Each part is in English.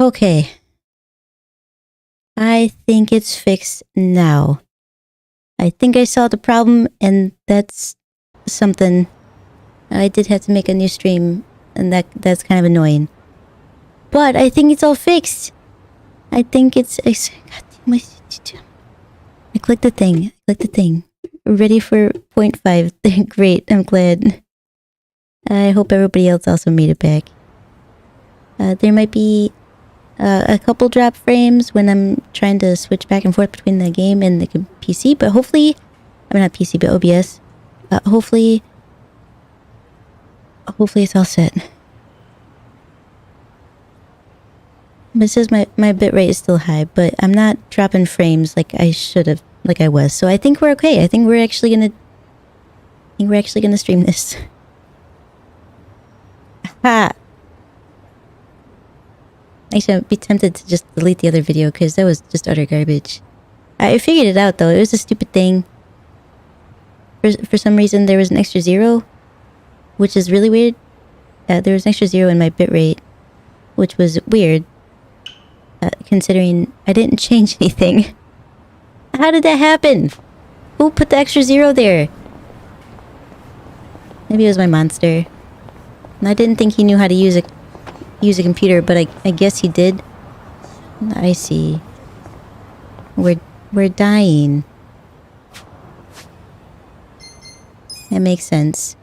Okay. I think it's fixed now. I think I saw the problem, and that's something. I did have to make a new stream, and that's kind of annoying. But I think it's all fixed. I think it's... I clicked the thing. Ready for 0.5. Great, I'm glad. I hope everybody else also made it back. There might be a couple drop frames when I'm trying to switch back and forth between the game and the PC, but hopefully... I mean, not PC, but OBS. Hopefully it's all set. But it says my bitrate is still high, but I'm not dropping frames like I should have, like I was. So I think we're okay. I think we're actually gonna stream this. Ha! Actually, I'd be tempted to just delete the other video because that was just utter garbage. I figured it out though. It was a stupid thing. For some reason, there was an extra 0, which is really weird. There was an extra 0 in my bitrate, which was weird, considering I didn't change anything. How did that happen? Who put the extra 0 there? Maybe it was my monster. And I didn't think he knew how to use a computer, but I guess he did. I see. We're dying. That makes sense.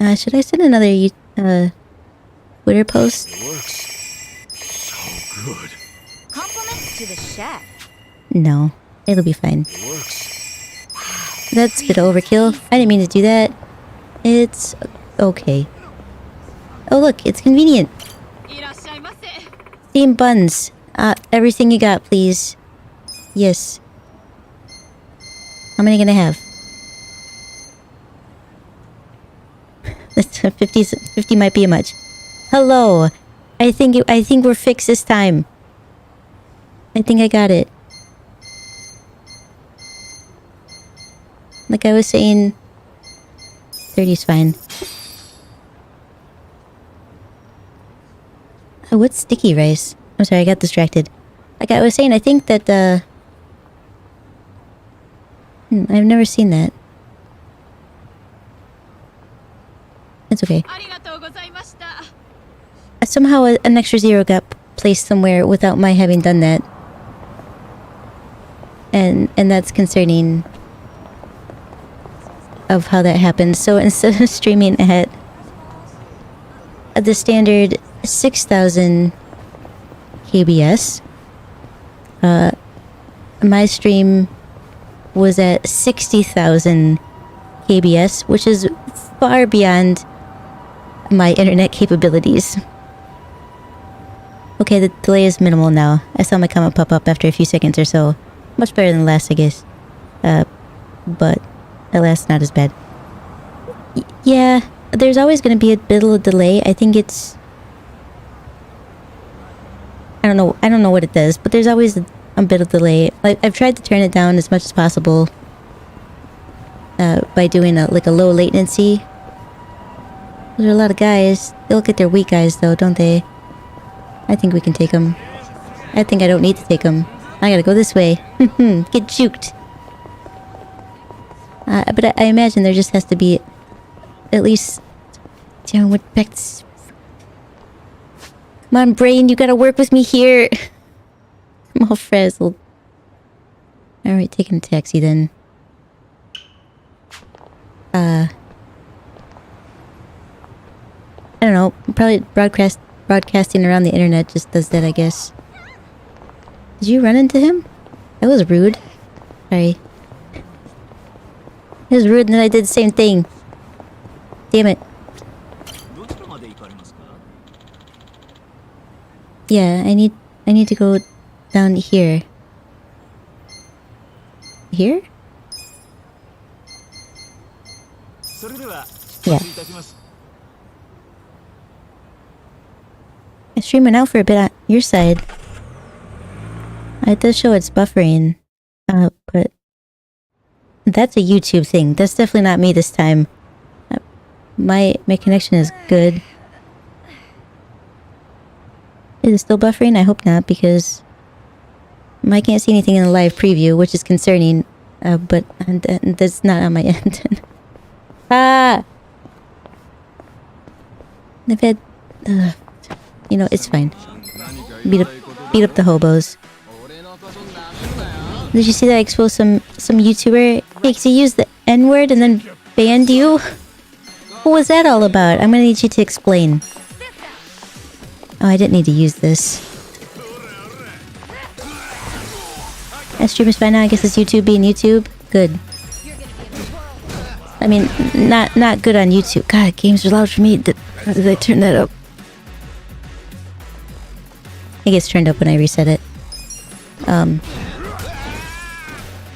Should I send another Twitter post? It works. So good. Compliments to the chef. No, it'll be fine. It works. That's a bit of overkill. I didn't mean to do that. It's okay. Oh look, it's convenient. Steamed buns. Everything you got, please. Yes. How many can I have? That's 50 might be much. Hello. I think we're fixed this time. I think I got it. Like I was saying, 30's fine. Oh, what's sticky rice? I'm sorry, I got distracted. Like I was saying, I think that I've never seen that. It's okay. Somehow an extra 0 got placed somewhere without my having done that. And that's concerning. of how that happened. So instead of streaming at the standard 6,000 KBS, my stream was at 60,000 KBS, which is far beyond my internet capabilities. Okay, the delay is minimal now. I saw my comment pop up after a few seconds or so. Much better than last, I guess. But at last, not as bad. Yeah, there's always going to be a bit of a delay. I think it's... I don't know what it does, but there's always a bit of delay. I've tried to turn it down as much as possible by doing a low latency. There are a lot of guys. They look at their weak eyes though, don't they? I think we can take them. I think I don't need to take them. I gotta go this way. Get juked. But I imagine there just has to be at least... Damn, what back... Come on, brain, you gotta work with me here. I'm all frazzled. Alright, taking a taxi then. I don't know. Probably broadcasting around the internet just does that, I guess. Did you run into him? That was rude. Sorry. It was rude and then I did the same thing. Damn it. Yeah, I need to go down here. Here? Yeah. I'm streaming out for a bit on your side. It does show it's buffering. But that's a YouTube thing. That's definitely not me this time. My connection is good. Is it still buffering? I hope not, because I can't see anything in the live preview, which is concerning. But that's not on my end. Ah! I've had... you know, it's fine. Beat up the hobos. Did you see that I exposed some YouTuber? Hey, 'cause he used the N-word and then banned you? What was that all about? I'm gonna need you to explain. Oh, I didn't need to use this. That stream is fine now. I guess it's YouTube being YouTube. Good. I mean, not good on YouTube. God, games are loud for me. Did I turn that up? It gets turned up when I reset it.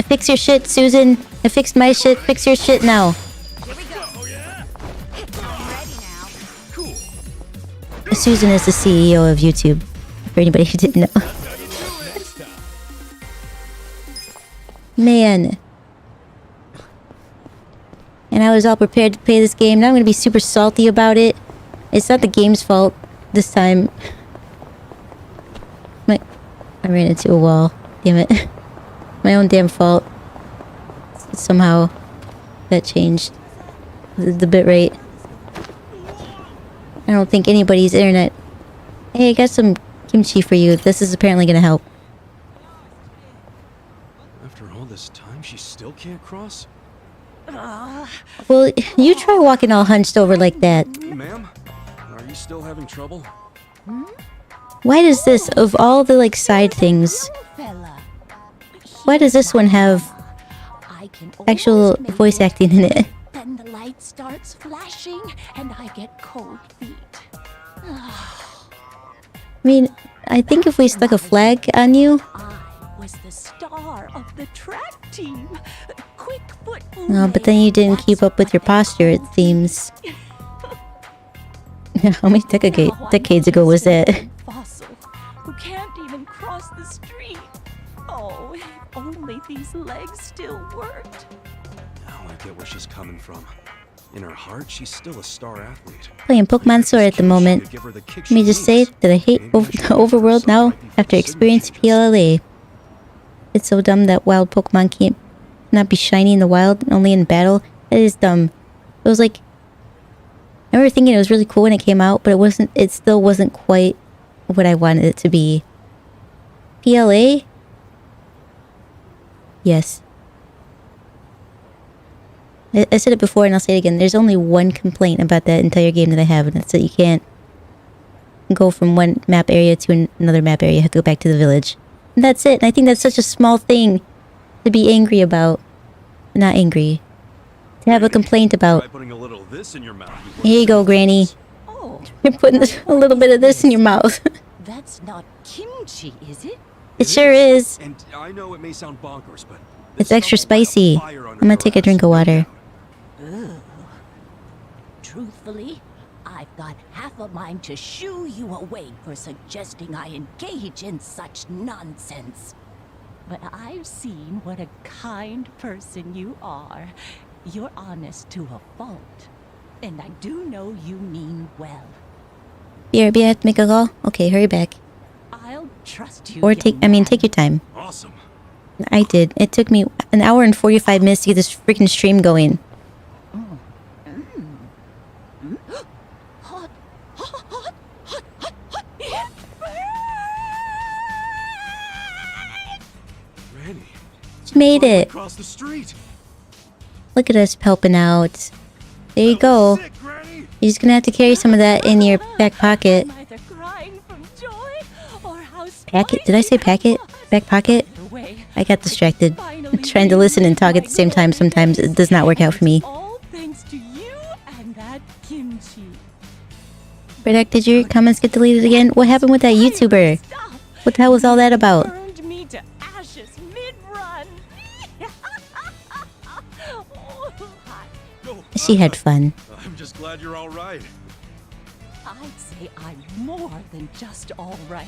Fix your shit, Susan. I fixed my shit. Fix your shit now. Here we go. I'm ready now. Susan is the CEO of YouTube. For anybody who didn't know. Man. And I was all prepared to play this game. Now I'm gonna be super salty about it. It's not the game's fault this time. I ran into a wall. Damn it. My own damn fault. Somehow that changed the bitrate. I don't think anybody's internet... Hey, I got some kimchi for you. This is apparently gonna help. After all this time, she still can't cross? Well, you try walking all hunched over like that. Ma'am? Are you still having trouble? Why does this, of all the like side things, why does this one have actual voice acting in it? Then the light starts flashing and I get cold feet. I mean, I think if we stuck a flag on you... I was the star of the track team. Quick foot. Oh, but then you didn't keep up with your posture, it seems. How many decades ago was that? Fossil who can't even cross the street. Oh, if only these legs still worked. Now I get where she's coming from. In her heart, she's still a star athlete. Playing Pokemon Sword at the moment. Let me just say that I hate the overworld now after experiencing PLLA. It's so dumb that wild Pokemon can't not be shiny in the wild, only in battle. That is dumb. It was like... I remember thinking it was really cool when it came out, but it still wasn't quite what I wanted it to be. PLA? Yes. I said it before and I'll say it again. There's only one complaint about that entire game that I have, and that's that you can't go from one map area to another map area. You have to go back to the village. And that's it. And I think that's such a small thing to be angry about. Not angry. To have a complaint about. Try putting a little of this in your mouth before Here you go, Granny. Oh, You're putting a little bit of this in your mouth. that's not kimchi, is it? It sure is. And I know it may sound bonkers, but It's extra spicy. I'm gonna take a drink of water. Ugh. Truthfully, I've got half a mind to shoo you away for suggesting I engage in such nonsense. But I've seen what a kind person you are. You're honest to a fault. And I do know you mean well. BRB, I have to make a call? Okay, hurry back. I'll trust you. Or young take man. your time. awesome. I did. It took me an hour and 45 minutes to get this freaking stream going. Hot, hot, hot, hot, hot, hot. Granny, She made right it. across the street. Look at us helping out. There you That go. was sick, Granny. You're just gonna have to carry some of that in your back pocket. I'm either crying from joy or how Packet? Did I say packet? Back pocket? I got distracted. Trying to listen and talk at the same time sometimes it does not work out for me. All thanks to you and that kimchi. Redak, did your comments get deleted again? What happened with that YouTuber? What the hell was all that about? Burned me to ashes mid-run. Oh, hot. Oh, She had fun. I'm just glad you're all right. I'd say I'm more than just all right.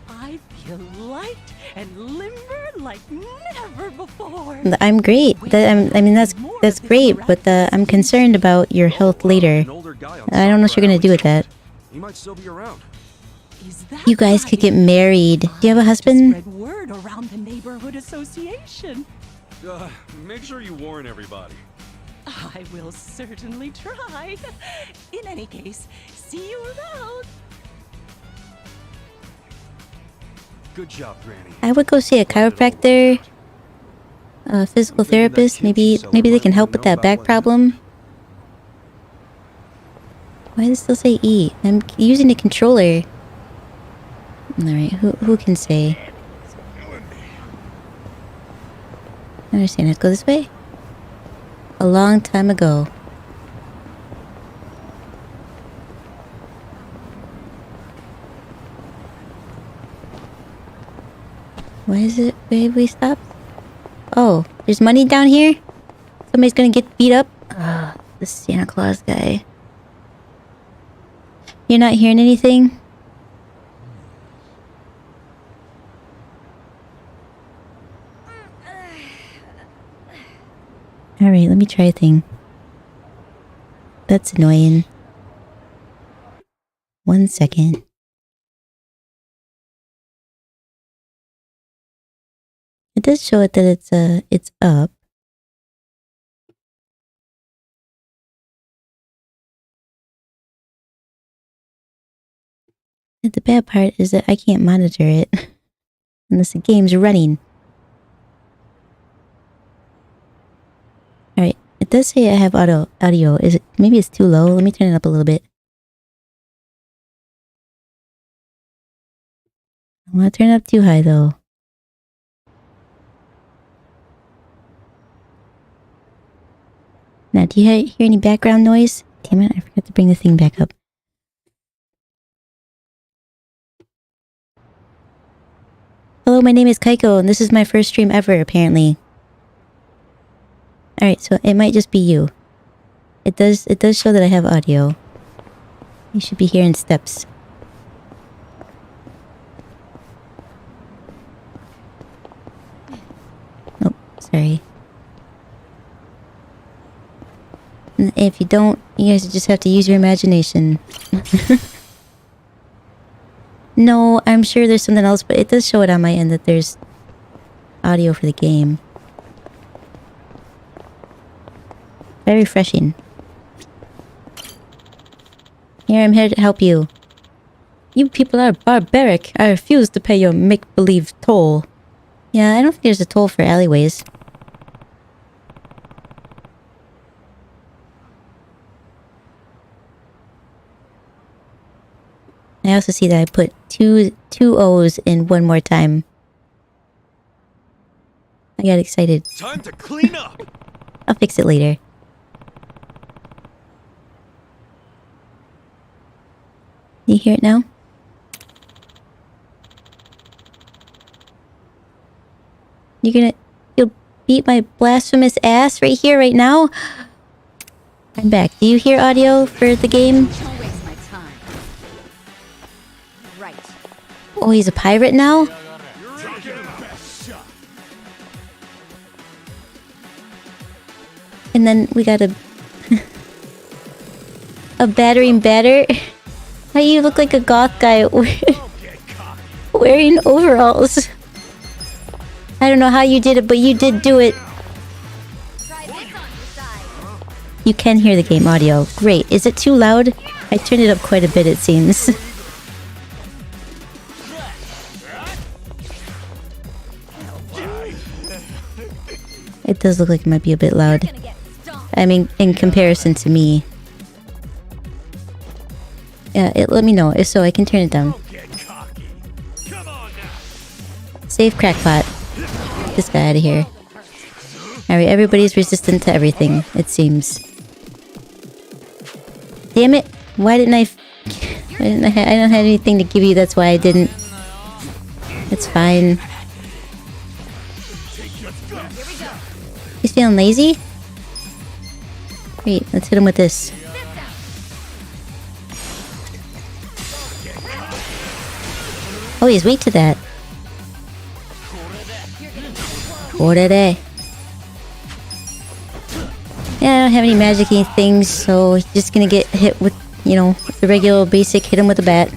I feel light and limber like never before. I'm great. I mean, that's great, but I'm concerned about your health later. An older guy on I don't know what you're gonna do with that. He might still be around. Is that You guys could get married. Do you have a To husband? spread word around the neighborhood association. Make sure you warn everybody. I will certainly try. In any case, see you around. Good job, Granny. I would go see a chiropractor, a physical therapist. Maybe they can help with that back problem. Why does it still say E? I'm using the controller. Alright, who can say? I understand. Let's go this way. A long time ago. Why is it? Where have we stopped? Oh, there's money down here? Somebody's gonna get beat up? The Santa Claus guy. You're not hearing anything? Alright, let me try a thing. That's annoying. 1 second. It does show it that it's up. And the bad part is that I can't monitor it unless the game's running. Alright, it does say I have audio. Is it maybe it's too low? Let me turn it up a little bit. I want to turn it up too high though. Now, do you hear any background noise? Damn it, I forgot to bring the thing back up. Hello, my name is Kaiko, and this is my first stream ever, apparently. Alright, so it might just be you. It does show that I have audio. You should be hearing steps. Nope, sorry. And if you don't, you guys just have to use your imagination. No, I'm sure there's something else, but it does show it on my end that there's audio for the game. Very refreshing. Here, I'm here to help you. You people are barbaric. I refuse to pay your make-believe toll. Yeah, I don't think there's a toll for alleyways. I also see that I put two O's in one more time. I got excited. Time to clean up. I'll fix it later. You hear it now? You'll beat my blasphemous ass right here, right now? I'm back. Do you hear audio for the game? Don't waste my time. Right. Oh, he's a pirate now? And then we got a battering batter. Why you look like a goth guy wearing overalls? I don't know how you did it, but you did do it. Try this on your side. You can hear the game audio. Great. Is it too loud? I turned it up quite a bit, it seems. It does look like it might be a bit loud. Gonna get stomped. I mean, in comparison to me. Yeah, let me know. If so, I can turn it down. Save crackpot. Get this guy out of here. Alright, everybody's resistant to everything, it seems. Damn it! Why didn't I... I don't have anything to give you, that's why I didn't. It's fine. He's feeling lazy? Great, let's hit him with this. Oh, he's weak to that. Orere. Yeah, I don't have any magic-y things, so he's just gonna get hit with, you know, the regular basic hit him with a bat.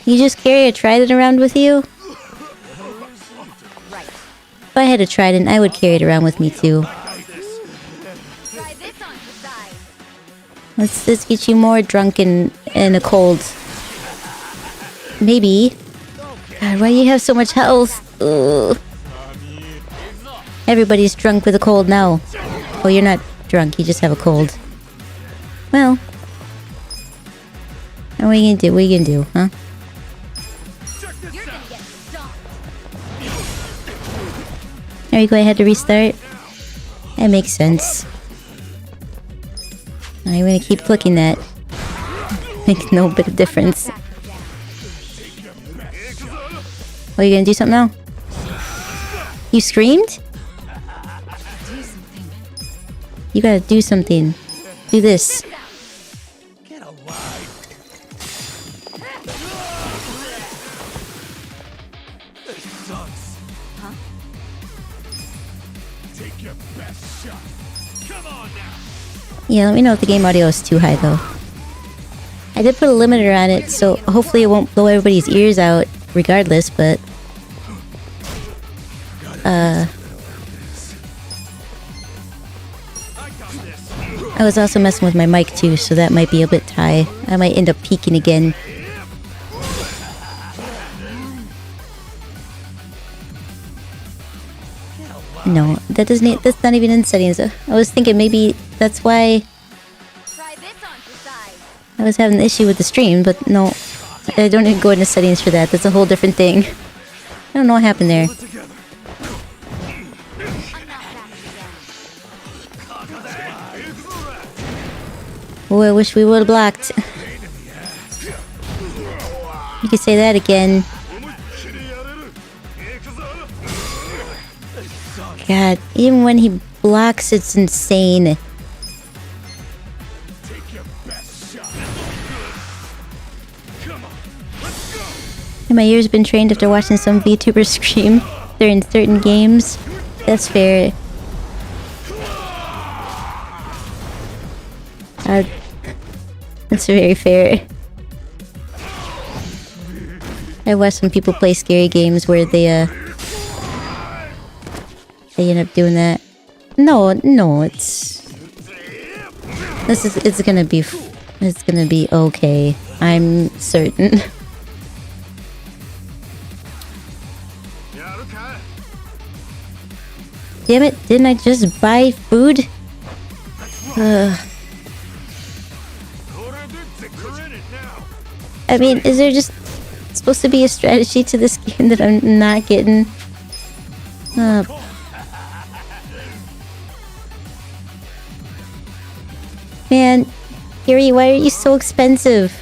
You just carry a trident around with you? If I had a trident, I would carry it around with me too. Try this on your side. Let's get you more drunk and a cold. Maybe. God, why do you have so much health? Ugh. Everybody's drunk with a cold now. Oh, you're not drunk, you just have a cold. Well. What are you gonna do? What are you gonna do, huh? You're gonna get stomped. Are you going to have to restart? That makes sense. I'm gonna keep clicking that. Makes no bit of difference. Oh, you gonna do something now? You screamed? You gotta do something. Do this. Get alive. This sucks. Huh? Take your best shot. Come on now. Yeah, let me know if the game audio is too high though. I did put a limiter on it, so hopefully it won't blow everybody's ears out regardless, but... I was also messing with my mic too, so that might be a bit high. I might end up peaking again. No, that's not even in settings. I was thinking maybe that's why Try this on your side. I was having an issue with the stream, but no. I don't even go into settings for that. That's a whole different thing. I don't know what happened there. Oh, I wish we would have blocked. You could say that again. God, even when he blocks, it's insane. And my ears been trained after watching some VTubers scream during certain games. That's fair. That's very fair. I watched some people play scary games where they end up doing that. No, it's gonna be okay. I'm certain. Damn it, didn't I just buy food? I mean, is there just supposed to be a strategy to this game that I'm not getting? Man, Yuri, why are you so expensive?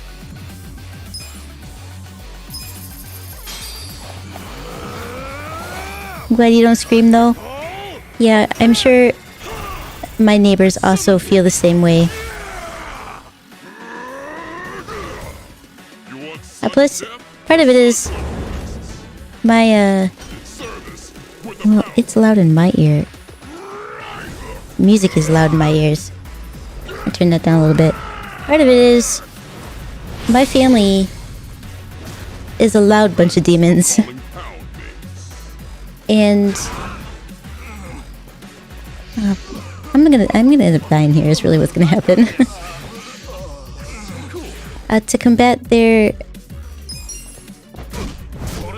I'm glad you don't scream though. Yeah, I'm sure my neighbors also feel the same way. Plus, part of it is my, well, it's loud in my ear. Music is loud in my ears. I'll turn that down a little bit. Part of it is my family is a loud bunch of demons. And I'm gonna end up dying here is really what's gonna happen. To combat their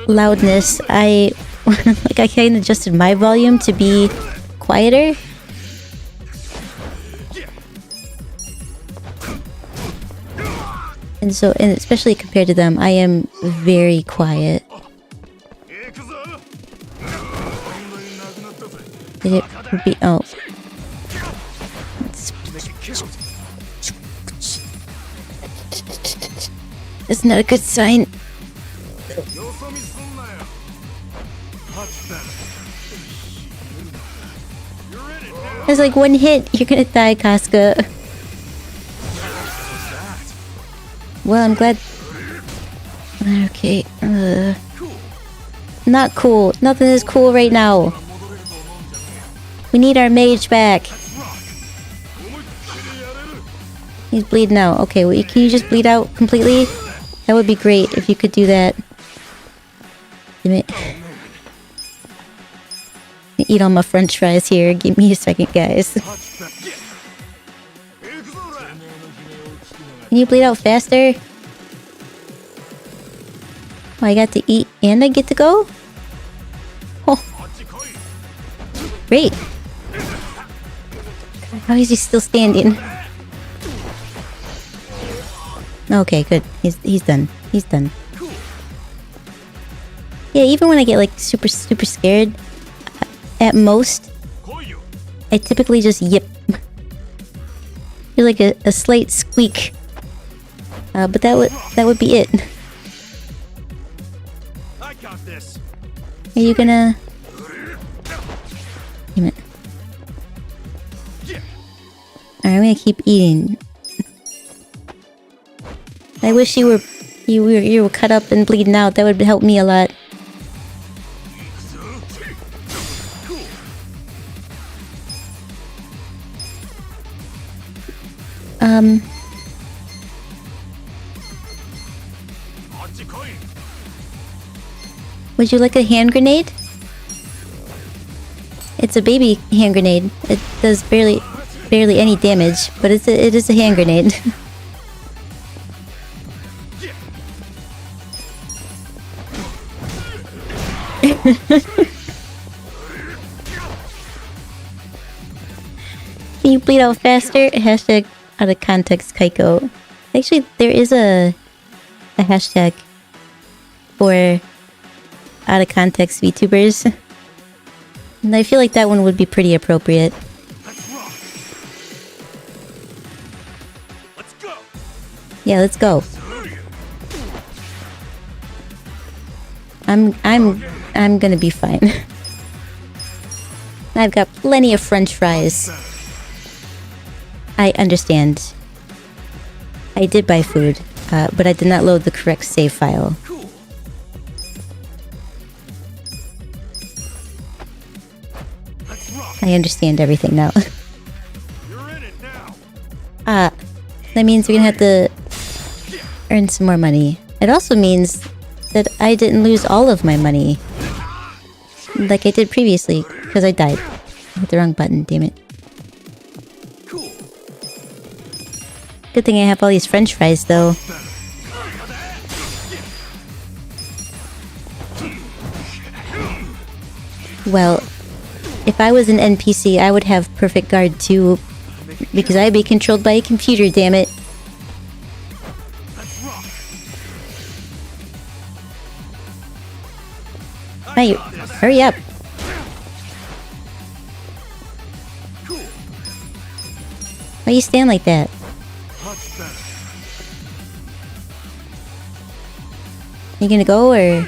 loudness, I kind of adjusted my volume to be quieter. And so, and especially compared to them, I am very quiet. Did it be? Oh. It's not a good sign. It's like one hit, you're gonna die, Casca. Well, I'm glad. Okay. Not cool. Nothing is cool right now. We need our mage back. He's bleeding out. Okay, well, can you just bleed out completely? That would be great if you could do that. Damn it. Eat all my french fries here. Give me a second, guys. Can you bleed out faster? Oh, I got to eat and I get to go? Oh. Great. How is he still standing? Okay, good. He's done. He's done. Yeah, even when I get like super scared, at most, I typically just yip. You're like a slight squeak. But that would be it. I got this. Are you gonna? Damn it! Alright, I'm gonna keep eating. I wish you were cut up and bleeding out. That would help me a lot. Would you like a hand grenade? It's a baby hand grenade. It does barely any damage, but it is a hand grenade. Can you bleed out faster? Hashtag out of context Kaiko. Actually, there is a hashtag for out of context VTubers. And I feel like that one would be pretty appropriate. Let's go. Yeah, let's go. I'm gonna be fine. I've got plenty of french fries. I understand. I did buy food, but I did not load the correct save file. I understand everything now. You're in it now. That means we're gonna have to earn some more money. It also means that I didn't lose all of my money like I did previously, because I died. I hit the wrong button, damn it. Good thing I have all these french fries, though. Well, if I was an NPC, I would have perfect guard too, Because I be controlled by a computer, damn it. Hey, hurry up. Why you stand like that? You gonna go or?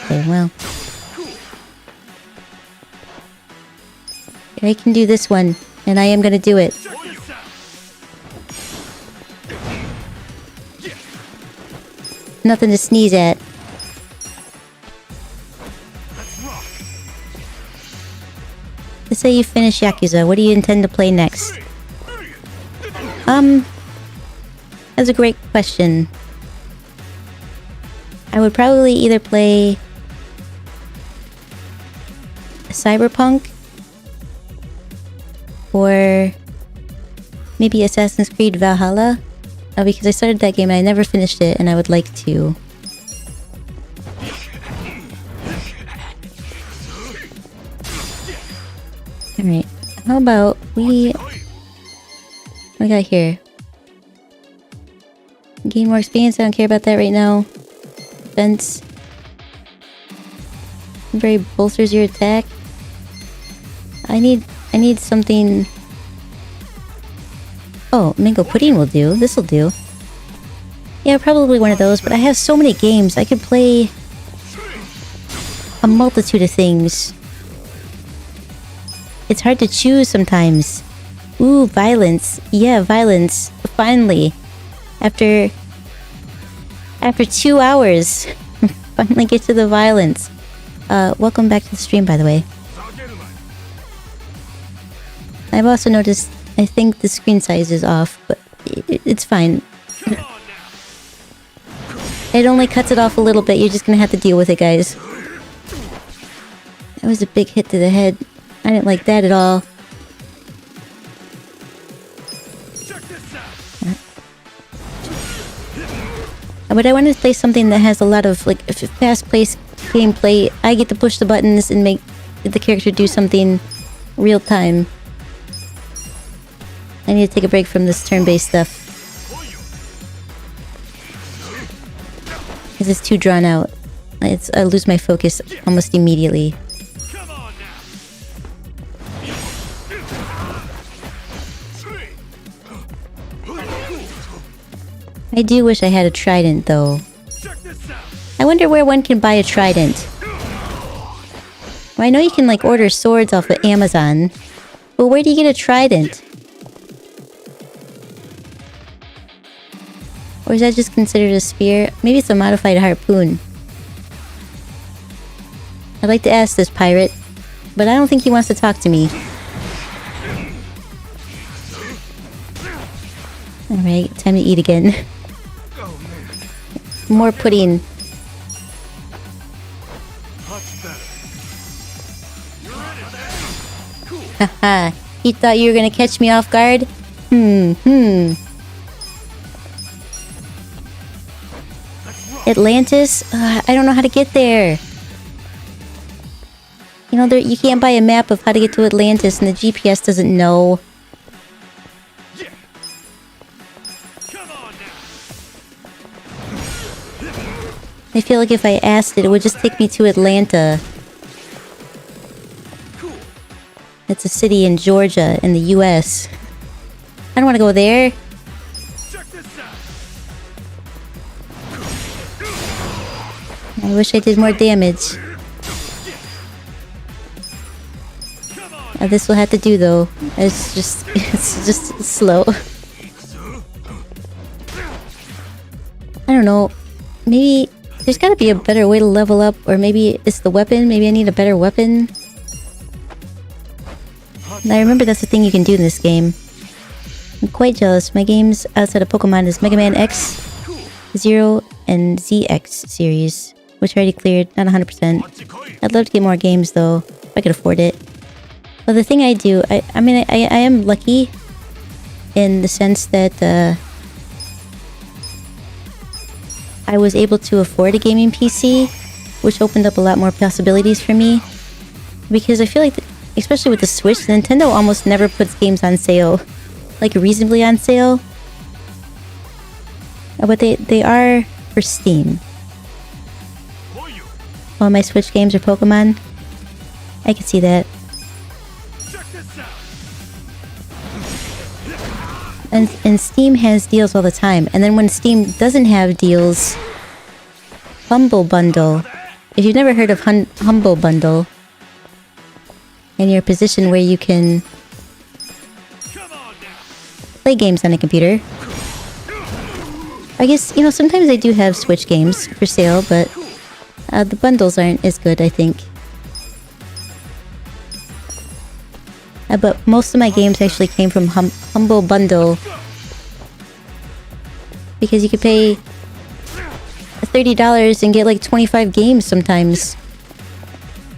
Okay, well. I can do this one, and I am gonna do it. Nothing to sneeze at. Let's say you finish Yakuza. What do you intend to play next? That's a great question. I would probably either play Cyberpunk or maybe Assassin's Creed Valhalla, because I started that game and I never finished it, and I would like to. Alright, how about we... What we got here? Gain more experience, I don't care about that right now. Defense. Very bolsters your attack. I need something... Oh, mango pudding will do. This'll do. Yeah, probably one of those, but I have so many games. I could play a multitude of things. It's hard to choose sometimes. Ooh, violence. Yeah, violence. Finally. After 2 hours. Finally get to the violence. Welcome back to the stream, by the way. I've also noticed, I think the screen size is off, but it's fine. It only cuts it off a little bit. You're just gonna have to deal with it, guys. That was a big hit to the head. I didn't like that at all. But I wanted to play something that has a lot of like fast-paced gameplay. I get to push the buttons and make the character do something real time. I need to take a break from this turn-based stuff. Because it's too drawn out. I lose my focus almost immediately. I do wish I had a trident, though. I wonder where one can buy a trident. Well, I know you can, like, order swords off of Amazon. But where do you get a trident? Or is that just considered a spear? Maybe it's a modified harpoon. I'd like to ask this pirate, but I don't think he wants to talk to me. Alright, time to eat again. More pudding. Haha, you thought you were gonna catch me off guard? Atlantis? I don't know how to get there. You know, you can't buy a map of how to get to Atlantis and the GPS doesn't know. I feel like if I asked it, it would just take me to Atlanta. It's a city in Georgia, in the US. I don't want to go there. I wish I did more damage. This will have to do, though. It's just slow. I don't know. Maybe there's gotta be a better way to level up, or maybe it's the weapon. Maybe I need a better weapon. And I remember that's the thing you can do in this game. I'm quite jealous. My games outside of Pokemon is Mega Man X, Zero, and ZX series, which I already cleared, not 100%. I'd love to get more games, though, if I could afford it. But the thing I do, I mean, I am lucky in the sense that I was able to afford a gaming PC, which opened up a lot more possibilities for me. Because I feel like, especially with the Switch, Nintendo almost never puts games on sale. Like, reasonably on sale. But they are for Steam. All my Switch games are Pokemon. I can see that. And Steam has deals all the time. And then when Steam doesn't have deals, Humble Bundle. If you've never heard of Humble Bundle, and you're in a position where you can play games on a computer. I guess, you know, sometimes they do have Switch games for sale, but the bundles aren't as good, I think. But most of my games actually came from Humble Bundle. Because you could pay $30 and get like 25 games sometimes.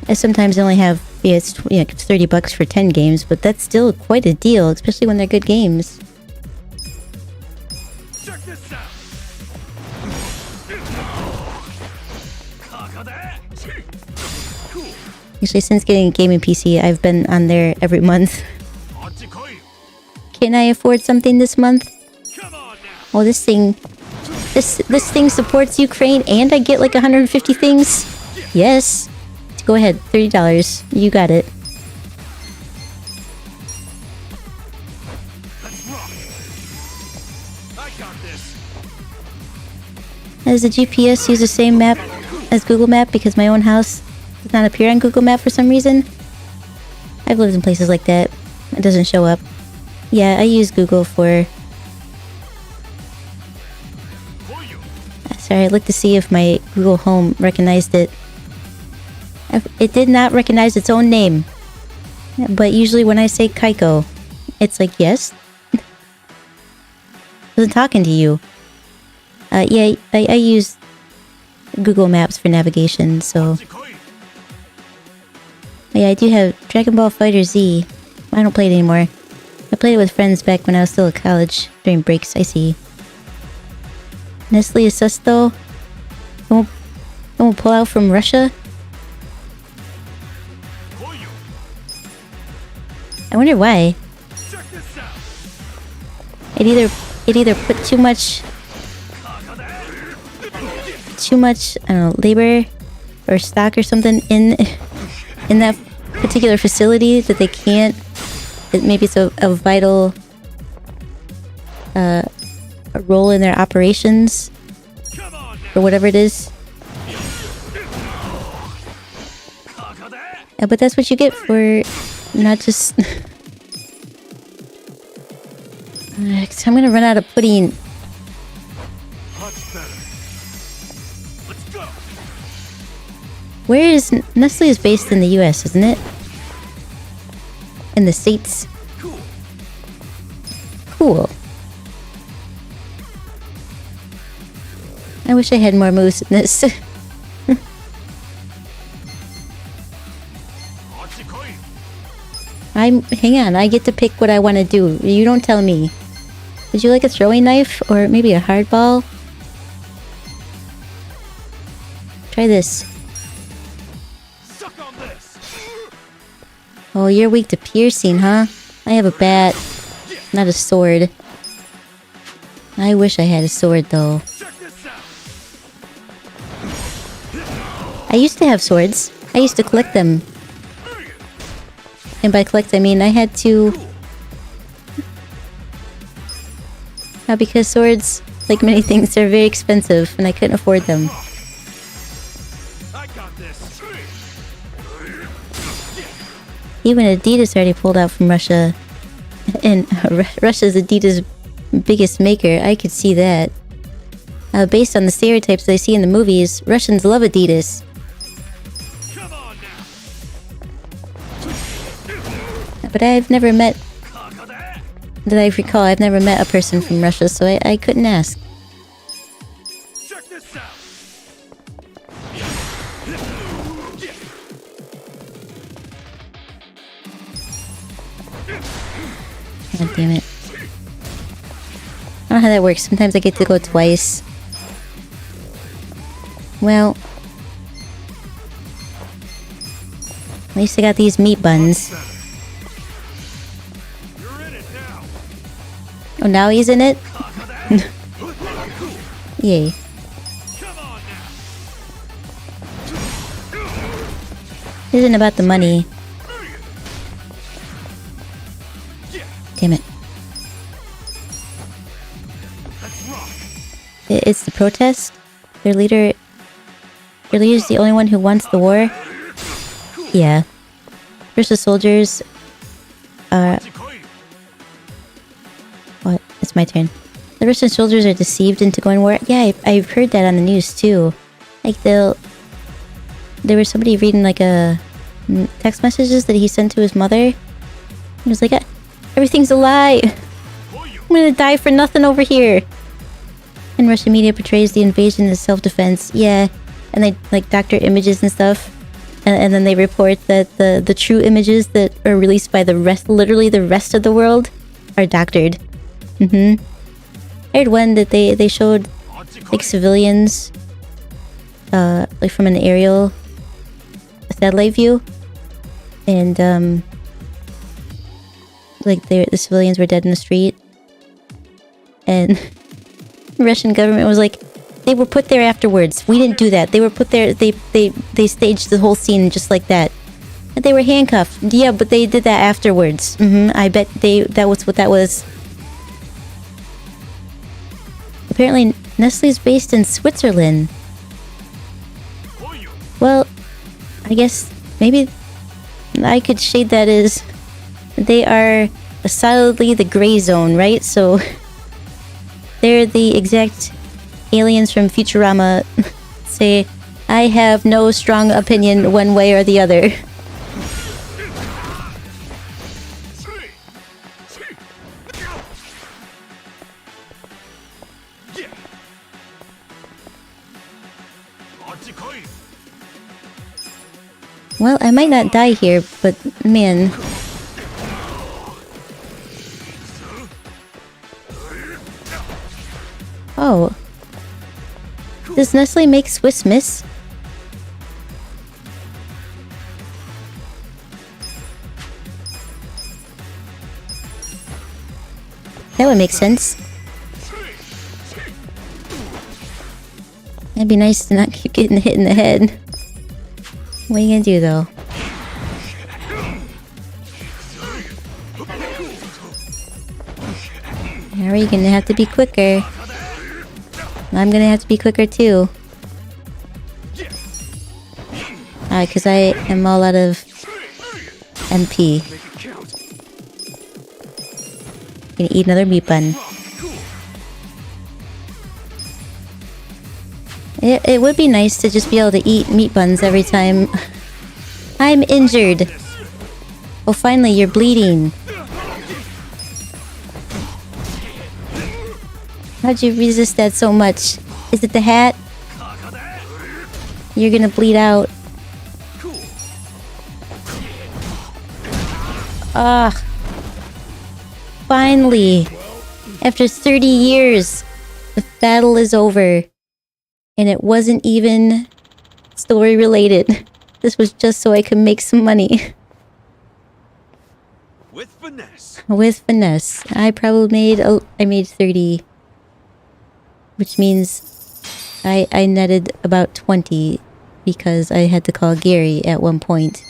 And sometimes they only have, it's $30 for 10 games, but that's still quite a deal, especially when they're good games. Check this out. Actually, since getting a gaming PC, I've been on there every month. Can I afford something this month? Oh, this thing supports Ukraine and I get like 150 things? Yes. Go ahead, $30. You got it. Does the GPS use the same map as Google Map because my own house does not appear on Google Map for some reason? I've lived in places like that. It doesn't show up. Yeah, I use Google for... Sorry, I looked to see if my Google Home recognized it. It did not recognize its own name. But usually when I say Kaiko, it's like, yes? I wasn't talking to you. Yeah, I use Google Maps for navigation, so... Yeah, I do have Dragon Ball Fighter Z. I don't play it anymore. I played it with friends back when I was still at college, during breaks, I see. Nestle is sus though? It won't pull out from Russia? I wonder why. It either put too much, I don't know, labor or stock or something in that particular facility that they can't. Maybe it's a vital role in their operations or whatever it is. Yeah, but that's what you get for not just... I'm gonna run out of pudding. Where is... Nestle is based in the US, isn't it? In the States. Cool. I wish I had more moves in this. Hang on, I get to pick what I want to do. You don't tell me. Would you like a throwing knife or maybe a hardball? Try this. Oh, you're weak to piercing, huh? I have a bat, not a sword. I wish I had a sword though. I used to have swords. I used to collect them. And by collect, I mean I had to... because swords, like many things, they're very expensive and I couldn't afford them. Even Adidas already pulled out from Russia. And Russia's Adidas' biggest maker, I could see that. Based on the stereotypes I see in the movies, Russians love Adidas. But I've never met... That I recall, I've never met a person from Russia, so I couldn't ask. God damn it. I don't know how that works. Sometimes I get to go twice. Well... At least I got these meat buns. Oh, now he's in it? Yay. It isn't about the money. Damn it. It's the protest? Their leader's the only one who wants the war? Yeah. First the soldiers what? It's my turn. The Russian soldiers are deceived into going war. Yeah, I've heard that on the news too. Like there was somebody reading like a text messages that he sent to his mother. He was like, everything's a lie. I'm gonna die for nothing over here. And Russian media portrays the invasion as self-defense. Yeah, and they like doctor images and stuff. And then they report that the true images that are released by literally the rest of the world are doctored. I heard one that they showed like civilians like from an aerial satellite view, and like the civilians were dead in the street, and the Russian government was like, they were put there afterwards. We didn't do that. They were put there. They staged the whole scene just like that. And they were handcuffed. Yeah, but they did that afterwards. I bet that was what that was. Apparently, Nestle's based in Switzerland. Well, I guess maybe I could shade that as they are solidly the gray zone, right? So they're the exact aliens from Futurama say, I have no strong opinion one way or the other. Well, I might not die here, but man. Oh. Does Nestle make Swiss Miss? That would make sense. It'd be nice to not keep getting hit in the head. What are you gonna do, though? Are you gonna have to be quicker? I'm gonna have to be quicker, too. Because I am all out of MP. Gonna eat another meat bun. It would be nice to just be able to eat meat buns every time. I'm injured. Oh, finally, you're bleeding. How'd you resist that so much? Is it the hat? You're gonna bleed out. Ah. Finally. After 30 years, the battle is over. And it wasn't even story related. This was just so I could make some money. With finesse. With finesse. I probably made 30. Which means I netted about 20 because I had to call Gary at one point.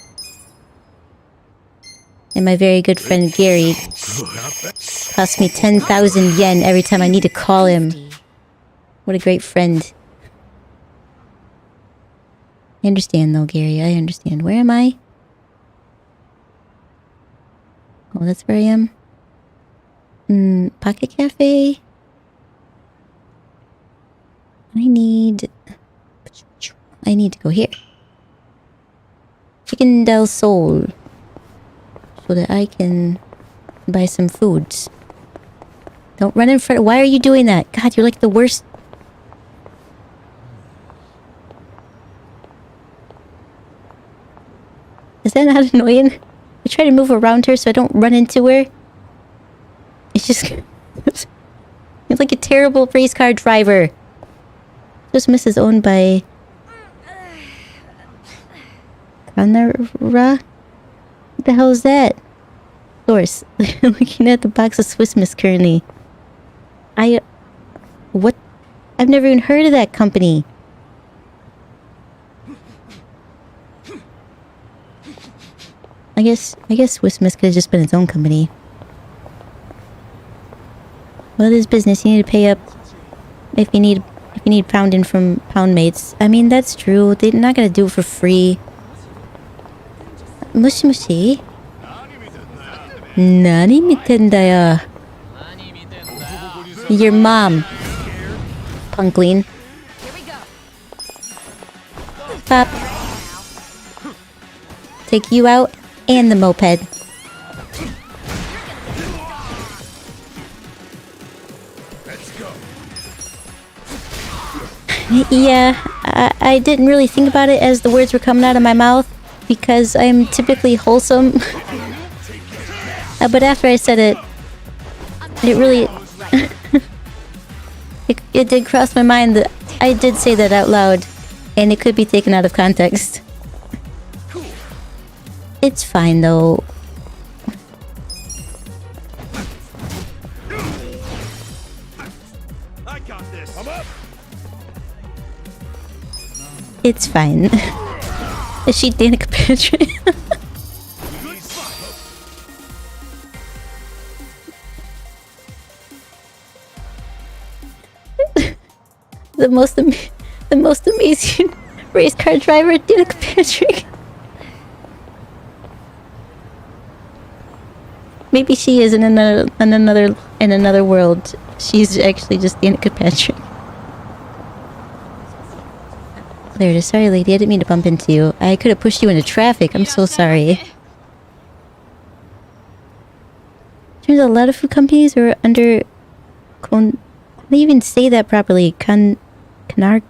And my very good friend Gary cost me 10,000 yen every time I need to call him. What a great friend. I understand though, Gary. I understand. Where am I? Oh, that's where I am. Pocket Cafe. I need to go here. Chicken del Sol. So that I can buy some foods. Don't run in front. Why are you doing that? God, you're like the worst. Is that not annoying? I try to move around her so I don't run into her. It's just... You're like a terrible race car driver. Swiss Miss is owned by... Kanara? What the hell is that? Source. Looking at the box of Swiss Miss currently. What? I've never even heard of that company. I guess Swiss Miss could have just been its own company. Well, it is business. You need to pay up if you need pounding from pound mates. I mean, that's true. They're not gonna do it for free. Mushi mushi? Nani mitten yo? Your mom. Punkling. Here we go. Pop. Take you out and the moped. Yeah, I didn't really think about it as the words were coming out of my mouth because I'm typically wholesome. But after I said it, it really... it did cross my mind that I did say that out loud, and it could be taken out of context. It's fine though. I got this. I'm up. It's fine. Is she Danica Patrick? the most amazing race car driver, Danica Patrick. Maybe she is in another world. She's actually just Danica Patrick. There it is. Sorry, lady. I didn't mean to bump into you. I could have pushed you into traffic. I'm so sorry. Turns out a lot of food companies are under... How do you even say that properly? Canar... I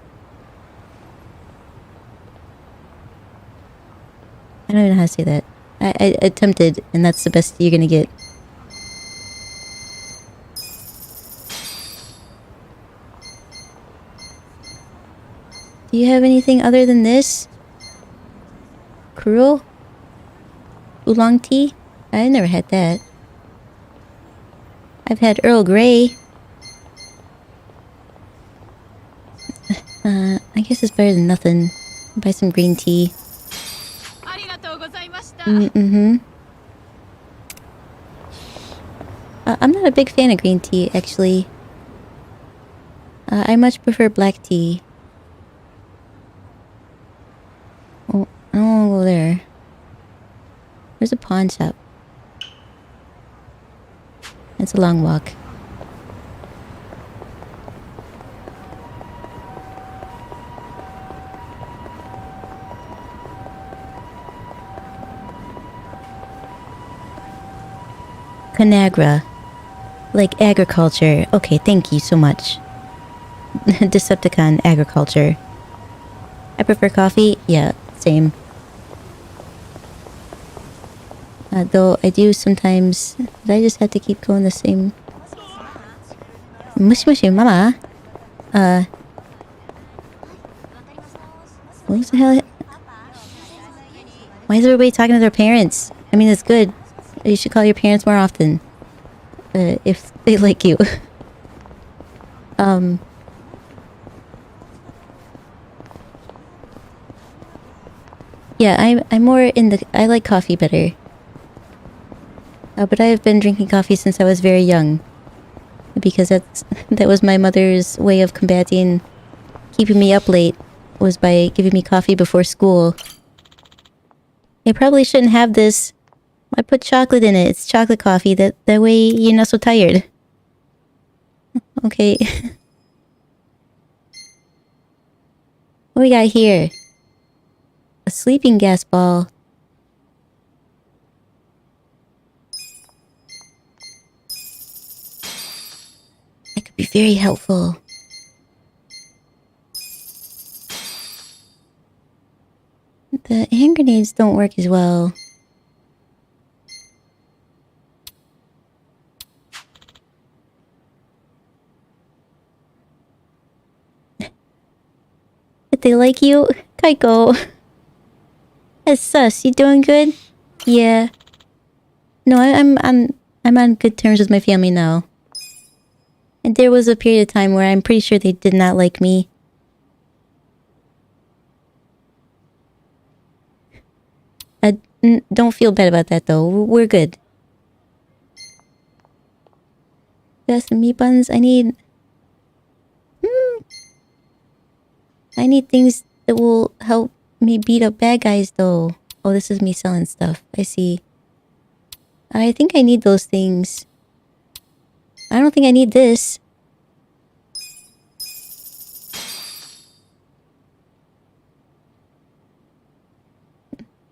don't even know how to say that. I attempted, and that's the best you're gonna get. Do you have anything other than this? Cruel? Oolong tea? I never had that. I've had Earl Grey. I guess it's better than nothing. Buy some green tea. I'm not a big fan of green tea, actually. I much prefer black tea. Oh, I don't want to go there. There's a pawn shop. It's a long walk. Conagra. Like agriculture. Okay, thank you so much. Decepticon agriculture. I prefer coffee. Yeah, same. Though I do sometimes... Did I just have to keep going the same... Mushi mushi mama. What the hell? Why is everybody talking to their parents? I mean, it's good. You should call your parents more often. If they like you. Yeah, I'm more in the... I like coffee better. But I have been drinking coffee since I was very young. Because that was my mother's way of combating keeping me up late. Was by giving me coffee before school. I probably shouldn't have this. I put chocolate in it. It's chocolate coffee. That way you're not so tired. Okay. What we got here? A sleeping gas ball. That could be very helpful. The hand grenades don't work as well. If they like you, Kaiko. That's sus. You doing good? Yeah. No, I'm on good terms with my family now. And there was a period of time where I'm pretty sure they did not like me. Don't feel bad about that though. We're good. Got some meat buns. I need things that will help me beat up bad guys though. Oh, this is me selling stuff. I see. I think I need those things. I don't think I need this.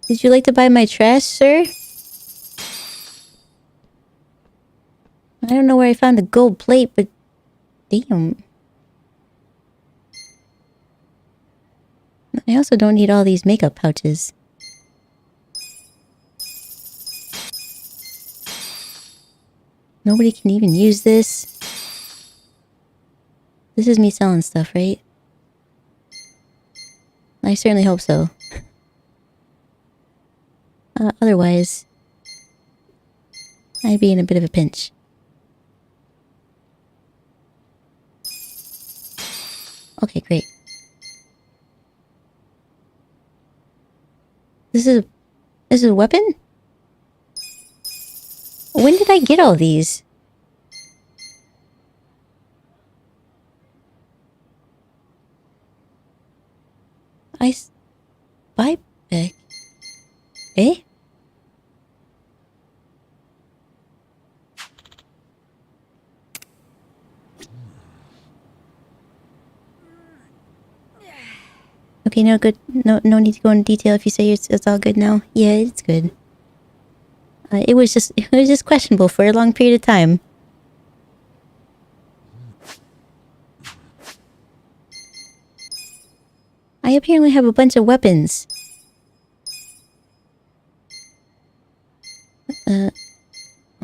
Would you like to buy my trash, sir? I don't know where I found the gold plate, but damn. I also don't need all these makeup pouches. Nobody can even use this. This is me selling stuff, right? I certainly hope so. Otherwise, I'd be in a bit of a pinch. Okay, great. This is a weapon? When did I get all these? Buy back. Eh? Okay, no good. No need to go into detail if you say it's all good now. Yeah, it's good. It was just questionable for a long period of time. I apparently have a bunch of weapons.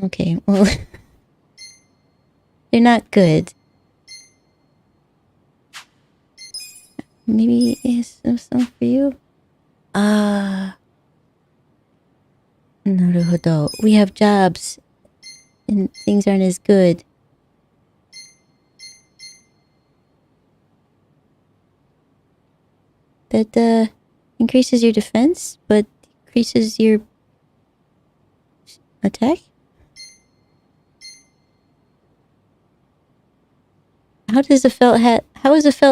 Okay, well... they're not good. Maybe it's some for you? Naruhodo. We have jobs. And things aren't as good. That, increases your defense, but decreases your... attack? How is a felt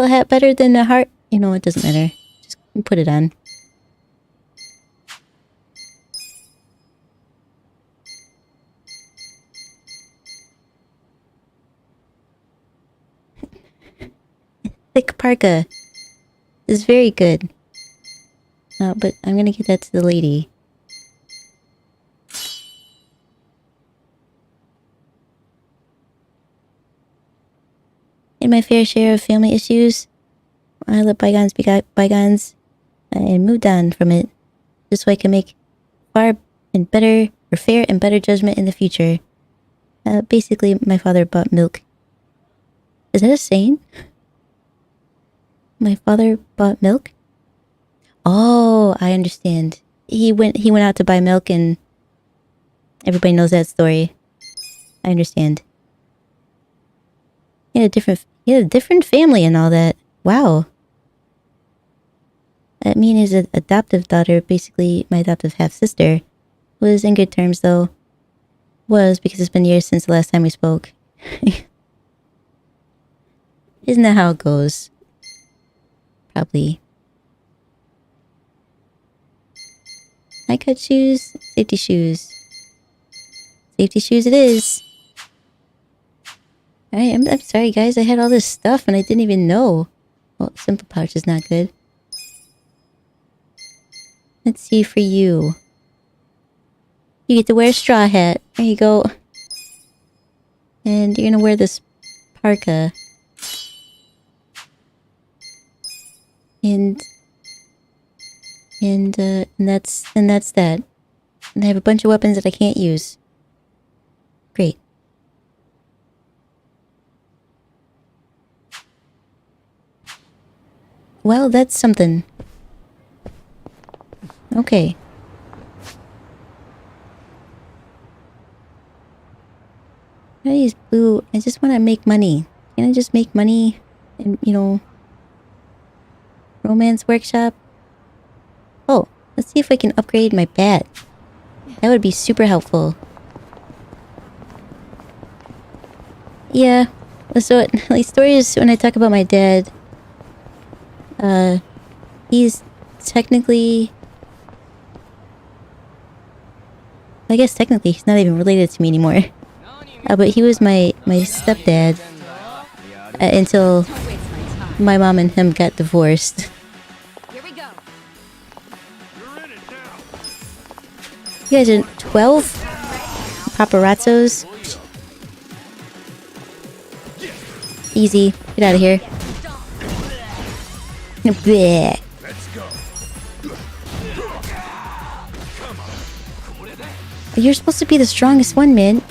hat better than a heart? You know, it doesn't matter. Just put it on. Thick parka is very good. But I'm gonna give that to the lady. In my fair share of family issues, I let bygones be bygones and moved on from it, just so I can make fair and better judgment in the future. Basically, my father bought milk. Is that a saying? My father bought milk? Oh, I understand. He went out to buy milk and everybody knows that story. I understand. He had a different family and all that. Wow. Me and his adoptive daughter, basically my adoptive half-sister, was in good terms though. Was, because it's been years since the last time we spoke. Isn't that how it goes? Probably. High cut shoes, safety shoes. Safety shoes it is. Alright, I'm sorry guys, I had all this stuff and I didn't even know. Well, simple pouch is not good. Let's see for you. You get to wear a straw hat. There you go. And you're gonna wear this parka. And that's that. And I have a bunch of weapons that I can't use. Great. Well, that's something. Okay. I use glue. I just want to make money. Can I just make money in, romance workshop? Oh, let's see if I can upgrade my bat. That would be super helpful. Yeah. So, like, stories when I talk about my dad, he's technically... I guess technically he's not even related to me anymore. But he was my stepdad until my mom and him got divorced. Here we go. You guys are 12? Paparazzos? Easy. Get out of here. Bleh. You're supposed to be the strongest one, man.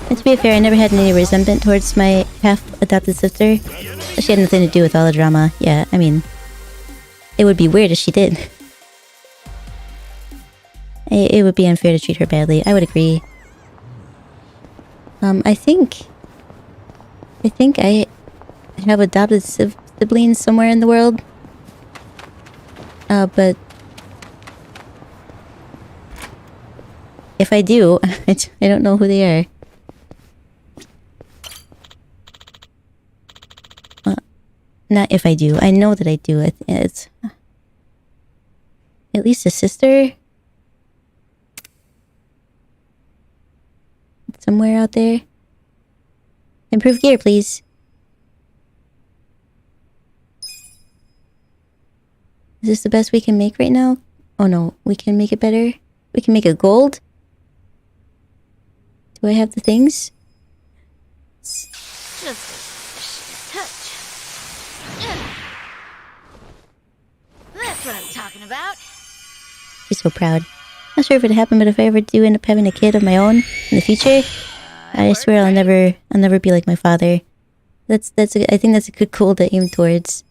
And to be fair, I never had any resentment towards my half-adopted sister. She had nothing to do with all the drama. Yeah, I mean... It would be weird if she did. It would be unfair to treat her badly. I would agree. I think I have adopted siblings somewhere in the world. But... If I do, I don't know who they are. Not if I do. I know that I do. It's... At least a sister? Somewhere out there? Improve gear, please. Is this the best we can make right now? Oh no, we can make it better? We can make it gold? Do I have the things? Just a touch. That's what I'm talking about. She's so proud. Not sure if it happened, but if I ever do end up having a kid of my own in the future, I swear I'll never be like my father. I think that's a good goal to aim towards.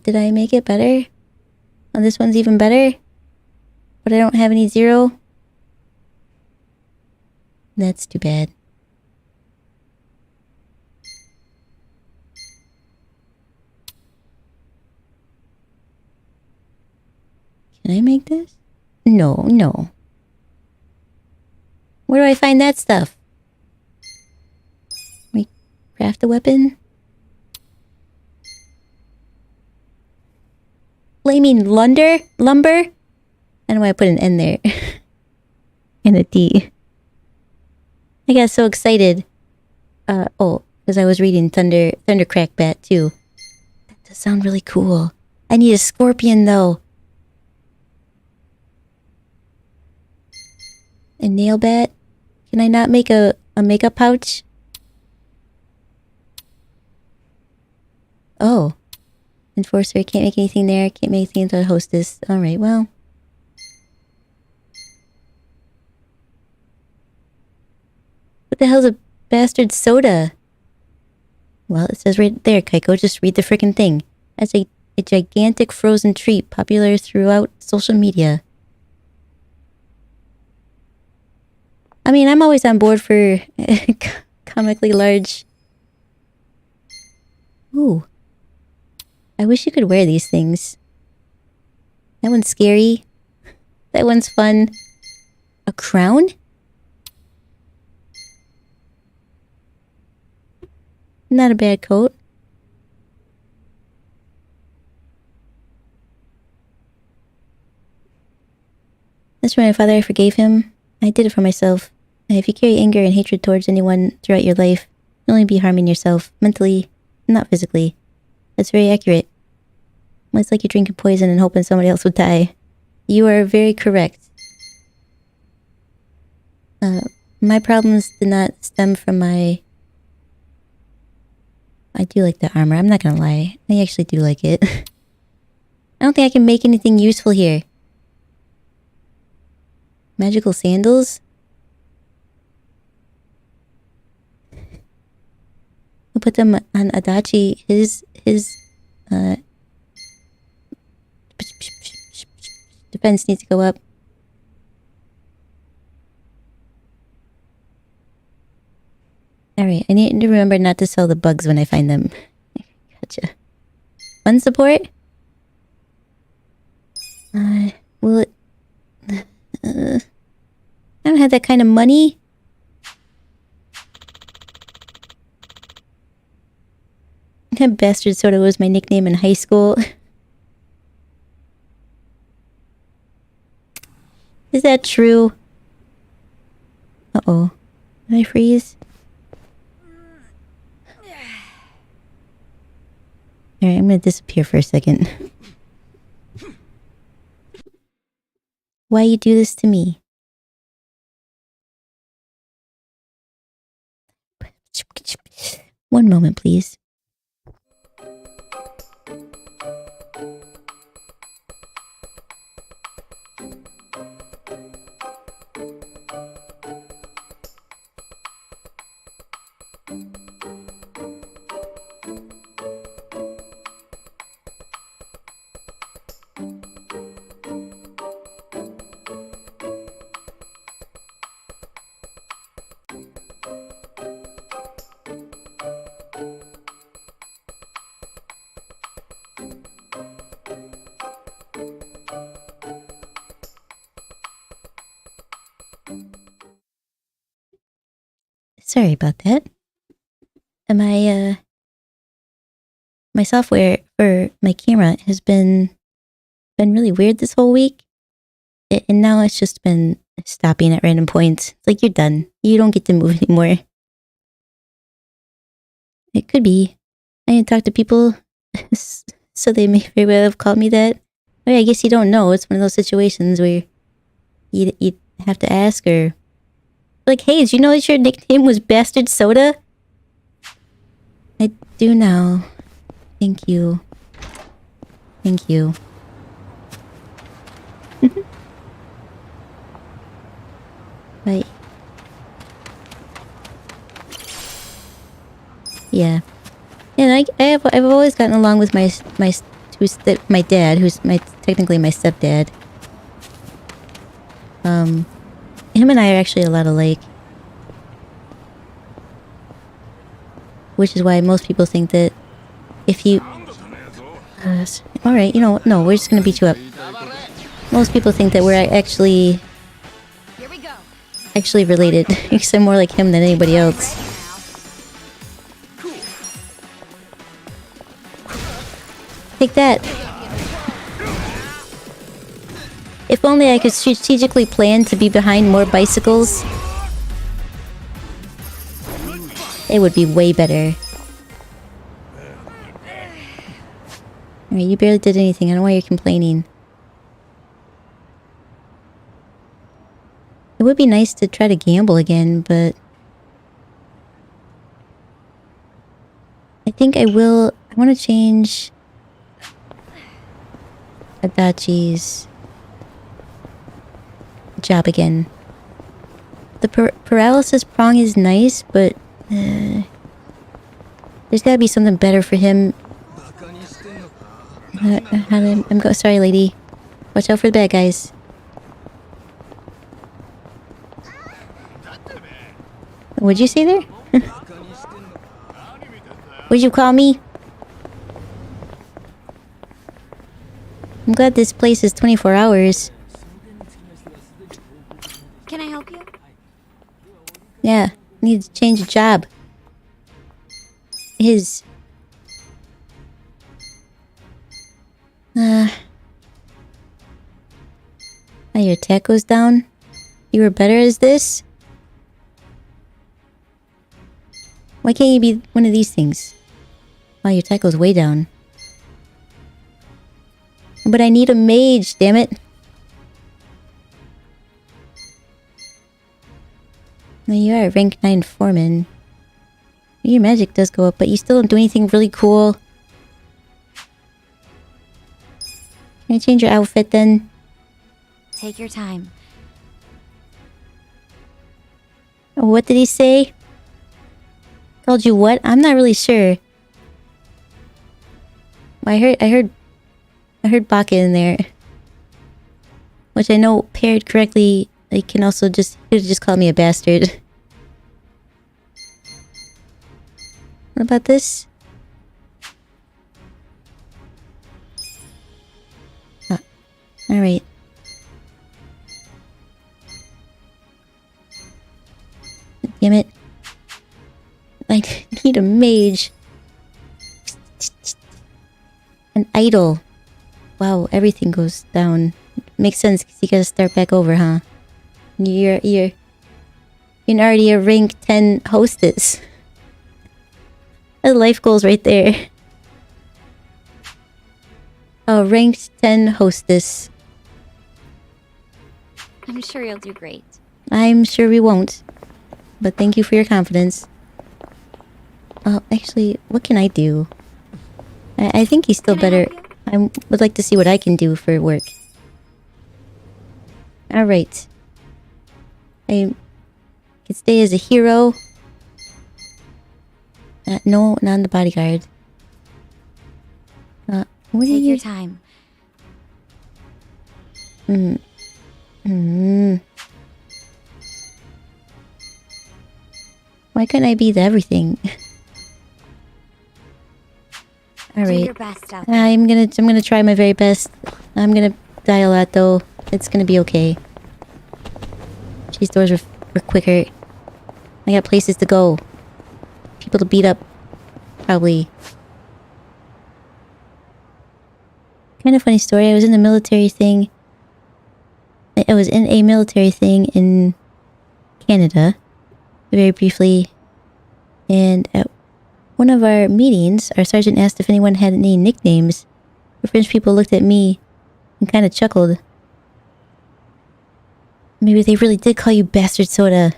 Did I make it better? Oh, this one's even better? But I don't have any zero? That's too bad. Can I make this? No, no. Where do I find that stuff? Can we craft a weapon? Flaming lumber? I don't know why I put an N there. And a D. I got so excited. Because I was reading Thundercrack Bat too. That does sound really cool. I need a scorpion though. A nail bat? Can I not make a makeup pouch? Oh. Enforcer, can't make anything there. Can't make anything into a hostess. Alright, well. What the hell's a bastard soda? Well, it says right there, Kaiko. Just read the frickin' thing. As a gigantic frozen treat popular throughout social media. I mean, I'm always on board for comically large. Ooh. I wish you could wear these things. That one's scary. That one's fun. A crown? Not a bad coat. That's right, my father, I forgave him. I did it for myself. If you carry anger and hatred towards anyone throughout your life, you'll only be harming yourself, mentally, not physically. That's very accurate. It's like you're drinking poison and hoping somebody else would die. You are very correct. My problems did not stem from my... I do like the armor, I'm not gonna lie. I actually do like it. I don't think I can make anything useful here. Magical sandals? We'll put them on Adachi. His fence needs to go up. Alright, I need to remember not to sell the bugs when I find them. Gotcha. Fun support? Will it... I don't have that kind of money. Bastard Soda was my nickname in high school. Is that true? Uh-oh. Did I freeze? Alright, I'm gonna disappear for a second. Why you do this to me? One moment, please. Sorry about that. My software for my camera has been really weird this whole week. And now it's just been stopping at random points. It's like, you're done. You don't get to move anymore. It could be. I didn't talk to people, so they may very well have called me that. But I guess you don't know. It's one of those situations where you have to ask, or... Like, hey, did you know that your nickname was Bastard Soda? I do now. Thank you. Thank you. Right. Yeah. And I've always gotten along with my dad, who's technically my stepdad. Him and I are actually a lot alike. Which is why most people think that if you... Alright, you know what? No, we're just gonna beat you up. Most people think that we're actually... Here we go. actually related. Because I'm more like him than anybody else. Take that! If only I could strategically plan to be behind more bicycles, it would be way better. Alright, you barely did anything. I don't know why you're complaining. It would be nice to try to gamble again, but... I think I will... I want to change... Adachi's... job again. The paralysis prong is nice, but there's gotta be something better for him. Sorry, lady. Watch out for the bad guys. What'd you say there? What'd you call me? I'm glad this place is 24 hours. Can I help you? Yeah, need to change a job. His. Your attack goes down? You were better as this? Why can't you be one of these things? Wow, your attack goes way down. But I need a mage, damn it. Well, you are a rank 9 foreman. Your magic does go up, but you still don't do anything really cool. Can I change your outfit then? Take your time. What did he say? Called you what? I'm not really sure. I heard Baka in there. which I know paired correctly, they can also just call me a bastard. What about this? Alright. Damn it. I need a mage. An idol. Wow, everything goes down. Makes sense because you gotta start back over, huh? You're already a rank 10 hostess. That's life goals right there. A ranked 10 hostess. I'm sure you'll do great. I'm sure we won't. But thank you for your confidence. Actually, what can I do? I think he's still Can I better. help you? I would like to see what I can do for work. Alright. I can stay as a hero. No, not the bodyguard. What are Take you... your time. Why couldn't I be the everything? Do Alright. your best out there. I'm gonna try my very best. I'm gonna die a lot though. It's gonna be okay. These doors were quicker. I got places to go. People to beat up. Probably. Kind of funny story. I was in the military thing. I was in a military thing in Canada. Very briefly. And at one of our meetings, our sergeant asked if anyone had any nicknames. The French people looked at me and kind of chuckled. Maybe they really did call you Bastard Soda.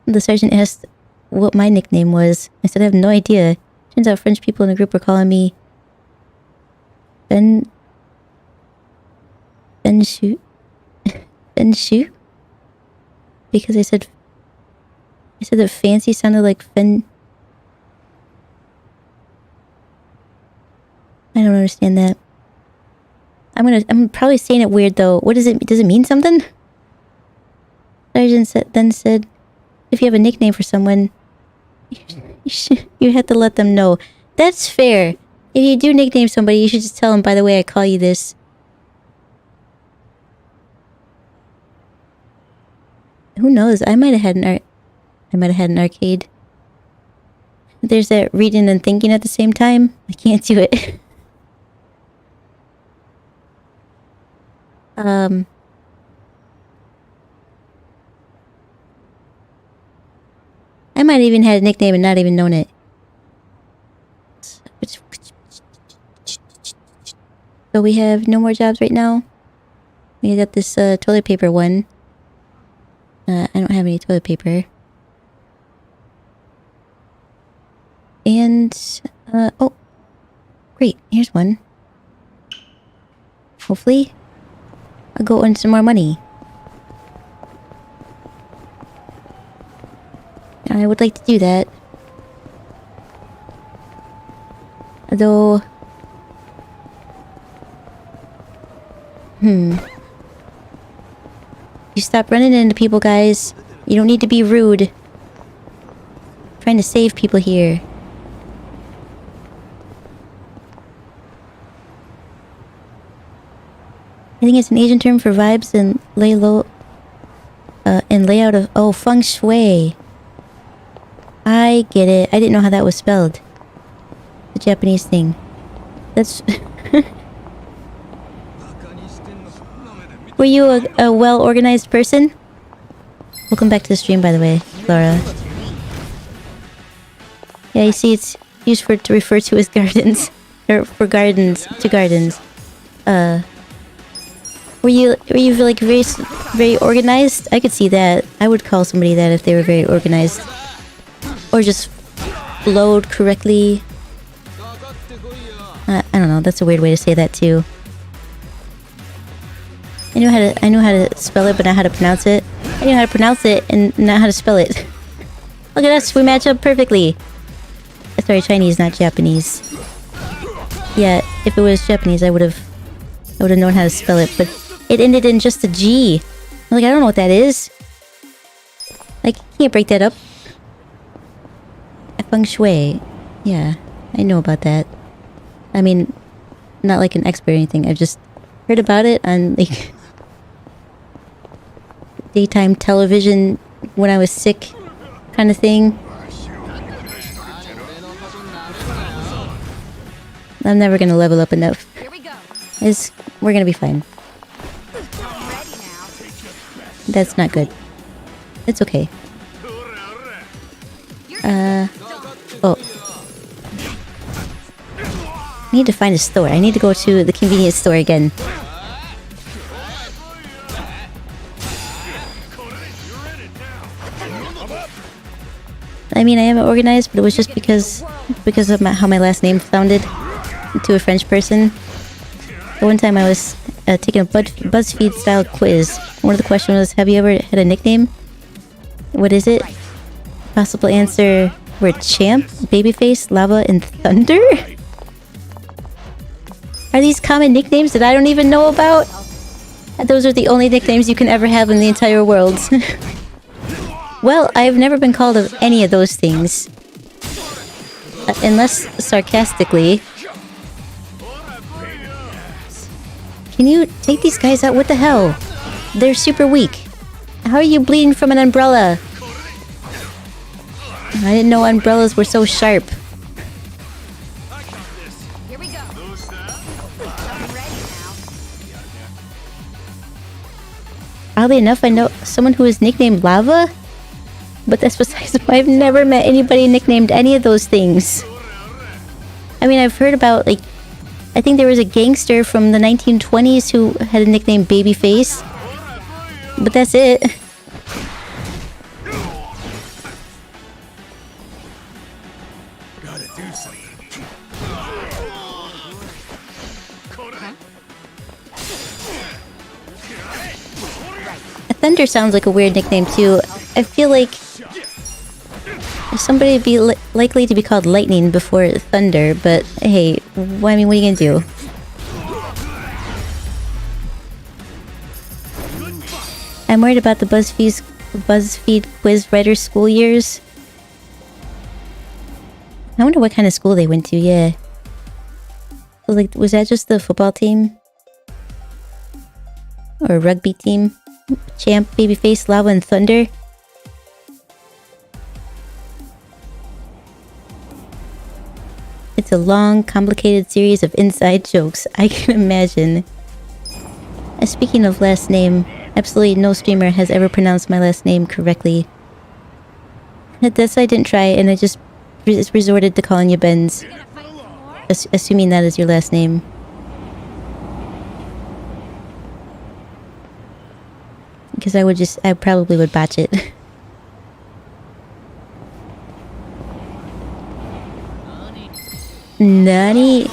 The sergeant asked what my nickname was. I said I have no idea. Turns out French people in the group were calling me Ben Shu. Ben Shu? Because I said that fancy sounded like Fen. I don't understand that. I'm probably saying it weird though. What does it mean something? Sergeant then said, if you have a nickname for someone, you have to let them know. That's fair. If you do nickname somebody, you should just tell them, by the way, I call you this. Who knows? I might have had an arcade. There's that reading and thinking at the same time. I can't do it. I might have even had a nickname and not even known it. So we have no more jobs right now. We got this toilet paper one. I don't have any toilet paper. And, oh. Great, here's one. Hopefully, I'll go earn some more money. I would like to do that. Though... You stop running into people, guys. You don't need to be rude. I'm trying to save people here. I think it's an Asian term for vibes and lay low... and layout of... Oh, feng shui. I get it. I didn't know how that was spelled. The Japanese thing. That's... Were you a well-organized person? Welcome back to the stream, by the way, Laura. Yeah, you see, it's used to refer to as gardens. Or for gardens, to gardens. Were you like very organized? I could see that. I would call somebody that if they were very organized. Or just flowed correctly. I don't know, that's a weird way to say that too. I know how to spell it, but not how to pronounce it. I know how to pronounce it and not how to spell it. Look at us, we match up perfectly. Sorry, Chinese, not Japanese. Yeah, if it was Japanese, I would have known how to spell it. But it ended in just a G. I'm like, I don't know what that is. Like, you can't break that up. Feng Shui. Yeah, I know about that. I mean, not like an expert or anything. I've just heard about it on, like, daytime television when I was sick kind of thing. I'm never gonna level up enough. Here we go. We're gonna be fine. I'm ready now. That's not good. It's okay. Oh. I need to find a store. I need to go to the convenience store again. I mean, I am organized, but it was just because of how my last name sounded to a French person. So one time I was taking a BuzzFeed style quiz. One of the questions was, have you ever had a nickname? What is it? Possible answer were Champ, Babyface, Lava, and Thunder? Are these common nicknames that I don't even know about? Those are the only nicknames you can ever have in the entire world. Well, I've never been called of any of those things. Unless sarcastically. Can you take these guys out? What the hell? They're super weak. How are you bleeding from an umbrella? I didn't know umbrellas were so sharp. Here we go. I'm ready now. Oddly enough, I know someone who is nicknamed Lava. But that's besides the point. I've never met anybody nicknamed any of those things. I mean, I've heard about, like, I think there was a gangster from the 1920s who had a nickname Babyface. But that's it. Gotta do something. Thunder sounds like a weird nickname too. I feel like somebody would be likely to be called Lightning before Thunder, but hey, I mean, what are you gonna do? I'm worried about the BuzzFeed quiz writer school years. I wonder what kind of school they went to, yeah. So, like, was that just the football team? Or a rugby team? Champ, Babyface, Lava, and Thunder? It's a long, complicated series of inside jokes. I can imagine. Speaking of last name, absolutely no streamer has ever pronounced my last name correctly. That's why I didn't try, and I just resorted to calling you Benz. Assuming that is your last name. Because I probably would botch it. Nani?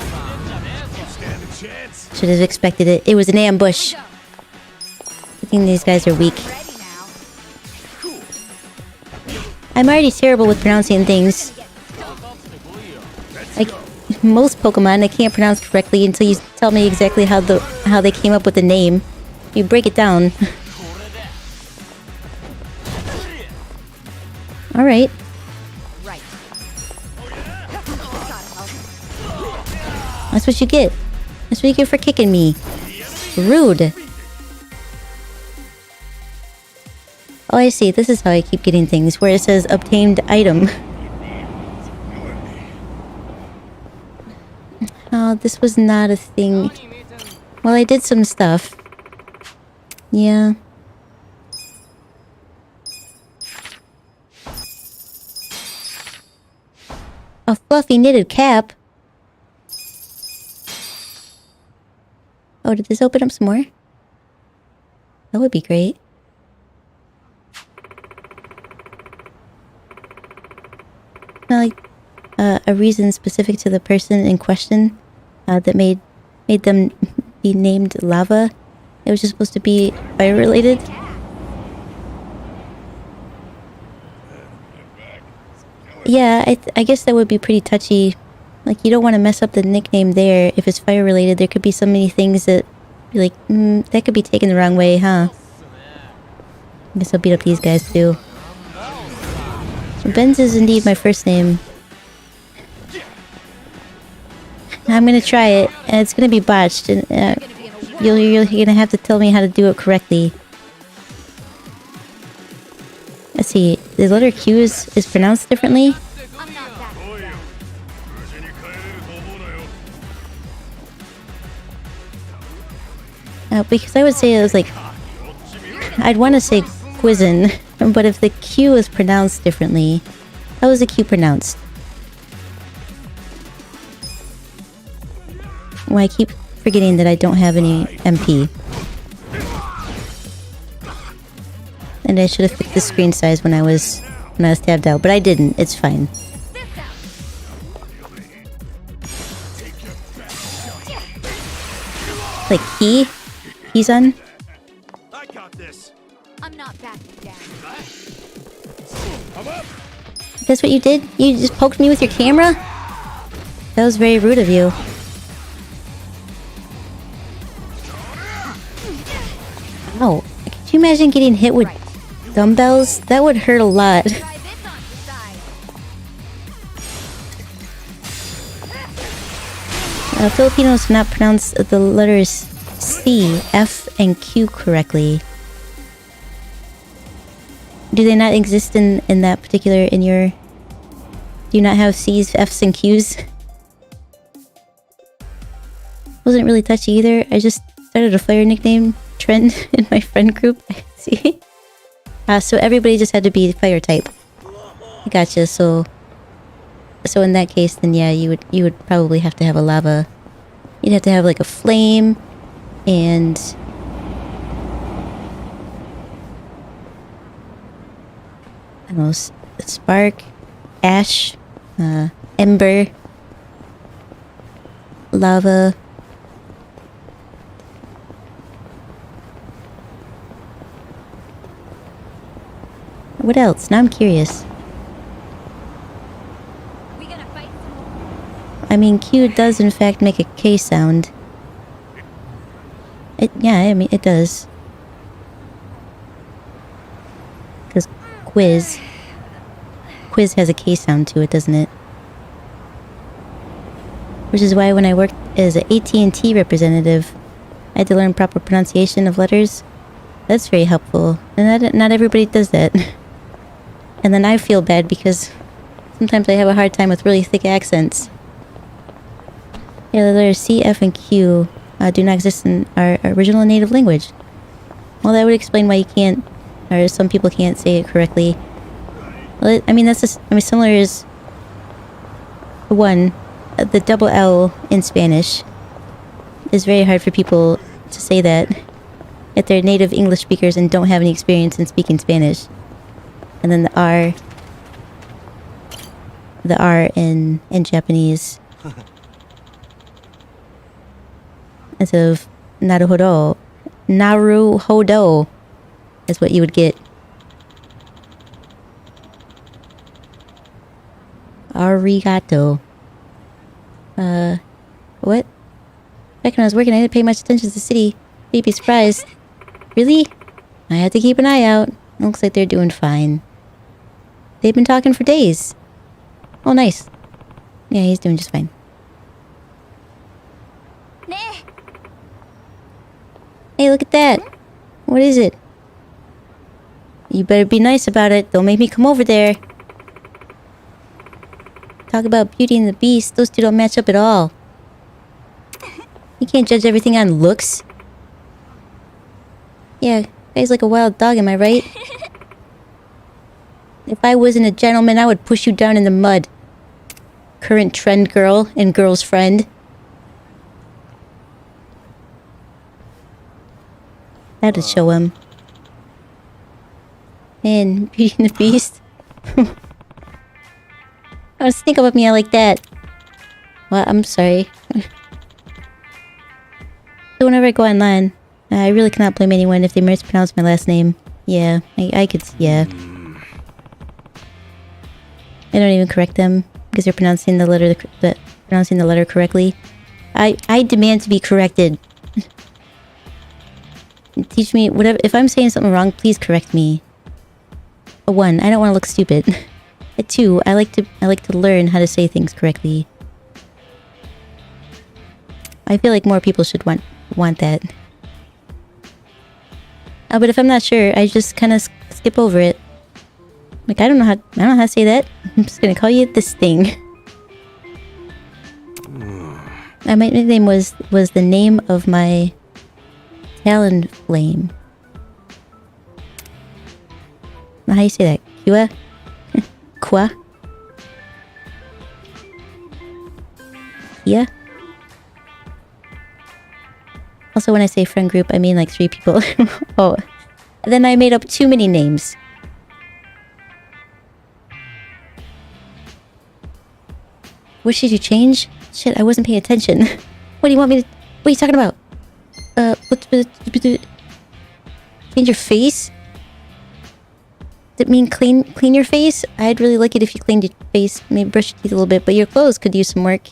Should have expected it. It was an ambush. I think these guys are weak. Ready now. I'm already terrible with pronouncing things. Like most Pokemon, I can't pronounce correctly until you tell me exactly how they came up with the name. You break it down. All right. Right. That's what you get. That's what you get for kicking me. Rude. Oh, I see. This is how I keep getting things, where it says obtained item. Oh, this was not a thing. Well, I did some stuff. Yeah. A fluffy knitted cap. Oh, did this open up some more? That would be great. Not like a reason specific to the person in question that made them be named Lava. It was just supposed to be fire related. Yeah, I guess that would be pretty touchy. Like, you don't want to mess up the nickname there. If it's fire related, there could be so many things that Be like, that could be taken the wrong way, huh? I guess I'll beat up these guys too. So Benz is indeed my first name. I'm gonna try it, and it's gonna be botched, and you're gonna have to tell me how to do it correctly. Let's see, the letter Q is pronounced differently? Because I would say it was like... I'd want to say Quizen, but if the Q is pronounced differently... How is the Q pronounced? Well, I keep forgetting that I don't have any MP. And I should have fixed the screen size when I was tabbed out, but I didn't. It's fine. Like he? He's on? I got this. I'm not backing down. That's what you did? You just poked me with your camera? That was very rude of you. Oh, could you imagine getting hit with dumbbells? That would hurt a lot. Try this on the side. Filipinos do not pronounce the letters C, F, and Q correctly. Do they not exist in that particular, in your... Do you not have C's, F's, and Q's? Wasn't really touchy either. I just started a fire nickname trend in my friend group. See? So everybody just had to be fire type. Gotcha, so in that case, then yeah, you would probably have to have a lava. You'd have to have like a flame, and... I don't know, spark, ash, ember, lava. What else? Now I'm curious. We gonna fight some more? I mean, Q does in fact make a K sound. Yeah, I mean, it does. Because Quiz has a K sound to it, doesn't it? Which is why when I worked as an AT&T representative, I had to learn proper pronunciation of letters. That's very helpful. And not everybody does that. And then I feel bad because sometimes I have a hard time with really thick accents. Yeah, the letters C, F, and Q do not exist in our original native language. Well, that would explain why you can't, or some people can't say it correctly. Well, I mean, that's just, I mean, similar is OOne, the double L in Spanish is very hard for people to say that if they're native English speakers and don't have any experience in speaking Spanish. And then the R in Japanese instead of naruhodo is what you would get. Arigato. What? Back when I was working, I didn't pay much attention to the city. You'd be surprised. Really? I had to keep an eye out. Looks like they're doing fine. They've been talking for days. Oh, nice. Yeah, he's doing just fine. Nah. Hey, look at that. What is it? You better be nice about it. Don't make me come over there. Talk about Beauty and the Beast. Those two don't match up at all. You can't judge everything on looks. Yeah, guy's like a wild dog, am I right? If I wasn't a gentleman, I would push you down in the mud. Current trend girl and girl's friend. That'd show him. Man, Beauty and the Beast. I was thinking about me like that. Well, I'm sorry. So whenever I go online, I really cannot blame anyone if they mispronounce my last name. Yeah, I could, yeah. I don't even correct them because they're pronouncing the letter correctly. I demand to be corrected. Teach me whatever. If I'm saying something wrong, please correct me. 1, I don't want to look stupid. 2, I like to learn how to say things correctly. I feel like more people should want that. But if I'm not sure, I just kind of skip over it. Like I don't know how to say that. I'm just gonna call you this thing. My nickname was the name of my talon flame. How do you say that? Kua? Kwa? Yeah. Also, when I say friend group, I mean like 3 people. Oh, then I made up too many names. What should you change? Shit, I wasn't paying attention. What do you want me to... What are you talking about? Change your face? Does it mean clean your face? I'd really like it if you cleaned your face. Maybe brush your teeth a little bit, but your clothes could use some work.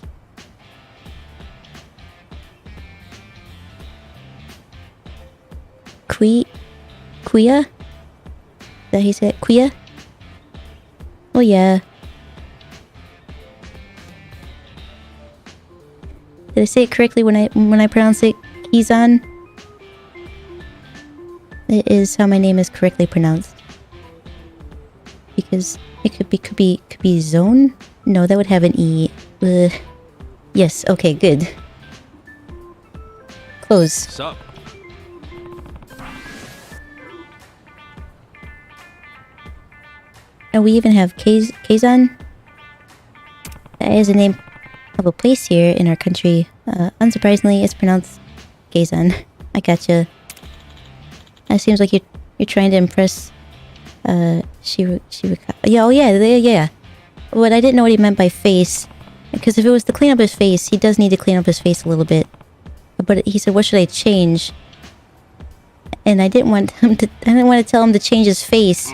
Kuya? Is that how you say it? Kuya? Oh yeah. Did I say it correctly when I pronounce it? Kizan? It is how my name is correctly pronounced. Because it could be zone? No, that would have an E. Yes, okay, good. Close. Sup? And we even have Kazan. That is a name of a place here in our country. Unsurprisingly, it's pronounced Kazan. I gotcha. It seems like you're trying to impress Shiraka. Yeah, oh yeah. But I didn't know what he meant by face. Because if it was to clean up his face, he does need to clean up his face a little bit. But he said, what should I change? And I didn't want to tell him to change his face.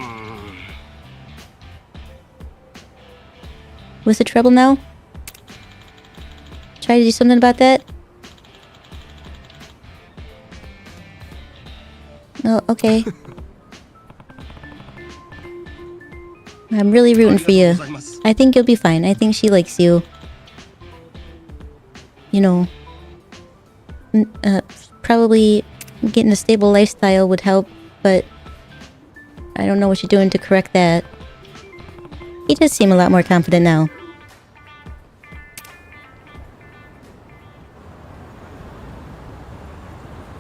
What's the trouble now? Try to do something about that? Oh, okay. I'm really rooting for you. I think you'll be fine. I think she likes you. You know, probably getting a stable lifestyle would help, but I don't know what you're doing to correct that. He does seem a lot more confident now.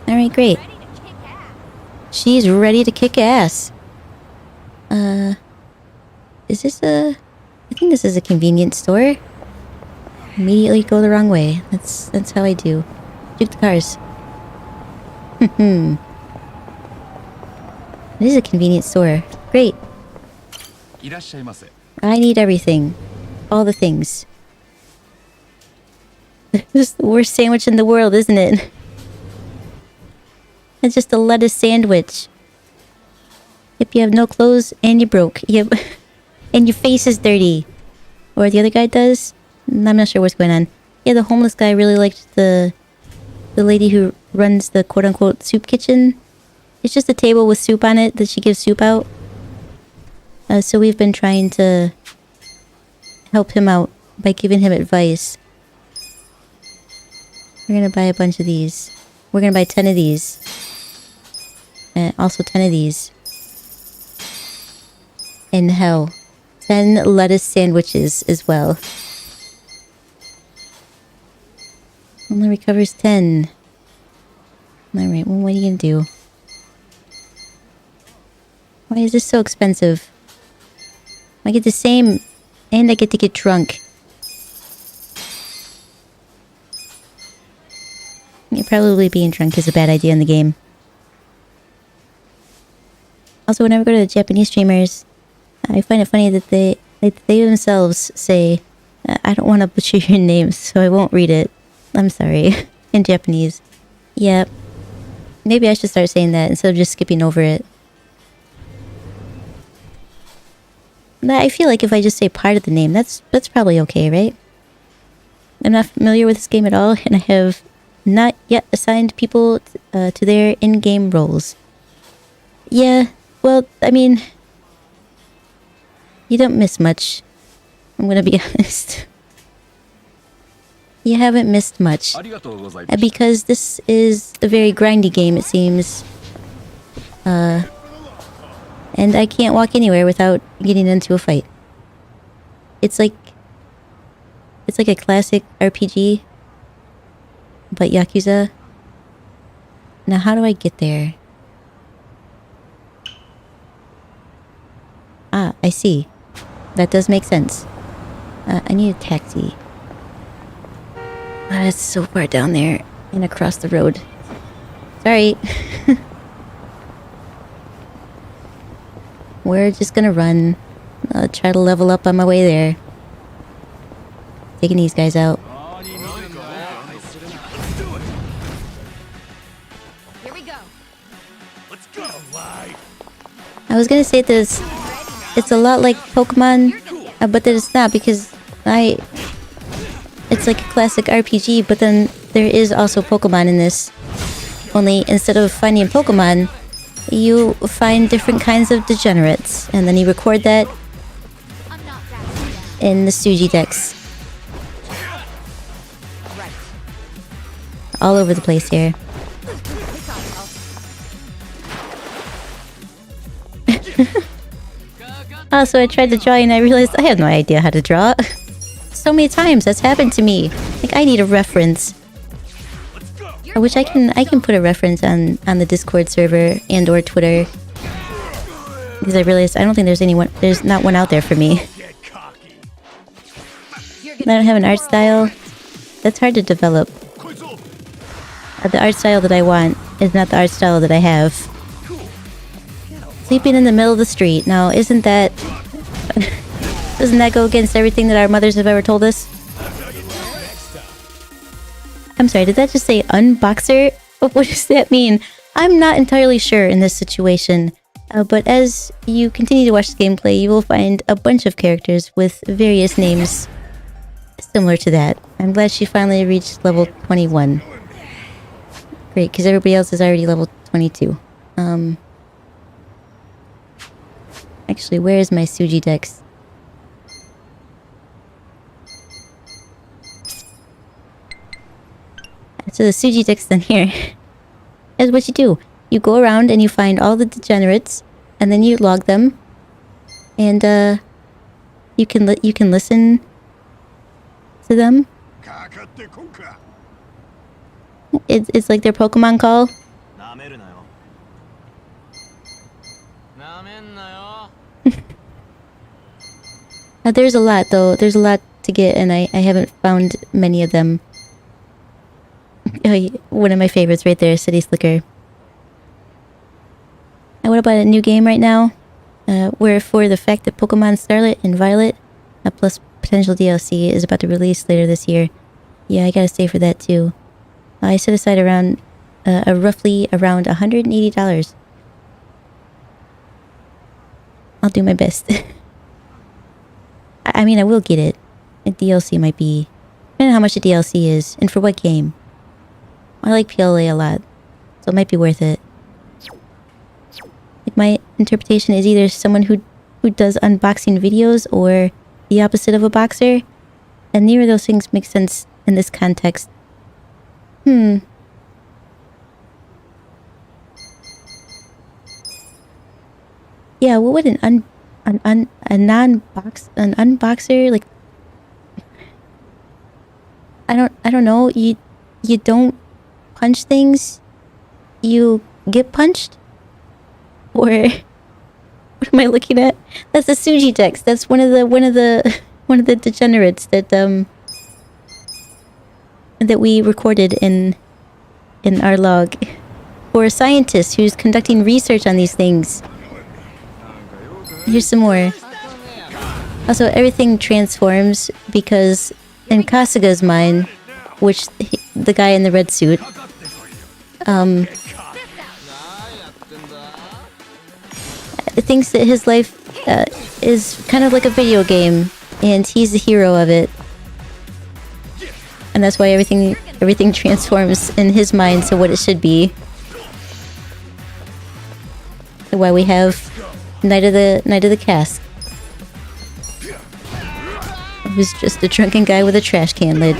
Alright, great. Ready to kick ass. She's ready to kick ass. Is this a... I think this is a convenience store. Immediately go the wrong way. That's how I do. Juke the cars. This is a convenience store. Great. I need everything. All the things. This is the worst sandwich in the world, isn't it? It's just a lettuce sandwich. Yep, you have no clothes and you're broke. Yep. And your face is dirty. Or the other guy does? I'm not sure what's going on. Yeah, the homeless guy really liked the lady who runs the quote-unquote soup kitchen. It's just a table with soup on it that she gives soup out. So we've been trying to help him out by giving him advice. We're gonna buy a bunch of these. We're gonna buy 10 of these. Also 10 of these. And hell, 10 lettuce sandwiches as well. Only recovers 10. Alright, well, what are you gonna do? Why is this so expensive? I get the same, and I get to get drunk. Yeah, probably being drunk is a bad idea in the game. Also, whenever I go to the Japanese streamers, I find it funny that they themselves say, I don't want to butcher your names, so I won't read it. I'm sorry. In Japanese. Yeah. Maybe I should start saying that instead of just skipping over it. I feel like if I just say part of the name, that's probably okay, right? I'm not familiar with this game at all, and I have not yet assigned people to their in-game roles. Yeah, well, I mean, you don't miss much. I'm gonna be honest. You haven't missed much. Because this is a very grindy game, it seems. And I can't walk anywhere without getting into a fight. It's like a classic RPG, but Yakuza. Now, how do I get there? Ah, I see. That does make sense. I need a taxi. It's so far down there and across the road. Sorry. We're just gonna run. I'll try to level up on my way there. Taking these guys out. Here we go. Let's go. I was gonna say this. It's a lot like Pokemon, but that it's not because it's like a classic RPG, but then there is also Pokemon in this. Only instead of finding Pokemon, you find different kinds of degenerates, and then you record that I'm not that. in the Suji decks. All over the place here. So I tried to draw and I realized I had no idea how to draw. So many times that's happened to me. Like, I need a reference. Which I can put a reference on the Discord server and or Twitter. Because I realized I don't think there's not one out there for me. I don't have an art style. That's hard to develop. The art style that I want is not the art style that I have. Sleeping in the middle of the street. Now, isn't that... doesn't that go against everything that our mothers have ever told us? I'm sorry, did that just say unboxer? What does that mean? I'm not entirely sure in this situation. But as you continue to watch the gameplay, you will find a bunch of characters with various names similar to that. I'm glad she finally reached level 21. Great, because everybody else is already level 22. Actually, where is my Suji Dex? So the Suji Dex then here is what you do. You go around and you find all the degenerates, and then you log them, and you can listen to them. It's like their Pokemon call. There's a lot though. There's a lot to get, and I haven't found many of them. One of my favorites right there, City Slicker. And what about a new game right now? Where for the fact that Pokemon Scarlet and Violet, plus potential DLC, is about to release later this year. Yeah, I gotta stay for that too. I set aside around, roughly around $180. I'll do my best. I mean, I will get it. A DLC might be... depending on how much the DLC is, and for what game. I like PLA a lot, so it might be worth it. Like, my interpretation is either someone who does unboxing videos or the opposite of a boxer, and neither of those things make sense in this context. Yeah, what would an unboxer, like, I don't know, you don't punch things, you get punched? Or what am I looking at? That's the Suji Dex. That's one of the degenerates that we recorded in our log. Or a scientist who's conducting research on these things. Here's some more. Also, everything transforms because in Kasuga's mind, which the guy in the red suit, thinks that his life is kind of like a video game, and he's the hero of it. And that's why everything everything transforms in his mind to what it should be. Why we have Knight of the Cask. Who's just a drunken guy with a trash can lid.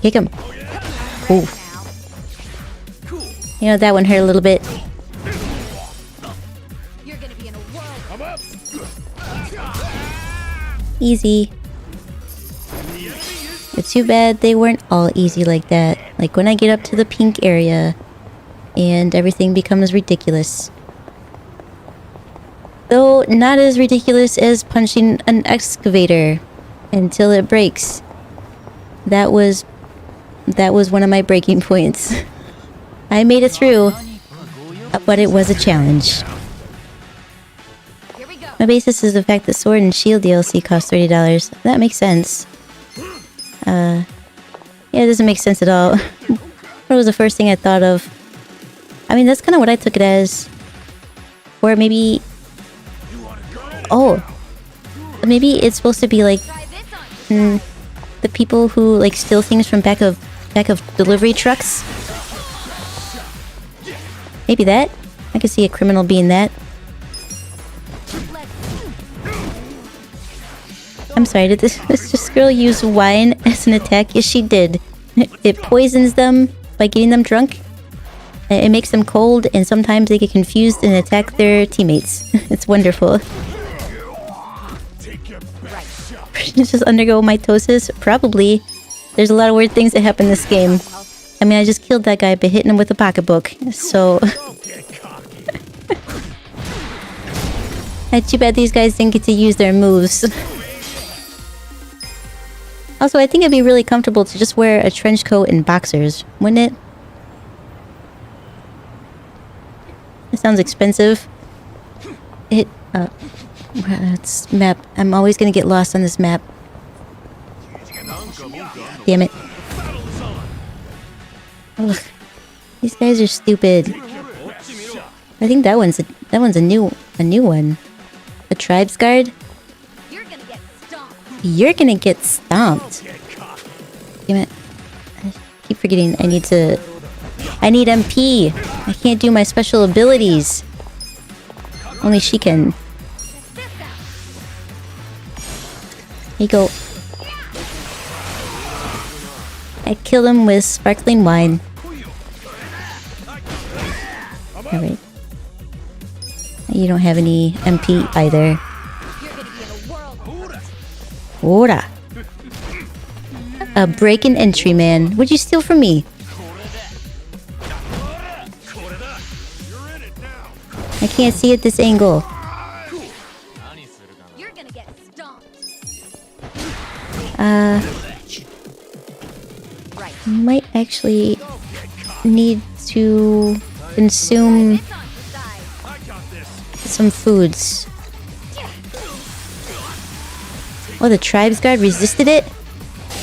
Kick him. Ooh. You know, that one hurt a little bit. You're gonna be in a whirl. Easy. It's too bad they weren't all easy like that. Like when I get up to the pink area and everything becomes ridiculous. Though not as ridiculous as punching an excavator until it breaks. That was one of my breaking points. I made it through, but it was a challenge. Here we go. My basis is the fact that Sword and Shield DLC cost $30. That makes sense. Yeah, it doesn't make sense at all. What was the first thing I thought of? I mean, that's kind of what I took it as. Or maybe... Oh. Maybe it's supposed to be like... the people who like steal things from back of delivery trucks. Maybe that? I could see a criminal being that. I'm sorry, did this girl use wine as an attack? Yes, she did. It poisons them by getting them drunk. It makes them cold, and sometimes they get confused and attack their teammates. It's wonderful. Just undergo mitosis? Probably. There's a lot of weird things that happen in this game. I mean, I just killed that guy by hitting him with a pocketbook, so... Too bad these guys didn't get to use their moves. Also, I think it'd be really comfortable to just wear a trench coat and boxers, wouldn't it? It sounds expensive. It's map. I'm always gonna get lost on this map. Damn it. Ugh. These guys are stupid. I think that one's a new one. A Tribes Guard? You're gonna get stomped. You're gonna get stomped. Damn it. I keep forgetting I need MP. I can't do my special abilities. Only she can. Here you go. I killed him with sparkling wine. Alright. You don't have any MP either. You're gonna be in a whirl. Ora. A break-in entry man. What'd you steal from me? I can't see at this angle. You're gonna get stomped. Might actually need to consume some foods. Oh, the Tribes Guard resisted it?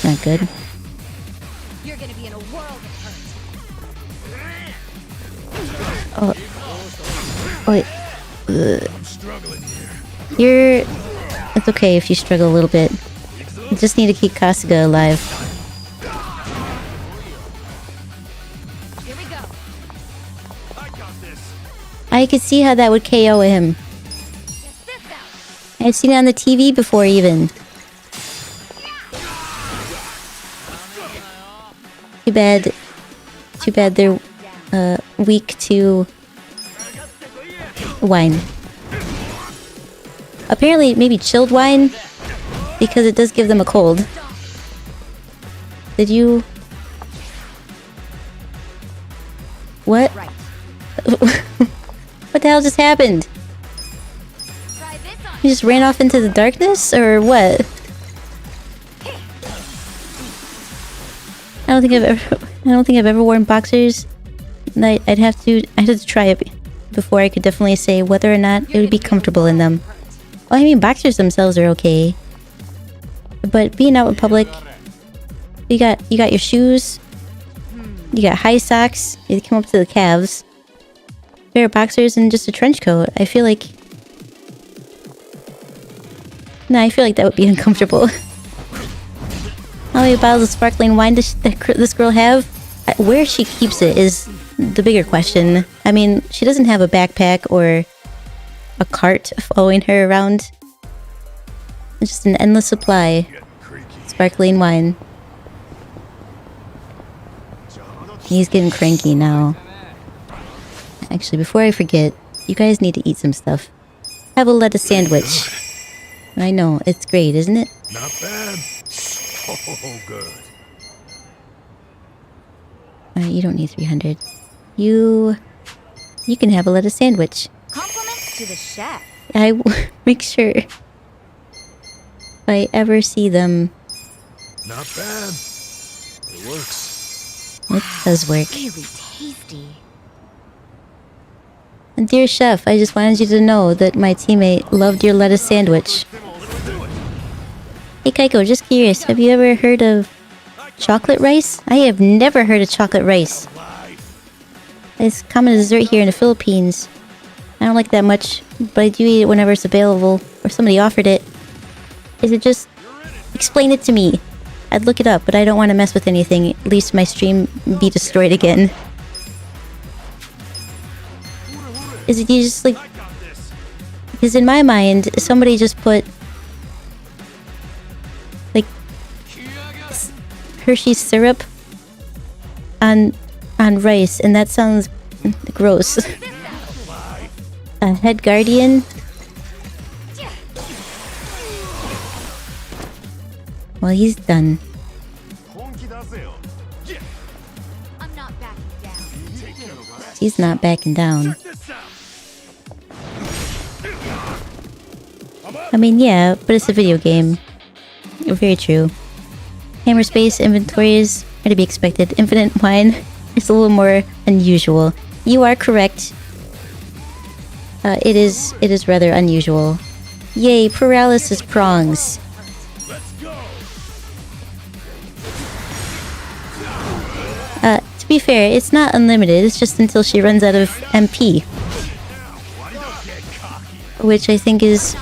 Not good. You're gonna be in a whirl of hurt. Oh. Wait. You're... It's okay if you struggle a little bit. You just need to keep Kasuga alive. Here we go. I could see how that would KO him. Get this out. I've seen it on the TV before even. Too bad they're weak to wine. Apparently, maybe chilled wine, because it does give them a cold. Did you... What? What the hell just happened? Try this on. You just ran off into the darkness, or what? I don't think I've ever worn boxers. I'd have to try it before I could definitely say whether or not it would be comfortable in them. Well, I mean, boxers themselves are okay, but being out in public, you got your shoes, you got high socks, they come up to the calves, pair of boxers, and just a trench coat. I feel like that would be uncomfortable. How many bottles of sparkling wine does this girl have? Where she keeps it is the bigger question. I mean, she doesn't have a backpack or a cart following her around. It's just an endless supply. Sparkling wine. He's getting cranky now. Actually, before I forget, you guys need to eat some stuff. Have a lettuce sandwich. I know, it's great, isn't it? Not bad. So good. You don't need 300. You can have a lettuce sandwich. Compliments to the chef. I make sure if I ever see them. Not bad. It works. It does work. Really tasty. And dear chef, I just wanted you to know that my teammate loved your lettuce sandwich. Hey Kaiko, just curious, have you ever heard of chocolate rice? I have never heard of chocolate rice. It's common dessert here in the Philippines. I don't like that much, but I do eat it whenever it's available, or somebody offered it. Is it just... Explain it to me. I'd look it up, but I don't want to mess with anything, at least my stream be destroyed again. Is it you just like... Because in my mind, somebody just put... like... Hershey's syrup on rice, and that sounds gross. A head guardian? Well, he's done. I'm not backing down. He's not backing down. I mean, yeah, but it's a video game. Very true. Hammer space inventories are to be expected. Infinite wine is a little more unusual. You are correct. It is rather unusual. Yay, paralysis prongs. To be fair, it's not unlimited, it's just until she runs out of MP. Which I think is...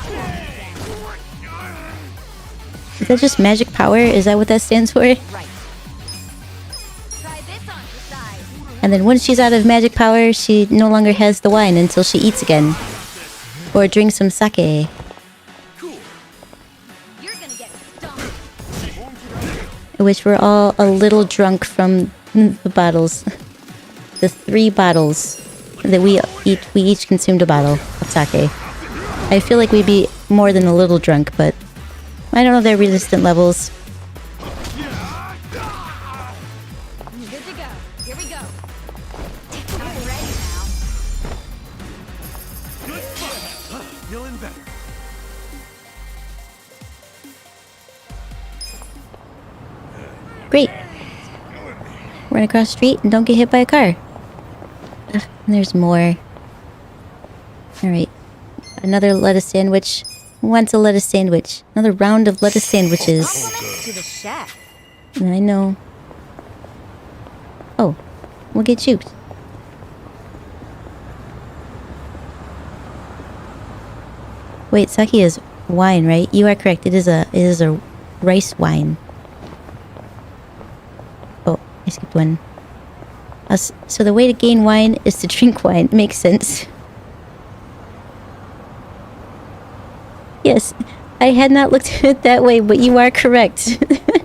Is that just magic power? Is that what that stands for? Try this on the side. And then once she's out of magic power, she no longer has the wine until she eats again. Or drinks some sake. You're gonna get stomped. Which we're all a little drunk from the bottles. The 3 bottles that we each consumed a bottle of sake. I feel like we'd be more than a little drunk, but I don't know their resistant levels. Good to go. Here we go. I'm ready now. Feeling better. Great. Run across the street and don't get hit by a car. Ugh, there's more. Alright. Another lettuce sandwich. Who wants a lettuce sandwich? Another round of lettuce sandwiches. Compliments to the chef. I know. Oh. We'll get choked. Wait, sake is wine, right? You are correct. It is a rice wine. Oh, I skipped one. So the way to gain wine is to drink wine. Makes sense. Yes, I had not looked at it that way, but you are correct. That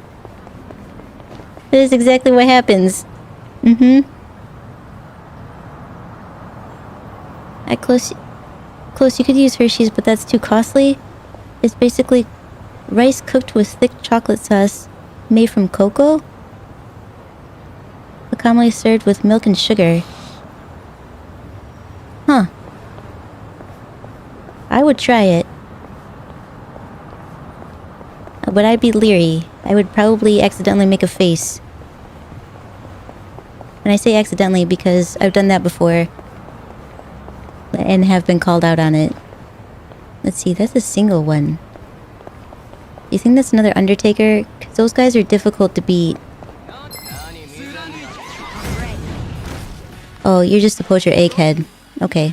is exactly what happens. Close, you could use Hershey's, but that's too costly. It's basically rice cooked with thick chocolate sauce made from cocoa, but commonly served with milk and sugar. Huh. I would try it. But I'd be leery. I would probably accidentally make a face. And I say accidentally because I've done that before. And have been called out on it. Let's see, that's a single one. You think that's another Undertaker? Because those guys are difficult to beat. Oh, you're just a poacher egghead. Okay.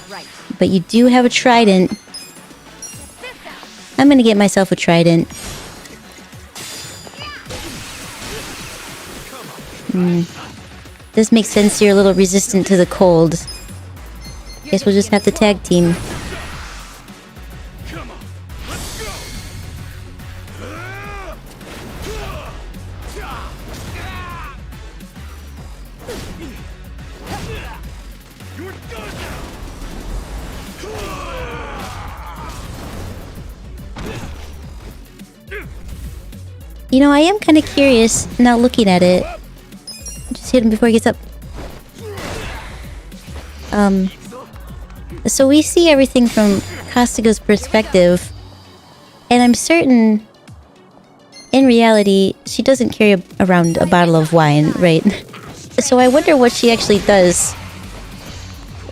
Right. But you do have a trident. I'm gonna get myself a trident. Does make sense you're a little resistant to the cold. Guess we'll just have to tag team. You know, I am kind of curious now looking at it. Just hit him before he gets up. So we see everything from Costiga's perspective, and I'm certain, in reality, she doesn't carry around a bottle of wine, right? So I wonder what she actually does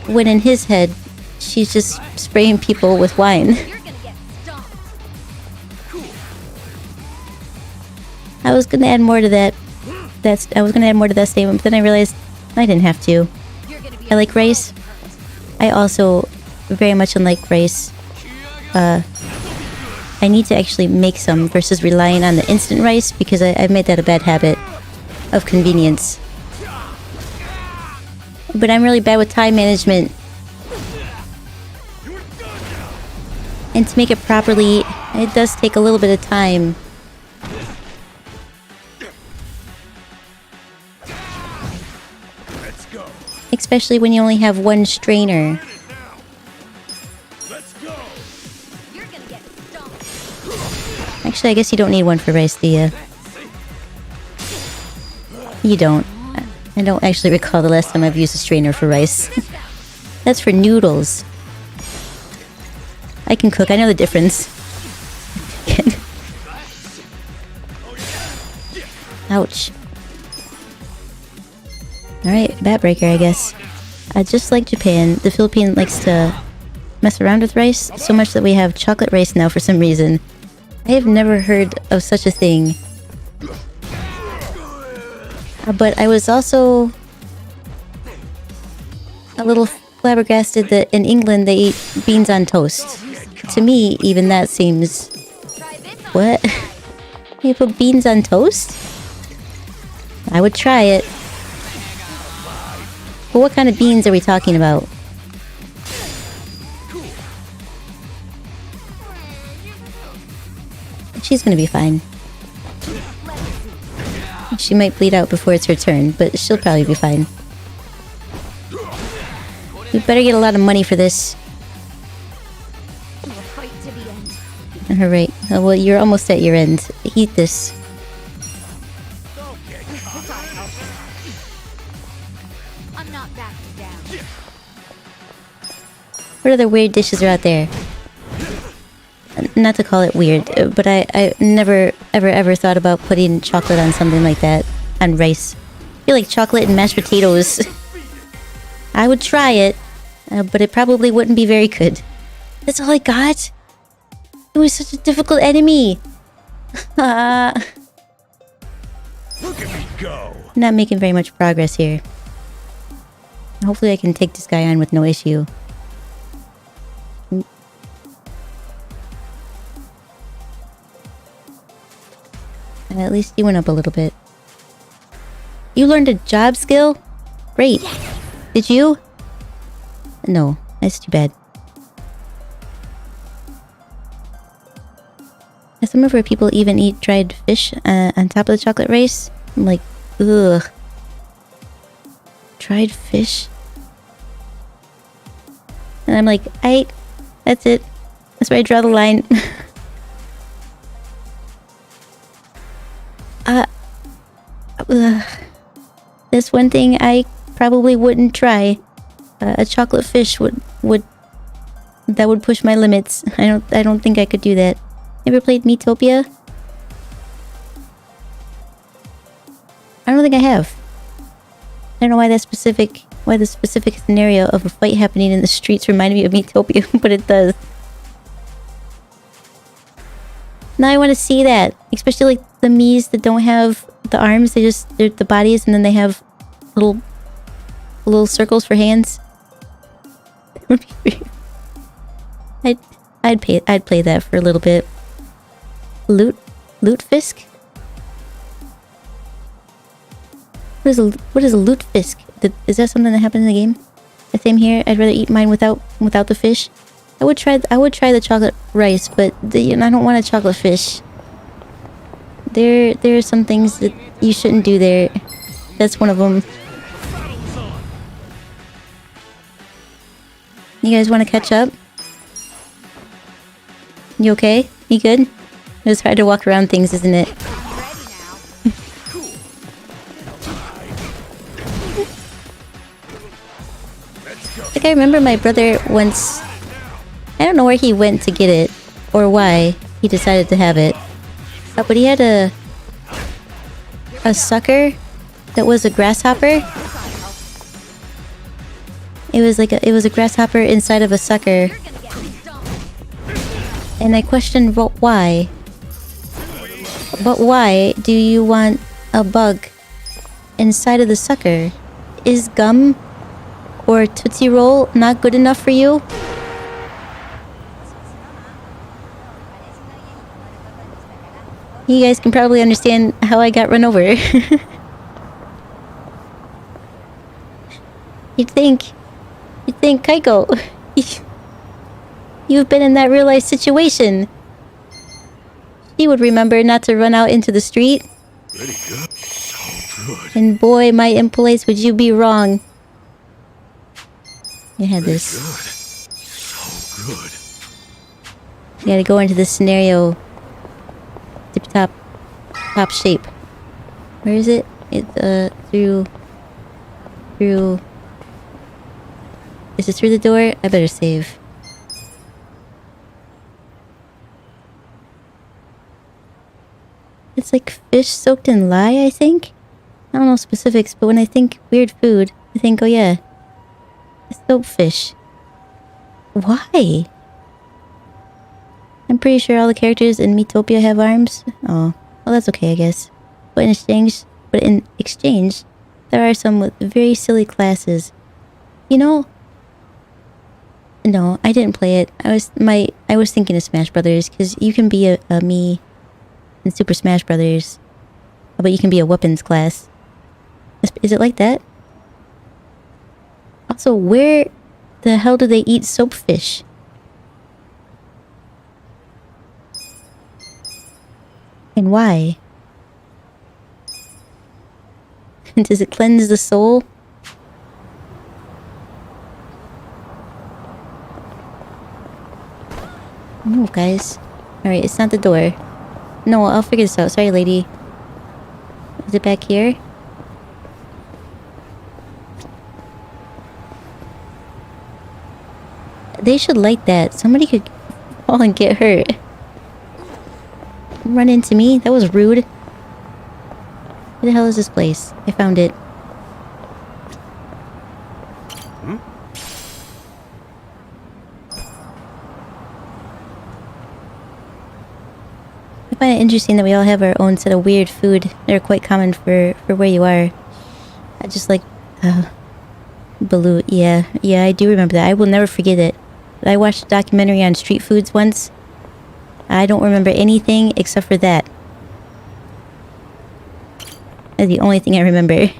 when in his head, she's just spraying people with wine. You're gonna get stomped. I was gonna add more to that. I was gonna add more to that statement, but then I realized I didn't have to. You're gonna be I like rice. I also very much unlike rice. I need to actually make some versus relying on the instant rice because I've made that a bad habit of convenience. But I'm really bad with time management. And to make it properly, it does take a little bit of time. Especially when you only have one strainer. You're gonna get stomped. Actually, I guess you don't need one for rice, do you? You don't. I don't actually recall the last time I've used a strainer for rice. That's for noodles. I can cook, I know the difference. Ouch. Alright, bat breaker, I guess. Just like Japan, the Philippines likes to mess around with rice so much that we have chocolate rice now for some reason. I have never heard of such a thing. But I was also a little flabbergasted that in England they eat beans on toast. To me, even that seems... What? You put beans on toast? I would try it. But what kind of beans are we talking about? She's gonna be fine. She might bleed out before it's her turn, but she'll probably be fine. We better get a lot of money for this. We'll fight to the end. Alright, well, you're almost at your end. Eat this. I'm not backing down. What other weird dishes are out there? Not to call it weird, but I never ever thought about putting chocolate on something like that. On rice. I feel like chocolate and mashed potatoes. I would try it, but it probably wouldn't be very good. That's all I got? It was such a difficult enemy. Look at me go. Not making very much progress here. Hopefully I can take this guy on with no issue. At least he went up a little bit. You learned a job skill? Great. Did you? No, that's too bad. I still remember people even eat dried fish on top of the chocolate rice. I'm like, ugh. Dried fish? And I'm like, that's it. That's where I draw the line. That's one thing I probably wouldn't try. A chocolate fish would push my limits. I don't think I could do that. Ever played Miitopia? I don't think I have. I don't know why the specific scenario of a fight happening in the streets reminded me of Miitopia, but it does. Now I want to see that, especially like the Miis that don't have the arms. They're the bodies, and then they have little circles for hands. I'd play that for a little bit. Loot Fisk? What is a loot fisk? Is that something that happened in the game? The same here. I'd rather eat mine without the fish. I would try the chocolate rice, but I don't want a chocolate fish. There are some things that you shouldn't do there. That's one of them. You guys want to catch up? You okay? You good? It's hard to walk around things, isn't it? I'm ready now. Like, I remember my brother once... I don't know where he went to get it, or why he decided to have it. But he had a sucker that was a grasshopper. It was a grasshopper inside of a sucker. And I questioned why. But why do you want a bug inside of the sucker? Is gum or Tootsie Roll not good enough for you? You guys can probably understand how I got run over. You'd think, Kaiko, you've been in that real life situation. She would remember not to run out into the street. Pretty good. So good. And boy, my impolites, would you be wrong. You had this. So good. You gotta go into this scenario. Tip top shape. Where is it? It's through. Is it through the door? I better save. It's like fish soaked in lye, I think? I don't know specifics, but when I think weird food, I think, oh yeah, it's soap fish. Why? I'm pretty sure all the characters in Miitopia have arms. Oh, well that's okay, I guess. But in exchange, there are some with very silly classes. You know? No, I didn't play it. I was thinking of Smash Brothers, because you can be a Mii in Super Smash Brothers, but you can be a weapons class. Is it like that? Also, where the hell do they eat soap fish? And why? Does it cleanse the soul? Move, guys. Alright, it's not the door. No, I'll figure this out. Sorry, lady. Is it back here? They should light that. Somebody could fall and get hurt. Run into me? That was rude. Where the hell is this place? I found it. I find it interesting that we all have our own set of weird food that are quite common for where you are. I just like... Balut. Yeah, I do remember that. I will never forget it. But I watched a documentary on street foods once. I don't remember anything except for that. That's the only thing I remember.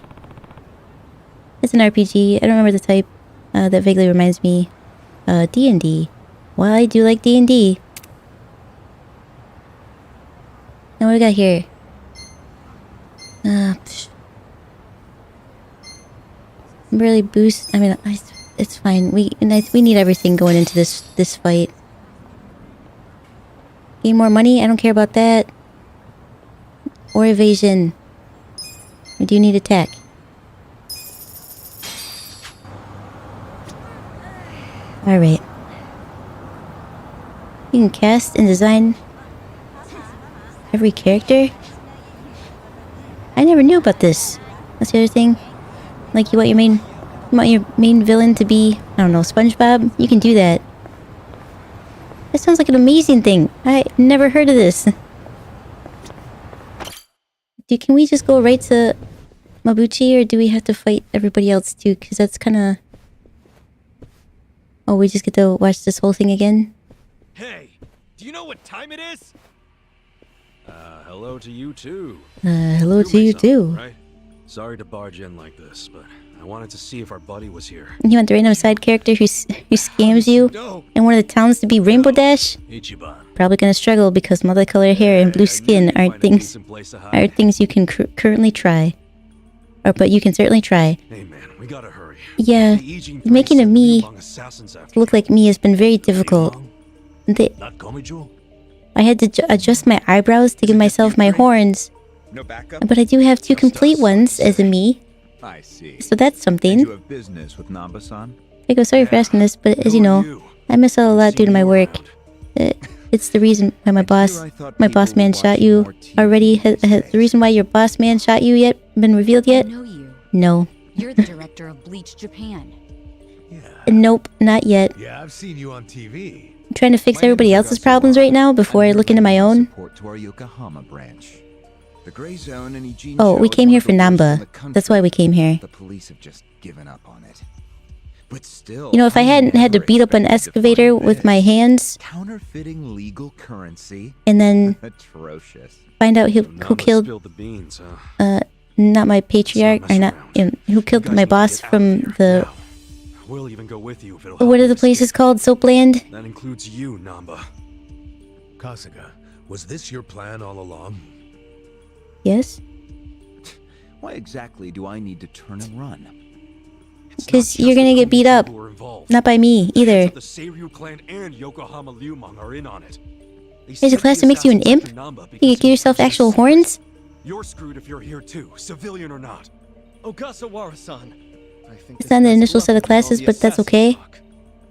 It's an RPG. I don't remember the type. That vaguely reminds me. D&D. Well, I do like D&D. Now what do we got here? Really boost. I mean, it's fine. We need everything going into this fight. Gain more money? I don't care about that. Or evasion. I do need attack. Alright. You can cast and design every character? I never knew about this. That's the other thing. Like, you want your main villain to be, I don't know, SpongeBob? You can do that. That sounds like an amazing thing. I never heard of this. Can we just go right to Mabuchi, or do we have to fight everybody else too? Because that's kind of... Oh, we just get to watch this whole thing again? Hey, do you know what time it is? Hello to you too. Hello You to make you something, too. Right? Sorry to barge in like this, but I wanted to see if our buddy was here. You want the random side character who scams you No. in one of the towns to be Rainbow Dash? Ichiban. Probably gonna struggle because multicolored hair and blue skin aren't things you can currently try. But you can certainly try. Hey man, we gotta hurry. Yeah, The Ijin making a sent me Liu Bang assassins after look like me has been very difficult. Not Gomeju? I had to adjust my eyebrows to give myself my horns, No backup? but I do have 2 complete ones as a me, I see. so that's And something. you have business with Namba-san? Kaiko, sorry for asking this, but as you know, I miss out a lot due to my work. It's the reason why my boss man shot you already. Has the reason why your boss man shot you yet been revealed I yet? know you. No. You're the director of Bleach Japan. Nope, not yet. Yeah, I've seen you on TV. I'm trying to fix everybody else's problems right now before I look into my own. Support to our Yokohama branch. The gray zone in Ijin Oh, we Show came is here one for of the worst in the Namba. That's why country. we came here. The police have just given up on it. But still, You know, if I hadn't had to beat up an excavator with my hands counterfeiting legal currency, and then atrocious. find out who Namba killed spilled the beans, huh? not my patriarch or not who killed my boss from the We'll even go with you if it'll what help are you the places escape. called? Soapland? That includes you, Namba. Kasuga, was this your plan all along? Yes. Why exactly do I need to turn and run? It's not 'Cause just you're gonna the get beat Komi up. people who are involved. Not by me either. The Seiryu clan and Yokohama Liumang are in on it. They There's a sent class the that makes you an assassins imp? after Namba You because could give he yourself was actual just- horns? You're screwed if you're here too, civilian or not. Ogasawara-san. I think It's this not the guy's initial set of bluffing with all classes, the but that's assassin okay. talk.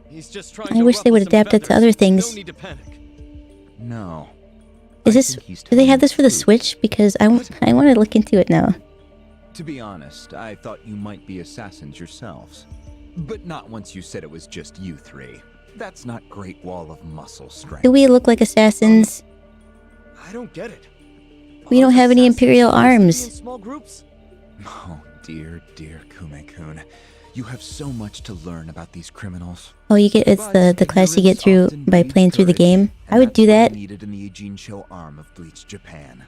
He's just trying I to wish they ruffle would some adapt it to feathers. other things. No need to panic. No. Is I this think he's do they have telling this for the truth. Switch? Because I want to look into it now. To be honest, I thought you might be assassins yourselves. But not once you said it was just you three. That's not Great Wall of Muscle strength. Do we look like assassins? I don't get it. We don't Aren't have any assassins Imperial supposed to be in arms. small groups? Oh, dear Kume-kun. You have so much to learn about these criminals. Oh, you get it's the class you get Ignorance through often by breeds playing through the courage, game. and I would that's do what that. Needed in the Ijin Show arm of Bleach Japan.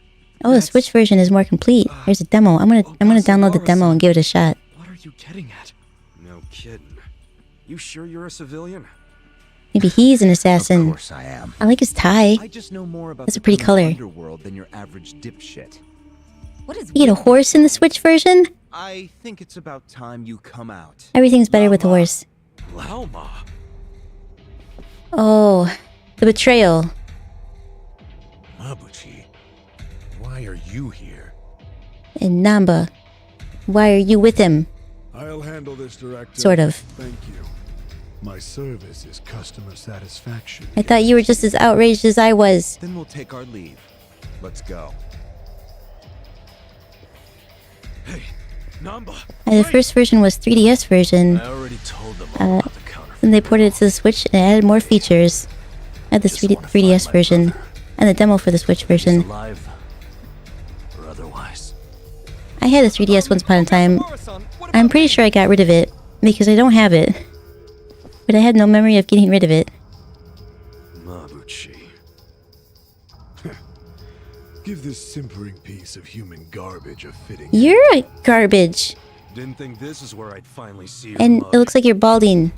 Oh, the Switch version is more complete. There's a demo. I'm gonna download the demo and give it a shot. What are you getting at? No kidding. You sure you're a civilian? Maybe he's an Of assassin. course I am. I like his tie. I just know more about That's the a pretty criminal color. underworld than your average dipshit. What is You get a horse in the Switch version? I think it's about time you come out. Everything's better with a horse. Lauma. Oh, the betrayal. Mabuchi, why are you here? And Namba, why are you with him? I'll handle this, Director. Sort of. Thank you. My service is customer satisfaction. I thought you were just as outraged as I was. Then we'll take our leave. Let's go. Hey, Namba. The first version was 3DS version. I already told them all about the counterfeit. Then they ported it to the Switch and added more features. I had the 3DS version and the demo for the Switch version. Alive or otherwise. I had a 3DS once upon a time. Ogasawara-san, what I'm about pretty me? sure I got rid of it because I don't have it. But I had no memory of getting rid of it. Mabuchi. Give this simpering piece of human garbage a fitting. You're a garbage. Didn't think this is where I'd finally see your And mug. it looks like you're balding.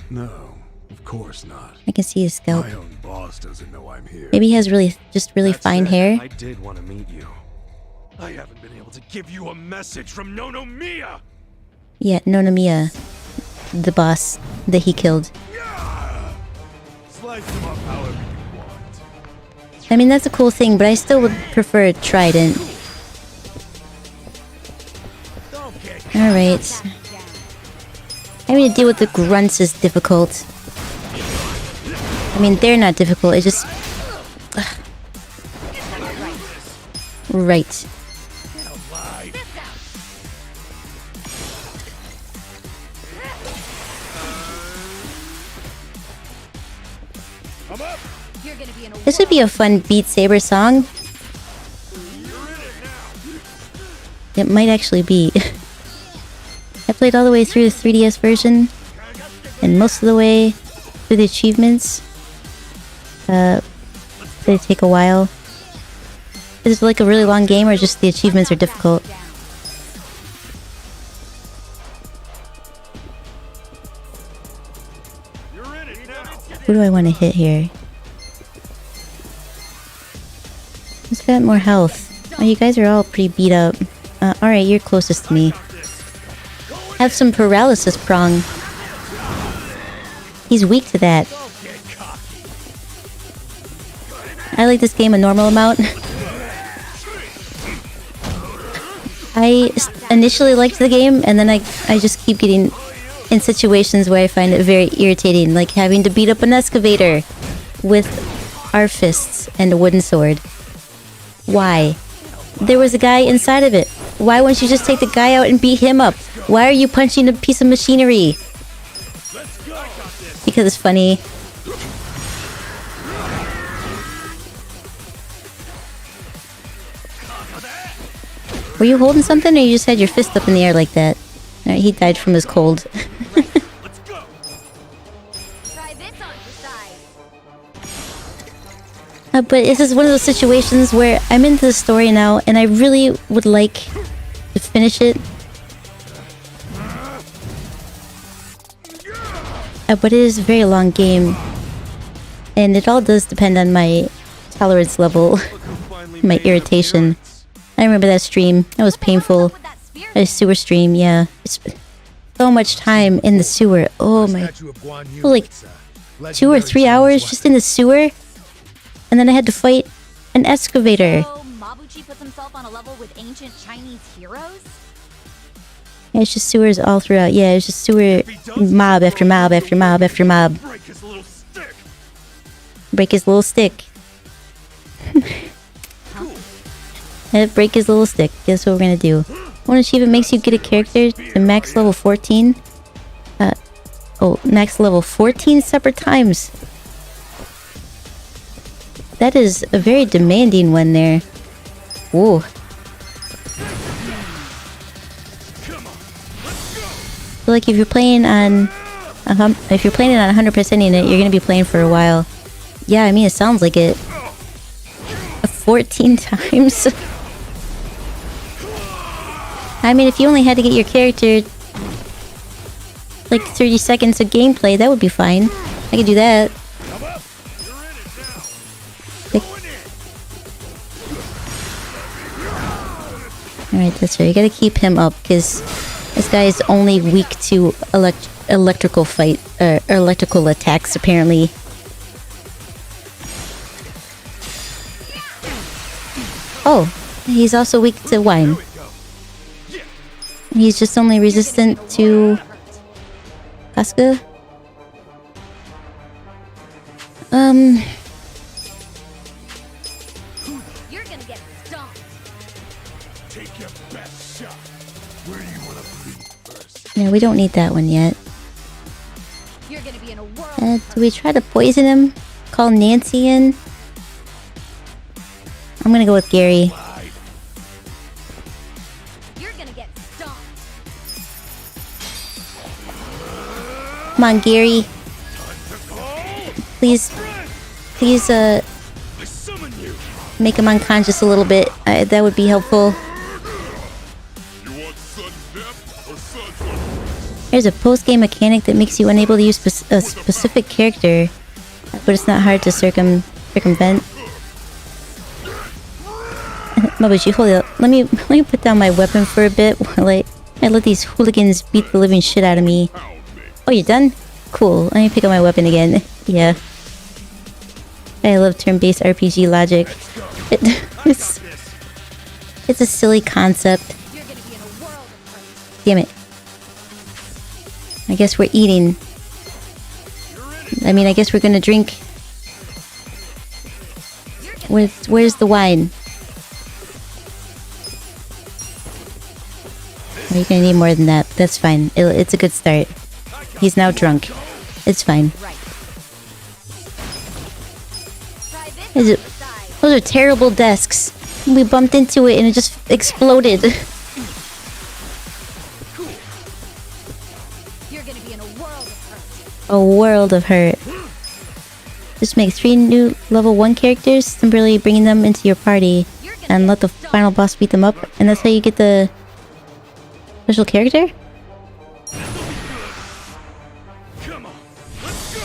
No, of course not. I can see his scalp. My own boss doesn't know I'm here. Maybe he has really That fine said, hair. I did want to meet you. I haven't been able to give you a message from Nonomiya. Yeah, Nonomiya. The boss that he killed. Slice them up however you want. I mean, that's a cool thing, but I still would prefer Trident. Alright. Having to deal with the grunts is difficult. I mean, they're not difficult, it's just... Ugh. Right. You're gonna be in a This would be a fun Beat Saber song. It might actually be. I played all the way through the 3DS version, and most of the way through the achievements. They take a while. Is it like a really long game, or just the achievements are difficult? Who do I want to hit here? Who's got more health? Oh, you guys are all pretty beat up. Alright, you're closest to me. Have some paralysis prong. He's weak to that. I like this game a normal amount. I initially liked the game, and then I just keep getting in situations where I find it very irritating, like having to beat up an excavator with our fists and a wooden sword. Why? There was a guy inside of it. Why wouldn't you just take the guy out and beat him up? Why are you punching a piece of machinery? Because it's funny. Were you holding something, or you just had your fist up in the air like that? Alright, he died from his cold. Try this on for size. But this is one of those situations where I'm into the story now, and I really would like to finish it. But it is a very long game, and it all does depend on my tolerance level, my irritation. I remember that stream. That was painful. A sewer stream, yeah. It's so much time in the sewer. Oh my... Like 2 or 3 hours just in the sewer? And then I had to fight an excavator. So Mabuchi puts himself on a level with ancient Chinese heroes? Yeah, it's just sewers all throughout. Yeah, it's just sewer mob after mob after mob after mob. Break his little stick. Break his little stick. Break his little stick. Guess what we're gonna do? One achievement makes you get a character to max level 14. Max level 14 separate times. That is a very demanding one there. Whoa. So like if you're playing on 100%ing it, you're gonna be playing for a while. Yeah, I mean it sounds like it. 14 times. I mean, if you only had to get your character like 30 seconds of gameplay, that would be fine. I could do that. Alright, that's right. You gotta keep him up, because this guy is only weak to electrical attacks, apparently. Oh, he's also weak to wine. He's just only resistant to Casca. You're gonna get stomped. Take your best shot. Where do you want to bleed first? Yeah, we don't need that one yet. You're gonna be in a world. Do we try to poison him? Call Nancy in? I'm gonna go with Gary. You're gonna get stomped. Come on, Gary. Please, I summon you. make him unconscious a little bit. That would be helpful. You want sudden death or sudden? There's a post-game mechanic that makes you unable to use a specific character, but it's not hard to circumvent. Mabuchi, hold up. Let me put down my weapon for a bit while I let these hooligans beat the living shit out of me. Oh, you're done? Cool. Let me pick up my weapon again. Yeah. I love turn-based RPG logic. It's a silly concept. You're gonna be in a world of hurt. Damn it. I guess we're eating. I mean, I guess we're gonna drink. Where's the wine? Oh, you're gonna need more than that. That's fine. It's a good start. He's now drunk. It's fine. Right. Try this Is on it? for size. Those are terrible desks. We bumped into it and it just exploded. You're gonna be in a world of hurt. A world of hurt. Just make 3 new level 1 characters, simply bringing them into your party, and let the final boss beat them up, and that's how you get the special character? Come on, let's go.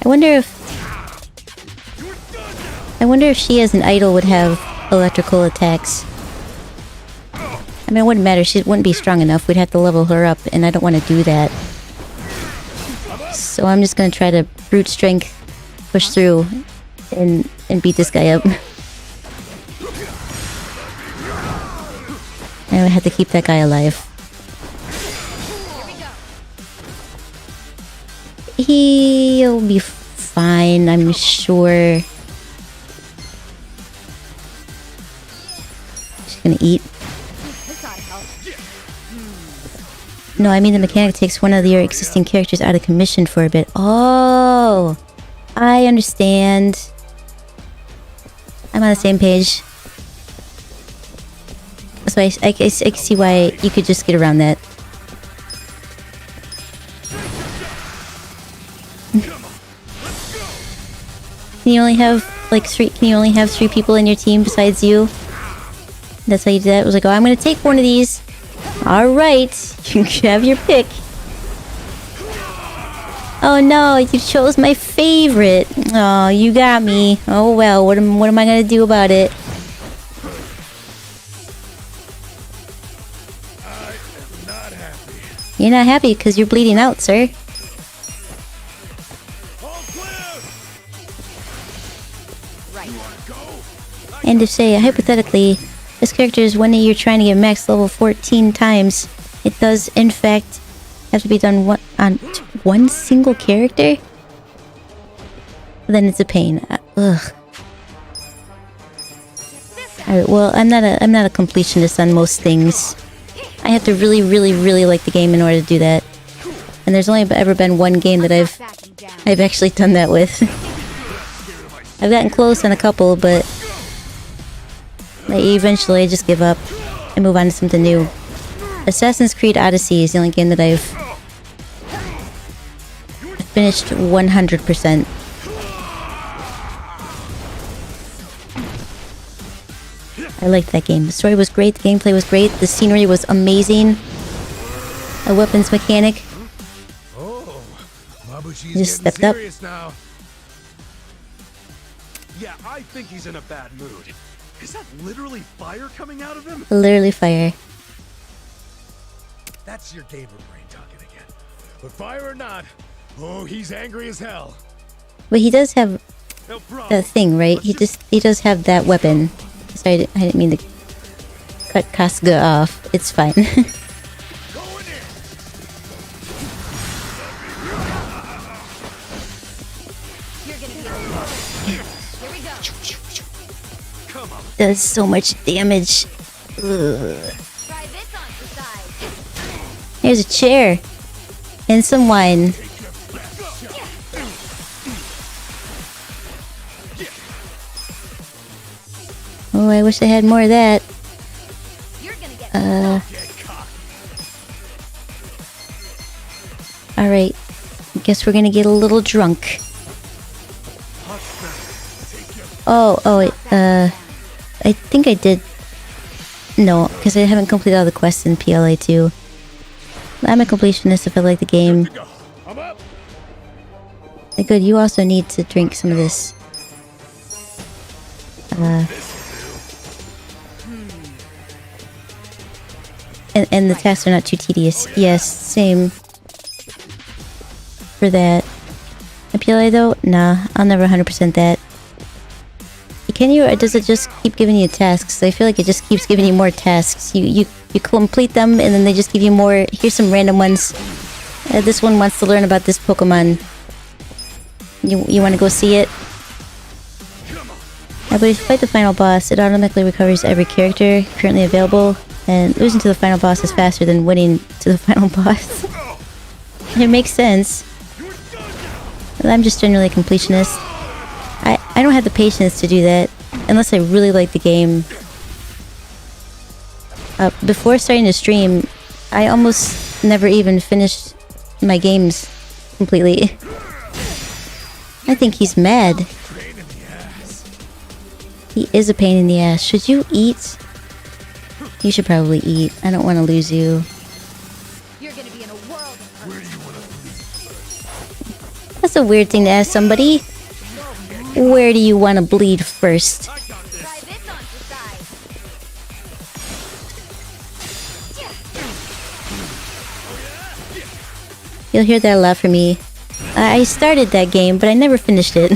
I wonder if she as an idol would have electrical attacks. I mean, it wouldn't matter. She wouldn't be strong enough. We'd have to level her up, and I don't want to do that. So I'm just gonna try to brute strength, push through, and beat this guy up. And I have to keep that guy alive. He'll be fine, I'm sure. Just gonna eat. No, I mean the mechanic takes one of your existing characters out of commission for a bit. Oh, I understand. I'm on the same page. So I can see why you could just get around that. Can you only have like three? Can you only have 3 people in your team besides you? That's how you did that. It was like, oh, I'm gonna take one of these. All right, you can have your pick. Oh no, you chose my favorite. Oh, you got me. Oh well, what am I gonna do about it? I am not happy. You're not happy because you're bleeding out, sir. All clear. And to say, hypothetically, this character is one that you're trying to get max level 14 times. It does, in fact, have to be done on one single character? Then it's a pain. Ugh. Alright, well, I'm not a completionist on most things. I have to really, really, really like the game in order to do that. And there's only ever been one game that I've actually done that with. I've gotten close on a couple, but eventually I just give up and move on to something new. Assassin's Creed Odyssey is the only game that I've finished 100%. I liked that game. The story was great, the gameplay was great, the scenery was amazing. A weapons mechanic. Oh, Mabushi's Just getting stepped up. serious now. Yeah, I think he's in a bad mood. Is that literally fire coming out of him? Literally fire. That's your gamer brain talking again. But fire or not, oh, he's angry as hell. But he does have No problem. that thing, right? He does have that weapon. Sorry, I didn't mean to cut Kasuga off. It's fine. Going in. You're gonna be here we go. Come on. Does so much damage. Ugh. Try this on the side. Here's a chair. And some wine. Oh, I wish I had more of that. You're gonna get Alright. Guess we're gonna get a little drunk. Wait, I think I did. No, because I haven't completed all the quests in PLA 2. I'm a completionist if I like the game. I'm up. Good, you also need to drink some of this. And the tasks are not too tedious. Yes, same. For that. And PLA though? Nah, I'll never 100% that. Can you, or does it just keep giving you tasks? I feel like it just keeps giving you more tasks. You complete them and then they just give you more. Here's some random ones. This one wants to learn about this Pokemon. You want to go see it? But if you fight the final boss, it automatically recovers every character currently available, and losing to the final boss is faster than winning to the final boss. It makes sense. I'm just generally a completionist. I don't have the patience to do that unless I really like the game. Before starting to stream, I almost never even finished my games completely. I think he's mad. He is a pain in the ass. Should you eat? You should probably eat. I don't want to lose you. You're gonna be in a world of hurt. Where do you want to That's a weird thing to ask somebody. Where do you want to bleed first? Try this on for size. You'll hear that a lot from me. I started that game, but I never finished it.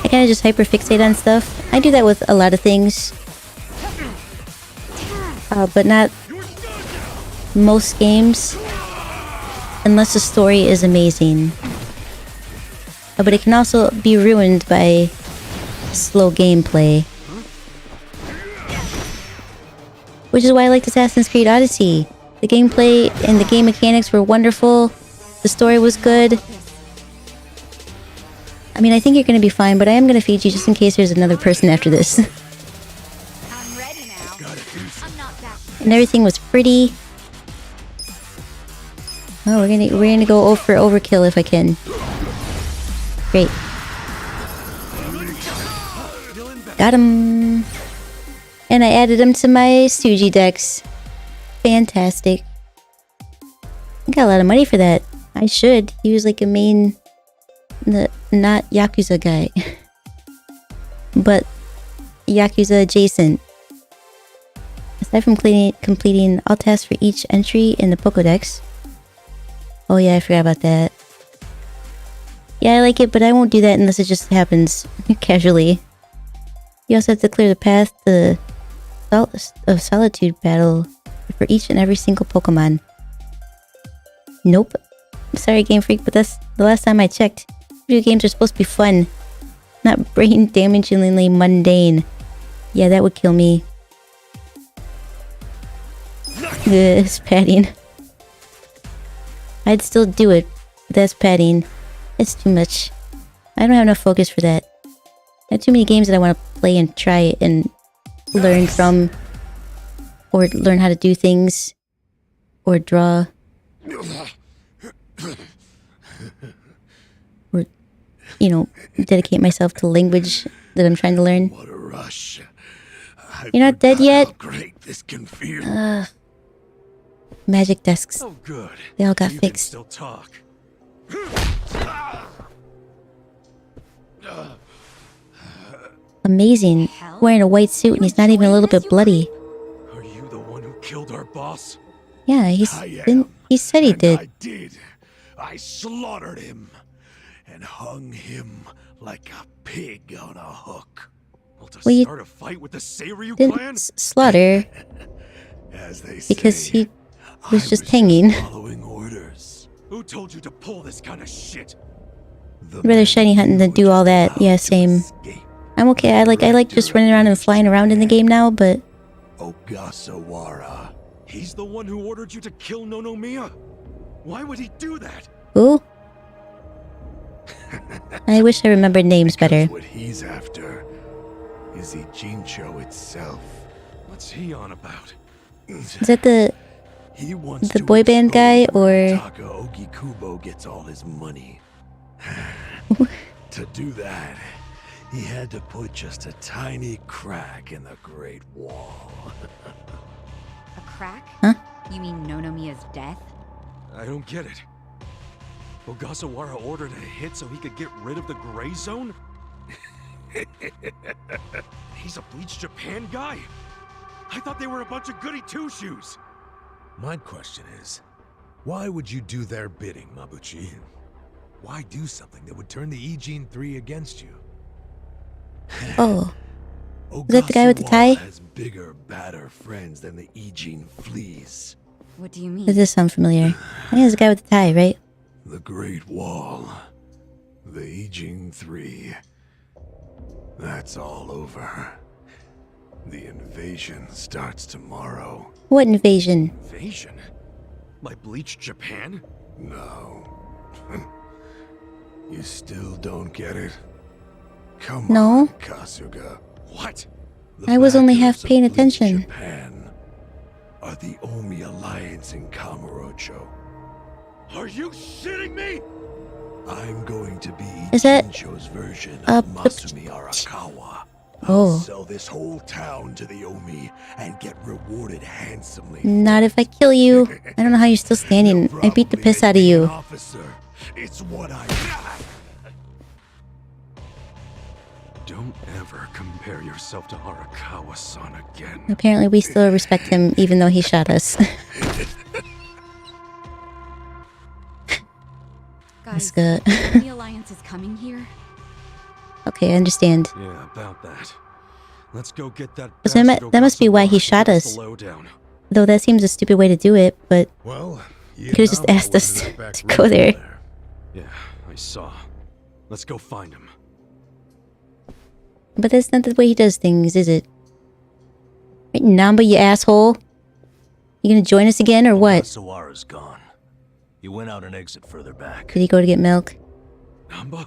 I kind of just hyperfixate on stuff. I do that with a lot of things. But not most games. Unless the story is amazing. But it can also be ruined by slow gameplay. Which is why I liked Assassin's Creed Odyssey. The gameplay and the game mechanics were wonderful. The story was good. I mean, I think you're gonna be fine, but I am gonna feed you just in case there's another person after this. I'm ready now. I'm not that. And everything was pretty. Oh, we're gonna go for overkill if I can. Great. Got him. And I added him to my Suji decks. Fantastic. I got a lot of money for that. I should. He was like a main, not Yakuza guy, but Yakuza adjacent. Aside from completing all tasks for each entry in the Pokédex. Oh yeah, I forgot about that. Yeah, I like it, but I won't do that unless it just happens casually. You also have to clear the path to of Solitude battle for each and every single Pokemon. Nope. I'm sorry, Game Freak, but that's the last time I checked. Video games are supposed to be fun, not brain-damagingly mundane. Yeah, that would kill me. It's padding. I'd still do it, but that's padding. It's too much. I don't have enough focus for that. I have too many games that I want to play and try and learn from. Or learn how to do things. Or draw. Or, you know, dedicate myself to language that I'm trying to learn. What a rush. You're not dead yet? How great this can feel. Magic desks. Oh, good. They all got You can fixed. still talk. Amazing. Wearing a white suit and he's not even a little bit bloody. Are you the one who killed our boss? Yeah, I he said he and did. I did. I slaughtered him and hung him like a pig on a hook. Well, to Well, you start a fight with the Seiryu Didn't clan? slaughter As they because say, he was I just hanging. following orders. Who told you to pull this kind of shit? The I'd rather man shiny hunting than knew do all that. how Yeah, to same. escape. I'm okay. I like just running around and flying around in the game now, but Ogasawara. He's the one who ordered you to kill Nonomiya? Why would he do that? who? I wish I remembered names better. What he's after is Ijincho itself. What's he on about? Is that the He wants the to boy band guy, expose or- Taka Ogikubo gets all his money. To do that, he had to put just a tiny crack in the Great Wall. A crack? Huh? You mean Nonomiya's death? I don't get it. Ogasawara ordered a hit so he could get rid of the gray zone? He's a Bleach Japan guy? I thought they were a bunch of goody two-shoes. My question is, why would you do their bidding, Mabuchi? Why do something that would turn the Ijin 3 against you? Oh, that the guy with the tie? Ogasawara has bigger, badder friends than the Ijin fleas. What do you mean? does this sound familiar? I think it's the guy with the tie, right? The Great Wall. The Ijin 3. That's all over. The invasion starts tomorrow. What invasion? Invasion? By Bleach Japan? No. You still don't get it? Come No. on, Kasuga. What? The I was only half backers of paying Bleach attention. Japan are the Omi Alliance in Kamurocho. Are you shitting me? I'm going to be Is that, Ijincho's version the- of Masumi Arakawa. I'll Oh. sell this whole town to the Omi and get rewarded handsomely. Not if I kill you. I don't know how you're still standing. I beat the Probably piss make out of me an you. officer. It's what I. Don't ever compare yourself to Arakawa-san again. Apparently we still respect him even though he shot us. That's Guys, good. the Alliance is coming here. Okay, I understand. Yeah, about that. Let's go get that. So that must be why he Ogasawara to shot give us. the lowdown. Though that seems a stupid way to do it, but Well, he could have just asked us to go there. Yeah, I saw. Let's go find him. But that's not the way he does things, is it? Right, Namba, you asshole? You gonna join us again or what? Sawara's gone. He went out an exit further back. Did he go to get milk? Namba?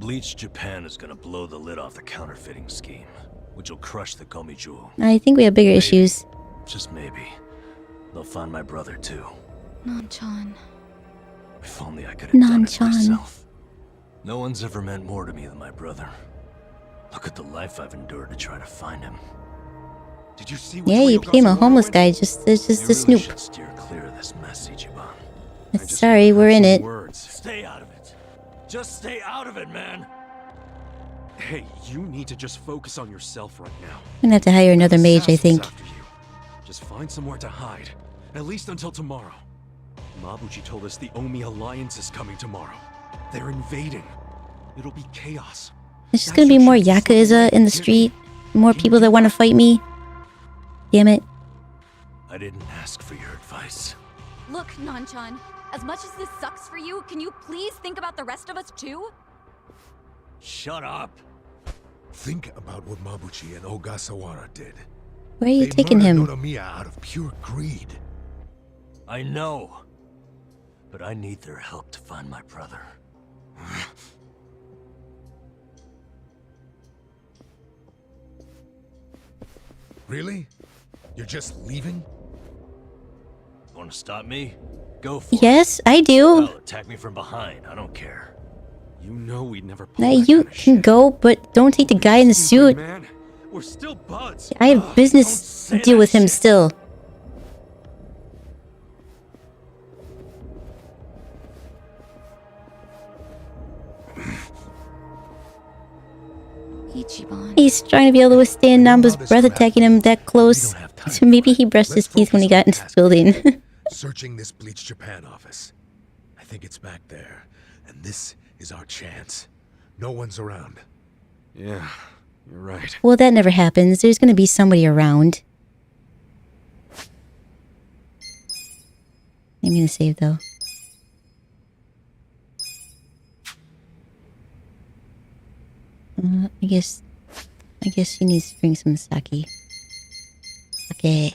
Bleach Japan is gonna blow the lid off the counterfeiting scheme, which will crush the Komiju. I think we have bigger issues. Just maybe. They'll find my brother too. Nanchan. If only I could have done it Nanchan. myself. No one's ever meant more to me than my brother. Look at the life I've endured to try to find him. Did you see? Yeah, you became a homeless guy, just a You snoop. should steer clear of this mess, Ichiban. Sorry, we're in it. Stay out of it. Just stay out of it, man. Hey, you need to just focus on yourself right now. I'm gonna have to hire another mage, I Assassins think. after you. Just find somewhere to hide, at least until tomorrow. Mabuchi told us the Omi Alliance is coming tomorrow. They're invading. It'll be chaos. There's just gonna be more Yakuza in the street. More people that want to fight me. Damn it. I didn't ask for your advice. Look, Nanchan, as much as this sucks for you, can you please think about the rest of us too? Shut up. Think about what Mabuchi and Ogasawara did. Where are you They taking murdered him? Nonomiya out of pure greed. I know. But I need their help to find my brother. Really? You're just leaving? Want to stop me? Go for it. Yes, I do. Hell, attack me from behind. I don't care. You know we'd never pull Now that you kind of can shit. go, but don't take the guy in the Stupid suit. man. We're still buds. I have business to say deal that with him shit. still. Ichiban. He's trying to be able to withstand Namba's breath attacking him that close. don't have time So maybe he brushed his Let's teeth when he got focus into on the task. building. Searching this Bleach Japan office. I think it's back there. And this is our chance. No one's around. Yeah, you're right. Well, that never happens. There's gonna be somebody around. I'm gonna save though. I guess she needs to bring some sake. Okay,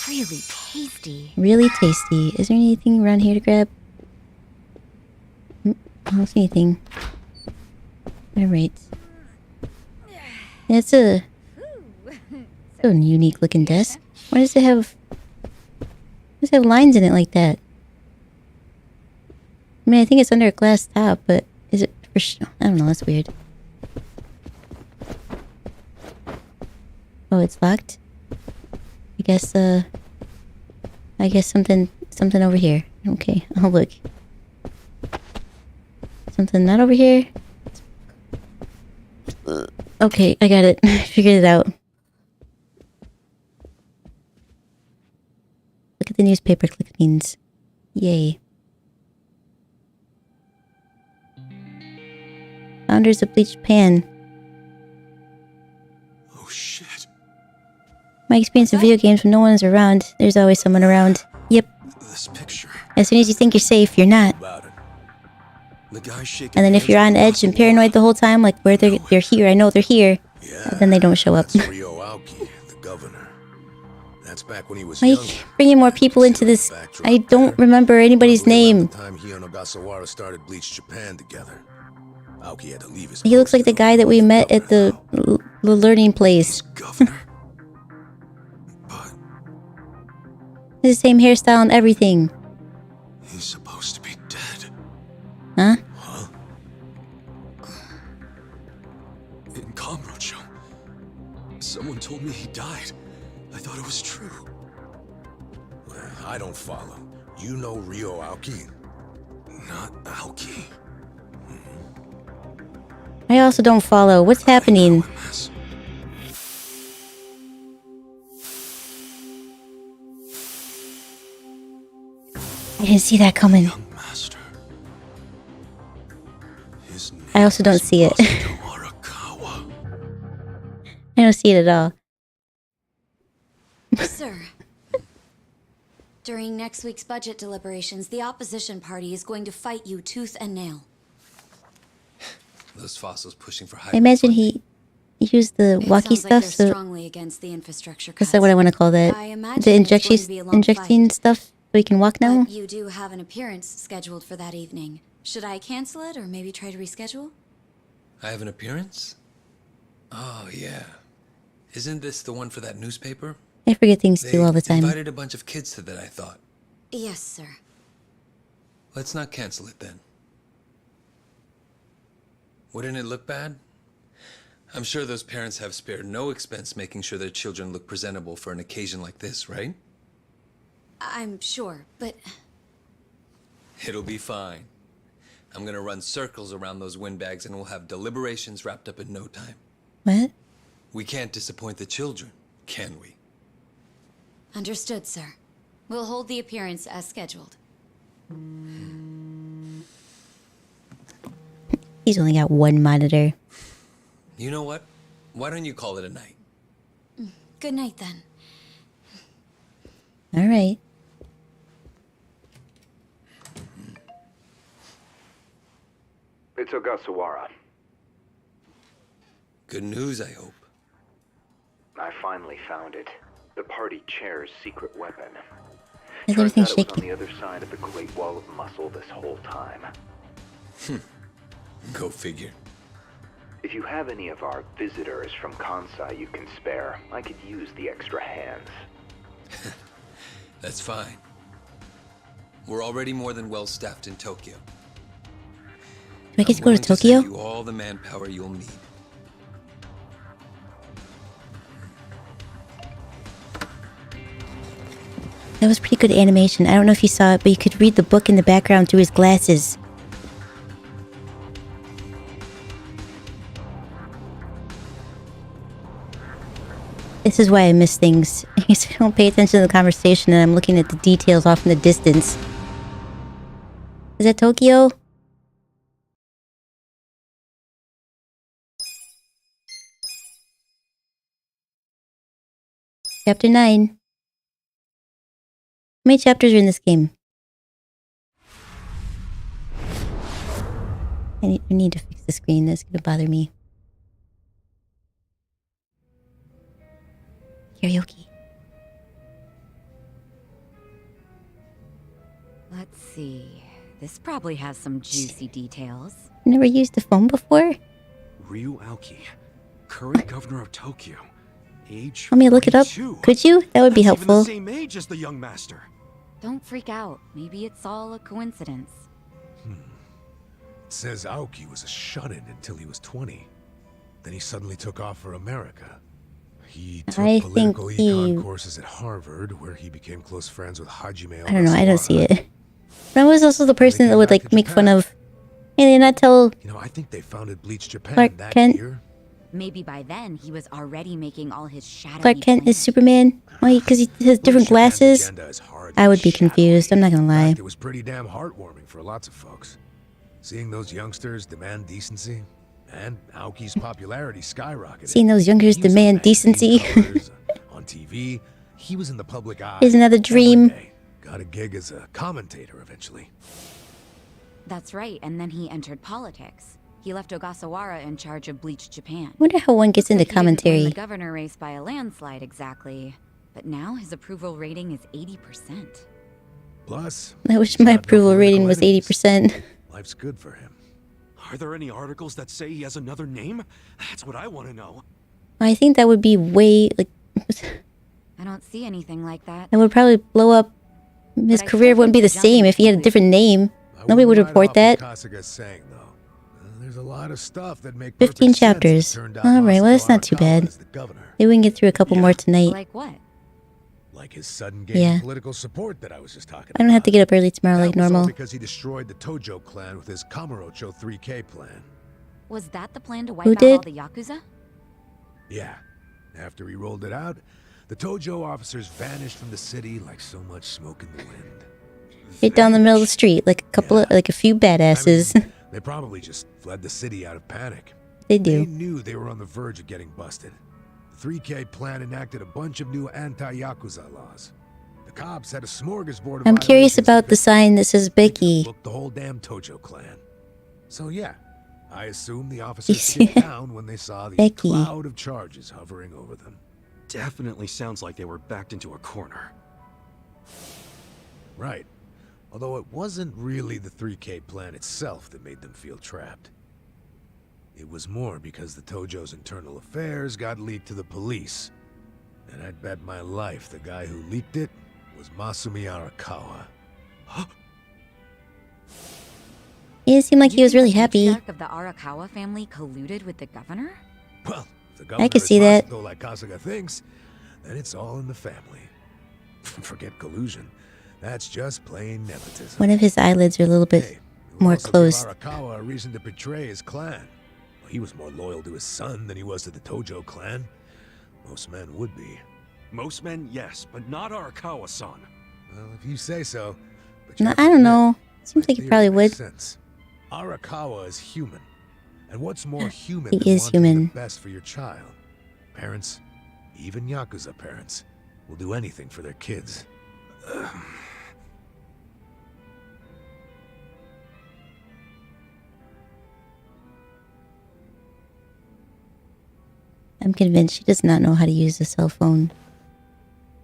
Really tasty. really tasty. Is there anything around here to grab? I don't see anything. Alright. It's a so unique looking desk. Why does it have lines in it like that? I mean, I think it's under a glass top, but is it for I don't know, that's weird. Oh, it's locked? I guess something over here. Okay, I'll look. Something not over here? Okay, I got it. I figured it out. Look at the newspaper clippings. Yay. Founders of Bleach Japan. Oh shit. My experience in video games when no one is around, there's always someone around. Yep. This picture. As soon as you think you're safe, you're not. About it. The guy shaking. And then if you're on edge and paranoid the whole time, like where they're here, I know they're here, then they don't show up. That's Ryo Aoki, the governor. That's back when he was Why are you younger. bringing more people into this? I don't remember anybody's Probably around name. the time he and Ogasawara started Bleach Japan together. Aoki had to leave his He looks post like the to guy that we go met at governor the learning place. Governor. But His same hairstyle and everything. he's supposed to be dead. Huh? In Kamurocho. Someone told me he died. I thought it was true. I don't follow. You know Ryo Aoki? Not Aoki. I also don't follow. What's happening? I didn't see that coming. Young master. His name I also don't see it. Arakawa. I don't see it at all. Sir, during next week's budget deliberations, the opposition party is going to fight you tooth and nail. Those fossils pushing for high. I imagine he used the walkie Sounds like stuff, they're so strongly against the infrastructure cuts. that's not what I want to call that. I imagine The it's going to be a long injecting fight. stuff so he can walk now? But you do have an appearance scheduled for that evening. Should I cancel it or maybe try to reschedule? I have an appearance? Oh, yeah. Isn't this the one for that newspaper? I forget things They too all the time. invited a bunch of kids to that, I thought. Yes, sir. Let's not cancel it then. Wouldn't it look bad? I'm sure those parents have spared no expense making sure their children look presentable for an occasion like this, right? I'm sure, but It'll be fine. I'm gonna run circles around those windbags and we'll have deliberations wrapped up in no time. What? We can't disappoint the children, can we? understood, sir. We'll hold the appearance as scheduled. He's only got one monitor. You know what? Why don't you call it a night? Good night, then. All right. It's Ogasawara. Good news, I hope. I finally found it. The party chair's secret weapon. Is Turns everything out it was on shaking? the other side of the Great Wall of Muscle this whole time. Go figure. If you have any of our visitors from Kansai you can spare, I could use the extra hands. That's fine. We're already more than well staffed in Tokyo. Do I get to I'm go to willing Tokyo? send you all the manpower you'll need. That was pretty good animation. I don't know if you saw it, but you could read the book in the background through his glasses. This is why I miss things. Because I don't pay attention to the conversation and I'm looking at the details off in the distance. Is that Tokyo? Chapter 9. How many chapters are in this game? I need to fix the screen. That's gonna bother me. Karaoke. Let's see. This probably has some juicy details. Never used the phone before? Ryu Aoki, current governor of Tokyo. Age Want me to look it up? 42. Could you? That would be That's even helpful. the same age as the young master. Don't freak out. Maybe it's all a coincidence. It says Aoki was a shut-in until he was 20. Then he suddenly took off for America. He took I political think he- econ courses at Harvard, where he became close friends with Hajime I don't know. I don't see Ogasawara. it. But I was also the person that would back like to make fun Japan. of. Hey, they not tell You know, I think they founded Bleach Japan Clark that Kent. year. Maybe by then he was already making all his shadowy Clark Kent is plans. Superman? Why? Because he has different Bleach Japan's glasses? agenda is hardly I would be shadowy. confused. I'm not gonna In lie. fact, it was pretty damn heartwarming for lots of folks. Seeing those youngsters demand decency, and Aoki's popularity skyrocketed. Seeing those youngsters He was on demand magazine decency. covers, on TV, he was in the public eye. Is another every dream. day. Got a gig as a commentator eventually. That's right, and then he entered politics. He left Ogasawara in charge of Bleach Japan. I wonder how one gets into Looks like he didn't win commentary. the governor race by a landslide exactly, but now his approval rating is 80%. Plus, I wish he's my got no approval rating political was enemies. 80%. Life's good for him. Are there any articles that say he has another name? That's what I want to know. I think that would be way, like, I don't see anything like that. that would probably blow up. His But I career still wouldn't be the think we're jumping same if he had a to different name. I Nobody would wouldn't report write off that. what Kasuga's saying, though. There's a lot of stuff that make 15 perfect sense. It chapters. turned out Alright, well, Masato that's not too Arakawa bad. is the governor. Maybe we can get through a couple more tonight. Like what? Like his sudden gain Yeah. of political support that I was just talking I don't have to get up early tomorrow like That was all normal. because he destroyed the Tojo clan with his Kamurocho 3K plan. Was that the plan to wipe Who out did? all the Yakuza? Yeah. After he rolled it out, the Tojo officers vanished from the city like so much smoke in the wind. Right down the middle of the street, like a couple of, like a few badasses. I mean, they probably just fled the city out of panic. They They do. knew they were on the verge of getting busted. The 3K plan enacted a bunch of new anti-Yakuza laws. The cops had a smorgasbord of I'm curious violations about to the sign that says Becky. book the whole damn Tojo clan. So yeah, I assume the You officers see get down when they saw the Becky. cloud of charges hovering over them. Definitely sounds like they were backed into a corner. Right. Although it wasn't really the 3K plan itself that made them feel trapped. It was more because the Tojo's internal affairs got leaked to the police. And I'd bet my life the guy who leaked it was Masumi Arakawa. He didn't seem like he was really The happy. patriarch of the Arakawa family colluded with the governor? Well, if the governor could is see that. Masato like Kasuga thinks, then it's all in the family. Forget collusion. That's just plain nepotism. One of his eyelids are a little bit Hey, it would more also give closed. Arakawa a reason to betray his clan. Well, he was more loyal to his son than he was to the Tojo clan. Most men would be. Most men, yes, but not Arakawa-san. Well, if you say so. But No, you have I to don't admit, know. Seems my like he theory probably makes would. sense. Arakawa is human. And what's more human He than is wanting human. the best for your child? Parents, even Yakuza parents, will do anything for their kids. I'm convinced she does not know how to use a cell phone.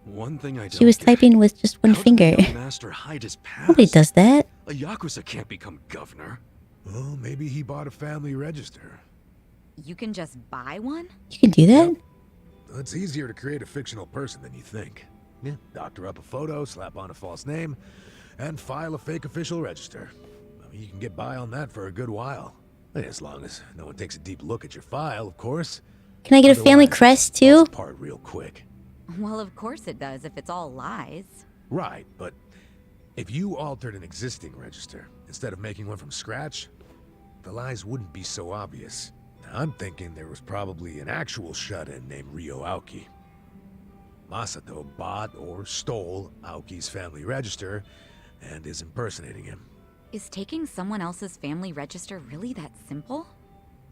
One thing I don't She was get. typing with just one How did the finger. young master hide his past? Nobody does that. A Yakuza can't become governor. Well, maybe he bought a family register. You can just buy one? You can do that? It's easier to create a fictional person than you think. Yeah, doctor up a photo, slap on a false name, and file a fake official register. I mean, you can get by on that for a good while. As long as no one takes a deep look at your file, of course. Can I get a family Otherwise, crest it too? falls apart real quick. Well, of course it does if it's all lies. Right, but if you altered an existing register instead of making one from scratch, the lies wouldn't be so obvious. Now, I'm thinking there was probably an actual shut-in named Ryo Aoki. Masato bought or stole Aoki's family register and is impersonating him. Is taking someone else's family register really that simple?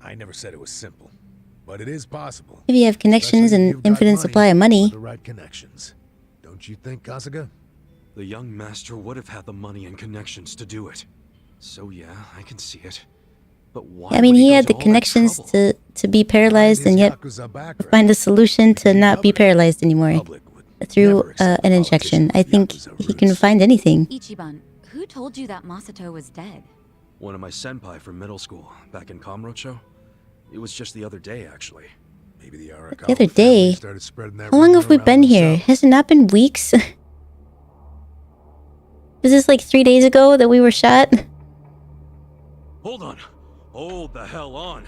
I never said it was simple, but it is possible. If you have connections Especially if and you've got infinite supply of or money. the right connections. Don't you think, Kasuga? The young master would have had the money and connections to do it. So yeah, I can see it. But why I mean, would he go had to the all that connections trouble? to be paralyzed and yet Yakuza background. find a solution to not be paralyzed anymore Public would through never accept an a injection. politician I with think Yakuza he can roots. find anything. Ichiban, who told you that Masato was dead? One of my senpai from middle school, back in Kamurocho. It was just the other day, actually. Maybe the Arakawa The other family day? started spreading that How long rumor have we around been here? themselves. Has it not been weeks? Was this like 3 days ago that we were shot? Hold on. Hold the hell on.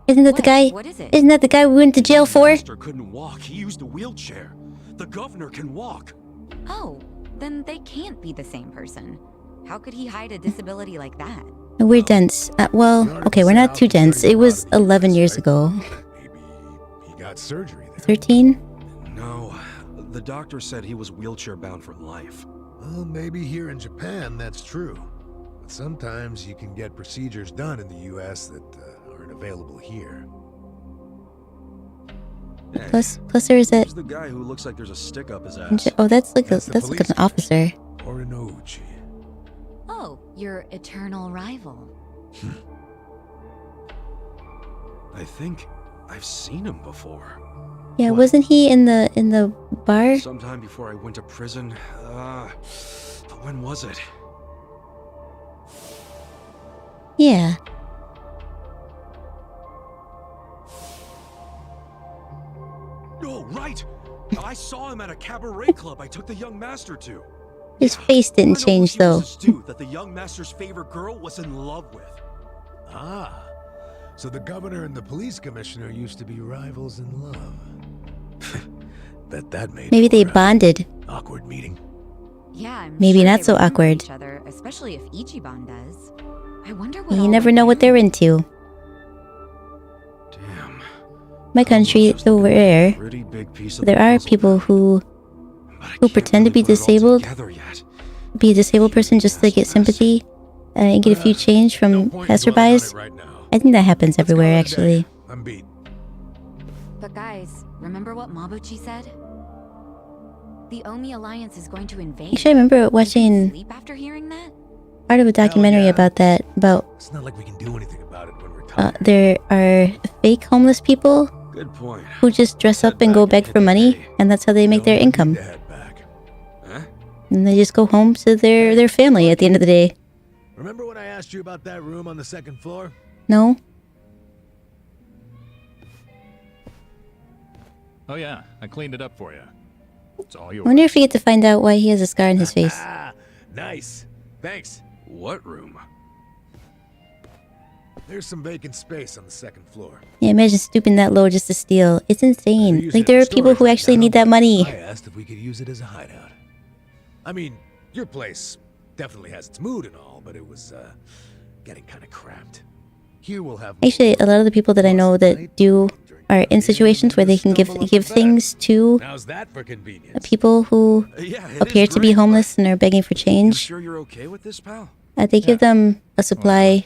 Isn't that the guy? What is it? Isn't that the guy we went to jail for? Master couldn't walk. He used a wheelchair. The governor can walk. Oh, then they can't be the same person. How could he hide a disability like that? We're dense. Well, okay, we're not too dense. It was 11 years ago. Maybe he got surgery there. 13? No, the doctor said he was wheelchair bound for life. Well, maybe here in Japan that's true. But sometimes you can get procedures done in the U.S. that aren't available here. Hey, Plus there is a... who's the guy who looks like there's a stick up his ass? Oh, that's like That's the that's like police an officer. Orinouchi. Oh, your eternal rival. I think I've seen him before. Yeah, What? wasn't he in the bar? Sometime before I went to prison. But when was it? Yeah. Oh, right! I saw him at a cabaret club I took the young master to. His face didn't I know change, what though. she was to do that the young master's favorite girl was in love with. Ah, so the governor and the police commissioner used to be rivals in love. Bet that made Maybe they for a bonded. awkward meeting. Yeah, I'm Maybe sure not they so remember awkward. Each other, especially if Ichiban does. I wonder what You all never went know what down. they're into. Damn. My country, Almost though looking like a rare, pretty big piece of there the are puzzle people now. who But I who can't pretend to really be put it all disabled, together yet. be a disabled person just to get sympathy and get a few change No from point in dwelling on passerbys. it right now. I think that happens Let's call everywhere, it a actually. day. I'm beat. But guys, remember what Mabuchi said? The Omi Alliance is going to invade. Actually, I remember You can watching sleep after hearing that? part of a documentary yeah. about that. About It's not like we can do anything about it when we're tired. there are fake homeless people Good point. who just dress Head up and go back beg hit for the money, hay. and that's how they make their No need income. to head back. Huh? And they just go home to their family at the end of the day. Remember when I asked you about that room on the second floor? No? Oh yeah, I cleaned it up for you. It's all I yours. wonder if we get to find out why he has a scar on his face. Ah, nice. Thanks. What room? There's some vacant space on the second floor. Yeah, imagine stooping that low just to steal. It's They're insane. using Like, there it are for people who storage actually right need now, that money. I asked if we could use it as a hideout. I mean, your place definitely has its mood and all, but it was getting kind of cramped. Here we'll have Actually, a lot of the people that I know that do are in situations where they can give things to How's that for convenience? people who Yeah, it appear is to be great, homeless and are begging for but you change. sure you're okay with this, pal? They give them a supply,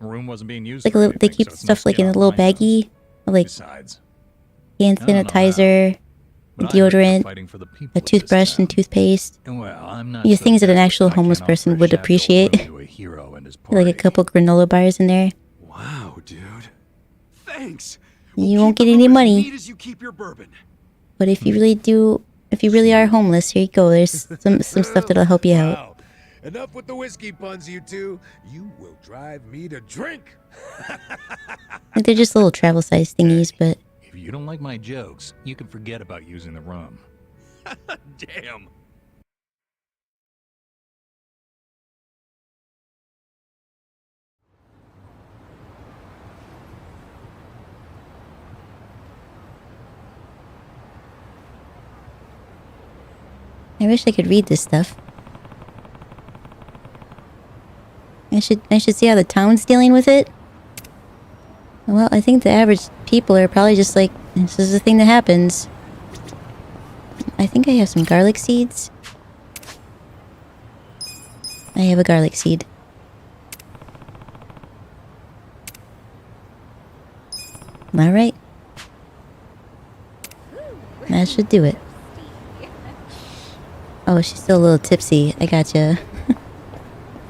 The room wasn't being used. like for they anything, keep so it's no stuff like in skin a on little my nose. baggie, like Besides, hand I don't know how, sanitizer, but I heard you're deodorant, fighting for the people a of this toothbrush, and town. toothpaste. Well, I'm not Yeah, so things that an desperate actual I can't homeless offer person a would shaft appreciate. room to a hero and his Like a party. couple granola bars in there. Wow, dude. Thanks. You won't keep get the any room as money. neat as you keep your bourbon. But if you really are homeless, here you go. There's some stuff that'll help you out. Wow. Enough with the whiskey puns, you two. You will drive me to drink. Like, they're just little travel size thingies, but If you don't like my jokes, you can forget about using the room. Damn. I wish I could read this stuff. I should see how the town's dealing with it. Well, I think the average people are probably just like, this is the thing that happens. I think I have some garlic seeds. I have a garlic seed. Alright. That should do it. Oh, she's still a little tipsy. I gotcha.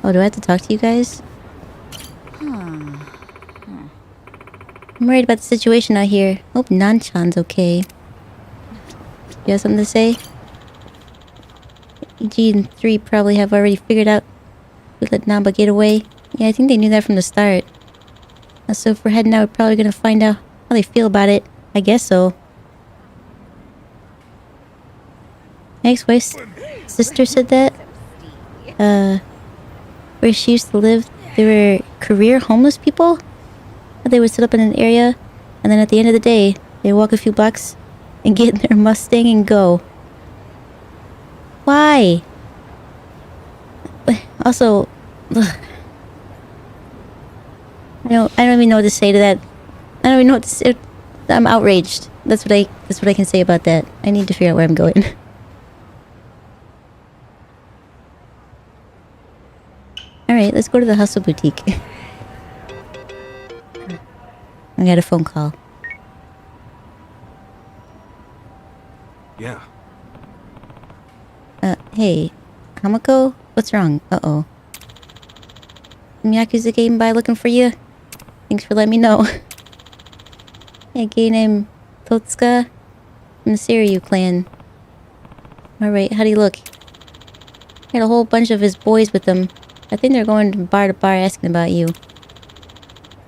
Oh, do I have to talk to you guys? I'm worried about the situation out here. Hope Nanchan's okay. You have something to say? EG and 3 probably have already figured out who let Namba get away. Yeah, I think they knew that from the start. So if we're heading out, we're probably gonna find out how they feel about it. I guess so. My ex-wife's sister said that. Where she used to live, there were career homeless people. They would sit up in an area, and then at the end of the day, they walk a few blocks and get in their Mustang and go. Why? Also, ugh. I don't even know what to say to that. I don't even know what to say. I'm outraged. That's what I can say about that. I need to figure out where I'm going. Alright, let's go to the Hustle Boutique. I got a phone call. Yeah. Hey, Hamako? What's wrong? Uh-oh. Some Yakuza came by looking for you? Thanks for letting me know. Hey, a guy named Totsuka from the Seiryu clan. Alright, how do you look? Had a whole bunch of his boys with him. I think they're going from bar to bar asking about you.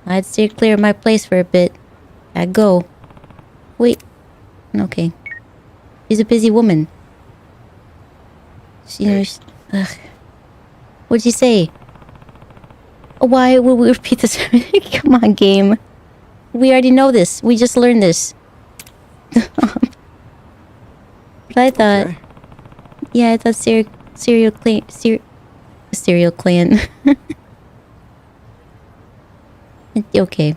I'd steer clear of my place for a bit. I'd go. Wait. Okay. She's a busy woman. She, you know, Ugh. What'd you say? Why would we repeat this? Come on, game. We already know this. We just learned this. But I thought... Okay. Yeah, I thought Serial Clan... Okay.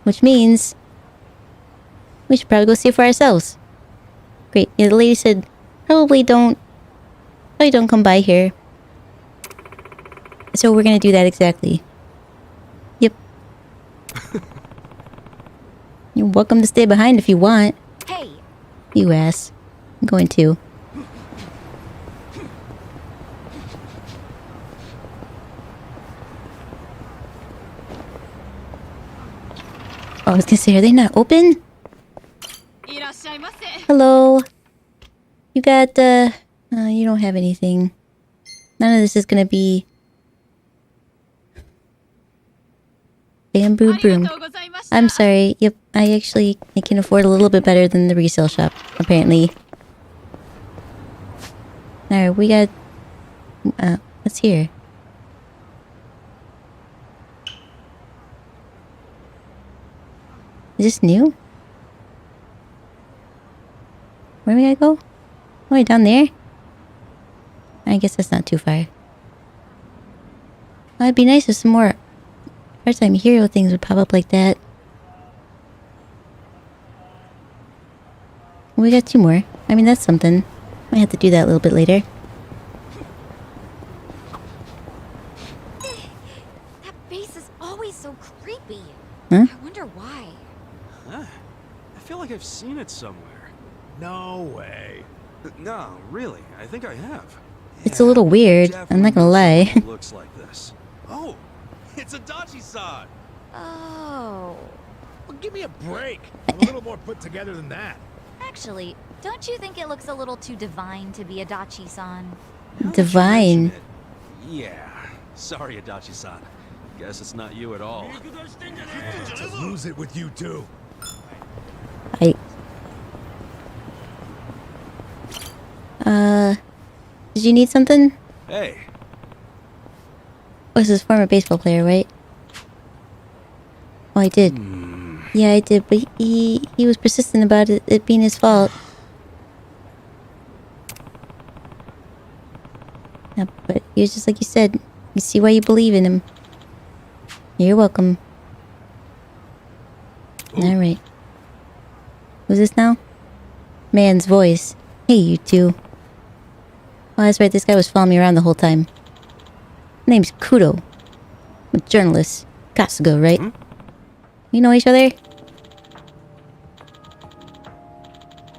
Which means... we should probably go see it for ourselves. Great. Yeah, the lady said, probably don't come by here. So we're gonna do that exactly. Yep. You're welcome to stay behind if you want. Hey! You ass. I'm going to. Oh, I was gonna say, are they not open? Hello. You got, you don't have anything. None of this is gonna be... Bamboo broom. I'm sorry. Yep, I can afford a little bit better than the resale shop, apparently. Alright, we got... what's here? Is this new? Where do we gotta go? Oh, wait, down there? I guess that's not too far. Oh, it'd be nice if some more part-time hero things would pop up like that. We got 2 more. I mean, that's something. Might have to do that a little bit later. That base is always so creepy. Huh? I wonder why. Huh? I feel like I've seen it somewhere. No way. No, really. I think I have. It's a little weird. I'm not gonna lie. Looks like this. Oh, it's Adachi-san. Oh. Well, give me a break. I'm a little more put together than that. Actually, don't you think it looks a little too divine to be Adachi-san? Divine. Yeah. Sorry, Adachi-san. Guess it's not you at all. To lose it with you two. Did you need something? Hey. Oh, this is former baseball player, right? Oh, I did. Yeah, I did, but he was persistent about it being his fault. Yeah, but he was just like you said. You see why you believe in him. You're welcome. Alright. Who's this now? Man's voice. Hey, you two. Oh, that's right. This guy was following me around the whole time. Name's Kudo. I'm a journalist. Kasuga, right? We know each other?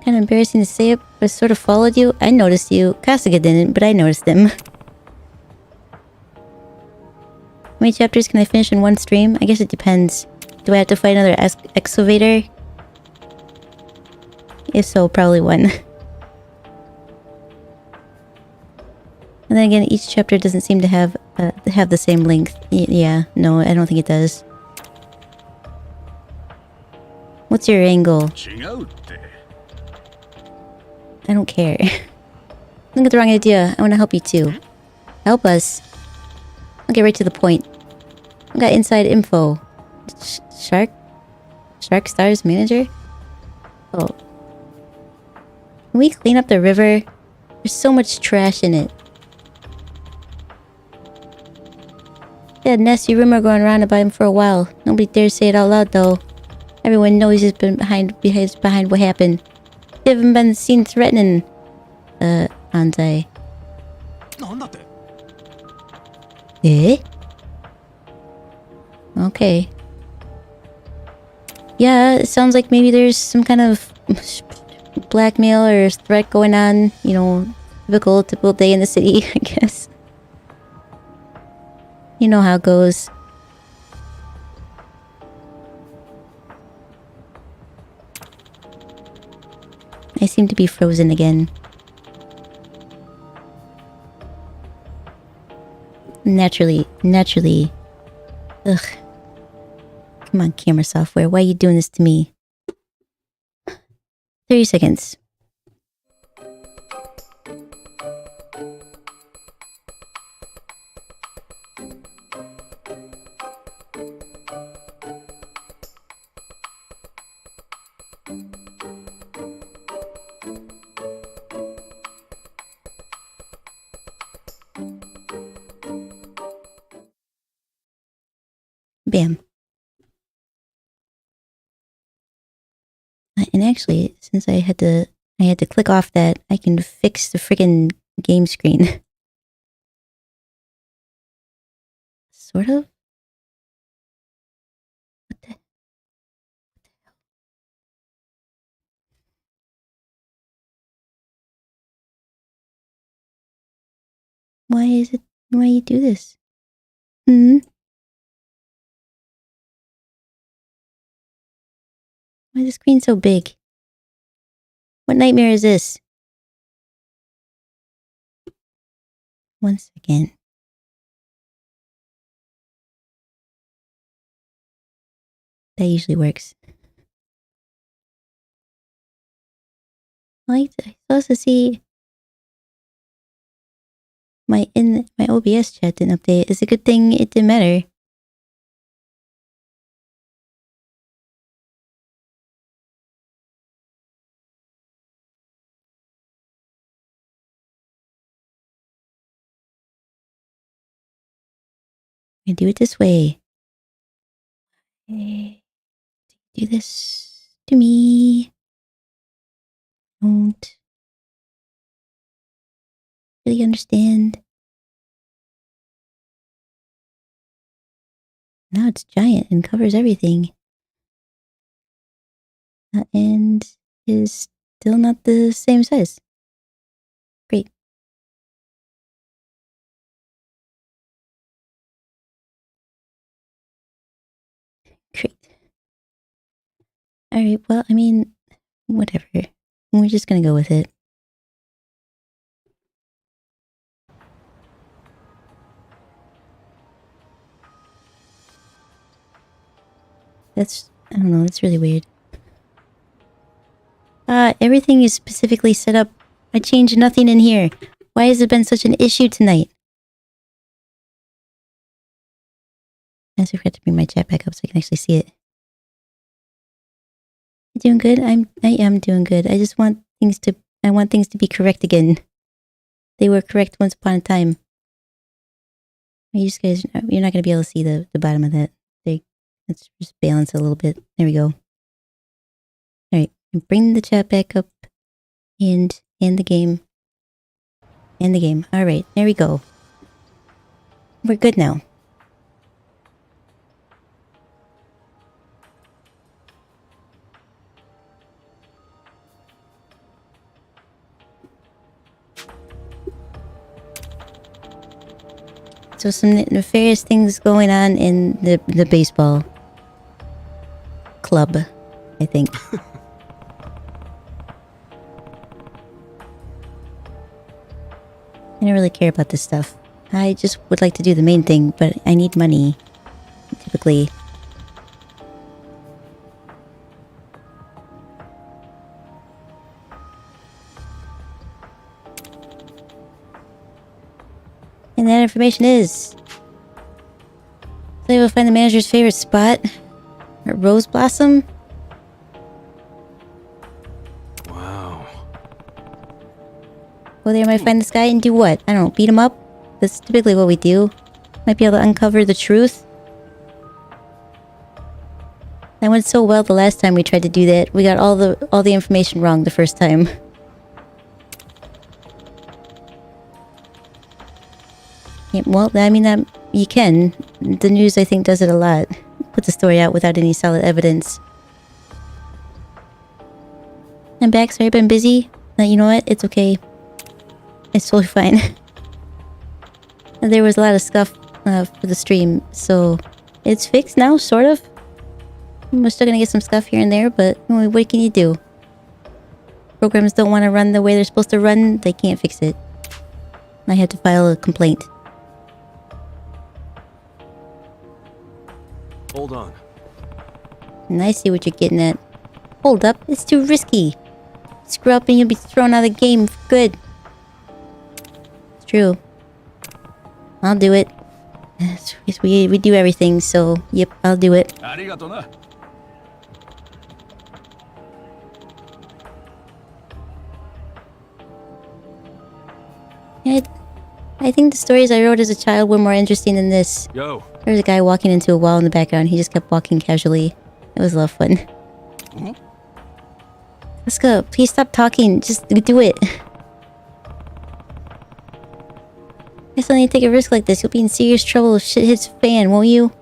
Kind of embarrassing to say it, but I sort of followed you. I noticed you. Kasuga didn't, but I noticed him. How many chapters can I finish in one stream? I guess it depends. Do I have to fight another excavator? If so, probably 1. And then again, each chapter doesn't seem to have the same length. Yeah, no, I don't think it does. What's your angle? I don't care. Don't get the wrong idea. I want to help you too. Help us. I'll get right to the point. I got inside info. Shark Stars manager? Oh. Can we clean up the river? There's so much trash in it. Yeah, nasty rumor going around about him for a while. Nobody dares say it out loud though. Everyone knows he's been behind what happened. They haven't been seen threatening Anzai. Eh? Okay. Yeah, it sounds like maybe there's some kind of blackmail or threat going on. You know, typical day in the city, I guess. You know how it goes. I seem to be frozen again. Naturally. Ugh. Come on, camera software. Why are you doing this to me? 30 seconds. Bam. And actually, since I had to click off that, I can fix the friggin' game screen. Sort of? What the hell? Why you do this? Hmm? Why is the screen so big? What nightmare is this? One second. That usually works. I'm supposed to see my OBS chat didn't update. It's a good thing it didn't matter. I do it this way. Okay. Do this to me. Don't really understand. Now it's giant and covers everything. And is still not the same size. Great. Great. Alright, well, I mean, whatever. We're just gonna go with it. I don't know, that's really weird. Everything is specifically set up. I changed nothing in here. Why has it been such an issue tonight? I also forgot to bring my chat back up so I can actually see it. You doing good? I am doing good. I just want things to be correct again. They were correct once upon a time. You guys, you're not gonna be able to see the bottom of that. Let's just balance it a little bit. There we go. Alright, bring the chat back up and the game. And the game. Alright, there we go. We're good now. So some nefarious things going on in the baseball club, I think. I don't really care about this stuff. I just would like to do the main thing, but I need money, typically. And that information is... So able to find the manager's favorite spot? At Rose Blossom? Wow. Go there, might find this guy and do what? I don't know, beat him up? That's typically what we do. Might be able to uncover the truth. That went so well the last time we tried to do that. We got all the information wrong the first time. Yeah, well, I mean, you can. The news, I think, does it a lot. Put the story out without any solid evidence. I'm back. Sorry, I've been busy. You know what? It's okay. It's totally fine. There was a lot of stuff for the stream, so it's fixed now, sort of. We're still gonna get some stuff here and there, but what can you do? Programs don't want to run the way they're supposed to run, they can't fix it. I had to file a complaint. Hold on. And I see what you're getting at. Hold up, it's too risky. Screw up and you'll be thrown out of the game for good. It's true. I'll do it. Yes, we do everything, so yep, I'll do it. Yeah, I think the stories I wrote as a child were more interesting than this. Yo. There was a guy walking into a wall in the background. He just kept walking casually. It was a lot of fun. Let's go. Please stop talking. Just do it. I still need to take a risk like this. You'll be in serious trouble if shit hits fan, won't you?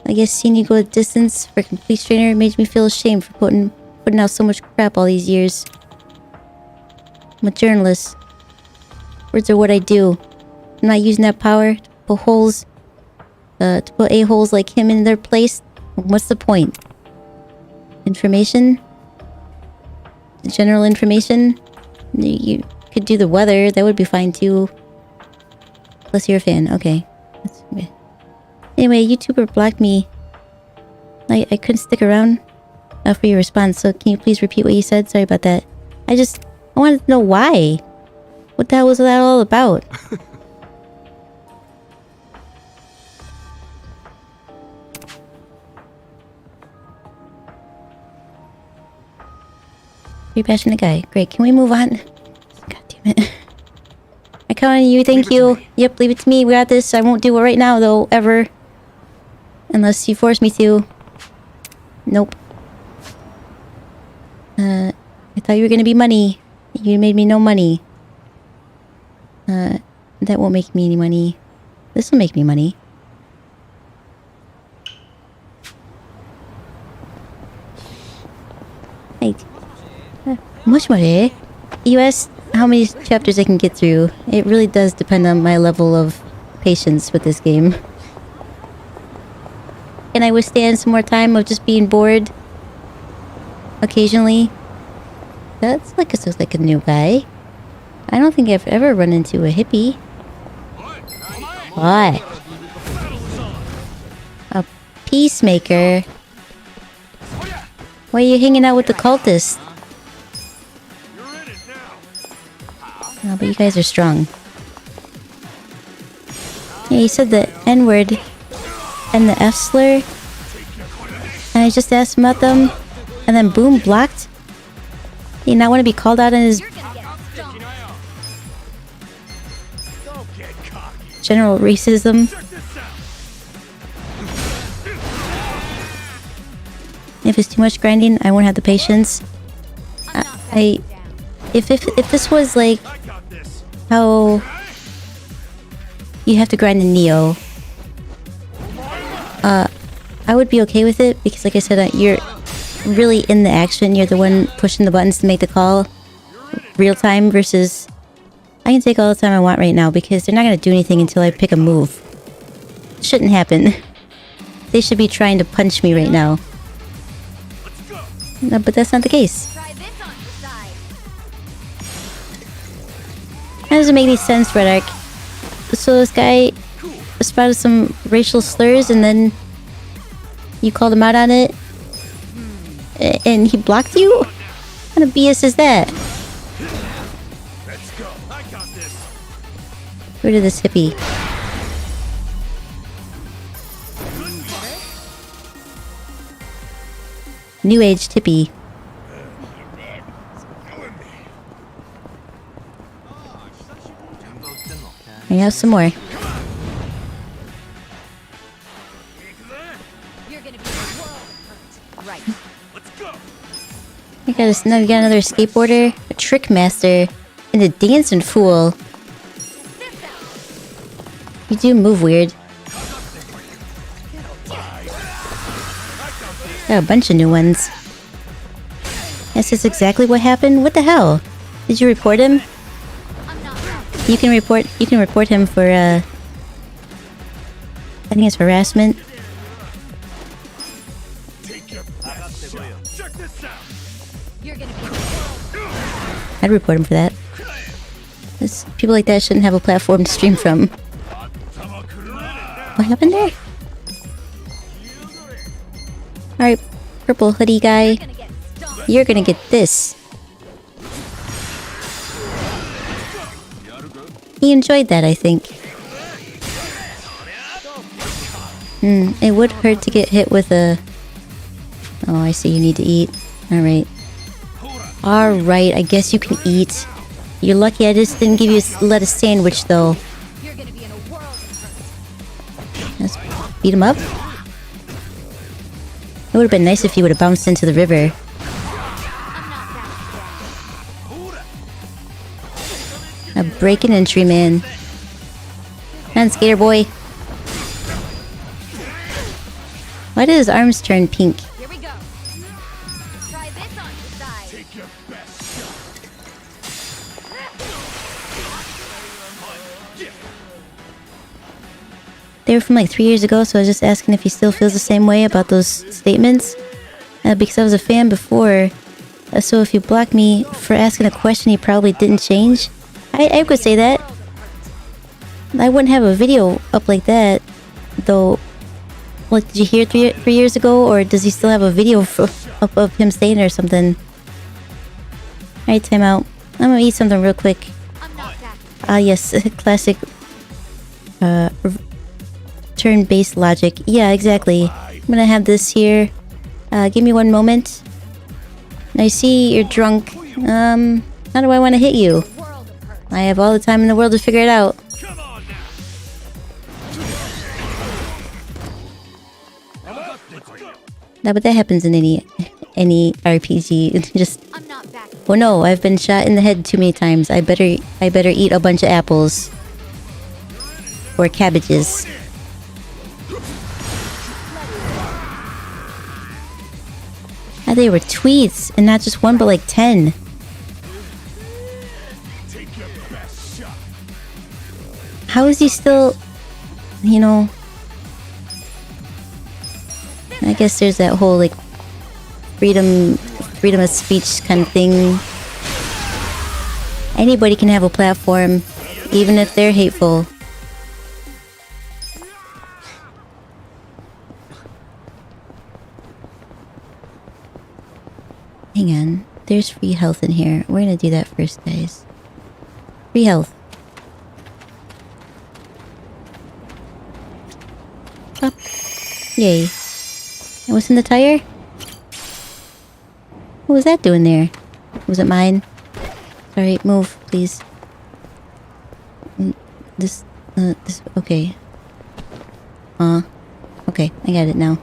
I guess seeing you go a distance for a complete stranger made me feel ashamed for putting out so much crap all these years. I'm a journalist. Words are what I do. I'm not using that power to put holes, to put a-holes like him in their place. What's the point? Information? General information? You could do the weather. That would be fine too. Plus you're a fan. Okay. Anyway, YouTuber blocked me. I couldn't stick around for your response, so can you please repeat what you said? Sorry about that. I wanted to know why. What the hell was that all about? Pretty passionate guy. Great. Can we move on? God damn it. I count on you. Thank you. Yep, leave it to me. We got this. I won't do it right now, though. Ever. Unless you force me to. Nope. I thought you were gonna be money. You made me no money. That won't make me any money. This will make me money. Hey. Much money. You asked how many chapters I can get through. It really does depend on my level of patience with this game. Can I withstand some more time of just being bored? Occasionally? That's like a new guy. I don't think I've ever run into a hippie. What? A peacemaker? Why are you hanging out with the cultists? No, but you guys are strong. Yeah, you said the N-word and the F slur. And I just asked him about them. And then boom, blocked. You not want to be called out on his general racism. If it's too much grinding, I won't have the patience. If this was like how you have to grind in Neo, I would be okay with it because, like I said, you're really in the action. You're the one pushing the buttons to make the call, real time versus I can take all the time I want right now because they're not gonna do anything until I pick a move. Shouldn't happen. They should be trying to punch me right now. No, but that's not the case. That doesn't make any sense, Red Arc. So this guy spouted some racial slurs and then you called him out on it? And he blocked you? What kind of BS is that? Let's go. I got this. Get rid of this hippie. New age hippie. I have some more. We got another skateboarder, a trick master, and a dancing fool. You do move weird. Got a bunch of new ones. Is this exactly what happened? What the hell? Did you report him? You can report him for I think it's harassment. I'd report him for that. People like that shouldn't have a platform to stream from. What happened there? Alright, purple hoodie guy. You're gonna get this. He enjoyed that, I think. It would hurt to get hit with a... Oh, I see. You need to eat. Alright. Alright, I guess you can eat. You're lucky I just didn't give you a lettuce sandwich, though. Let's beat him up. It would have been nice if you would have bounced into the river. A break-in entry, man. Come on, skater boy. Why did his arms turn pink? Here we go. Try this on the side. Take your best shot. They were from like 3 years ago, so I was just asking if he still feels the same way about those statements. Because I was a fan before. So if you block me for asking a question he probably didn't change. I could say that. I wouldn't have a video up like that, though. Like, did you hear 3 years ago, or does he still have a video up of him saying it or something? Alright, time out. I'm gonna eat something real quick. Ah, yes, classic turn-based logic. Yeah, exactly. I'm gonna have this here. Give me one moment. I see you're drunk. How do I want to hit you? I have all the time in the world to figure it out. No, but that happens in any RPG. It's just... Oh no, I've been shot in the head too many times. I better eat a bunch of apples. Or cabbages. Ah, they were tweets, and not just one, but like 10. How is he still... You know... I guess there's that whole, like, freedom of speech kind of thing. Anybody can have a platform, even if they're hateful. Hang on. There's free health in here. We're gonna do that first, guys. Free health. Up. Yay. And what's in the tire? What was that doing there? Was it mine? Sorry, move, please. This, okay. Okay, I got it now.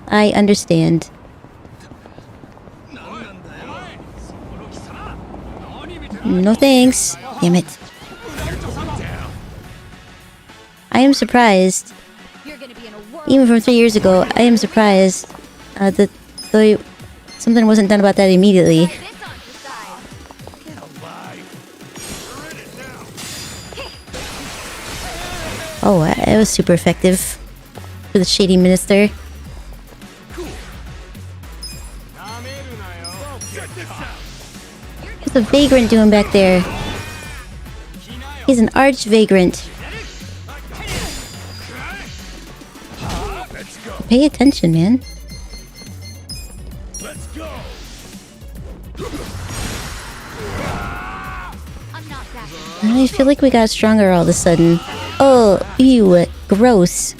I understand. No thanks. Damn it. I am surprised. Even from 3 years ago, I am surprised that something wasn't done about that immediately. Oh, it was super effective for the shady minister. What's a vagrant doing back there? He's an arch-vagrant. Pay attention, man. I feel like we got stronger all of a sudden. Oh, ew, gross.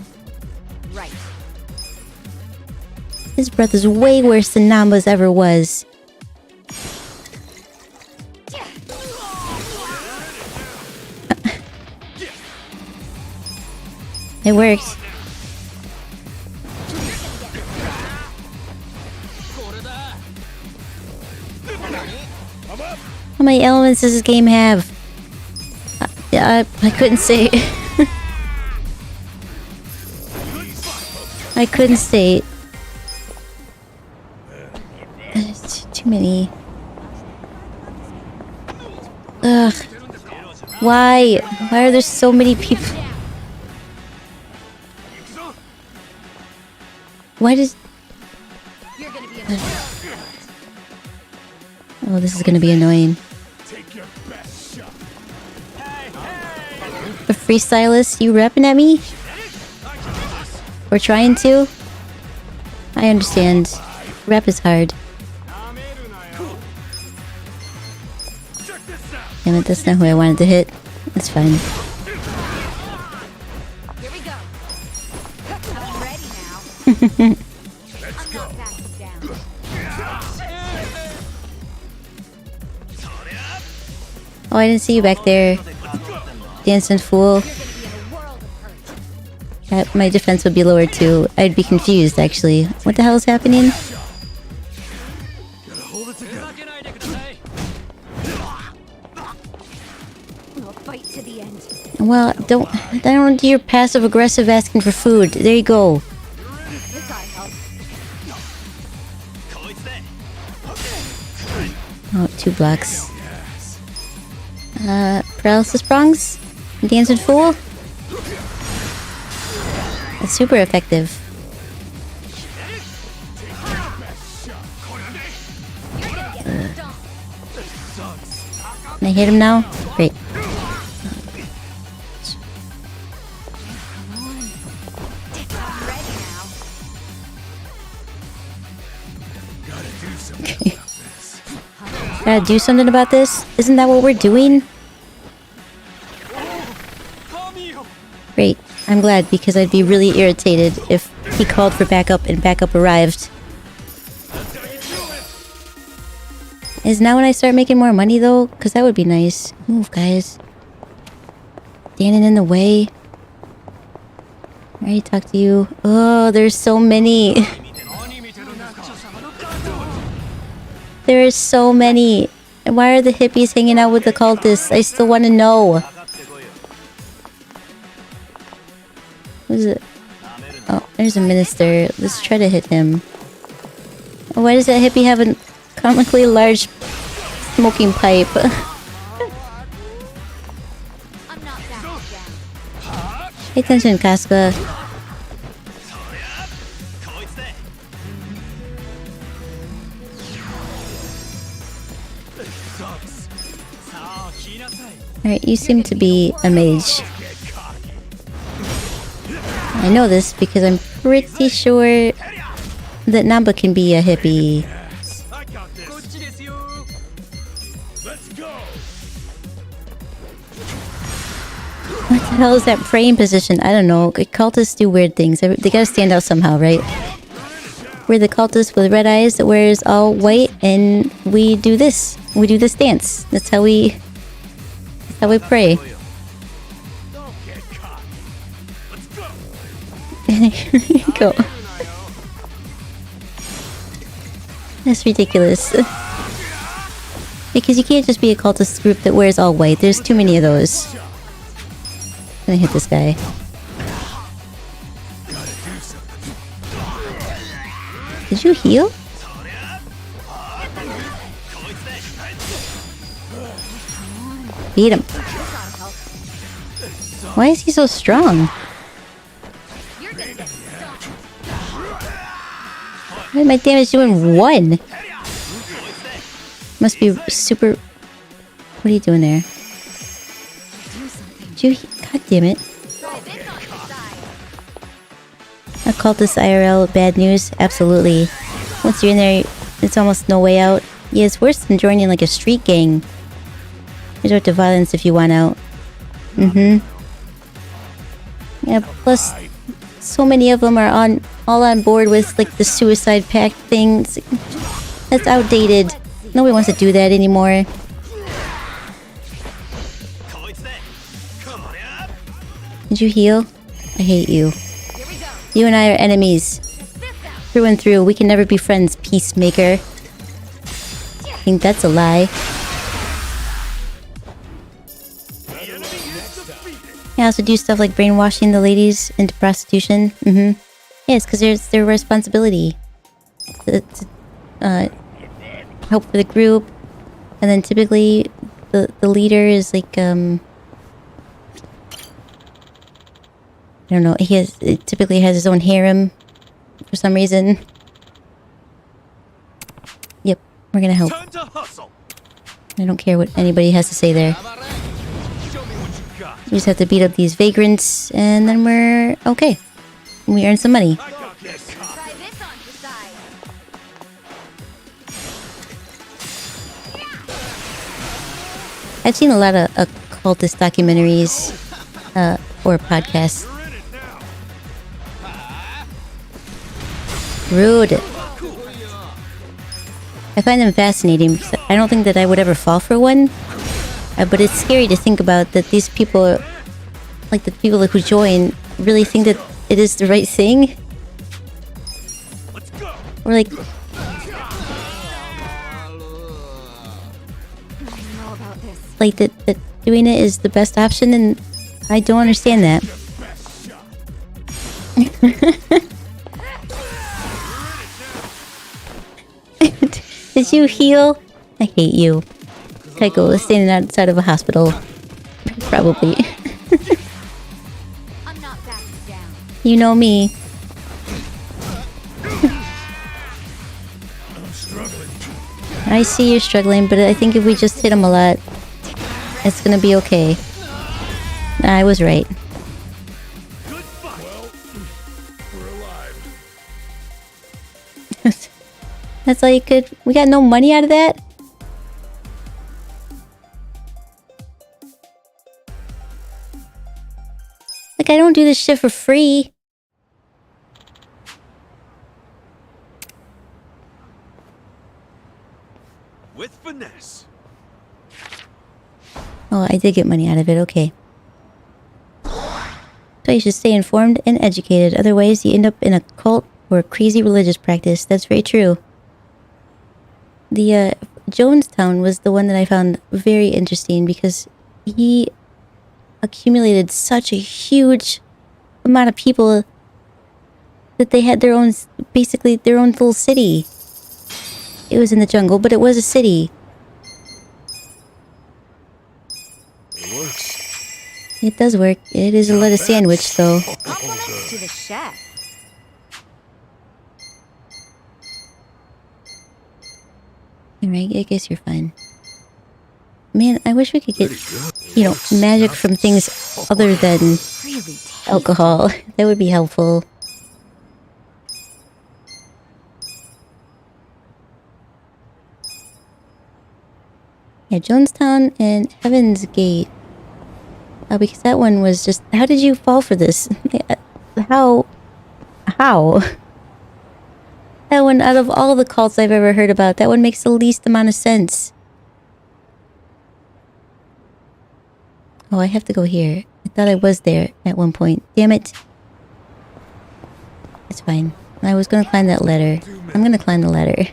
His breath is way worse than Namba's ever was. It worked. How many elements does this game have? I couldn't say. I couldn't say. Too many. Ugh. Why? Why are there so many people? Why does... Oh, this is gonna be annoying. The freestylist, you repping at me? We're trying to? I understand. Rep is hard. Damn it, that's not who I wanted to hit. That's fine. Here we go. I'm ready. Oh, I didn't see you back there. Dancing fool. My defense would be lower too. I'd be confused, actually. What the hell is happening? We'll fight to the end. Well, don't do your passive aggressive asking for food. There you go. This ought to help. Oh, 2 blocks. Paralysis prongs? Dancing fool? That's super effective. Can I hit him now? Great. Gotta do something about this? Isn't that what we're doing? Great. I'm glad, because I'd be really irritated if he called for backup and backup arrived. Is now when I start making more money though? Because that would be nice. Move, guys. Standing in the way. I already talked to you. Oh, there's so many. There are so many. And why are the hippies hanging out with the cultists? I still want to know. What is it? Oh, there's a minister. Let's try to hit him. Why does that hippie have a comically large smoking pipe? Pay attention, Casca. Alright, you seem to be a mage. I know this because I'm pretty sure that Namba can be a hippie. What the hell is that praying position? I don't know. Cultists do weird things. They gotta stand out somehow, right? We're the cultist with red eyes that wears all white, and we do this. We do this dance. That's how we pray. Go. That's ridiculous. Because you can't just be a cultist group that wears all white. There's too many of those. I'm gonna hit this guy. Did you heal? Beat him. Why is he so strong? Why is my damage doing 1? Must be super... What are you doing there? Did you... God damn it. I called this IRL bad news. Absolutely. Once you're in there, it's almost no way out. Yeah, it's worse than joining like a street gang. Resort to violence if you want out. Yeah, plus so many of them are all on board with like the suicide pact things. That's outdated. Nobody wants to do that anymore. Did you heal? I hate you. You and I are enemies. Through and through. We can never be friends, peacemaker. I think that's a lie. I also do stuff like brainwashing the ladies into prostitution. Yeah, it's because it's their responsibility to help for the group. And then typically the leader is like, I don't know, it typically has his own harem for some reason. Yep, we're gonna help. I don't care what anybody has to say there. We just have to beat up these vagrants, and then we're okay. We earn some money. I've seen a lot of occultist documentaries or podcasts. Rude. I find them fascinating because I don't think that I would ever fall for one. But it's scary to think about that these people, like the people who join, really think that it is the right thing. Or like... Like that doing it is the best option, and I don't understand that. Did you heal? I hate you. Kaiko is standing outside of a hospital. Probably. I'm not backing down. You know me. I see you're struggling, but I think if we just hit him a lot, it's gonna be okay. I was right. That's all you could... We got no money out of that? Like, I don't do this shit for free. With finesse. Oh, I did get money out of it, okay. So you should stay informed and educated. Otherwise, you end up in a cult or a crazy religious practice. That's very true. The, Jonestown was the one that I found very interesting because he accumulated such a huge amount of people that they had their own, basically their own little city. It was in the jungle, but it was a city. It works. It does work. It is a lettuce sandwich, though. Compliments to the chef. Alright, I guess you're fine. Man, I wish we could get, you know, magic from things other than alcohol. That would be helpful. Yeah, Jonestown and Heaven's Gate. Because that one was just... How did you fall for this? How? That one, out of all the cults I've ever heard about, that one makes the least amount of sense. Oh, I have to go here. I thought I was there at one point. Damn it. It's fine. I was gonna climb that ladder. I'm gonna climb the ladder.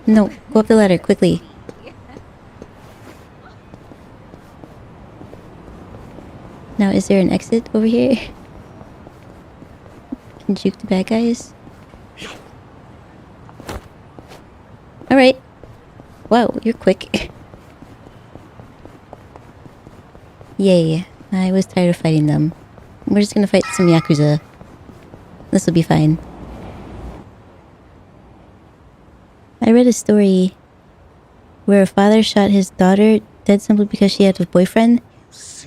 No, go up the ladder, quickly. Now, is there an exit over here? Can juke the bad guys? Alright. Wow, you're quick. Yay. I was tired of fighting them. We're just gonna fight some Yakuza. This will be fine. I read a story where a father shot his daughter dead simply because she had a boyfriend.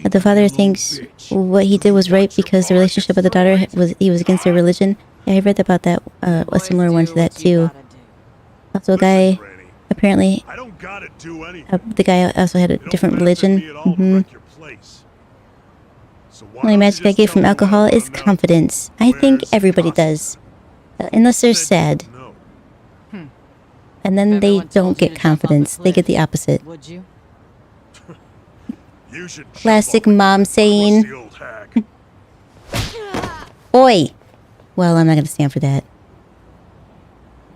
But the father thinks what he did was right because the relationship with the daughter he was against their religion. Yeah, I read about that, a similar one to that too. Also, a guy apparently, the guy also had a different religion. Only magic I get from alcohol is confidence. I think everybody does, unless they're sad. And then they don't get confidence. They get the opposite. Classic mom saying. Oi! Well, I'm not gonna stand for that.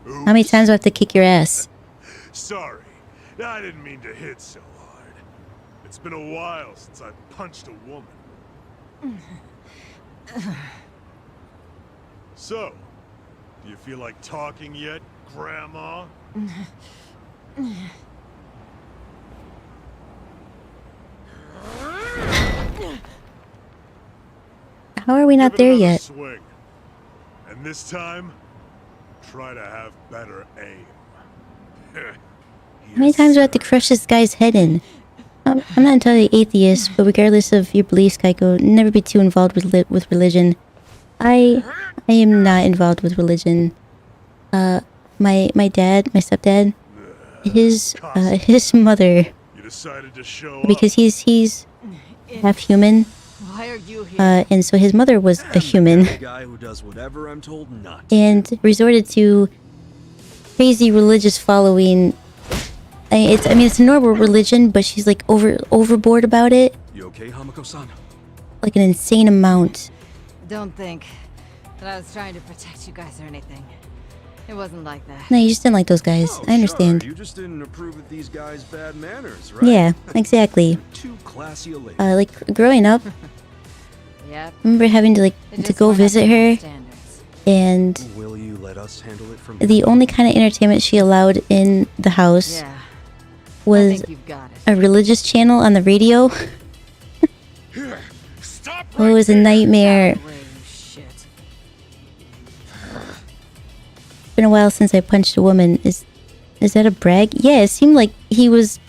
How many times do I have to kick your ass? Sorry, I didn't mean to hit so hard. It's been a while since I punched a woman. So, do you feel like talking yet, Grandma? How are we not there yet? Swing. And this time, try to have better aim. How many times do I have to crush this guy's head in? I'm not entirely atheist, but regardless of your beliefs, Kaiko, never be too involved with religion. I am not involved with religion. My stepdad, his mother, because he's half human, Why are you here? And so his mother was a human Guy who does whatever I'm told not. and resorted to crazy religious following. It's a normal religion, but she's like overboard about it, You okay, Hamako-san? like an insane amount. Don't think that I was trying to protect you guys or anything. It wasn't like that. No, you just didn't like those guys. I understand. Sure, you just didn't approve of these guys' bad manners, right? Yeah, exactly. Too classy a lady. Like growing up, Yep. I remember having to to go visit her, and Will you let us handle it from the only kind of entertainment she allowed in the house Yeah. was think you've got it. a religious channel on the radio. Oh, it was a nightmare. Shit. It's been a while since I punched a woman. Is that a brag? Yeah, it seemed like he was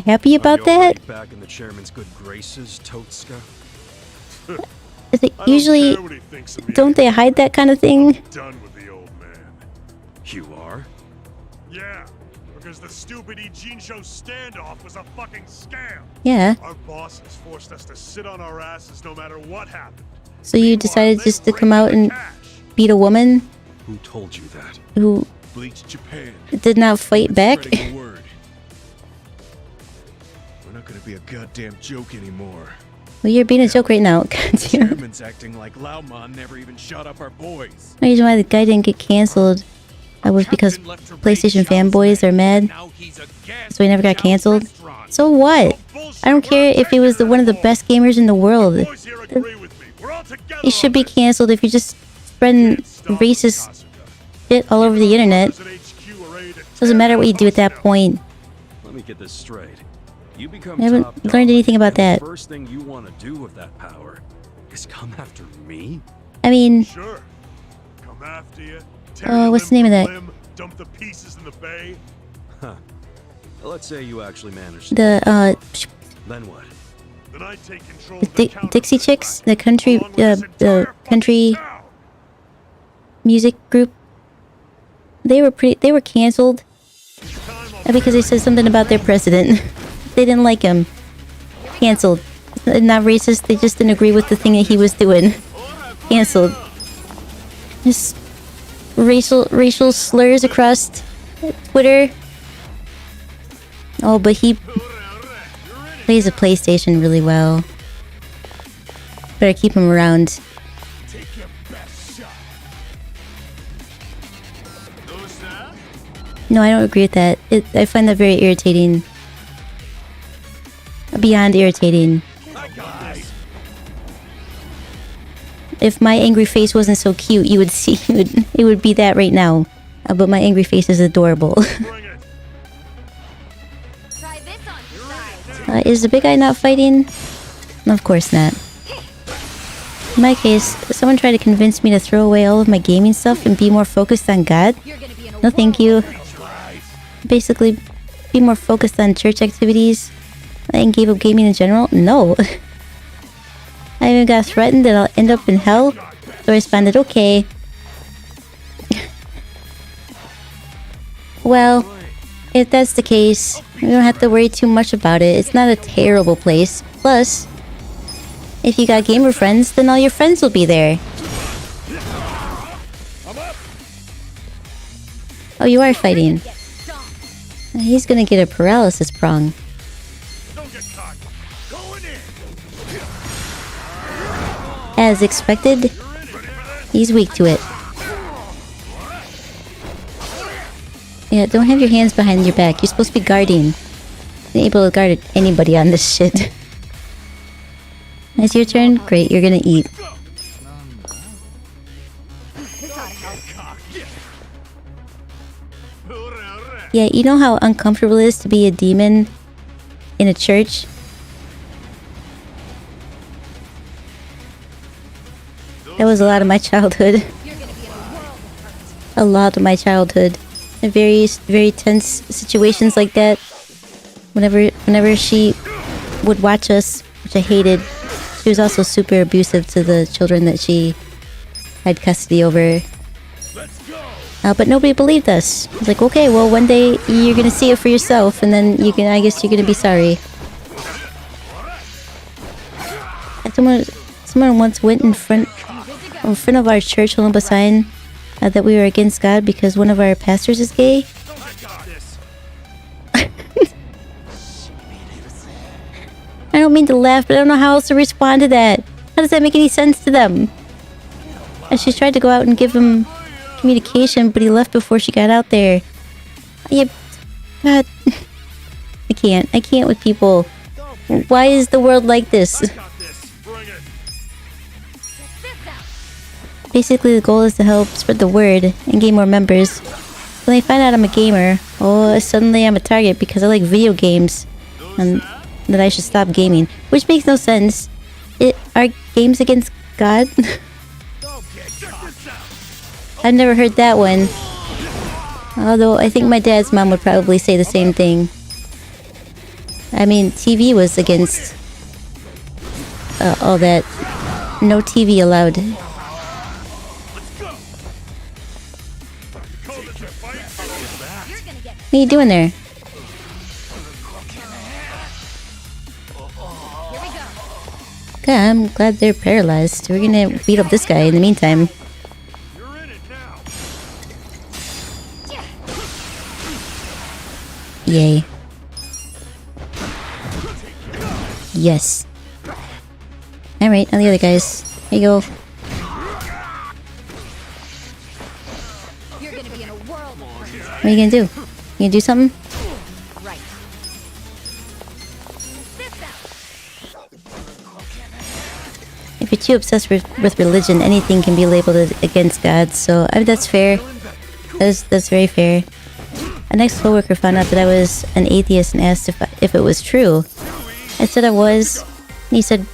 happy about that. Back in the chairman's good graces, Totska. It's like, usually, don't they hide that kind of thing? Done with the old man. You are? Yeah, because the stupid Ijincho standoff was a fucking scam. Yeah. Our bosses forced us to sit on our asses no matter what happened. So you decided just to come out and beat a woman Who told you that? who Bleach Japan. did not fight back? Spreading the word. We're not gonna be a goddamn joke anymore. Well, you're being a joke right now. God damn. Chairman's acting like Lauman never even shot up our boys. The reason why the guy didn't get canceled was because PlayStation fanboys are mad. So he never got canceled. So what? I don't care if he was one of the best gamers in the world. He should be canceled if you're just spreading racist shit all over the internet. Doesn't matter what you do at that point. Let me get this straight. You become I haven't top dog, learned anything about and the that. first thing you want to do with that power is come after me? I mean, Sure. Come after you. what's the name of that? Dump the pieces in the bay. Huh. Let's say you actually managed. The Then what? Then I take control the of the Dixie Chicks, the country country music group. They were canceled because they said something about their president. They didn't like him. Canceled. Not racist, they just didn't agree with the thing that he was doing. Canceled. Just racial slurs across Twitter. Oh, but he plays a PlayStation really well. Better keep him around. No, I don't agree with that. I find that very irritating. Beyond irritating. If my angry face wasn't so cute, you would see it would be that right now. But my angry face is adorable. Is the big guy not fighting? No, of course not. In my case, someone tried to convince me to throw away all of my gaming stuff and be more focused on God. No, thank you. Basically, be more focused on church activities and gave up gaming in general? No. I even got threatened that I'll end up in hell, so I responded, okay. Well, if that's the case, we don't have to worry too much about it. It's not a terrible place. Plus, if you got gamer friends, then all your friends will be there. Oh, you are fighting. He's gonna get a paralysis prong. As expected, he's weak to it. Yeah, don't have your hands behind your back. You're supposed to be guarding. You're able to guard anybody on this shit. It's your turn? Great, you're gonna eat. Yeah, you know how uncomfortable it is to be a demon in a church? That was a lot of my childhood. A lot of my childhood. Very tense situations like that. Whenever she would watch us, which I hated, she was also super abusive to the children that she had custody over. But nobody believed us. It's like, okay, well, one day you're gonna see it for yourself, and then I guess you're gonna be sorry. And Someone once went in front of our church, holding up a sign that we were against God because one of our pastors is gay. I don't mean to laugh, but I don't know how else to respond to that. How does that make any sense to them? And she tried to go out and give him communication, but he left before she got out there. Yeah, God. I can't with people. Why is the world like this? Basically, the goal is to help spread the word and gain more members. When they find out I'm a gamer, suddenly I'm a target because I like video games. And that I should stop gaming. Which makes no sense. Are games against God? I've never heard that one. Although, I think my dad's mom would probably say the same thing. I mean, TV was against all that. No TV allowed. What are you doing there? God, I'm glad they're paralyzed. We're gonna beat up this guy in the meantime. Yay. Yes. Alright, now the other guys. Here you go. What are you gonna do? You gonna do something? If you're too obsessed with religion, anything can be labeled as against God, so I mean, that's fair. That's very fair. Our next coworker found out that I was an atheist and asked if it was true. I said I was, and he said,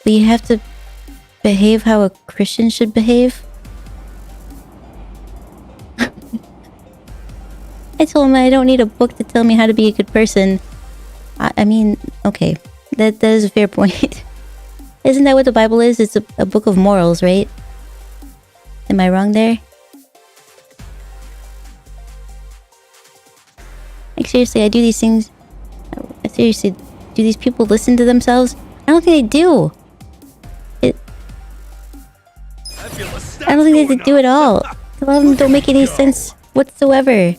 "But you have to behave how a Christian should behave?" I told him I don't need a book to tell me how to be a good person. I mean, okay. That is a fair point. Isn't that what the Bible is? It's a book of morals, right? Am I wrong there? Like, seriously, I do these things. Seriously, do these people listen to themselves? I don't think they do. I don't think they do at all. A lot of them don't make any sense whatsoever.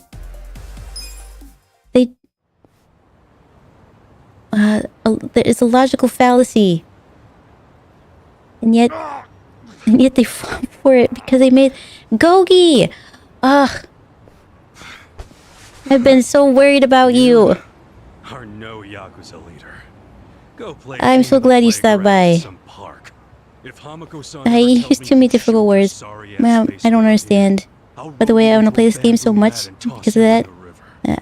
It's a logical fallacy, and yet they fall for it because they made Gogi. Ugh, I've been so worried about you. Are no Yakuza leader. Go play. I'm so glad you stopped by. I use too many difficult words. Ma'am, I don't understand. By the way, I want to play this game so much because of that.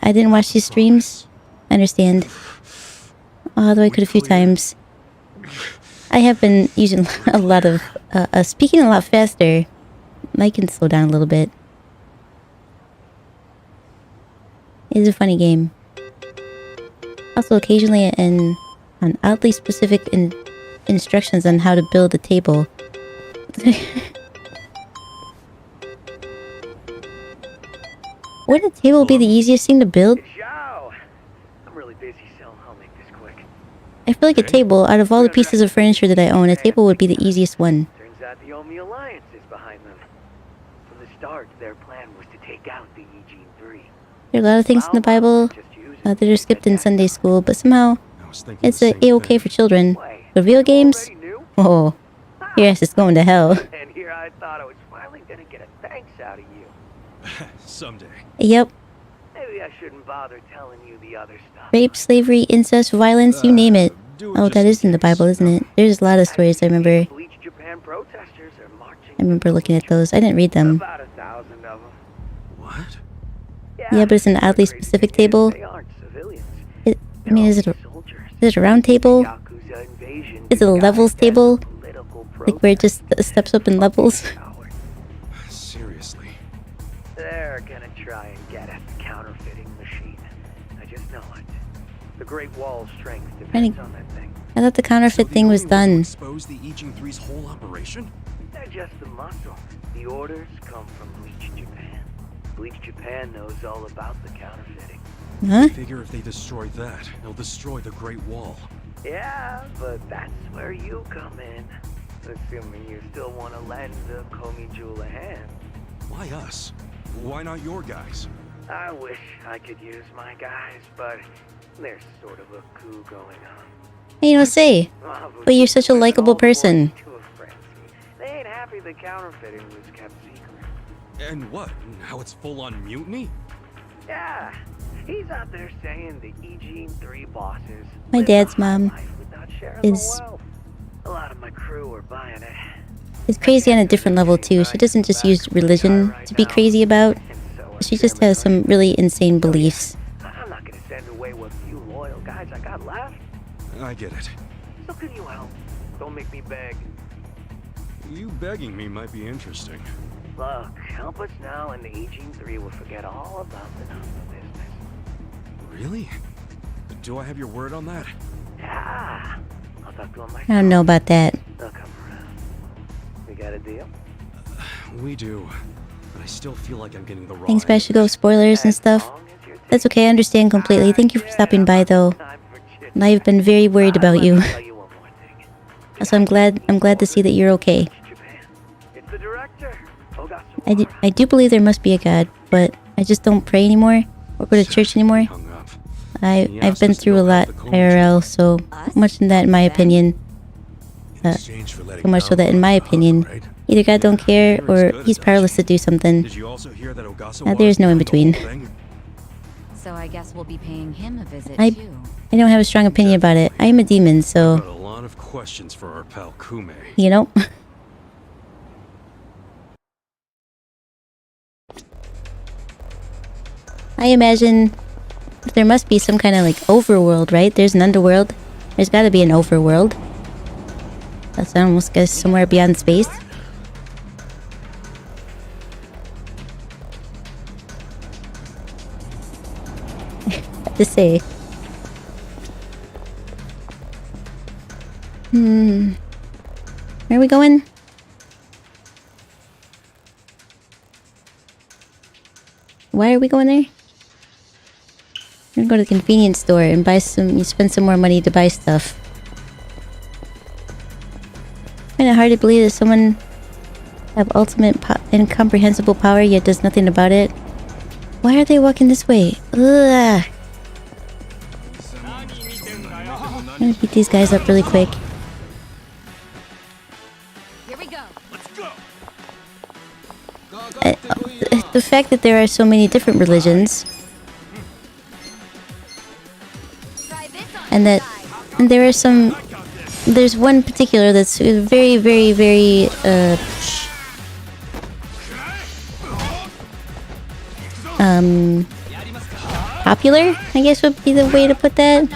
I didn't watch these streams. I understand. Although I could a few times. I have been using a lot of... speaking a lot faster. I can slow down a little bit. It is a funny game. Also, occasionally on oddly specific instructions on how to build a table. Wouldn't a table be the easiest thing to build? I feel like a table, out of all the pieces of furniture that I own, a table would be the easiest one. Turns out the OOne Alliance is behind them. From the start, their plan was to take out the Eugene 3. There are a lot of things in the Bible that are skipped in Sunday school, but somehow it's a-okay for children. But video games? Oh, your ass is going to hell. And here I thought I was finally gonna get a thanks out of you. Someday. Yep. Maybe I shouldn't bother telling you the other stuff. Rape, slavery, incest, violence, you name it. Oh, that is in the Bible, isn't it? There's a lot of stories I remember. I remember looking at those. I didn't read them. About 1,000 of them. What? Yeah, but it's an oddly specific table. I mean, is it a round table? Is it a levels table? Like where it just steps up in levels? Seriously. They're gonna try and get at the counterfeiting machine. I just know it. The Great Wall's strength depends on that thing. I thought the counterfeit thing was done. Expose the Eugene 3's whole operation? They're just the muscle. The orders come from Bleach Japan. Bleach Japan knows all about the counterfeiting. Huh? I figure if they destroy that, they'll destroy the Great Wall. Yeah, but that's where you come in. Assuming you still want to lend the Komi Jewel a hand. Why us? Why not your guys? I wish I could use my guys, but there's sort of a coup going on. Hey, you don't say. But you're such a likable person. They ain't happy the counterfeiting was kept secret. And what? How it's full-on mutiny? Yeah, he's out there saying the Eugene 3 bosses. My dad's mom is A lot of my crew are buying it. is crazy on a different level too. She doesn't just use religion to be crazy about. She just has some really insane beliefs. I'm not gonna send away what few loyal guys I got left. I get it. So can you help? Don't make me beg. You begging me might be interesting. Look, help us now and the Eugene 3 will forget all about the Napa business. Really? Do I have your word on that? Yeah. I'll talk to him myself. I don't know about that. They'll come around. We got a deal? We do. But I still feel like I'm getting the wrong Thanks, but I should go spoilers and stuff. That's okay, I understand completely. Thank you for stopping by though. And I've been very worried about you. So I'm glad to see that you're okay. It's the director. I do believe there must be a God, but I just don't pray anymore or go to church anymore. I've been through a lot IRL, so much in that in my opinion. So much so that in my opinion, either God don't care or he's powerless to do something. Did you also hear that There's no in between. So I guess we'll be paying him a visit I too. don't have a strong opinion about it. I am a demon, so Got a lot of questions for our pal Kume. you know. I imagine there must be some kind of like overworld, right? There's an underworld. There's got to be an overworld. That's almost guess somewhere beyond space. To say. Where are we going? Why are we going there? We're gonna go to the convenience store and buy some. You spend some more money to buy stuff. Kinda hard to believe that someone have ultimate incomprehensible power yet does nothing about it. Why are they walking this way? Ugh. I'm gonna beat these guys up really quick. Here we go. Let's go. The fact that there are so many different religions, and that there are some. There's one particular that's very, very, very popular, I guess would be the way to put that.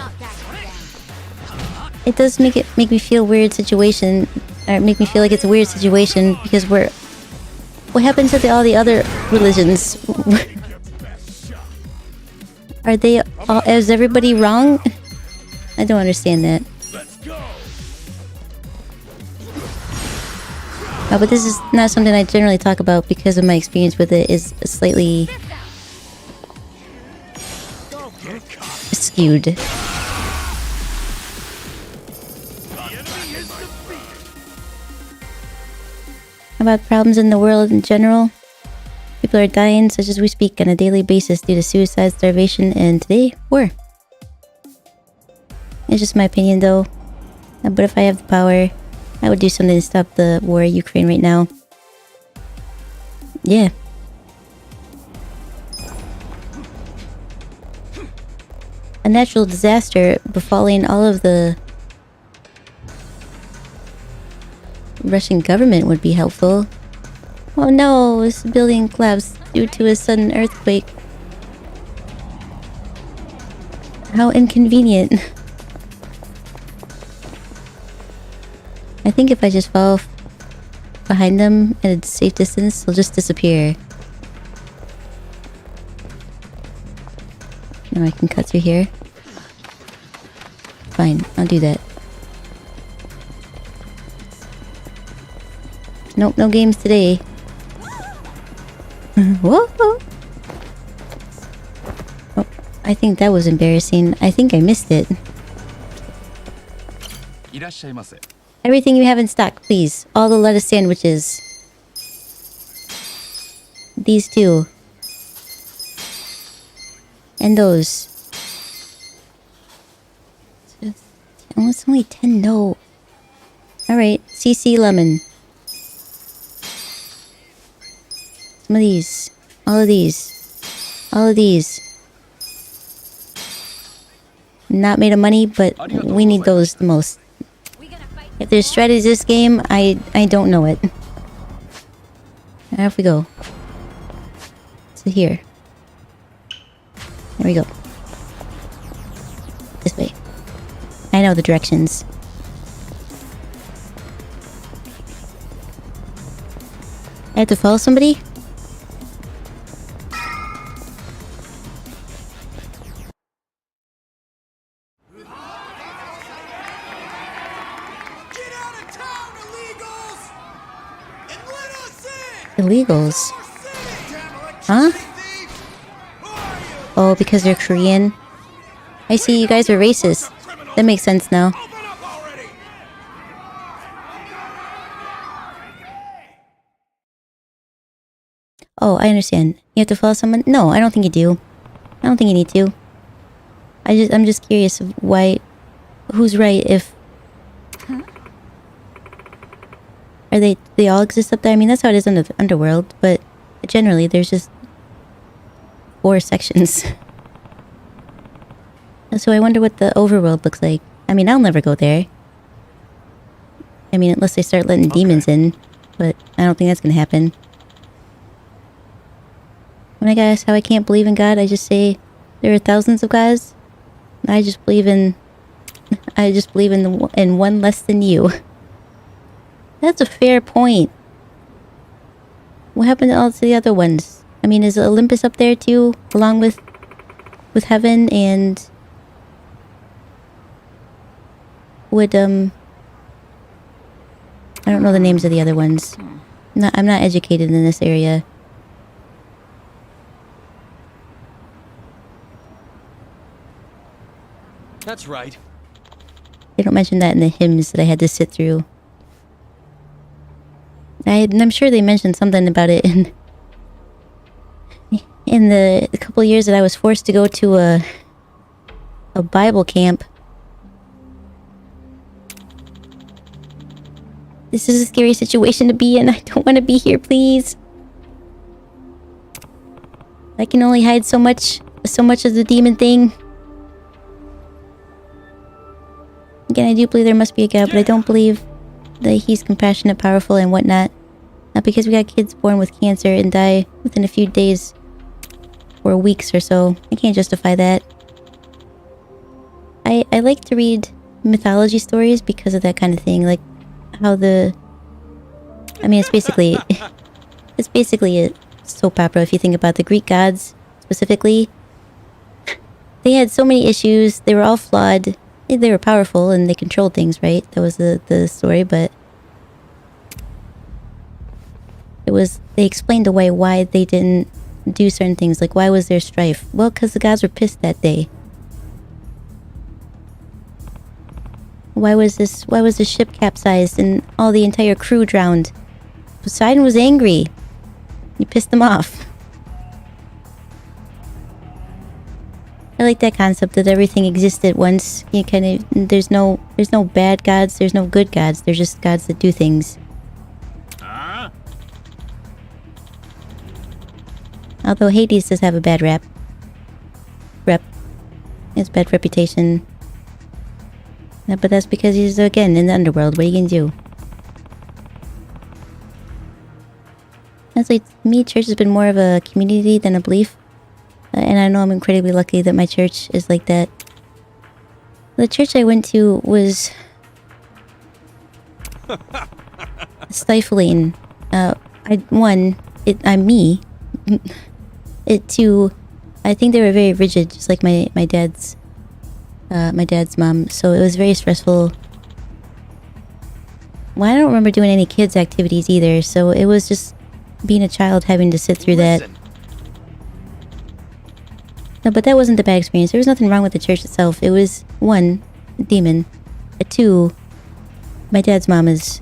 It does make me feel weird situation, or make me feel like it's a weird situation because what happened to all the other religions? Are they all, is everybody wrong? I don't understand that. But this is not something I generally talk about because of my experience with it is slightly skewed. About problems in the world in general. People are dying, such as we speak, on a daily basis due to suicide, starvation, and today, war. It's just my opinion, though. But if I have the power, I would do something to stop the war in Ukraine right now. Yeah. A natural disaster befalling all of the Russian government would be helpful. Oh no, this building collapsed due to a sudden earthquake. How inconvenient. I think if I just fall behind them at a safe distance, they'll just disappear. Now I can cut through here. Fine, I'll do that. Nope, no games today. Whoa! Oh, I think that was embarrassing. I think I missed it. Everything you have in stock, please. All the lettuce sandwiches. These two. And those. Oh, it's only 10, no. Alright, CC lemon. Some of these. All of these. All of these. Not made of money, but we need those the most. If there's strategy this game, I don't know it. Off we go. So here. There we go. This way. I know the directions. I have to follow somebody? Illegals? Huh? Oh, because they're Korean? I see, you guys are racist. That makes sense now. Oh, I understand. You have to follow someone? No, I don't think you do. I don't think you need to. I'm just curious of why... Who's right if... Are they all exist up there? I mean, that's how it is in the underworld, but generally there's just 4 sections. So I wonder what the overworld looks like. I mean, I'll never go there. I mean, unless they start letting demons in, but I don't think that's gonna happen. When I get asked how I can't believe in God, I just say there are thousands of gods. I just believe in in one less than you. That's a fair point. What happened to all the other ones? I mean, is Olympus up there too, along with heaven and would I don't know the names of the other ones. I'm not educated in this area. That's right. They don't mention that in the hymns that I had to sit through. I'm sure they mentioned something about it in the couple of years that I was forced to go to a Bible camp. This is a scary situation to be in. I don't want to be here, please. I can only hide so much of the demon thing. Again, I do believe there must be a God, but I don't believe that he's compassionate, powerful, and whatnot. Not because we got kids born with cancer and die within a few days or weeks or so. I can't justify that. I like to read mythology stories because of that kind of thing, like how I mean, it's basically a soap opera if you think about the Greek gods specifically. They had so many issues. They were all flawed. They were powerful and they controlled things, right? That was the story, but they explained away why they didn't do certain things. Like, why was there strife? Well, because the gods were pissed that day. Why was the ship capsized and all the entire crew drowned? Poseidon was angry. He pissed them off. I like that concept that everything existed once. You kind of there's no bad gods, there's no good gods. There's just gods that do things. Although Hades does have a bad rep. It's bad reputation. Yeah, but that's because he's again in the underworld. What are you gonna do? Honestly, to me, church has been more of a community than a belief. And I know I'm incredibly lucky that my church is like that. The church I went to was stifling. I'm me. Two, I think they were very rigid, just like my dad's mom. So it was very stressful. Well, I don't remember doing any kids activities either. So it was just being a child having to sit through that. No, but that wasn't the bad experience. There was nothing wrong with the church itself. It was, 1, demon. 2, My dad's mom is...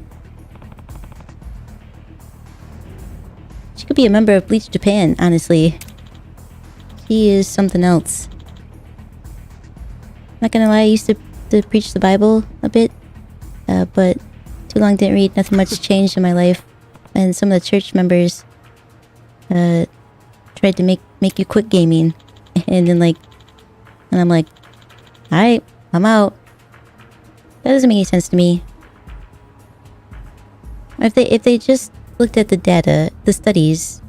She could be a member of Bleach Japan, honestly. She is something else. Not gonna lie, I used to preach the Bible a bit. But too long didn't read, nothing much changed in my life. And some of the church members tried to make you quit gaming. And then and I'm like, alright, I'm out. That doesn't make any sense to me. If they just looked at the data, the studies,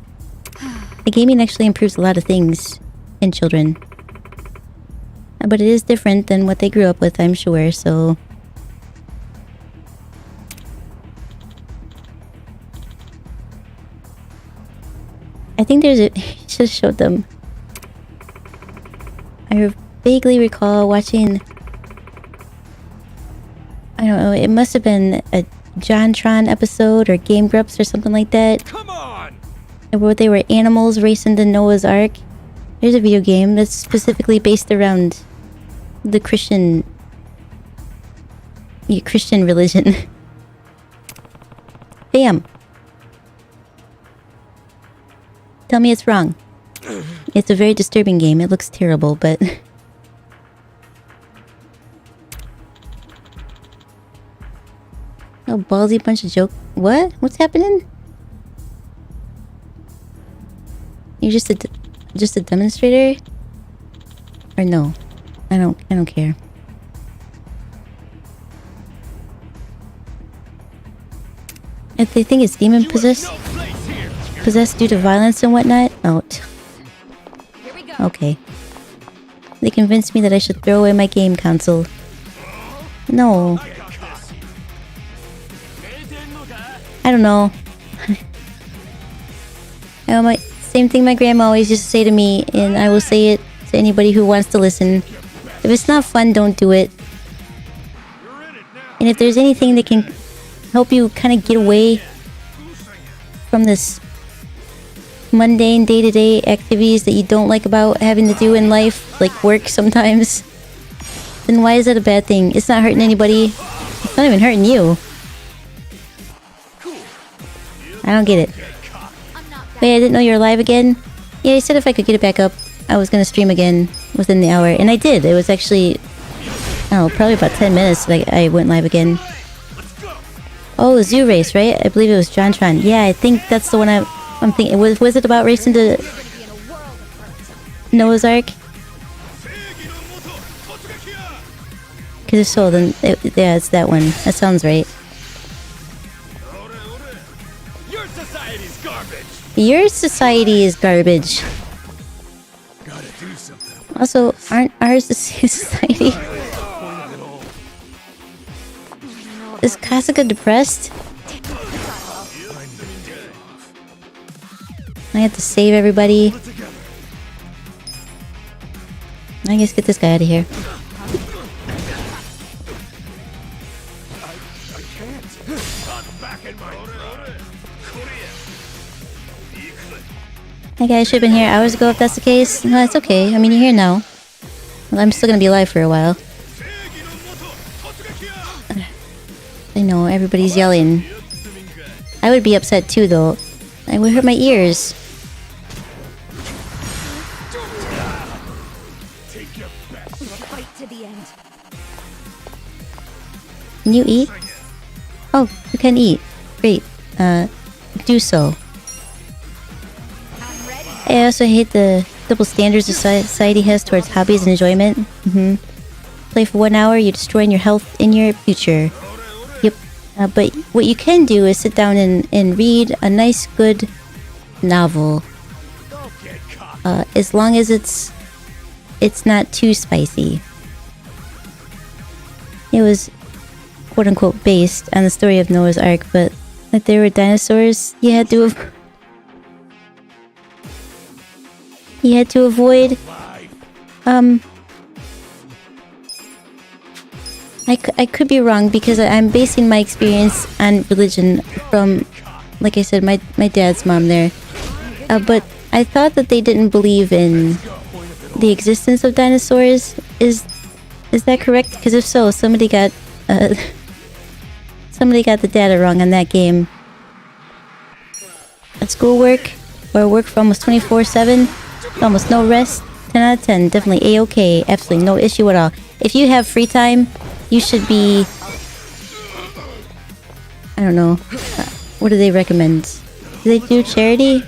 the gaming actually improves a lot of things in children. But it is different than what they grew up with, I'm sure, so... I think there's a... just showed them. I vaguely recall watching... I don't know, it must have been a JonTron episode or Game Grumps or something like that. Come on! Where they were animals racing the Noah's Ark. There's a video game that's specifically based around the Christian religion. Bam! Tell me it's wrong. It's a very disturbing game. It looks terrible, but... Oh, ballsy bunch of joke... What? What's happening? You're just a demonstrator? Or no? I don't care. If they think it's demon possessed due to violence and whatnot? Oh. Okay. They convinced me that I should throw away my game console. No. I don't know. Same thing my grandma always used to say to me, and I will say it to anybody who wants to listen. If it's not fun, don't do it. And if there's anything that can help you kind of get away from this mundane day-to-day activities that you don't like about having to do in life, like work sometimes, then why is that a bad thing? It's not hurting anybody. It's not even hurting you. I don't get it. Wait, I didn't know you were live again? Yeah, I said if I could get it back up, I was gonna stream again within the hour. And I did. It was actually... oh, probably about 10 minutes that I went live again. Oh, Zoo Race, right? I believe it was JonTron. Yeah, I think that's the one I'm thinking. Was it about racing to Noah's Ark? Because if so, then... yeah, it's that one. That sounds right. Your society is garbage. Also, aren't ours the same society? Is Kasuga depressed? I have to save everybody. I guess get this guy out of here. Hey guys, I should have been here hours ago if that's the case. No, it's okay. I mean, you're here now. Well, I'm still gonna be alive for a while. I know, everybody's yelling. I would be upset too, though. I would hurt my ears. Fight to the end. Can you eat? Oh, you can eat. Great. Do so. I also hate the double standards society has towards hobbies and enjoyment. Play for 1 hour, you're destroying your health and your future. Yep. But what you can do is sit down and read a nice, good novel. As long as it's not too spicy. It was quote-unquote based on the story of Noah's Ark, but like there were dinosaurs you had to avoid. I could be wrong because I'm basing my experience on religion from, like I said, my dad's mom there. But I thought that they didn't believe in the existence of dinosaurs. Is that correct? Because if so, somebody got Somebody got the data wrong on that game. At schoolwork, or work for almost 24/7, almost no rest, 10 out of 10, definitely A-okay, absolutely no issue at all. If you have free time, you should be... I don't know. What do they recommend? Do they do charity?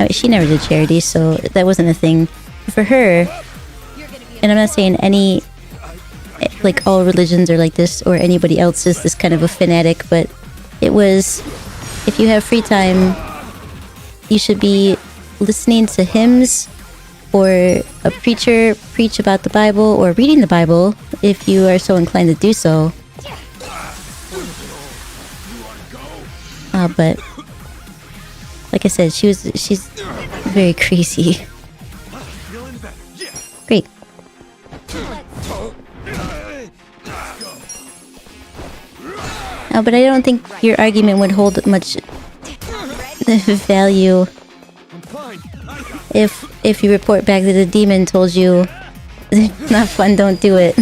I mean, she never did charity, so that wasn't a thing. For her, and I'm not saying any... like all religions are like this, or anybody else is this kind of a fanatic, but it was... if you have free time, you should be listening to hymns or a preacher preach about the Bible, or reading the Bible if you are so inclined to do so. But like I said, she's very crazy. Great. But I don't think your argument would hold much value if you report back that the demon told you it's not fun, don't do it.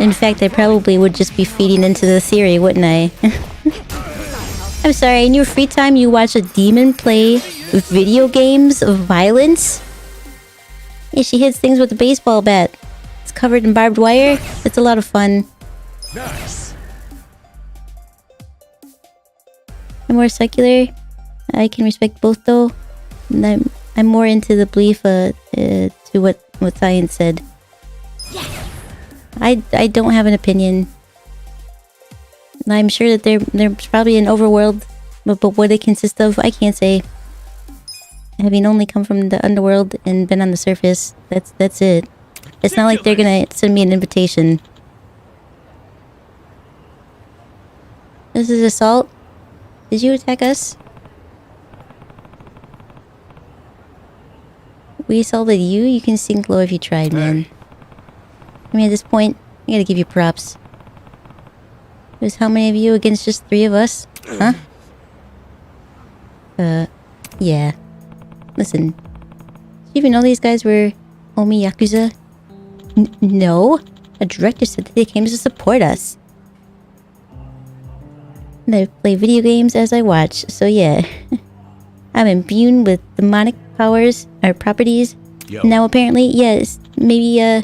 In fact, I probably would just be feeding into the theory, wouldn't I? I'm sorry, in your free time you watch a demon play video games of violence? Yeah, she hits things with a baseball bat. It's covered in barbed wire. It's a lot of fun. Nice. I'm more secular. I can respect both though. And I'm more into the belief to what science said. I don't have an opinion. I'm sure that there's probably an overworld, but what it consists of, I can't say. Having only come from the underworld and been on the surface, that's it. It's not like they're gonna send me an invitation. This is assault. Did you attack us? We assaulted you? You can sink low if you tried, man. I mean, at this point, I gotta give you props. There's how many of you against just 3 of us? Huh? Yeah. Listen. Did you even know these guys were Omi Yakuza? No. A director said that they came to support us. And I play video games as I watch, so yeah. I'm imbued with demonic powers, or properties. Yo. Now apparently, yes, maybe, I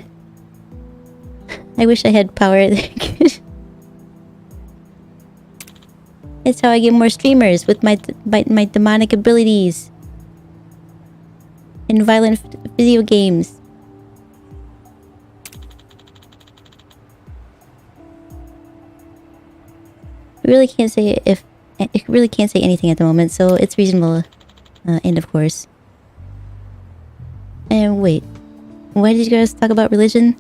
wish I had power. It's how I get more streamers, with my demonic abilities. In violent video games. I really can't say anything at the moment, so it's reasonable. And of course. And wait, why did you guys talk about religion?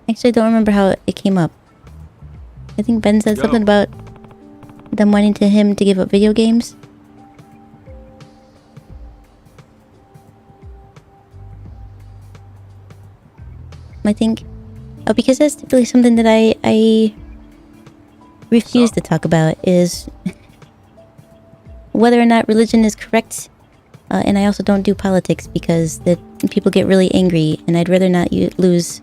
Actually, I don't remember how it came up. I think Ben said something about them wanting him to give up video games. I think... Oh, because that's typically something that I refuse to talk about, is whether or not religion is correct. And I also don't do politics because people get really angry, and I'd rather not lose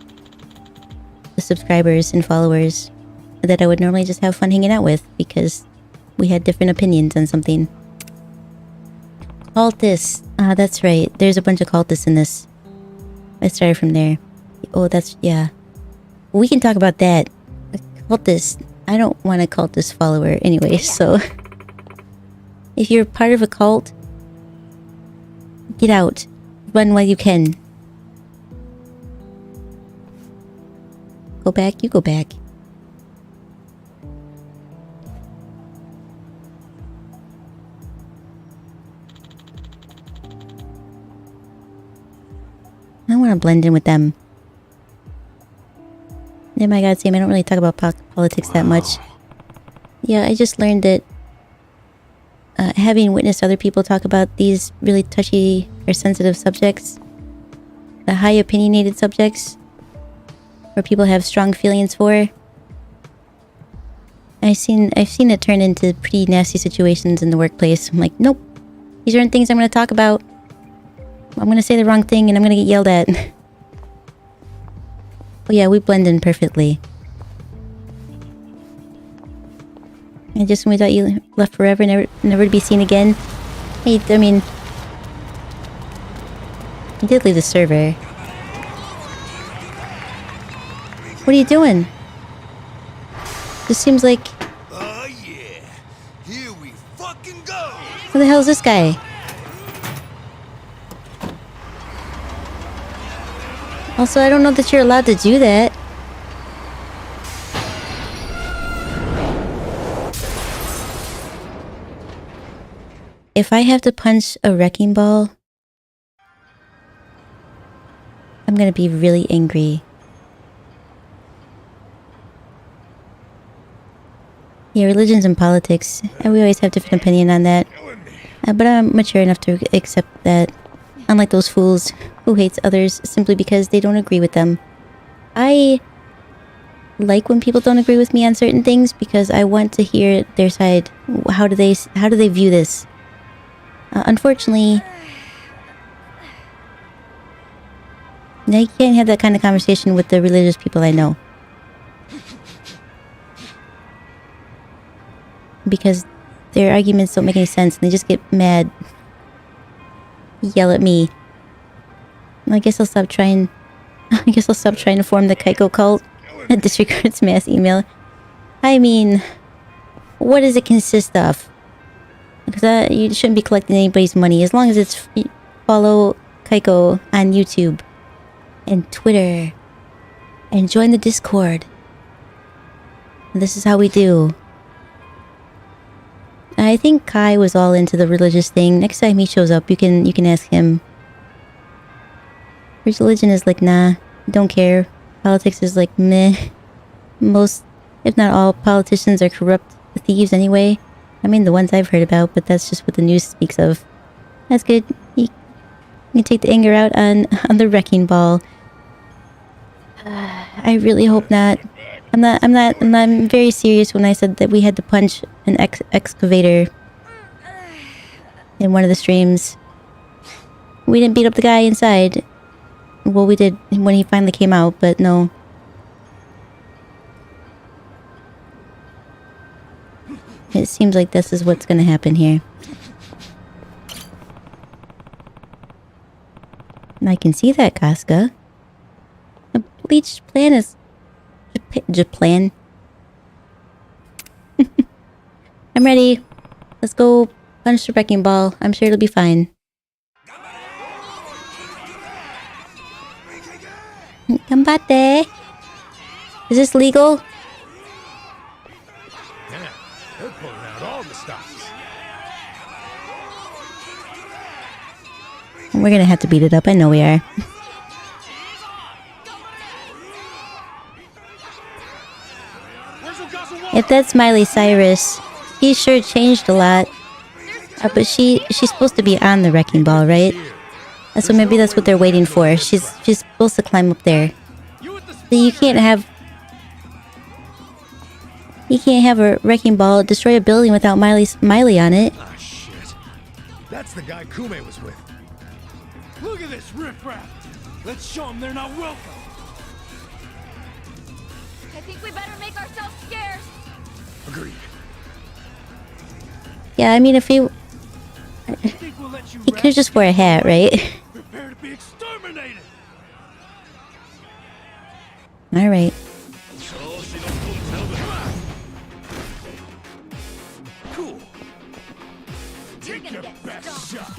the subscribers and followers that I would normally just have fun hanging out with, because we had different opinions on something. Cultists. That's right. There's a bunch of cultists in this. I started from there. Oh, that's... yeah. We can talk about that. Cultist. I don't want a cultist follower anyway, so... if you're part of a cult, get out. Run while you can. Go back, you go back. I want to blend in with them. Oh my god, Sam, I don't really talk about politics that much. Yeah, I just learned that having witnessed other people talk about these really touchy or sensitive subjects, the high opinionated subjects, where people have strong feelings for, I've seen it turn into pretty nasty situations in the workplace. I'm like, nope. These aren't things I'm going to talk about. I'm going to say the wrong thing and I'm going to get yelled at. Oh yeah, we blend in perfectly. And just when we thought you left forever, never to be seen again. Hey, I mean... You did leave the server. What are you doing? This seems like... Oh yeah, here we fucking go! Who the hell is this guy? Also, I don't know that you're allowed to do that. If I have to punch a wrecking ball, I'm gonna be really angry. Yeah, religions and politics, and we always have different opinion on that. But I'm mature enough to accept that. Unlike those fools who hates others simply because they don't agree with them. I like when people don't agree with me on certain things because I want to hear their side. How do they view this? Unfortunately, now you can't have that kind of conversation with the religious people I know. Because their arguments don't make any sense and they just get mad. Yell at me. I guess I'll stop trying to form the Kaiko cult and disregards mass email. I mean, what does it consist of? Because you shouldn't be collecting anybody's money as long as it's follow Kaiko on YouTube and Twitter and join the Discord. This is how we do. I think Kai was all into the religious thing. Next time he shows up, you can ask him. His religion is like, nah, don't care. Politics is like, meh. Most, if not all, politicians are corrupt thieves anyway. I mean, the ones I've heard about, but that's just what the news speaks of. That's good. You can take the anger out on the wrecking ball. I really hope not. I'm very serious when I said that we had to punch an excavator in one of the streams. We didn't beat up the guy inside. Well, we did when he finally came out, but no. It seems like this is what's gonna happen here. And I can see that, Casca. A bleached plan is... Japan. I'm ready. Let's go punch the wrecking ball. I'm sure it'll be fine. Combate. Is this legal? Yeah, they're pulling out all the stops. We're gonna have to beat it up. I know we are. If that's Miley Cyrus, he sure changed a lot. But she's supposed to be on the wrecking ball, right? So maybe that's what they're waiting for. She's supposed to climb up there. So you can't have a wrecking ball destroy a building without Miley on it. Ah, shit. That's the guy Kume was with. Look at this riffraff! Let's show them they're not welcome! I think we better make ourselves scarce. Agreed. Yeah, I mean, if he could just wear a hat, right? Prepare to be exterminated! All right. Cool. Take your best shot.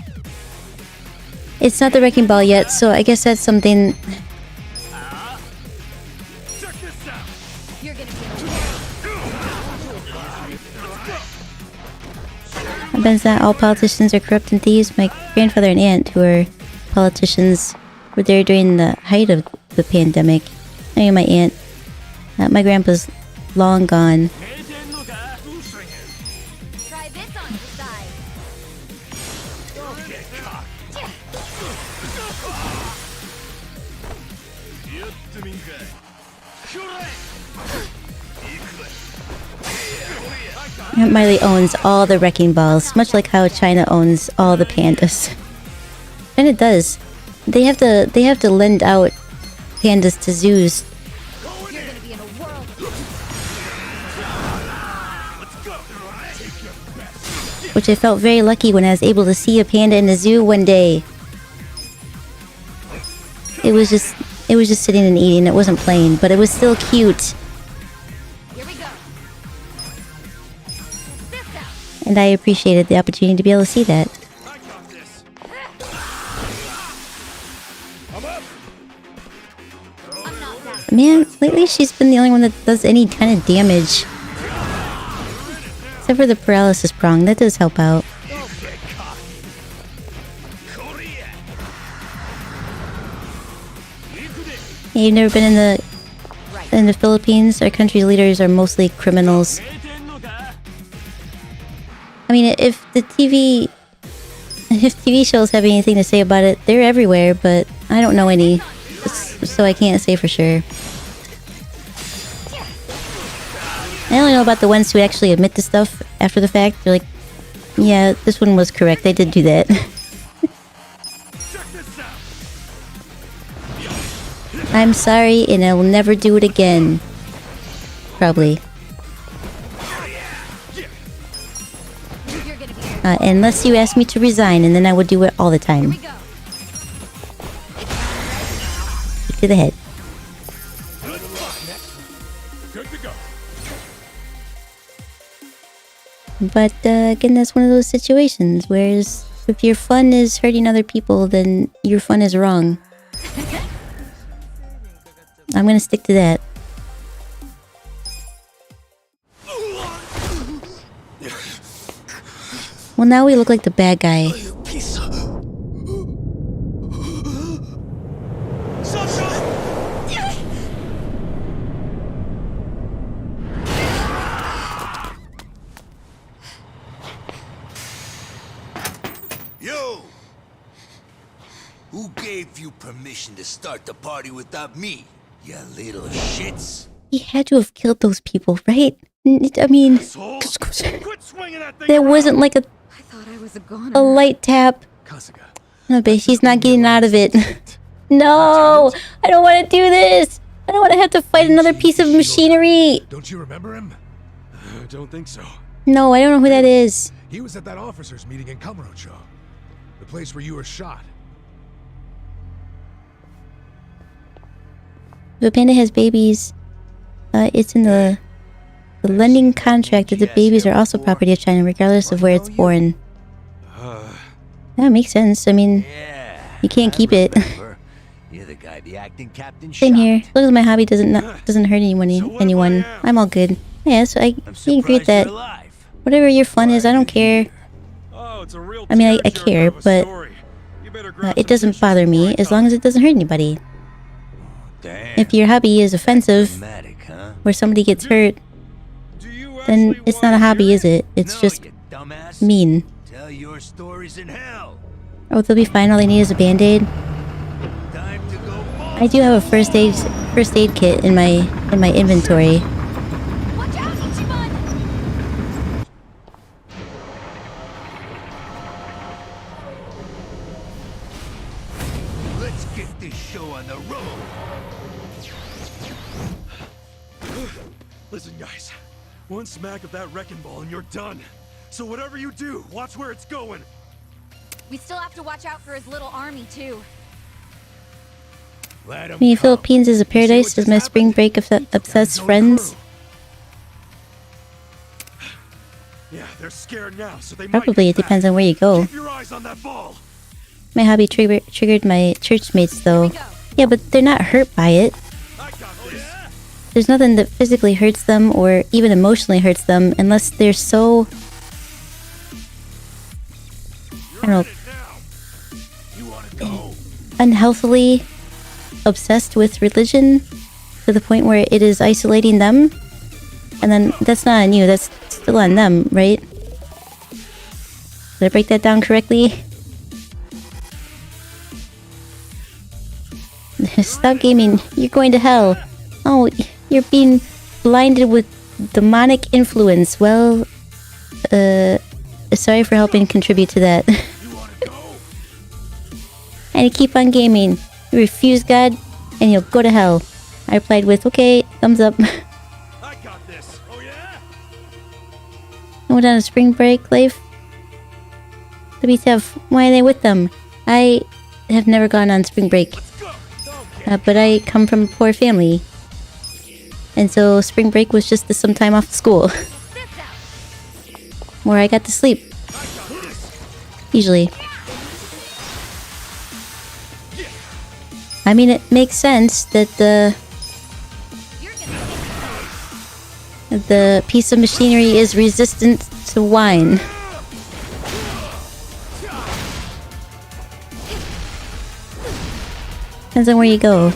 It's not the wrecking ball yet, so I guess that's something. Check this out. You're gonna be I bet not all politicians are corrupt and thieves. My grandfather and aunt, who are politicians, were there during the height of the pandemic. I mean, my aunt. My grandpa's long gone. Try this on your side. Aunt Miley owns all the wrecking balls, much like how China owns all the pandas. And it does. They have to lend out pandas to zoos. Which I felt very lucky when I was able to see a panda in the zoo one day. It was just sitting and eating. It wasn't playing, but it was still cute. And I appreciated the opportunity to be able to see that. Man, lately she's been the only one that does any kind of damage. Except for the paralysis prong, that does help out. Yeah, you've never been in the Philippines? Our country's leaders are mostly criminals. I mean, if TV shows have anything to say about it, they're everywhere, but I don't know any, so I can't say for sure. I only know about the ones who actually admit to stuff after the fact. They're like, yeah, this one was correct, I did do that. I'm sorry, and I will never do it again. Probably. Unless you ask me to resign, and then I would do it all the time. To the head. But again, that's one of those situations where if your fun is hurting other people, then your fun is wrong. I'm gonna stick to that. Well, now we look like the bad guy. Yo! Who gave you permission to start the party without me, you little shits? He had to have killed those people, right? I mean, there wasn't like a light tap. No, but he's not getting out of it. No! I don't want to do this! I don't want to have to fight another piece of machinery! Don't you remember him? I don't think so. No, I don't know who that is. He was at that officers' meeting in Kamurocho. The place where you were shot. If a panda has babies, it's in the lending contract that the babies are also property of China, regardless of where it's born. That makes sense. I mean, you can't keep it. You're the guy the acting captain Same here. As long as my hobby doesn't hurt anyone, I'm all good. Yeah, so I agree with that. Whatever your fun is, I don't care. I mean, I care, but it doesn't bother me as long as it doesn't hurt anybody. If your hobby is offensive, where somebody gets hurt, then it's not a hobby, is it? It's just mean. Tell your stories in hell. Oh, they'll be fine. All they need is a band-aid. I do have a first aid kit in my inventory. Let's get this show on the road. Listen, guys. One smack of that wrecking ball and you're done. So whatever you do, watch where it's going. We still have to watch out for his little army, too. I mean, Philippines is a paradise. Does my spring break obsess friends? Yeah, they're scared now, so they Probably. It depends on where you go. Keep your eyes on that ball. My hobby triggered my church mates, though. Yeah, but they're not hurt by it. There's nothing that physically hurts them or even emotionally hurts them unless they're so... I don't know... unhealthily obsessed with religion to the point where it is isolating them. And then that's not on you, that's still on them, right? Did I break that down correctly? Stop gaming. You're going to hell. Oh, you're being blinded with demonic influence. Well, sorry for helping contribute to that. And keep on gaming. You refuse God, and you'll go to hell. I replied with, okay, thumbs up. I got this. Oh yeah? I went on a spring break life. The BTF, why are they with them? I have never gone on spring break. But I come from a poor family. And so spring break was just some time off school. Where I got to sleep. Usually. I mean, it makes sense that the piece of machinery is resistant to wine. Depends on where you go.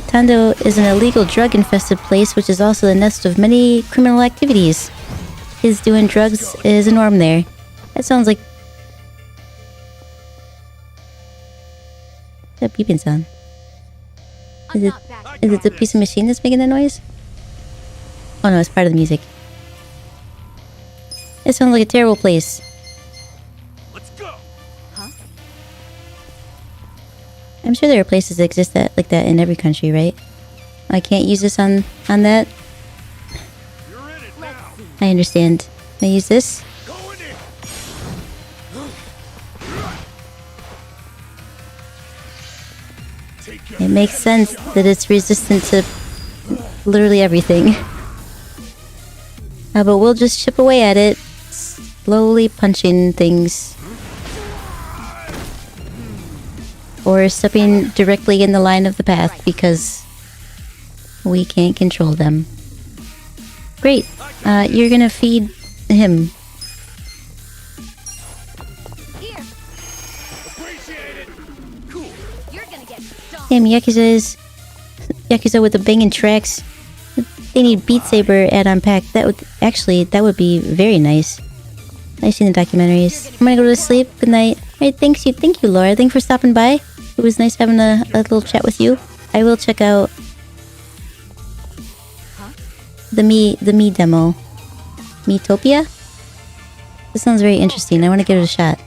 Tando is an illegal drug-infested place, which is also the nest of many criminal activities. Kids doing drugs is a norm there. That sounds like... that beeping sound. Is it the piece of machine that's making that noise? Oh no, it's part of the music. It sounds like a terrible place. Let's go. Huh? I'm sure there are places that exist like that in every country, right? I can't use this on that. You're in it now. I understand. Can I use this? Go in it. It makes sense that it's resistant to literally everything. But we'll just chip away at it, slowly punching things. Or stepping directly in the line of the path because we can't control them. Great. You're gonna feed him. Here. Appreciate it. Cool. You're gonna get stomped. Damn, Yakuza with the banging tracks. They need Beat Saber add-on pack. That would be very nice. I've seen the documentaries. I'm gonna go to sleep. Good night. Alright, thank you, Laura. Thanks for stopping by. It was nice having a little chat with you. I will check out the Me demo. Metopia? This sounds very interesting. I want to give it a shot.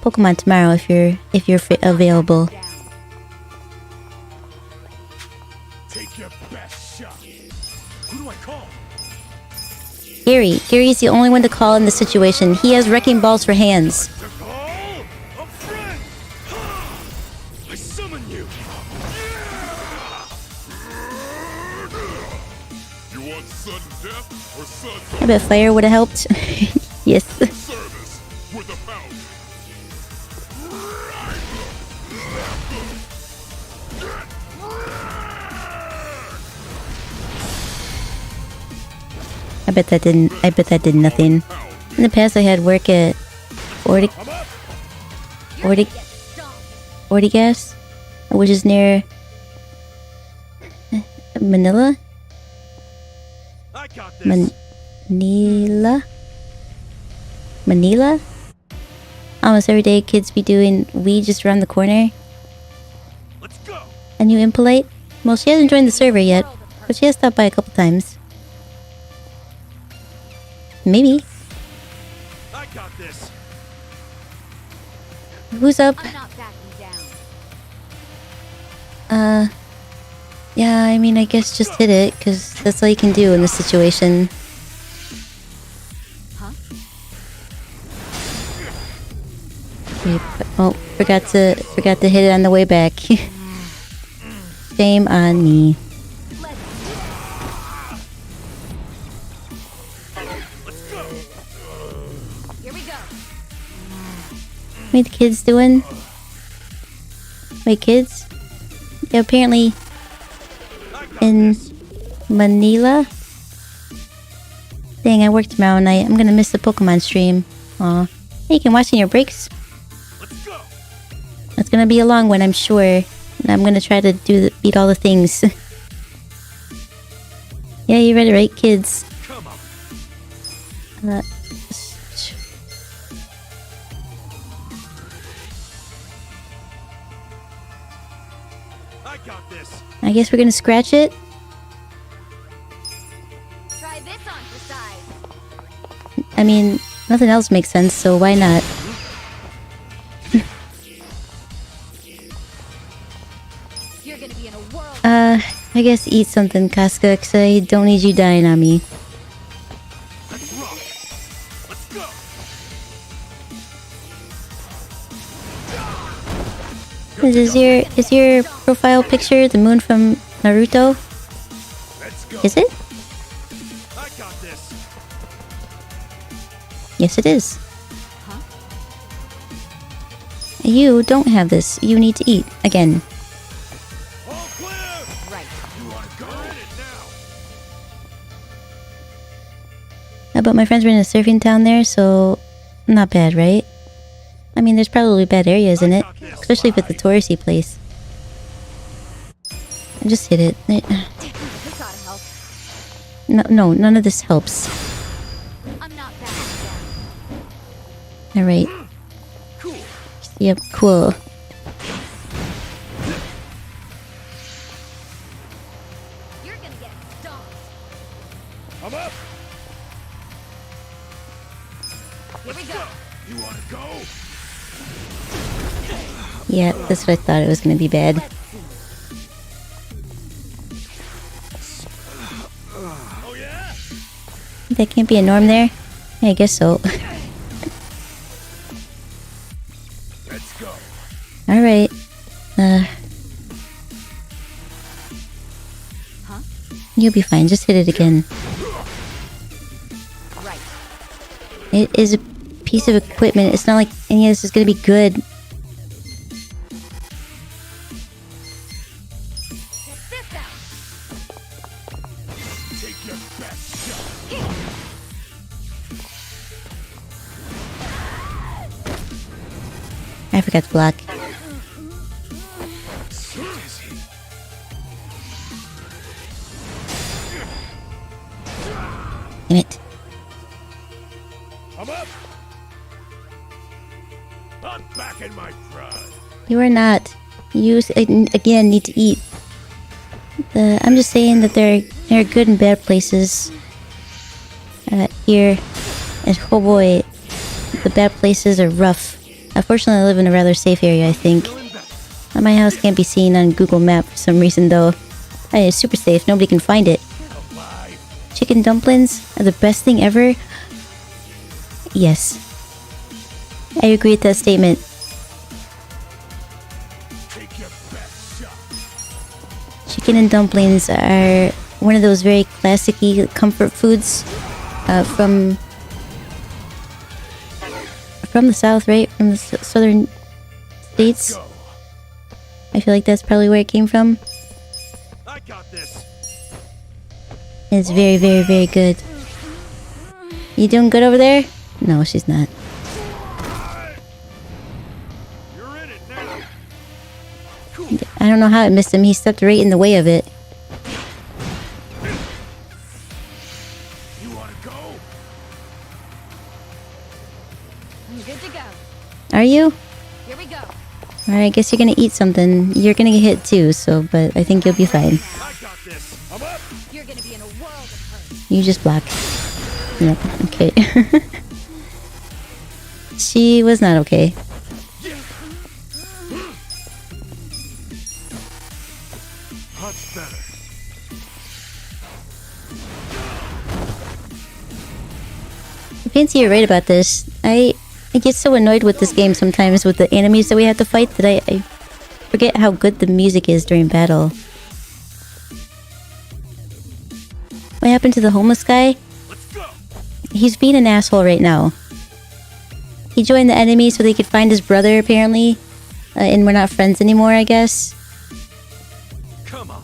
Pokemon tomorrow if you're available. Take your best shot. Who do I call? Gary. Gary's the only one to call in this situation. He has wrecking balls for hands. To call a friend. I summon you. You want sudden death or sudden? I bet fire would have helped. Yes. Service with a pout. I bet that did nothing. In the past I had work at Ortigas, which is near Manila? Manila? Almost every day kids be doing weed just around the corner. Let's go. A new impolite? Well, she hasn't joined the server yet, but she has stopped by a couple times. Maybe. I got this. Who's up? I'm not backing down. Yeah, I mean, I guess just hit it, because that's all you can do in this situation. Huh? Oh, forgot to hit it on the way back. Shame on me. Here we go. What are the kids doing? Wait, kids? Yeah, apparently in Manila. Dang, I work tomorrow night. I'm gonna miss the Pokemon stream. Aw. Hey, you can watch in your breaks. Let's go. It's gonna be a long one, I'm sure. And I'm gonna try to beat all the things. Yeah, you read it right, kids. Come on. I got this. I guess we're gonna scratch it. mean, nothing else makes sense, so why not? You're gonna be in a world. I guess eat something, Casca, cause I don't need you dying on me. Is your profile picture the moon from Naruto? Is it? I got this. Yes, it is. You don't have this. You need to eat again. Right. But my friends were in a surfing town there, so not bad, right? I mean, there's probably bad areas in it, especially if it's a touristy place. I just hit it. This oughta help. No, none of this helps. I'm not bad. Alright. Yep, cool. You're gonna get stomped. I'm up. Here we go. You wanna go? Yeah, that's what I thought it was gonna be bad. Oh yeah. That can't be a norm there? I guess so. Let's go. Alright. You'll be fine, just hit it again. Right. It is a piece of equipment. It's not like any of this is gonna be good. Check this out. Take your best shot. I forgot to block. Damn it. I'm up. I'm back in my pride. You are not. You, again, need to eat. I'm just saying that there are good and bad places here. And oh boy, the bad places are rough. Unfortunately, I live in a rather safe area, I think. My house can't be seen on Google Maps for some reason, though. It's super safe. Nobody can find it. Chicken dumplings are the best thing ever? Yes. I agree with that statement. Chicken and dumplings are one of those very classic-y comfort foods from the south, right? From the southern states. I feel like that's probably where it came from. I got this. It's very, very, very good. You doing good over there? No, she's not. You're in it now. I don't know how it missed him. He stepped right in the way of it. You wanna go? I'm good to go. Are you? Here we go. Alright, I guess you're gonna eat something. You're gonna get hit too, so, but I think you'll be fine. I got this. I'm up. You're gonna be in a world of hurt. You just block. Yep, okay. She was not okay. Much better. Fancy, you're right about this. I get so annoyed with this game sometimes with the enemies that we have to fight that I forget how good the music is during battle. What happened to the homeless guy? He's being an asshole right now. He joined the enemy so they could find his brother, apparently. And we're not friends anymore, I guess. Come on.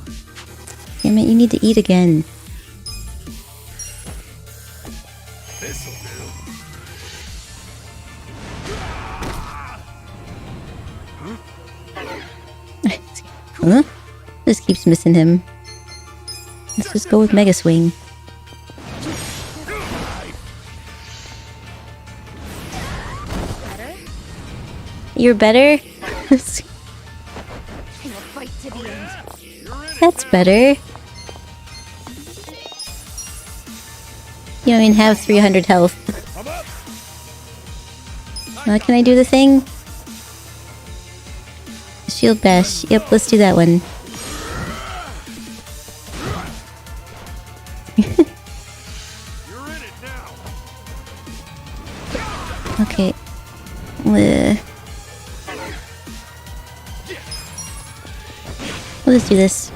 Damn it, you need to eat again. This'll do. Huh? Just keeps missing him. Let's just go with Mega Swing. Better? You're better? We'll fight to the end. That's better. You don't even have 300 health. I'm up. Can I do the thing? Shield bash. Yep, let's do that one. Okay. Let's do this.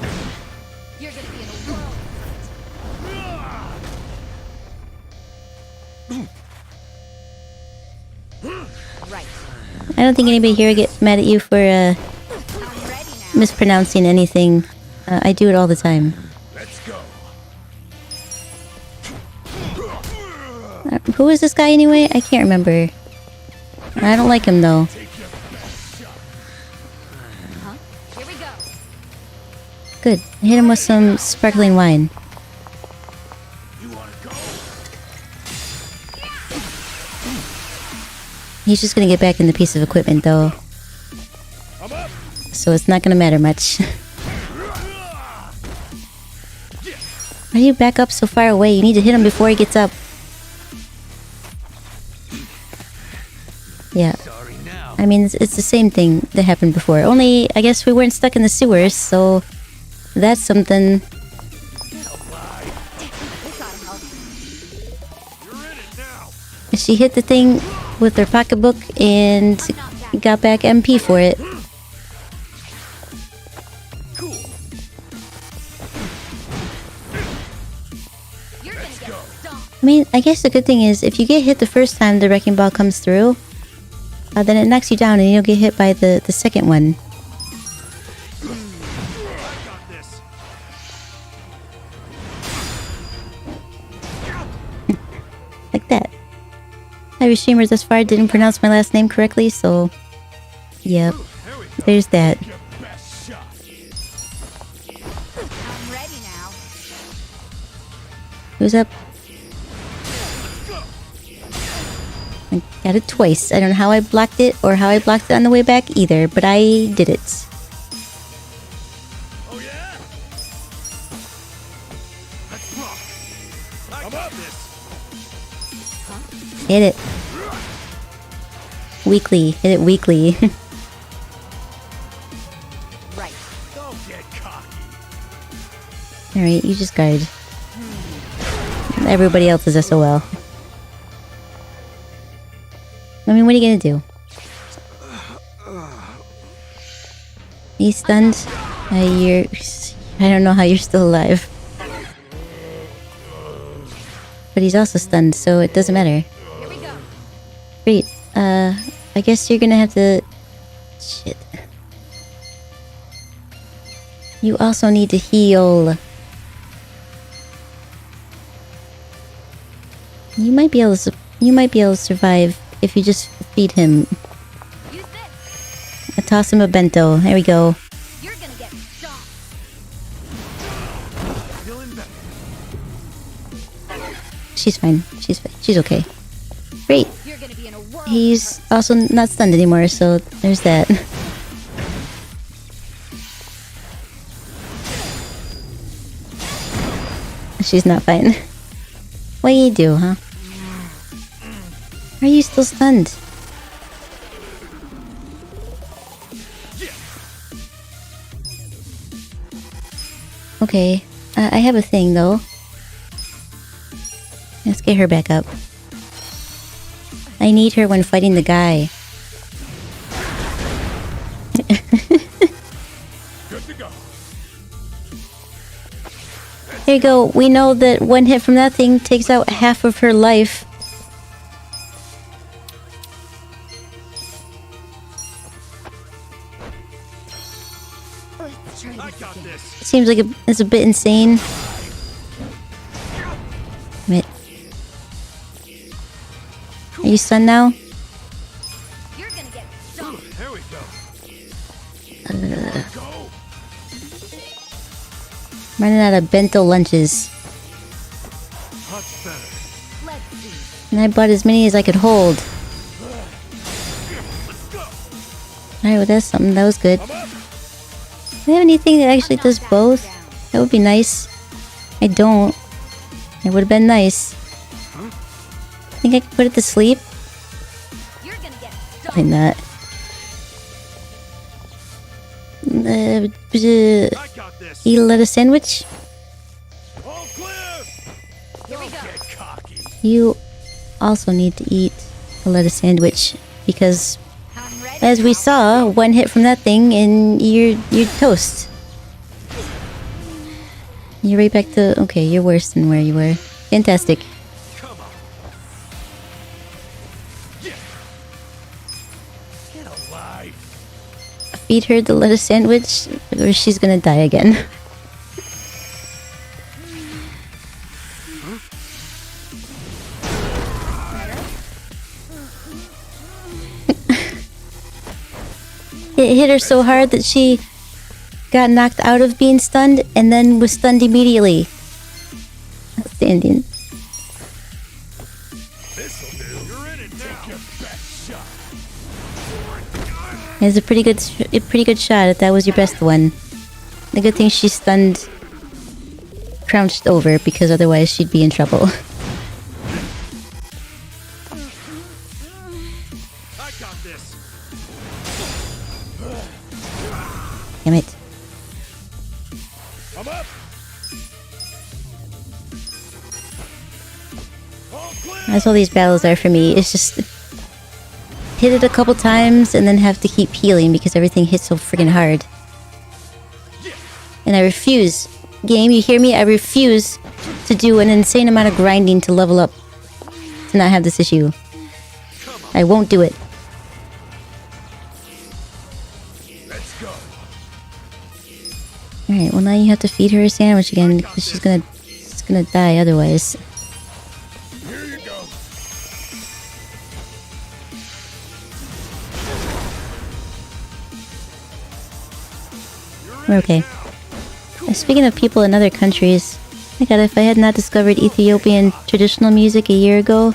I don't think anybody here would get mad at you for mispronouncing anything. I do it all the time. Let's go. Who is this guy anyway? I can't remember. I don't like him though. Here we go. Good. Hit him with some sparkling wine. He's just gonna get back in the piece of equipment though. So it's not gonna matter much. Why do you back up so far away? You need to hit him before he gets up. Yeah. I mean, it's the same thing that happened before. Only, I guess we weren't stuck in the sewers, so that's something. She hit the thing with her pocketbook and got back MP for it. I mean, I guess the good thing is if you get hit the first time the wrecking ball comes through, then it knocks you down and you'll get hit by the second one. Like that. Every streamer thus far didn't pronounce my last name correctly, so... Yep. There's that. I'm ready now. Who's up? I got it twice. I don't know how I blocked it or how I blocked it on the way back either, but I did it. Oh yeah? Let's rock. I got this. Hit it. Weekly. Hit it weekly. Right. Don't get cocky. Alright, you just guard. Everybody else is SOL. I mean, what are you gonna do? He's stunned. I don't know how you're still alive. But he's also stunned, so it doesn't matter. Here we go. Great. I guess you're gonna have to... Shit. You also need to heal. You might be able to survive if you just feed him. Use this. I toss him a bento. There we go. You're gonna get shot. She's fine. She's okay. Great. You're gonna be in a world. He's also not stunned anymore, so there's that. She's not fine. What do you do, huh? Are you still stunned? Okay. I have a thing, though. Let's get her back up. I need her when fighting the guy. There you go. We know that one hit from that thing takes out half of her life. Let's try I got this. Seems like it's a bit insane. Wait. Are you stunned now? You're gonna get shot. There we go. Running out of bento lunches. Much better. Let's see. And I bought as many as I could hold. Alright, well that's something. That was good. Do I have anything that actually does both? That would be nice. I don't. It would have been nice. Think I could put it to sleep? You're gonna Why not? Eat a lettuce sandwich? You also need to eat a lettuce sandwich because, as we saw, one hit from that thing and you're toast. You're right back to okay. You're worse than where you were. Fantastic. Feed her the lettuce sandwich, or she's gonna die again. It hit her so hard that she got knocked out of being stunned and then was stunned immediately. Outstanding. It's a pretty good shot if that was your best one. The good thing she's stunned, crouched over, because otherwise she'd be in trouble. Damn it. That's all these battles are for me. It's just hit it a couple times and then have to keep healing because everything hits so freaking hard. And I refuse. Game, you hear me? I refuse to do an insane amount of grinding to level up to not have this issue. I won't do it. Alright, well now you have to feed her a sandwich again because she's gonna die otherwise. We're okay. Speaking of people in other countries, my god, if I had not discovered Ethiopian traditional music a year ago,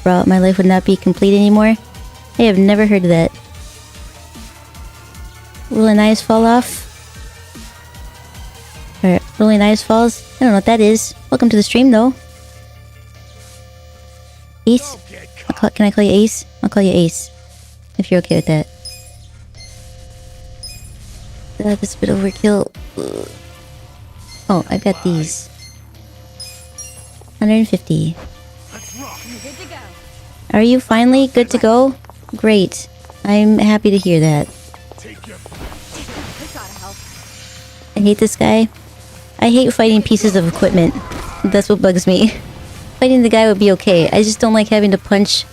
bro, my life would not be complete anymore. I have never heard of that. Will an eyes fall off? Or rolling eyes falls? I don't know what that is. Welcome to the stream though. Ace? Can I call you Ace? I'll call you Ace. If you're okay with that. That's a bit overkill. Oh, I got these. 150. Are you finally good to go? Great. I'm happy to hear that. I hate this guy. I hate fighting pieces of equipment. That's what bugs me. Fighting the guy would be okay. I just don't like having to punch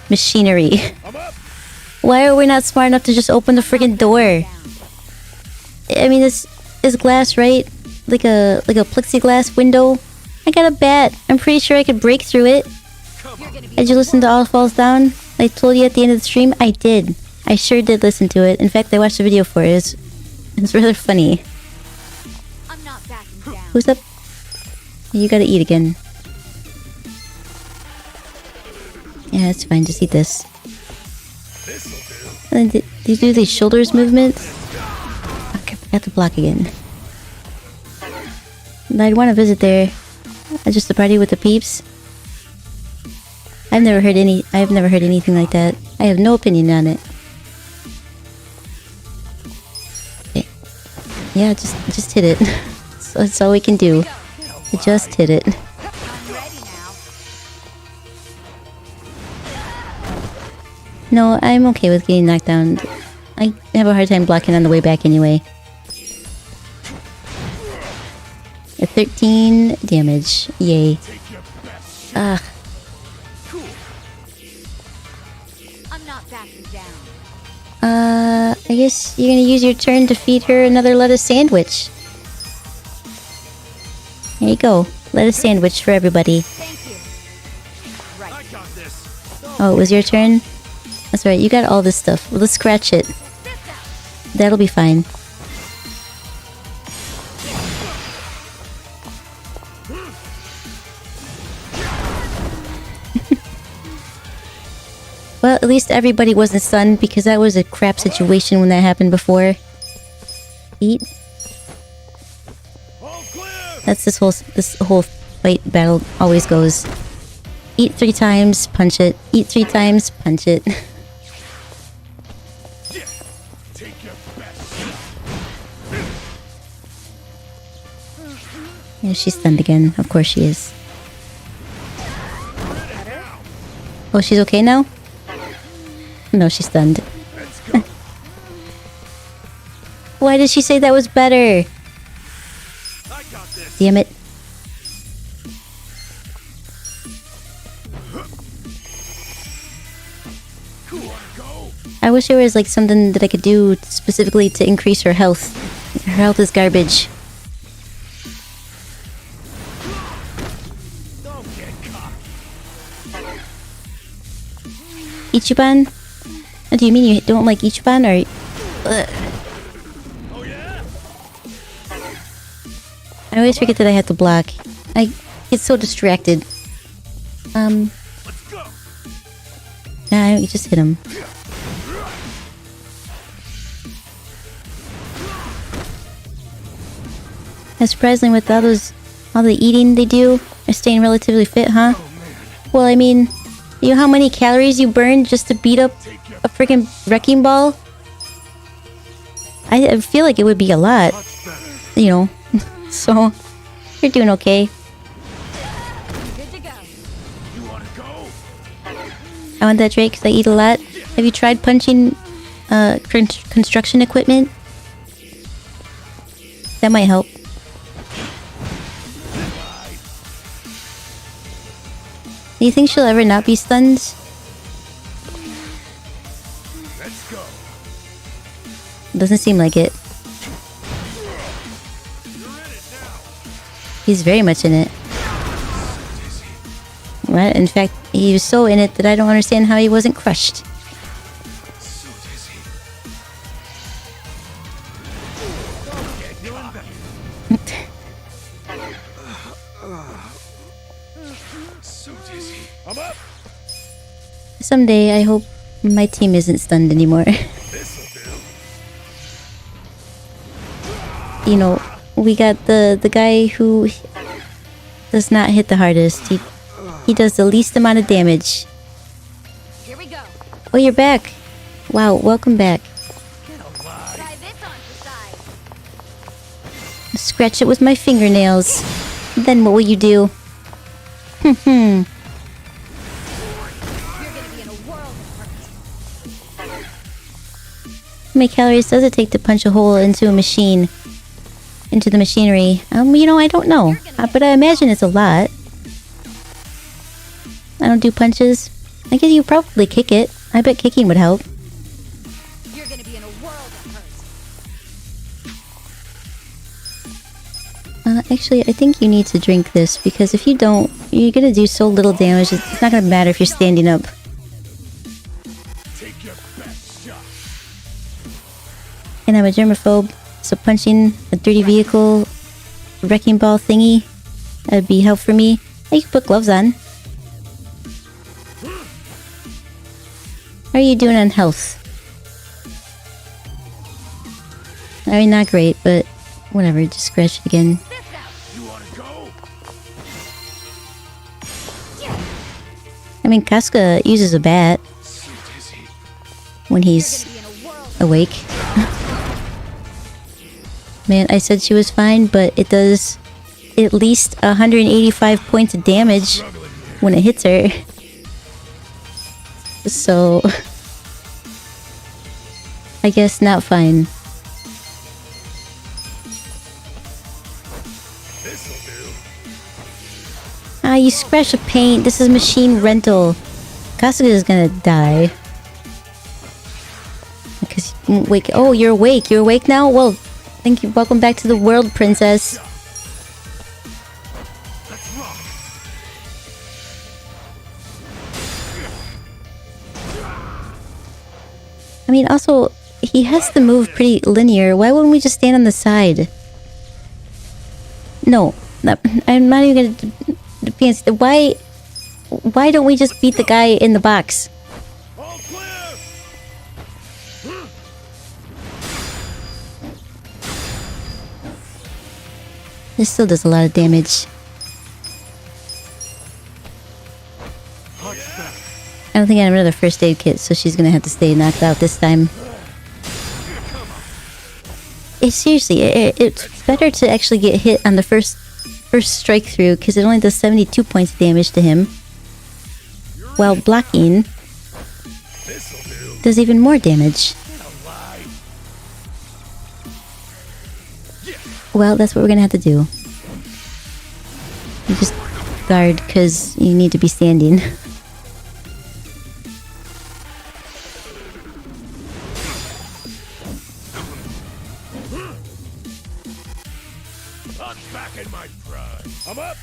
machinery. Why are we not smart enough to just open the friggin' door? I mean, it's glass, right? Like a plexiglass window. I got a bat. I'm pretty sure I could break through it. Did you listen to All Falls Down? I told you at the end of the stream? I did. I sure did listen to it. In fact, I watched the video for it. It's rather funny. Who's up? You gotta eat again. Yeah, it's fine. Just eat this. And did you do these shoulders movements? Okay, I forgot to block again. I'd want to visit there. Just a party with the peeps. I've never heard anything like that. I have no opinion on it. Okay. Yeah, just hit it. That's all we can do. Just hit it. No, I'm okay with getting knocked down. I have a hard time blocking on the way back anyway. 13 damage. Yay. Ugh. I guess you're gonna use your turn to feed her another lettuce sandwich. There you go. Lettuce sandwich for everybody. Oh, it was your turn? That's right, you got all this stuff. Well, let's scratch it. That'll be fine. Well, at least everybody wasn't stunned because that was a crap situation when that happened before. Eat. That's this whole fight battle always goes. Eat 3 times, punch it. Eat 3 times, punch it. Yeah, she's stunned again. Of course she is. Oh, she's okay now? No, she's stunned. Why did she say that was better? Damn it. I wish there was like something that I could do specifically to increase her health. Her health is garbage. Ichiban? What do you mean you don't like Ichiban or... Ugh. I always forget that I have to block. I get so distracted. Nah, you just hit him. That's surprisingly with all the eating they do, they're staying relatively fit, huh? Well, I mean, you know how many calories you burn just to beat up a freaking wrecking ball? I feel like it would be a lot, you know. So, you're doing okay. I want that Drake because I eat a lot. Have you tried punching construction equipment? That might help. Do you think she'll ever not be stunned? Doesn't seem like it. He's very much in it. Right? In fact, he was so in it that I don't understand how he wasn't crushed. Someday, I hope my team isn't stunned anymore. You know, we got the guy who does not hit the hardest. He does the least amount of damage. Here we go. Oh, you're back. Wow, welcome back. Try this on for size. Scratch it with my fingernails. Then what will you do? Hmm. How many calories does it take to punch a hole into a machine? Into the machinery? You know, I don't know. But I imagine it's a lot. I don't do punches. I guess you probably kick it. I bet kicking would help. You're gonna be in a world of hurt. Actually, I think you need to drink this because if you don't, you're gonna do so little damage. It's not gonna matter if you're standing up. And I'm a germaphobe, so punching a dirty vehicle wrecking ball thingy, that'd be help for me. You can put gloves on. How are you doing on health? I mean, not great, but whatever, just scratch it again. I mean, Casca uses a bat when he's awake. Man, I said she was fine, but it does at least 185 points of damage when it hits her. So, I guess not fine. Ah, you scratch the paint. This is machine rental. Kasuga is gonna die. Because, wait, oh, you're awake. You're awake now? Well, thank you. Welcome back to the world, princess. I mean, also, he has to move pretty linear. Why wouldn't we just stand on the side? No, I'm not even gonna... Why don't we just beat the guy in the box? This still does a lot of damage. I don't think I have another first aid kit, so she's gonna have to stay knocked out this time. Seriously, it's better to actually get hit on the first first strike through because it only does 72 points of damage to him. While blocking does even more damage. Well, that's what we're gonna have to do. You just guard because you need to be standing.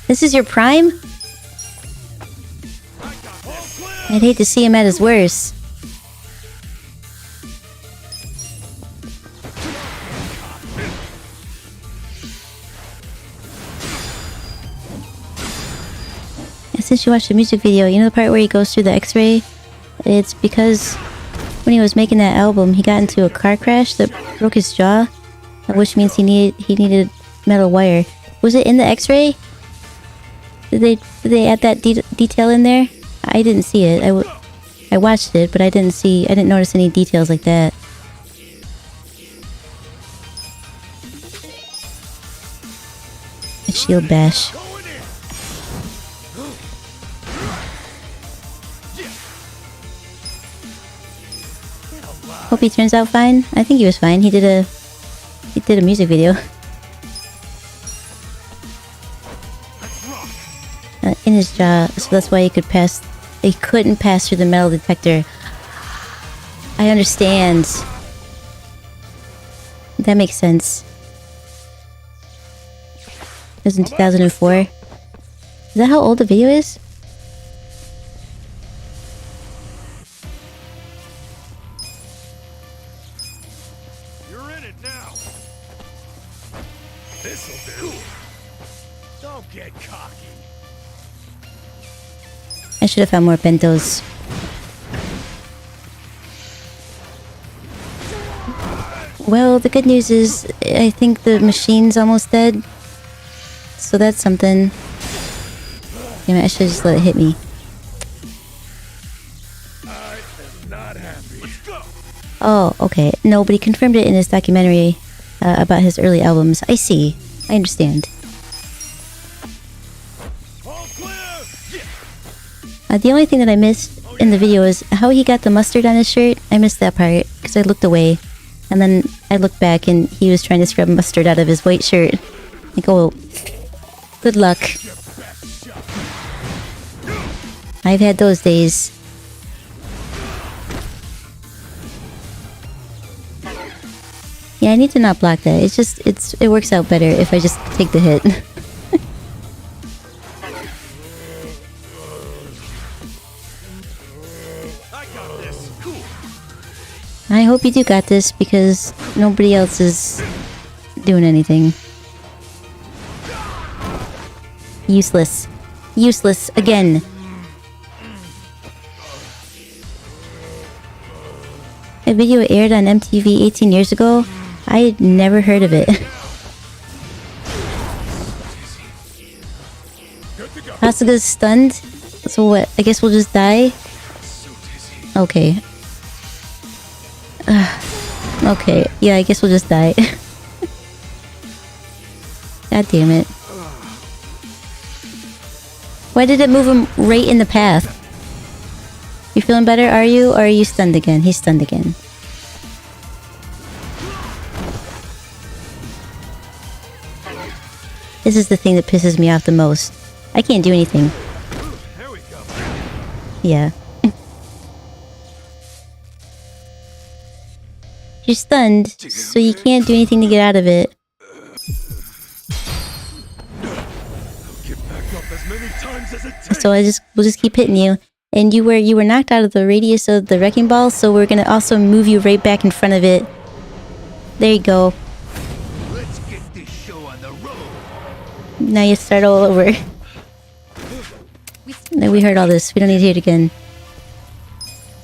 This is your prime? I'd hate to see him at his worst. And since you watched the music video, you know the part where he goes through the x-ray? It's because when he was making that album, he got into a car crash that broke his jaw, which means he needed metal wire. Was it in the x-ray? Did they add that detail in there? I didn't see it. I watched it, but I didn't notice any details like that. A shield bash. Hope he turns out fine. I think he was fine. He did a music video. In his jaw, so that's why he couldn't pass through the metal detector. I understand. That makes sense. It was in 2004. Is that how old the video is? You're in it now. This'll do. Don't get cocky. I should have found more bentos. Well, the good news is I think the machine's almost dead. So that's something. Damn it, I should just let it hit me. Oh, okay. No, but he confirmed it in his documentary about his early albums. I see. I understand. The only thing that I missed in the video is how he got the mustard on his shirt. I missed that part because I looked away. And then I looked back and he was trying to scrub mustard out of his white shirt. Like, oh, good luck. I've had those days. Yeah, I need to not block that. It works out better if I just take the hit. I hope you do got this because nobody else is doing anything. Useless. Useless again. A video aired on MTV 18 years ago. I had never heard of it. Asuka's stunned. So what? I guess we'll just die? Okay. Okay, yeah, I guess we'll just die. God damn it. Why did it move him right in the path? You feeling better, are you? Or are you stunned again? He's stunned again. This is the thing that pisses me off the most. I can't do anything. Yeah. You're stunned, so you can't do anything to get out of it. So we'll just keep hitting you. And you were knocked out of the radius of the wrecking ball, so we're gonna also move you right back in front of it. There you go. Let's get this show on the road. Now you start all over. No, we heard all this. We don't need to hear it again.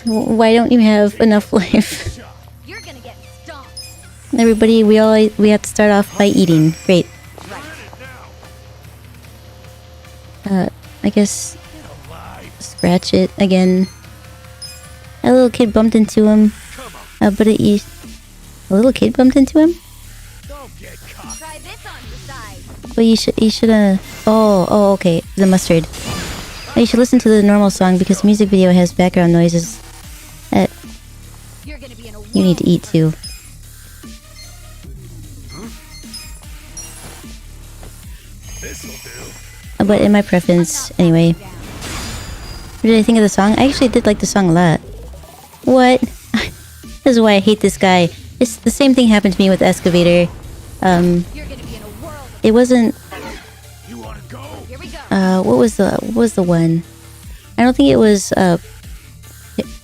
Why don't you have enough life? Everybody, we have to start off by eating. Great. I guess scratch it again. A little kid bumped into him. But a little kid bumped into him? Try this on your side. Well, you should, oh, okay, the mustard. Oh, you should listen to the normal song because the music video has background noises that you need to eat too. But in my preference, anyway. What did I think of the song? I actually did like the song a lot. What? This is why I hate this guy. It's the same thing happened to me with Excavator. It wasn't... what was the one? I don't think it was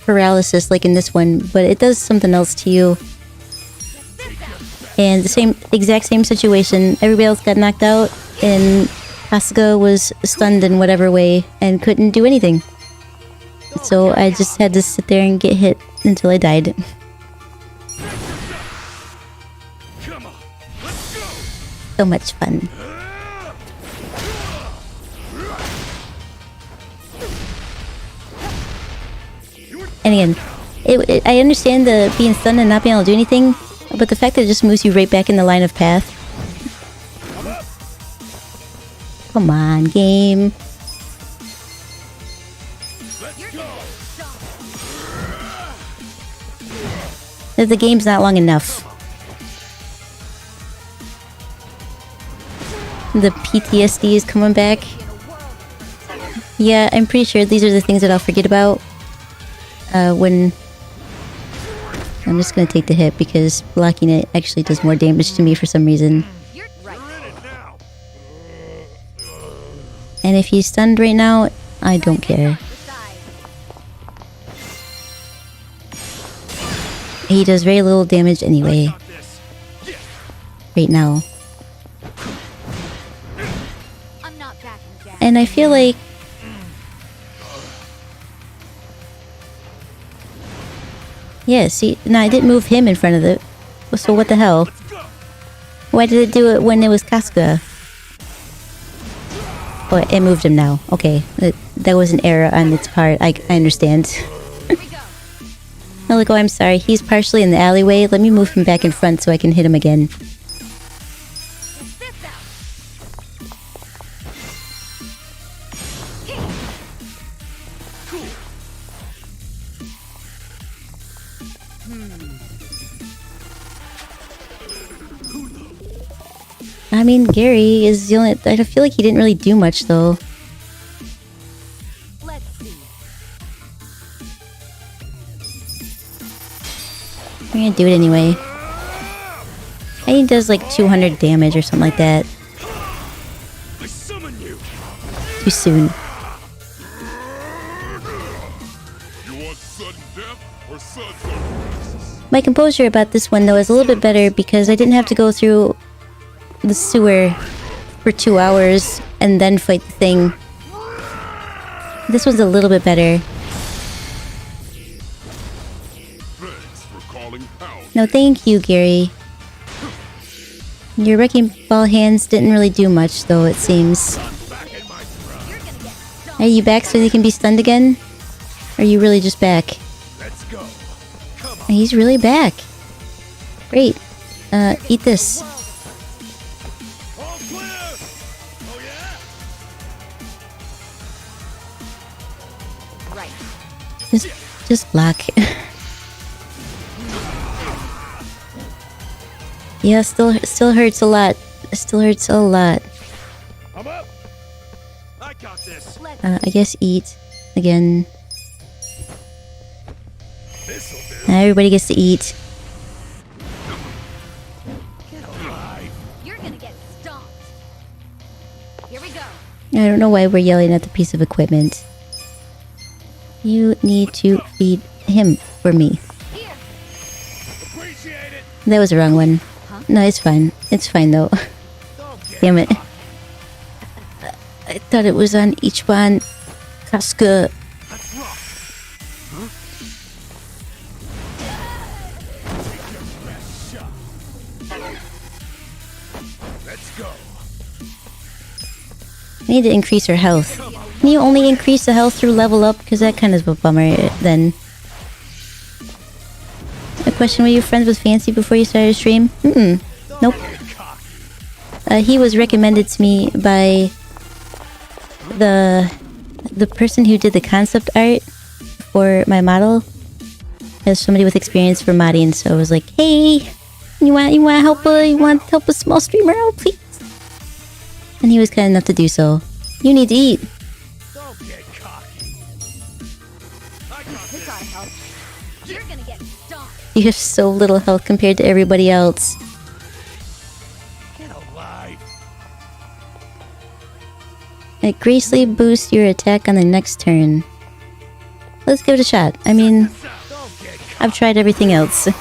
paralysis like in this one, but it does something else to you. And the exact same situation. Everybody else got knocked out, and Asuka was stunned in whatever way and couldn't do anything. So I just had to sit there and get hit until I died. So much fun. And again, I understand the being stunned and not being able to do anything, but the fact that it just moves you right back in the line of path. Come on, game. The game's not long enough. The PTSD is coming back. Yeah, I'm pretty sure these are the things that I'll forget about when... I'm just gonna take the hit because blocking it actually does more damage to me for some reason. And if he's stunned right now, I don't care. He does very little damage anyway. Right now. And I feel like... Yeah, see, no, I didn't move him in front of the... So what the hell? Why did it do it when it was Kasuga? Oh, it moved him now. Okay, that was an error on its part. I understand. I'm like, oh, I'm sorry. He's partially in the alleyway. Let me move him back in front so I can hit him again. I mean, Gary is the only... I feel like he didn't really do much, though. I'm gonna do it anyway. I think he does like 200 damage or something like that. Too soon. My composure about this one, though, is a little bit better because I didn't have to go through the sewer for 2 hours and then fight the thing. This one's a little bit better. No, thank you, Gary. Your wrecking ball hands didn't really do much, though, it seems. Are you back so you can be stunned again? Or are you really just back? He's really back. Great. Eat this. Just block. Yeah, still hurts a lot. Still hurts a lot. I guess eat again. Now everybody gets to eat. You're gonna get stomped. Here we go. I don't know why we're yelling at the piece of equipment. You need to feed him for me. That was the wrong one. No, it's fine. It's fine though. Damn it. I thought it was on each one. Kasuga. I need to increase her health. Can you only increase the health through level up? Because that kind of a bummer then. A question, were you friends with Fancy before you started stream? Nope. he was recommended to me by the person who did the concept art for my model. As somebody with experience for modding, so I was like, "Hey, you want help? You want help a small streamer out, please?" And he was kind enough to do so. You need to eat. Don't get cocky. This ought to help. You're gonna get stomped. You have so little health compared to everybody else. Get alive. It greatly boosts your attack on the next turn. Let's give it a shot. I mean, I've tried everything else. I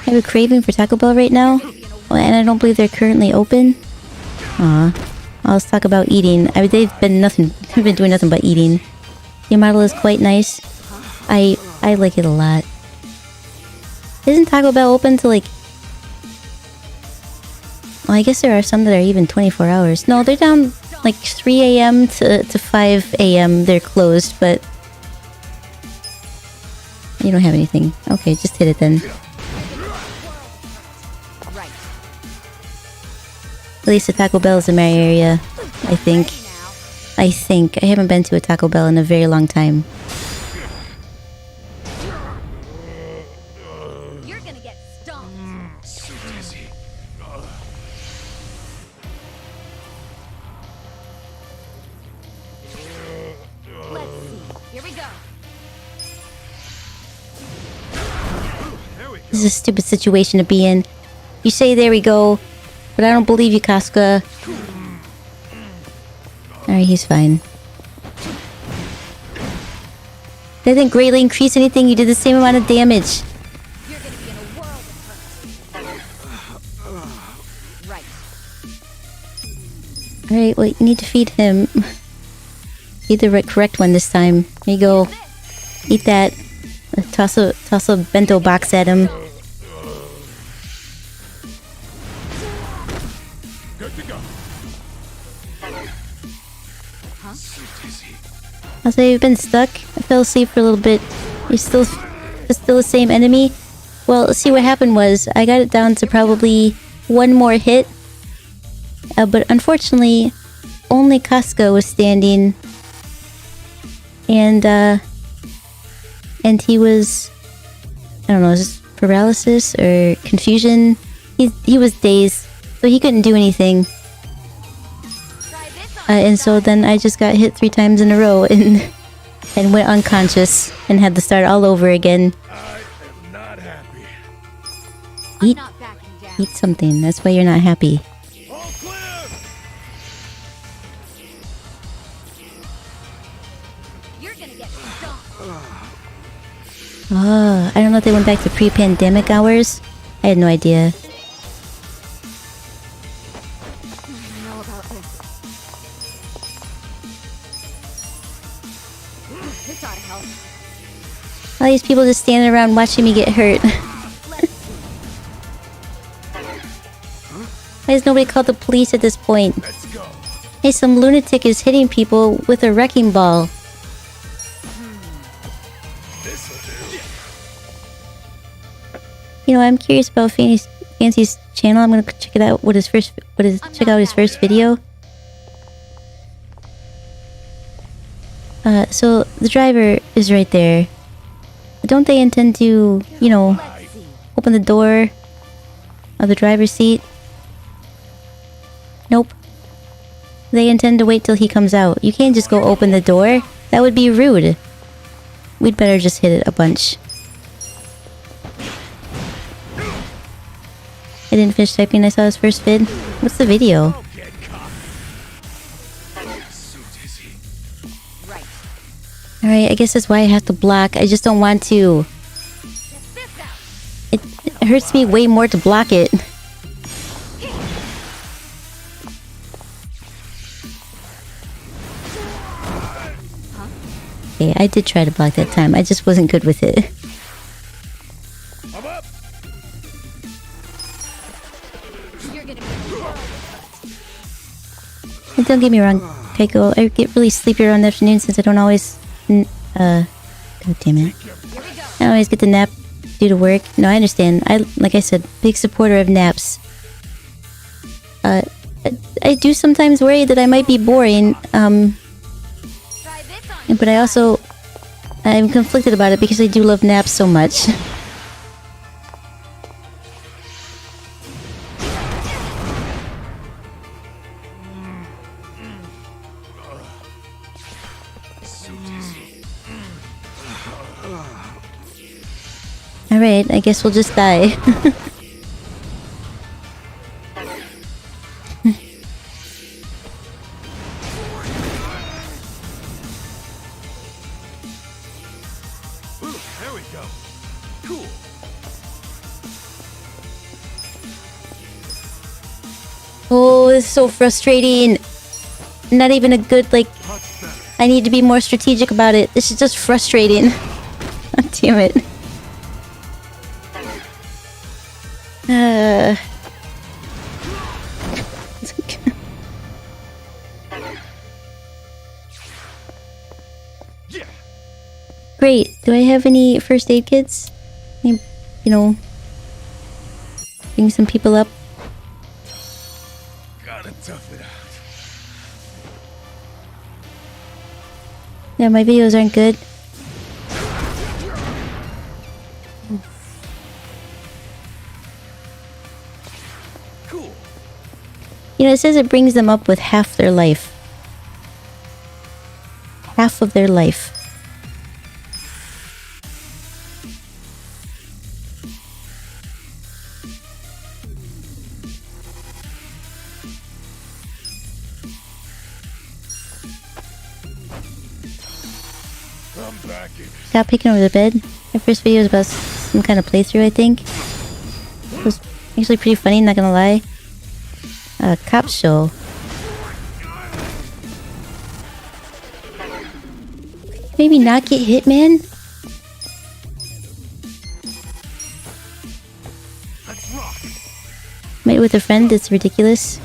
have a craving for Taco Bell right now, and I don't believe they're currently open. Aw. Let's talk about eating. They've been doing nothing but eating. Your model is quite nice. I like it a lot. Isn't Taco Bell open to like... Well, I guess there are some that are even 24 hours. No, they're down like 3 a.m. to 5 a.m. They're closed, but... You don't have anything. Okay, just hit it then. At least the Taco Bell is in my area, I think. I haven't been to a Taco Bell in a very long time. You're gonna get stomped. So dizzy. Let's see. Here we go. This is a stupid situation to be in. You say there we go, but I don't believe you, Casca. Alright, he's fine. That didn't greatly increase anything, you did the same amount of damage. You're gonna be in a world of hurt. Right. Alright, well, you need to feed him. Feed the correct one this time. Here you go. Eat that. Toss a bento box at him. Good to go. I'll say you've been stuck. I fell asleep for a little bit. You're still the same enemy. Well, see what happened was I got it down to probably one more hit, but unfortunately, only Casca was standing, and he was, I don't know, is this paralysis or confusion? He was dazed, so he couldn't do anything. And so then I just got hit 3 times in a row and went unconscious and had to start all over again. I am not happy. Eat something. That's why you're not happy. All clear. You're gonna get stomped. Oh, I don't know if they went back to pre-pandemic hours. I had no idea. Know about this. This ought to help. All these people just standing around watching me get hurt. Why has nobody called the police at this point? Let's go. Hey, some lunatic is hitting people with a wrecking ball. You know, I'm curious about Fancy's channel. I'm gonna check it out. Check out his first video. So the driver is right there. Don't they intend to, you know, open the door of the driver's seat? Nope. They intend to wait till he comes out. You can't just go open the door. That would be rude. We'd better just hit it a bunch. I didn't finish typing. I saw his first vid. What's the video? Alright, I guess that's why I have to block. I just don't want to. It hurts me way more to block it. Okay, I did try to block that time. I just wasn't good with it. I'm up. And don't get me wrong, Kaiko. I get really sleepy around the afternoon since I don't always... God damn it. I don't always get to nap due to work. No, I understand. Like I said, big supporter of naps. I do sometimes worry that I might be boring. But I'm conflicted about it because I do love naps so much. Alright, I guess we'll just die. There we go. Cool. Oh, this is so frustrating. Not even a good, like... I need to be more strategic about it. This is just frustrating. God damn it. Great. Do I have any first aid kits? You know, bring some people up. Gotta tough it out. Yeah, my videos aren't good. Cool. You know, it says it brings them up with half their life. Half of their life. I'm back in. Stop peeking over the bed. My first video was about some kind of playthrough, I think. It was actually pretty funny, not gonna lie. Cop show. Maybe not get hit, man? Mate with a friend, it's ridiculous.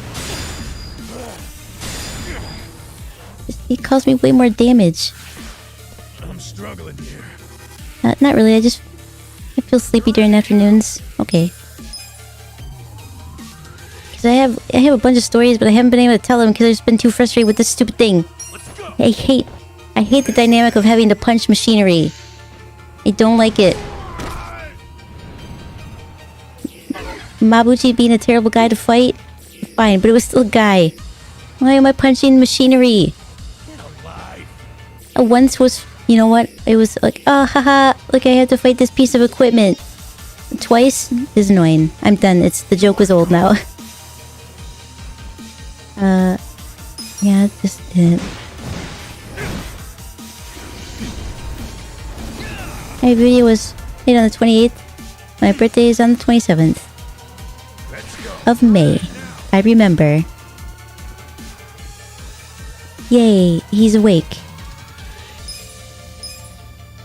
He caused me way more damage. I'm struggling here. Not really, I feel sleepy during afternoons. Okay. Because I have a bunch of stories, but I haven't been able to tell them because I've just been too frustrated with this stupid thing. I hate the dynamic of having to punch machinery. I don't like it. Mabuchi being a terrible guy to fight? Fine, but it was still a guy. Why am I punching machinery? Once was, you know what? It was like, oh, haha, look, I have to fight this piece of equipment. Twice is annoying. I'm done. The joke was old now. Yeah, just didn't. My video was made on the 28th. My birthday is on the 27th of May. I remember. Yay, he's awake.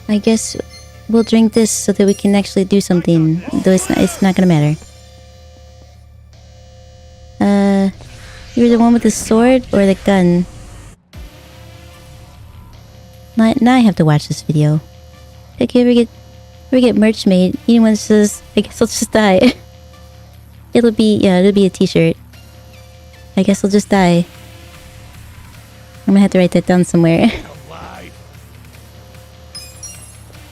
I guess we'll drink this so that we can actually do something. Though it's not gonna matter. You're the one with the sword or the gun? Now I have to watch this video. Like, you ever get merch made? Anyone says, I guess I'll just die. it'll be a t-shirt. I guess I'll just die. I'm gonna have to write that down somewhere.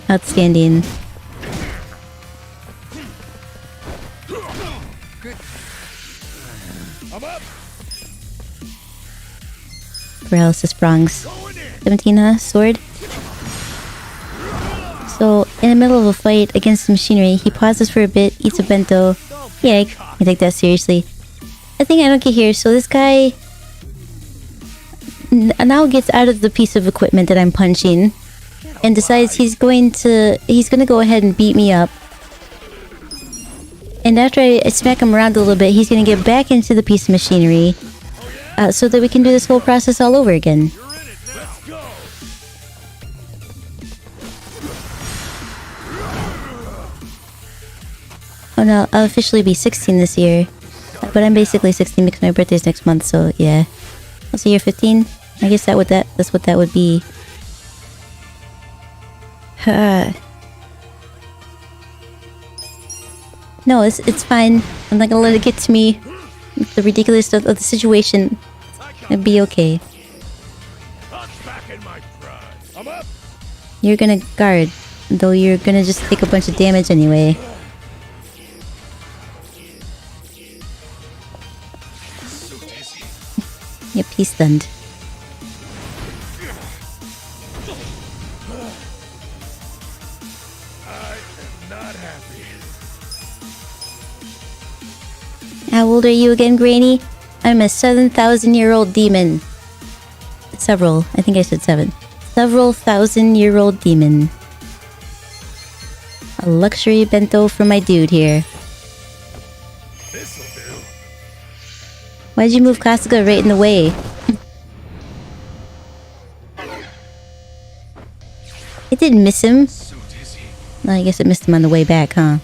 Outstanding. I'm up. Paralysis prongs. 17, huh? Sword? So, in the middle of a fight against the machinery, he pauses for a bit, eats a bento. Yeah, I can take that seriously. I think I don't get here, so this guy now gets out of the piece of equipment that I'm punching and decides he's gonna go ahead and beat me up. And after I smack him around a little bit, he's gonna get back into the piece of machinery so that we can do this whole process all over again. Oh no, I'll officially be 16 this year. But I'm basically 16 because my birthday's next month, so yeah. Also, you're 15? I guess that's what that would be. No, it's fine. I'm not gonna let it get to me. The ridiculousness of the situation. It'll be okay. You're gonna guard, though you're gonna just take a bunch of damage anyway. Yep, he's stunned. How old are you again, Granny? I'm a 7,000-year-old demon. Several. I think I said 7. Several thousand-year-old demon. A luxury bento for my dude here. Why'd you move Kasuga right in the way? It didn't miss him. Well, I guess it missed him on the way back, huh?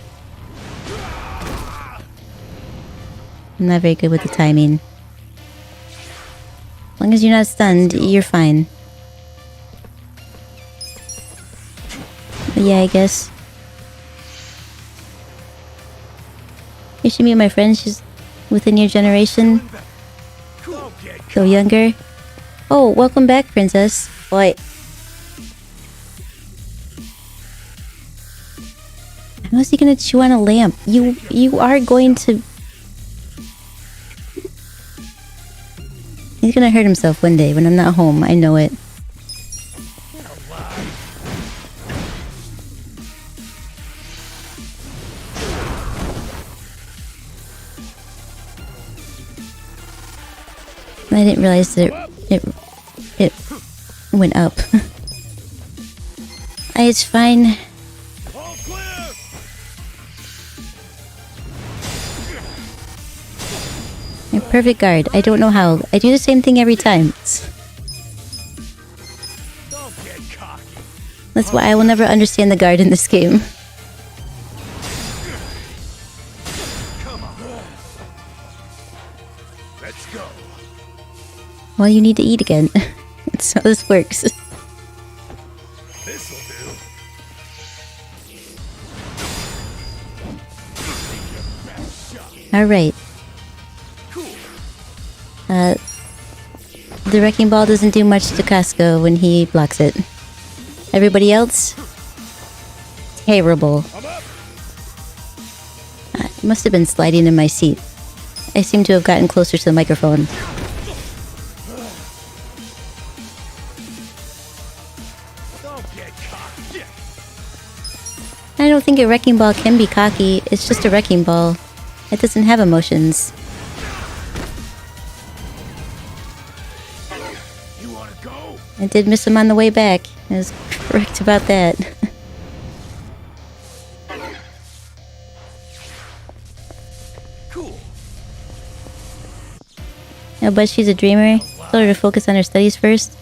I'm not very good with the timing. As long as you're not stunned, you're fine. But yeah, I guess. You should meet my friend. She's within your generation. Go younger. Oh, welcome back, princess. Boy. How is he gonna chew on a lamp? You are going to... He's gonna hurt himself one day when I'm not home. I know it. I didn't realize that it went up. It's fine. A perfect guard. I don't know how. I do the same thing every time. That's why I will never understand the guard in this game. Well, you need to eat again. That's how this works. Alright. The Wrecking Ball doesn't do much to Casco when he blocks it. Everybody else? Terrible. I must have been sliding in my seat. I seem to have gotten closer to the microphone. I don't think a Wrecking Ball can be cocky. It's just a Wrecking Ball. It doesn't have emotions. I did miss him on the way back. I was correct about that. No, but she's a dreamer. Told her to focus on her studies first.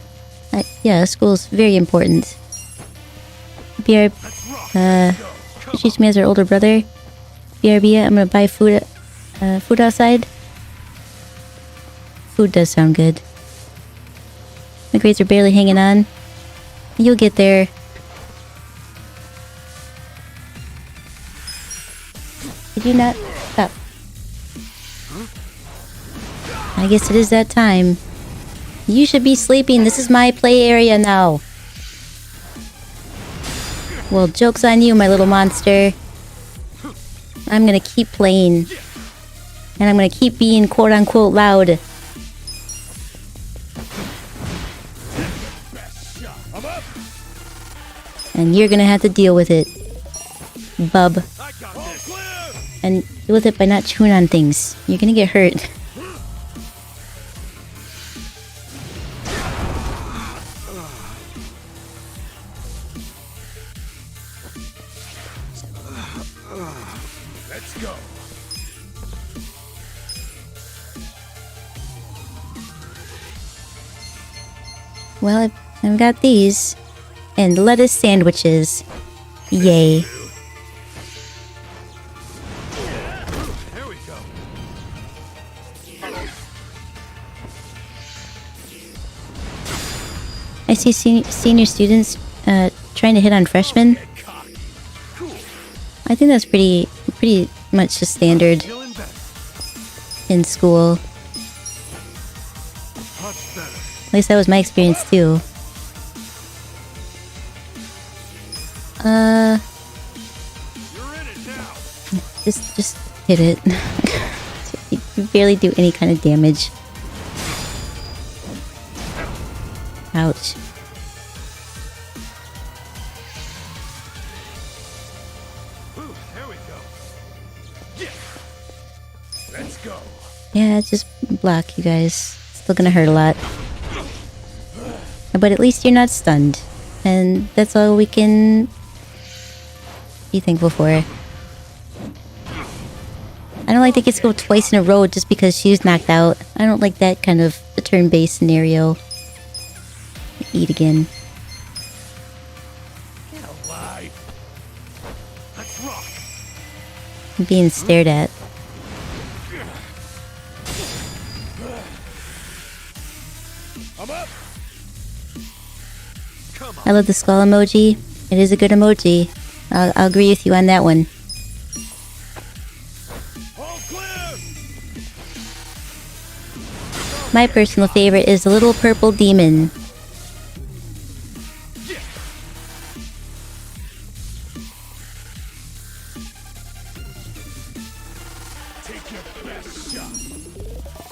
Yeah, school's very important. BR, she treats me as her older brother. BRB, I'm gonna buy food outside. Food does sound good. My grades are barely hanging on. You'll get there. Did you not? Stop. I guess it is that time. You should be sleeping. This is my play area now. Well, joke's on you, my little monster. I'm gonna keep playing. And I'm gonna keep being quote-unquote loud. And you're gonna have to deal with it, bub. And deal with it by not chewing on things. You're gonna get hurt. Let's go. Well, I've got these. And lettuce sandwiches. Yay. Here we go. I see senior students trying to hit on freshmen. I think that's pretty much just standard in school. At least that was my experience too. Just hit it. You barely do any kind of damage. Ouch. Let's go. Yeah, just block, you guys. Still gonna hurt a lot. But at least you're not stunned. And that's all we can be thankful for. I don't like that gets to go twice in a row just because she's knocked out. I don't like that kind of a turn-based scenario. Eat again. Get alive. Let's rock. I'm being stared at. I'm up. I love the skull emoji. It is a good emoji. I'll agree with you on that one. My personal favorite is the little purple demon.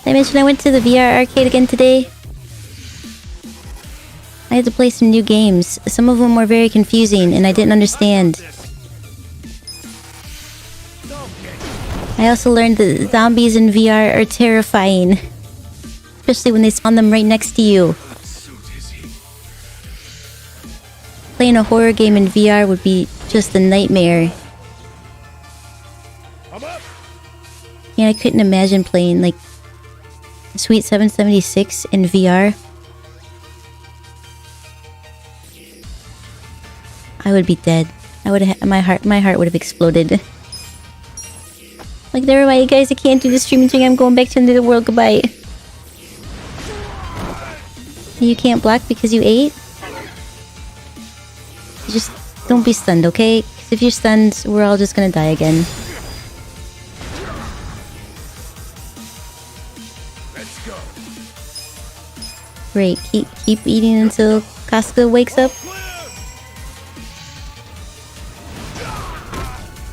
Did I mention I went to the VR arcade again today? I had to play some new games. Some of them were very confusing and I didn't understand. I also learned that zombies in VR are terrifying. Especially when they spawn them right next to you. Playing a horror game in VR would be just a nightmare. And I couldn't imagine playing like Sweet 776 in VR. I would be dead. I would have my heart would have exploded. Like, never mind, you guys, I can't do the streaming thing. I'm going back to the world. Goodbye. You can't block because you ate? Just don't be stunned, okay? 'Cause if you're stunned, we're all just gonna die again. Let's go. Great, keep eating until Casca wakes up.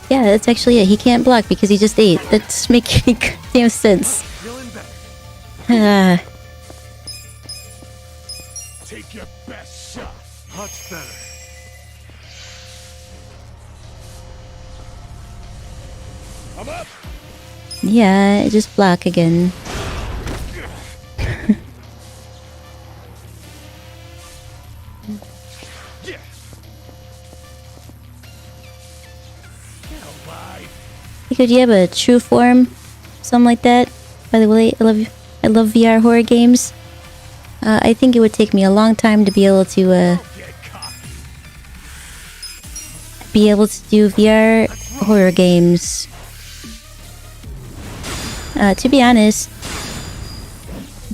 Yeah, that's actually it. He can't block because he just ate. That's making damn sense. Take your best shot. Much better. I'm up. Yeah, just block again. Because you have a true form, something like that. By the way, I love VR horror games. I think it would take me a long time to be able to do VR horror games. To be honest,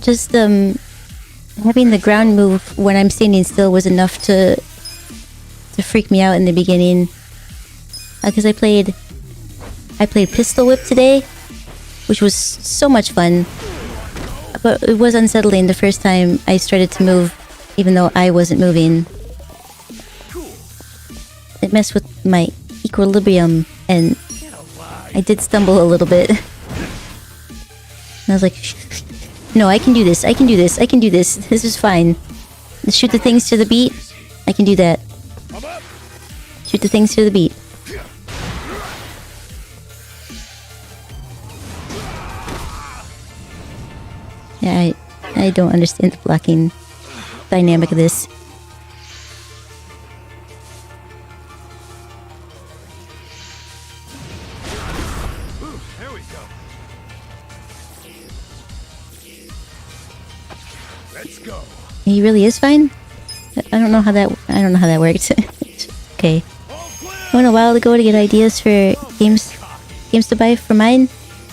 just having the ground move when I'm standing still was enough to freak me out in the beginning. Because I played Pistol Whip today, which was so much fun. But it was unsettling the first time I started to move, even though I wasn't moving. It messed with my equilibrium, and I did stumble a little bit. And I was like, no, I can do this, I can do this, I can do this. This is fine. Shoot the things to the beat. I can do that. Shoot the things to the beat. Yeah, I don't understand the blocking dynamic of this. There we go. Let's go. He really is fine? I don't know how that works. Okay. I went a while ago to get ideas for games to buy for mine.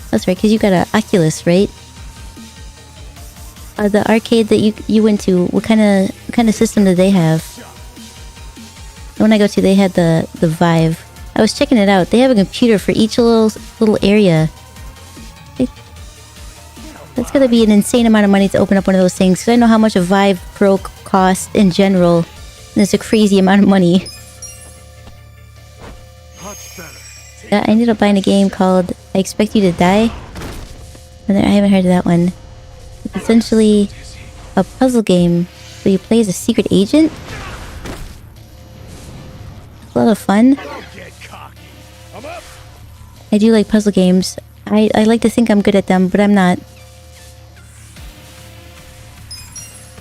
That's right, because you got an Oculus, right? The arcade that you went to, what kind of system did they have? The one I go to, they had the Vive. I was checking it out. They have a computer for each little area. That's gonna be an insane amount of money to open up one of those things, because I know how much a Vive Pro costs in general. And it's a crazy amount of money. Yeah, I ended up buying a game called I Expect You to Die. And I haven't heard of that one. It's essentially a puzzle game where you play as a secret agent. It's a lot of fun. I do like puzzle games. I like to think I'm good at them, but I'm not.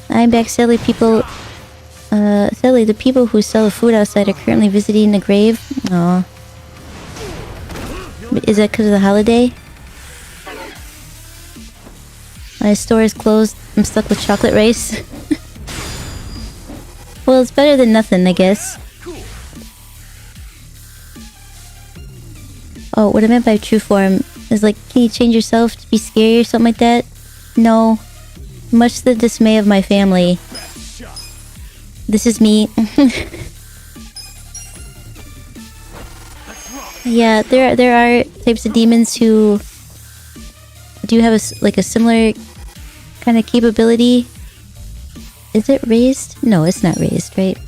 I'm back. Sadly, sadly, the people who sell the food outside are currently visiting a grave. Aw. Is that because of the holiday? My store is closed. I'm stuck with chocolate rice. Well, it's better than nothing, I guess. Oh, what I meant by true form is like, can you change yourself to be scary or something like that? No. Much to the dismay of my family. This is me. Yeah, there are types of demons who do have a similar kind of capability. Is it raised? No, it's not raised, right?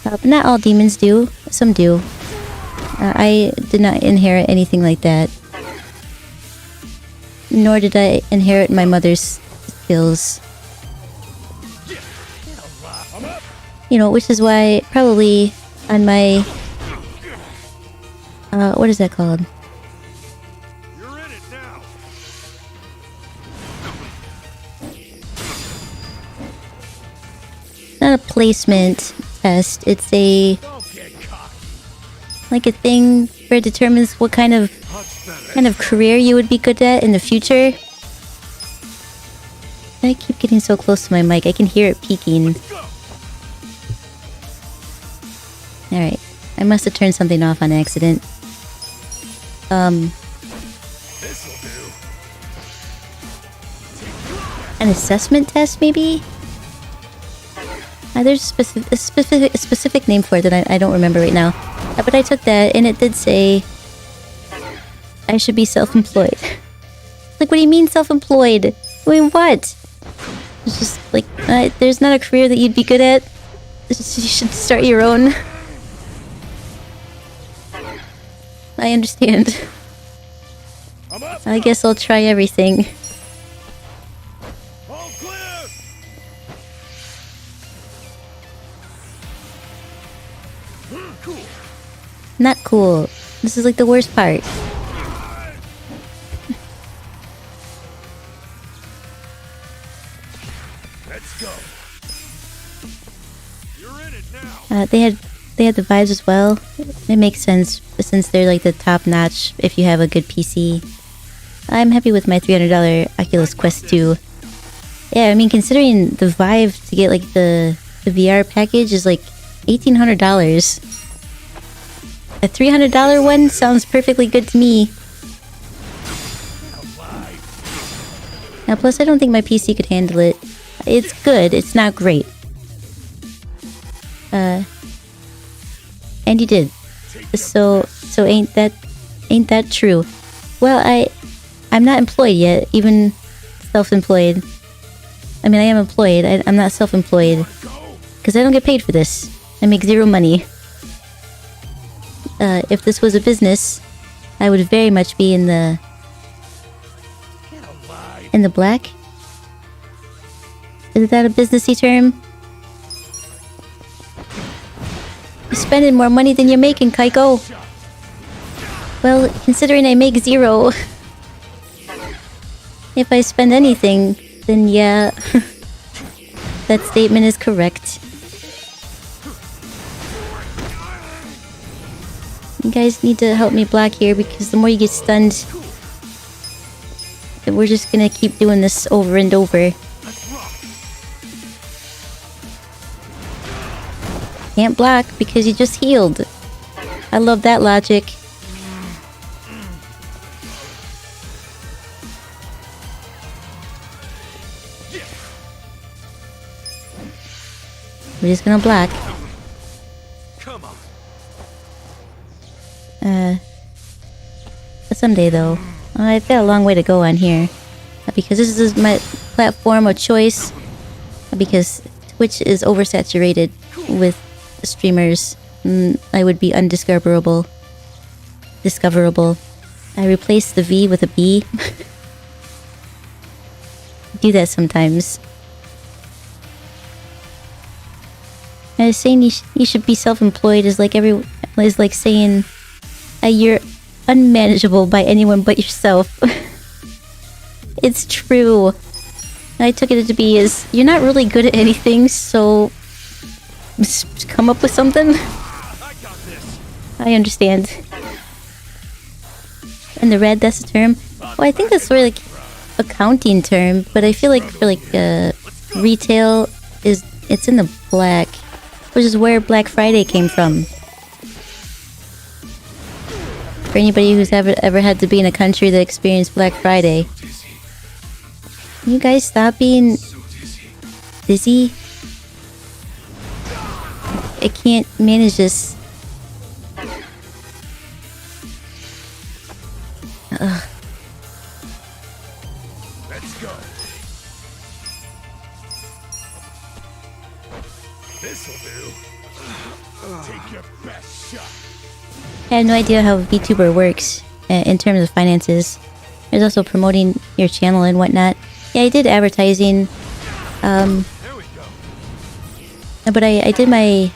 But not all demons do. Some do. I did not inherit anything like that. Nor did I inherit my mother's skills. You know, which is why probably on my... what is that called? Not a placement test, it's like a thing where it determines what kind of career you would be good at in the future. I keep getting so close to my mic, I can hear it peaking. Alright, I must have turned something off on accident. An assessment test, maybe? There's a specific name for it that I don't remember right now. But I took that, and it did say I should be self-employed. Like, what do you mean self-employed? Doing what? It's just like, there's not a career that you'd be good at. You should start your own. I understand. I guess I'll try everything. Not cool. This is like the worst part. Let's go. You're in it now. They had the vibes as well. It makes sense since they're like the top notch if you have a good PC. I'm happy with my $300 Oculus Quest 2. Yeah, I mean, considering the Vive to get like the VR package is like $1,800. A $300 one sounds perfectly good to me. Now, plus I don't think my PC could handle it. It's good, it's not great. And you did. So ain't that true? Well, I'm not employed yet, even self-employed. I mean, I am employed. I'm not self-employed because I don't get paid for this. I make zero money. If this was a business, I would very much be in the black. Is that a businessy term? You're spending more money than you're making, Kaiko. Well, considering I make zero, if I spend anything, then yeah, that statement is correct. You guys need to help me block here because the more you get stunned, we're just gonna keep doing this over and over. Can't block because you just healed. I love that logic. We're just gonna block. Someday, though. I've got a long way to go on here. Because this is my platform of choice. Because Twitch is oversaturated with streamers. I would be undiscoverable. Discoverable. I replaced the V with a B. Do that sometimes. I was saying you should be self-employed is like saying you're unmanageable by anyone but yourself. It's true. I took it to be as you're not really good at anything, so just come up with something. I understand. And the red, that's a term. Well, I think that's sort of like accounting term, but I feel like for like retail it's in the black, which is where Black Friday came from. For anybody who's ever had to be in a country that experienced Black Friday. Can you guys stop being dizzy? I can't manage this. Ugh. Let's go. This'll do. Take your best shot. I have no idea how VTuber works in terms of finances. There's also promoting your channel and whatnot. Yeah, I did advertising. But I did my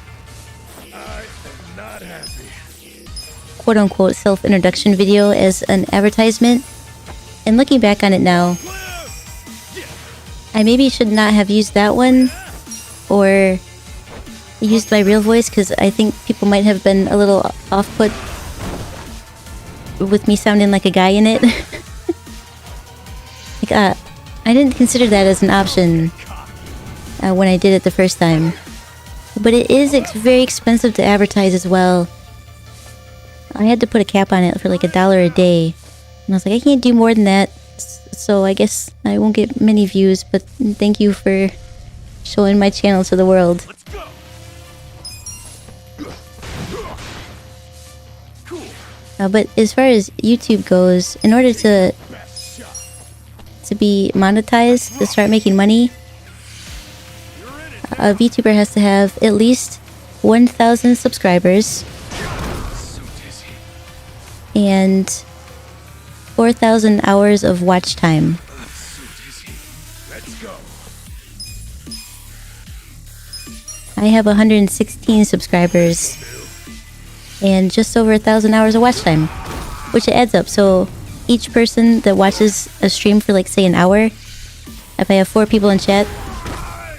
quote-unquote self-introduction video as an advertisement. And looking back on it now, I maybe should not have used that one or used my real voice, because I think people might have been a little off-put with me sounding like a guy in it. Like, I didn't consider that as an option when I did it the first time. But it is very expensive to advertise as well. I had to put a cap on it for like $1 a day. And I was like, I can't do more than that. So I guess I won't get many views, but thank you for showing my channel to the world. But as far as YouTube goes, in order to be monetized, to start making money, a VTuber has to have at least 1,000 subscribers and 4,000 hours of watch time. I have 116 subscribers and just over 1,000 hours of watch time, which adds up. So each person that watches a stream for like say an hour, if I have 4 people in chat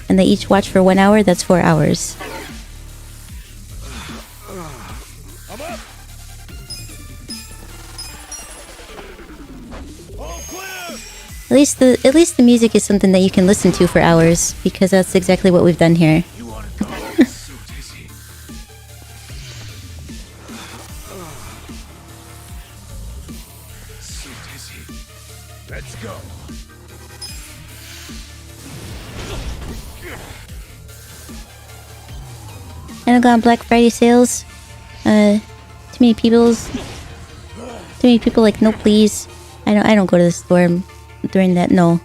and they each watch for 1 hour, that's 4 hours. At least the music is something that you can listen to for hours, because that's exactly what we've done here. Let's go. I don't go on Black Friday sales. Too many people like, no please. I don't go to the store during that, no.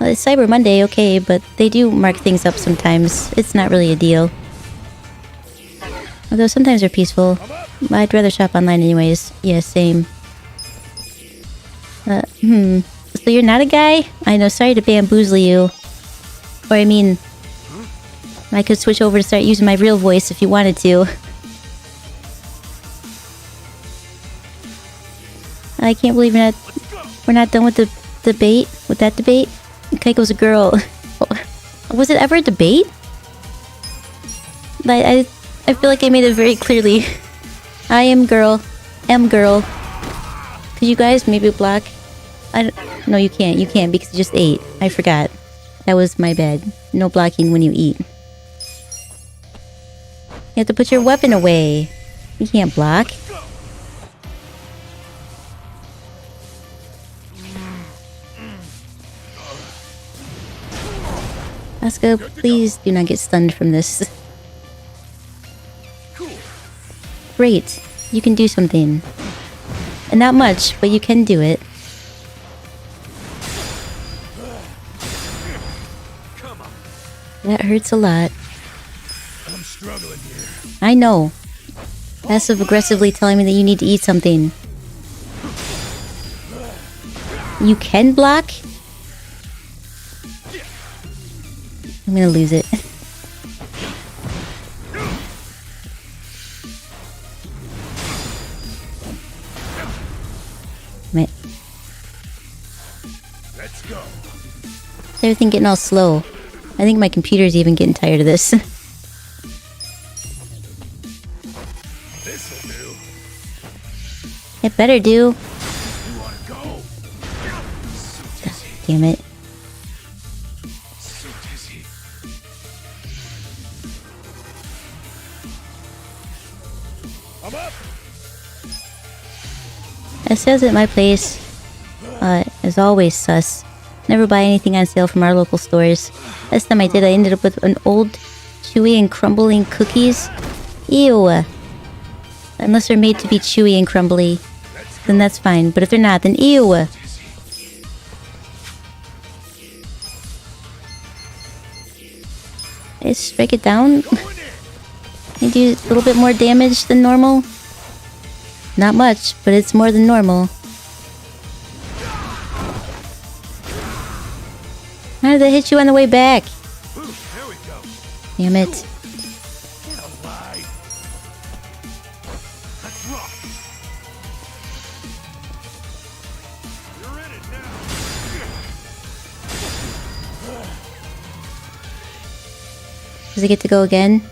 It's Cyber Monday, okay, but they do mark things up sometimes. It's not really a deal. Although sometimes they're peaceful. I'd rather shop online anyways. Yeah, same. So you're not a guy? I know, sorry to bamboozle you. Or I mean, I could switch over to start using my real voice if you wanted to. I can't believe we're not done with the debate. With that debate, Kaiko's a girl. Was it ever a debate? I feel like I made it very clearly. I am girl. Am girl. Could you guys maybe block? No, you can't. You can't because you just ate. I forgot. That was my bad. No blocking when you eat. You have to put your weapon away. You can't block. Asuka, please do not get stunned from this. Great. You can do something. And not much, but you can do it. That hurts a lot. I'm struggling here. I know. Passive aggressively telling me that you need to eat something. You can block? I'm gonna lose it. Damn it. Let's go. Everything getting all slow. I think my computer's even getting tired of this. This'll do. It better do. You wanna go? Damn it. So dizzy. I'm up. It says at my place, as always, sus. Never buy anything on sale from our local stores. Last time I did, I ended up with an old, chewy and crumbling cookies. Ew. Unless they're made to be chewy and crumbly, then that's fine. But if they're not, then ew. Let's break it down. Can you do a little bit more damage than normal? Not much, but it's more than normal. How did that hit you on the way back? Damn it. Does it get to go again?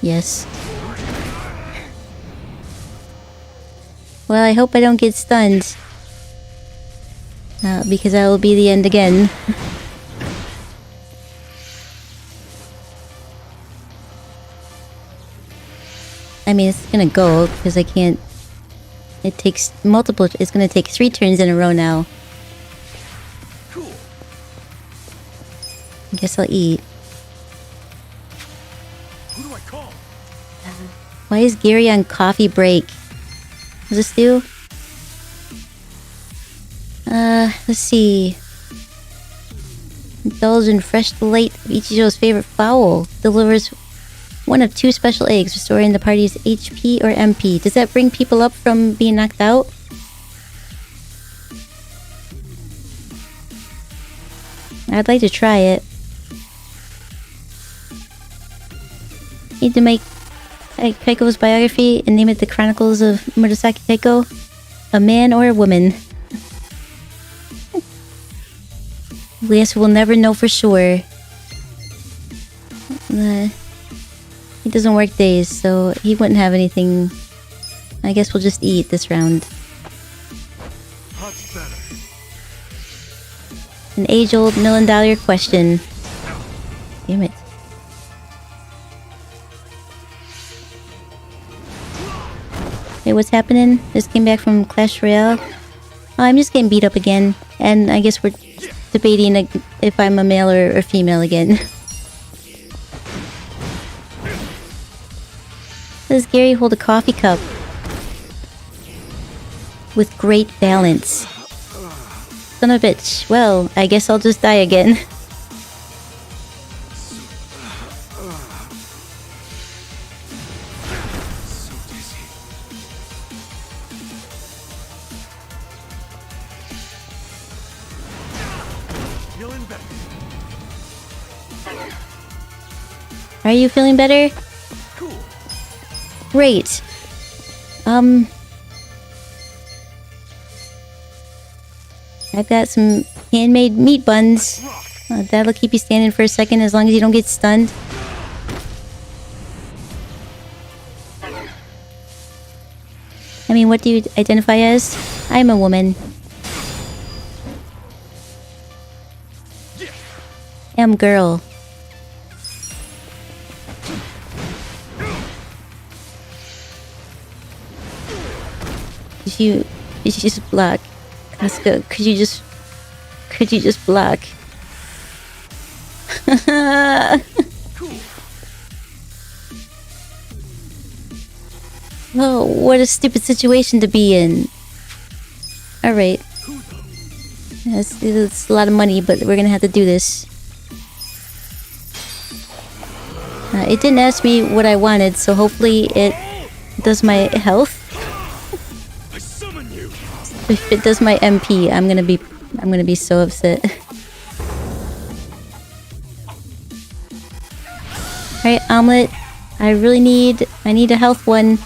Yes. Well, I hope I don't get stunned. Because that will be the end again. I mean, it's gonna go, because I can't... It takes multiple... It's gonna take 3 turns in a row now. Cool. I guess I'll eat. Who do I call? Why is Gary on coffee break? Does this do? Let's see. Indulge in fresh delight of Ichijo's favorite fowl. Delivers 1 of 2 special eggs, restoring the party's HP or MP. Does that bring people up from being knocked out? I'd like to try it. Need to make Kaiko's biography and name it The Chronicles of Murasaki Kaiko. A man or a woman. Yes, we'll never know for sure. He doesn't work days, so he wouldn't have anything. I guess we'll just eat this round. Much better. An age-old $1 million question. Damn it. Hey, what's happening? Just came back from Clash Royale. Oh, I'm just getting beat up again. And I guess we're debating if I'm a male or female again. Does Gary hold a coffee cup? With great balance. Son of a bitch. Well, I guess I'll just die again. Are you feeling better? Cool. Great. I've got some handmade meat buns. That'll keep you standing for a second as long as you don't get stunned. I mean, what do you identify as? I'm a woman. I'm girl. Could you just block? Casca, could you just block? Cool. Oh, what a stupid situation to be in. Alright. It's a lot of money, but we're gonna have to do this. It didn't ask me what I wanted, so hopefully it does my health. If it does my MP, I'm gonna be so upset. Alright, Omelet. I need a health one.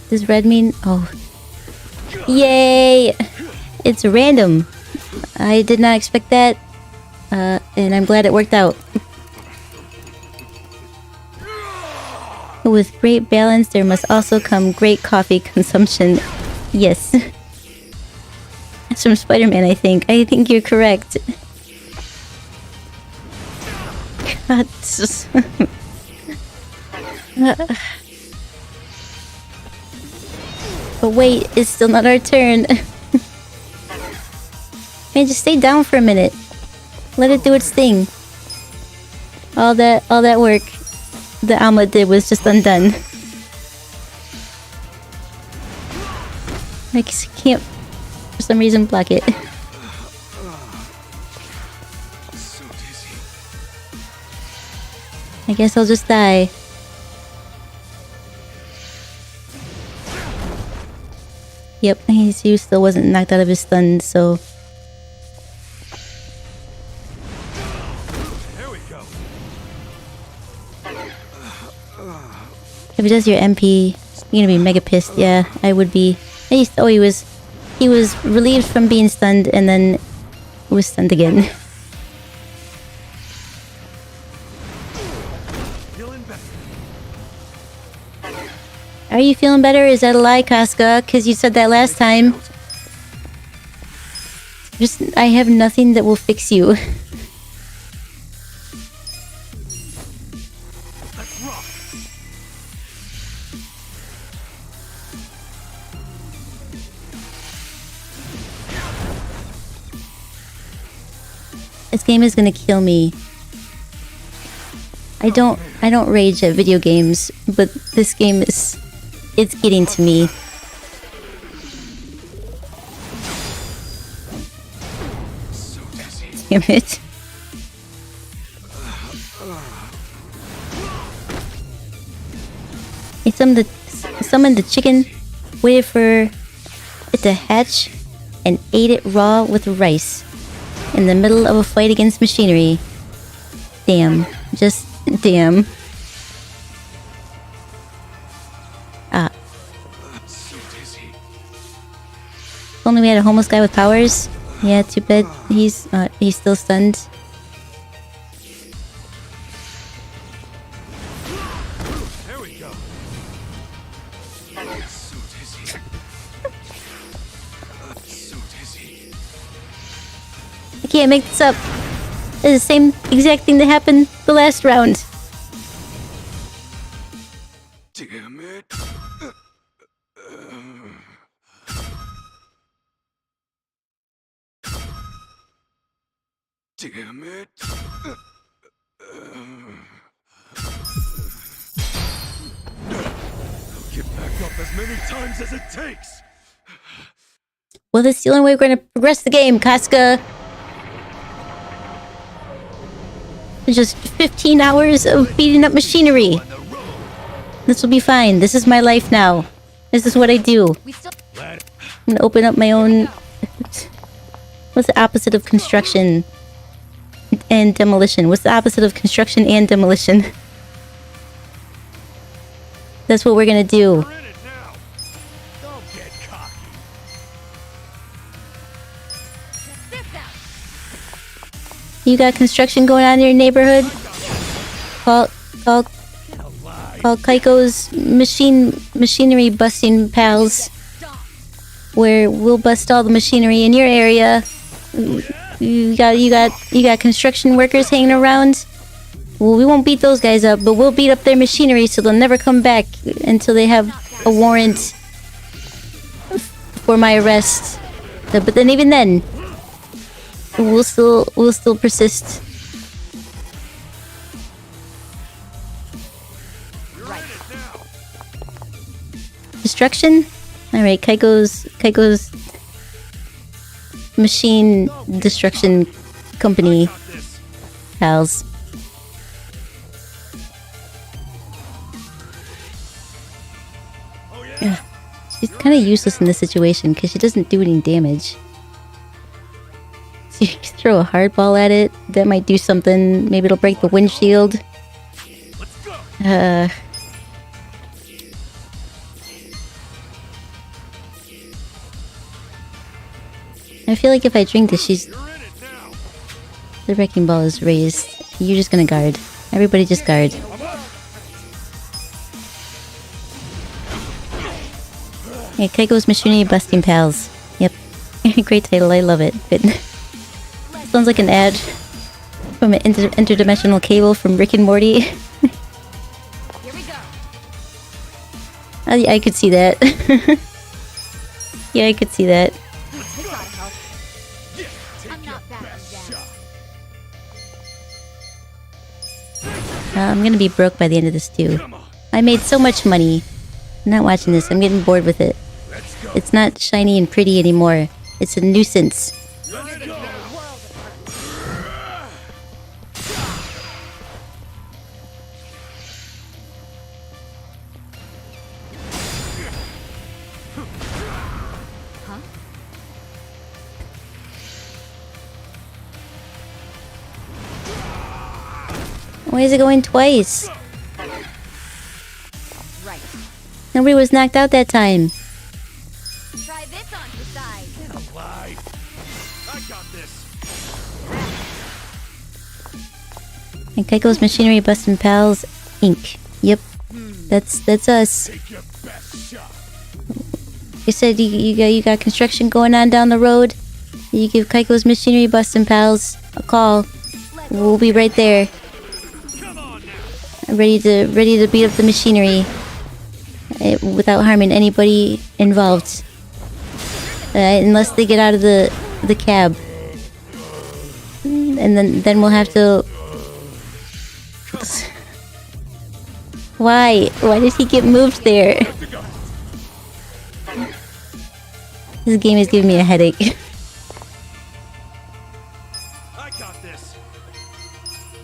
Does red mean... Oh. Yay! It's random. I did not expect that. And I'm glad it worked out. With great balance, there must also come great coffee consumption. Yes. That's from Spider-Man, I think. I think you're correct. God, but wait, it's still not our turn. Man, just stay down for a minute. Let it do its thing. All that work the omelet did was just undone. I just can't, for some reason, block it. I guess I'll just die. Yep, he still wasn't knocked out of his stun, so... If he does your MP, you're gonna be mega pissed. Yeah, I would be. He was relieved from being stunned and then was stunned again. Are you feeling better? Is that a lie, Casca? Because you said that last time. I have nothing that will fix you. This game is gonna kill me. I don't rage at video games, but this game it's getting to me. Damn it. I summoned the chicken, waited for it to hatch, and ate it raw with rice. In the middle of a fight against machinery. Damn. Just damn. Ah. If only we had a homeless guy with powers. Yeah, too bad he's still stunned. There we go. I can't make this up. It's the same exact thing that happened the last round. Damn it. Damn it. I'll get back up as many times as it takes. Well, that's the only way we're going to progress the game, Casca. Just 15 hours of beating up machinery. This will be fine. This is my life now. This is what I do. I'm gonna open up my own... What's the opposite of construction and demolition? What's the opposite of construction and demolition? That's what we're gonna do. You got construction going on in your neighborhood? Call Kaiko's machinery busting pals. Where we'll bust all the machinery in your area. You got construction workers hanging around. Well, we won't beat those guys up, but we'll beat up their machinery so they'll never come back until they have a warrant for my arrest. But then even then, We'll still persist. Destruction? Alright, Kaiko's machine destruction company pals. Ugh. She's kind of useless in this situation because she doesn't do any damage. So you can throw a hard ball at it, that might do something. Maybe it'll break the windshield. I feel like if I drink this, the wrecking ball is raised. You're just gonna guard. Everybody just guard. Yeah, Kaiko's Machinery Busting Pals. Yep. Great title, I love it. Sounds like an ad from an interdimensional cable from Rick and Morty. Here we go. I could see that. Yeah, I could see that. This ought to help. I'm not backing down. I'm gonna be broke by the end of this too. I made so much money. I'm not watching this. I'm getting bored with it. It's not shiny and pretty anymore. It's a nuisance. Why is it going twice? Right. Nobody was knocked out that time. Try this on your side. Get alive. I got this. And Kaiko's Machinery Bustin' Pals Inc. Yep. That's us. Take your best shot. You said you got construction going on down the road. You give Kaiko's Machinery Bustin' Pals a call. We'll be right there. Ready to beat up the machinery without harming anybody involved. Unless they get out of the cab. And then we'll have to... Why? Why did he get moved there? This game is giving me a headache.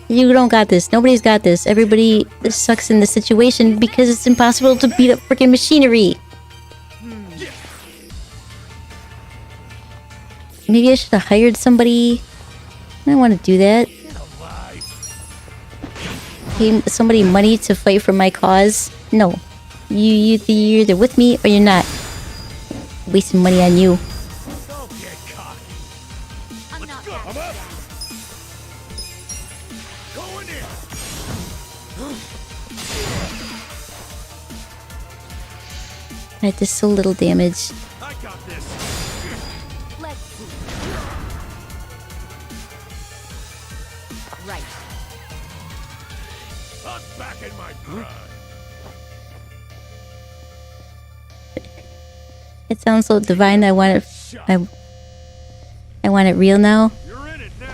You don't got this. Nobody's got this. Everybody sucks in this situation because it's impossible to beat up freaking machinery. Maybe I should have hired somebody. I don't want to do that. Pay somebody money to fight for my cause. No. You're either with me or you're not. Wasting money on you. I did so little damage. I got this. Let's see. Right. I'm back in my pride. It sounds so divine. I want it. I want it real now.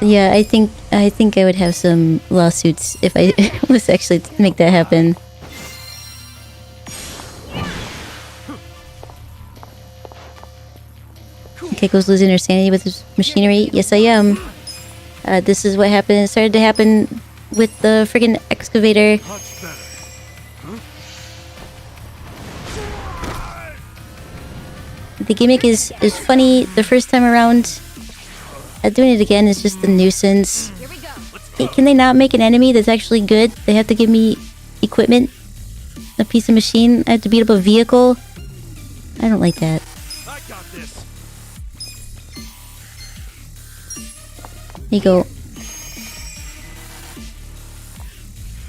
Yeah, I think I would have some lawsuits if I was actually to make that happen. Keiko's losing her sanity with his machinery. Yes, I am. This is what happened. It started to happen with the freaking excavator. The gimmick is funny the first time around. Doing it again is just a nuisance. Hey, can they not make an enemy that's actually good? They have to give me equipment, a piece of machine. I have to beat up a vehicle. I don't like that. There you go.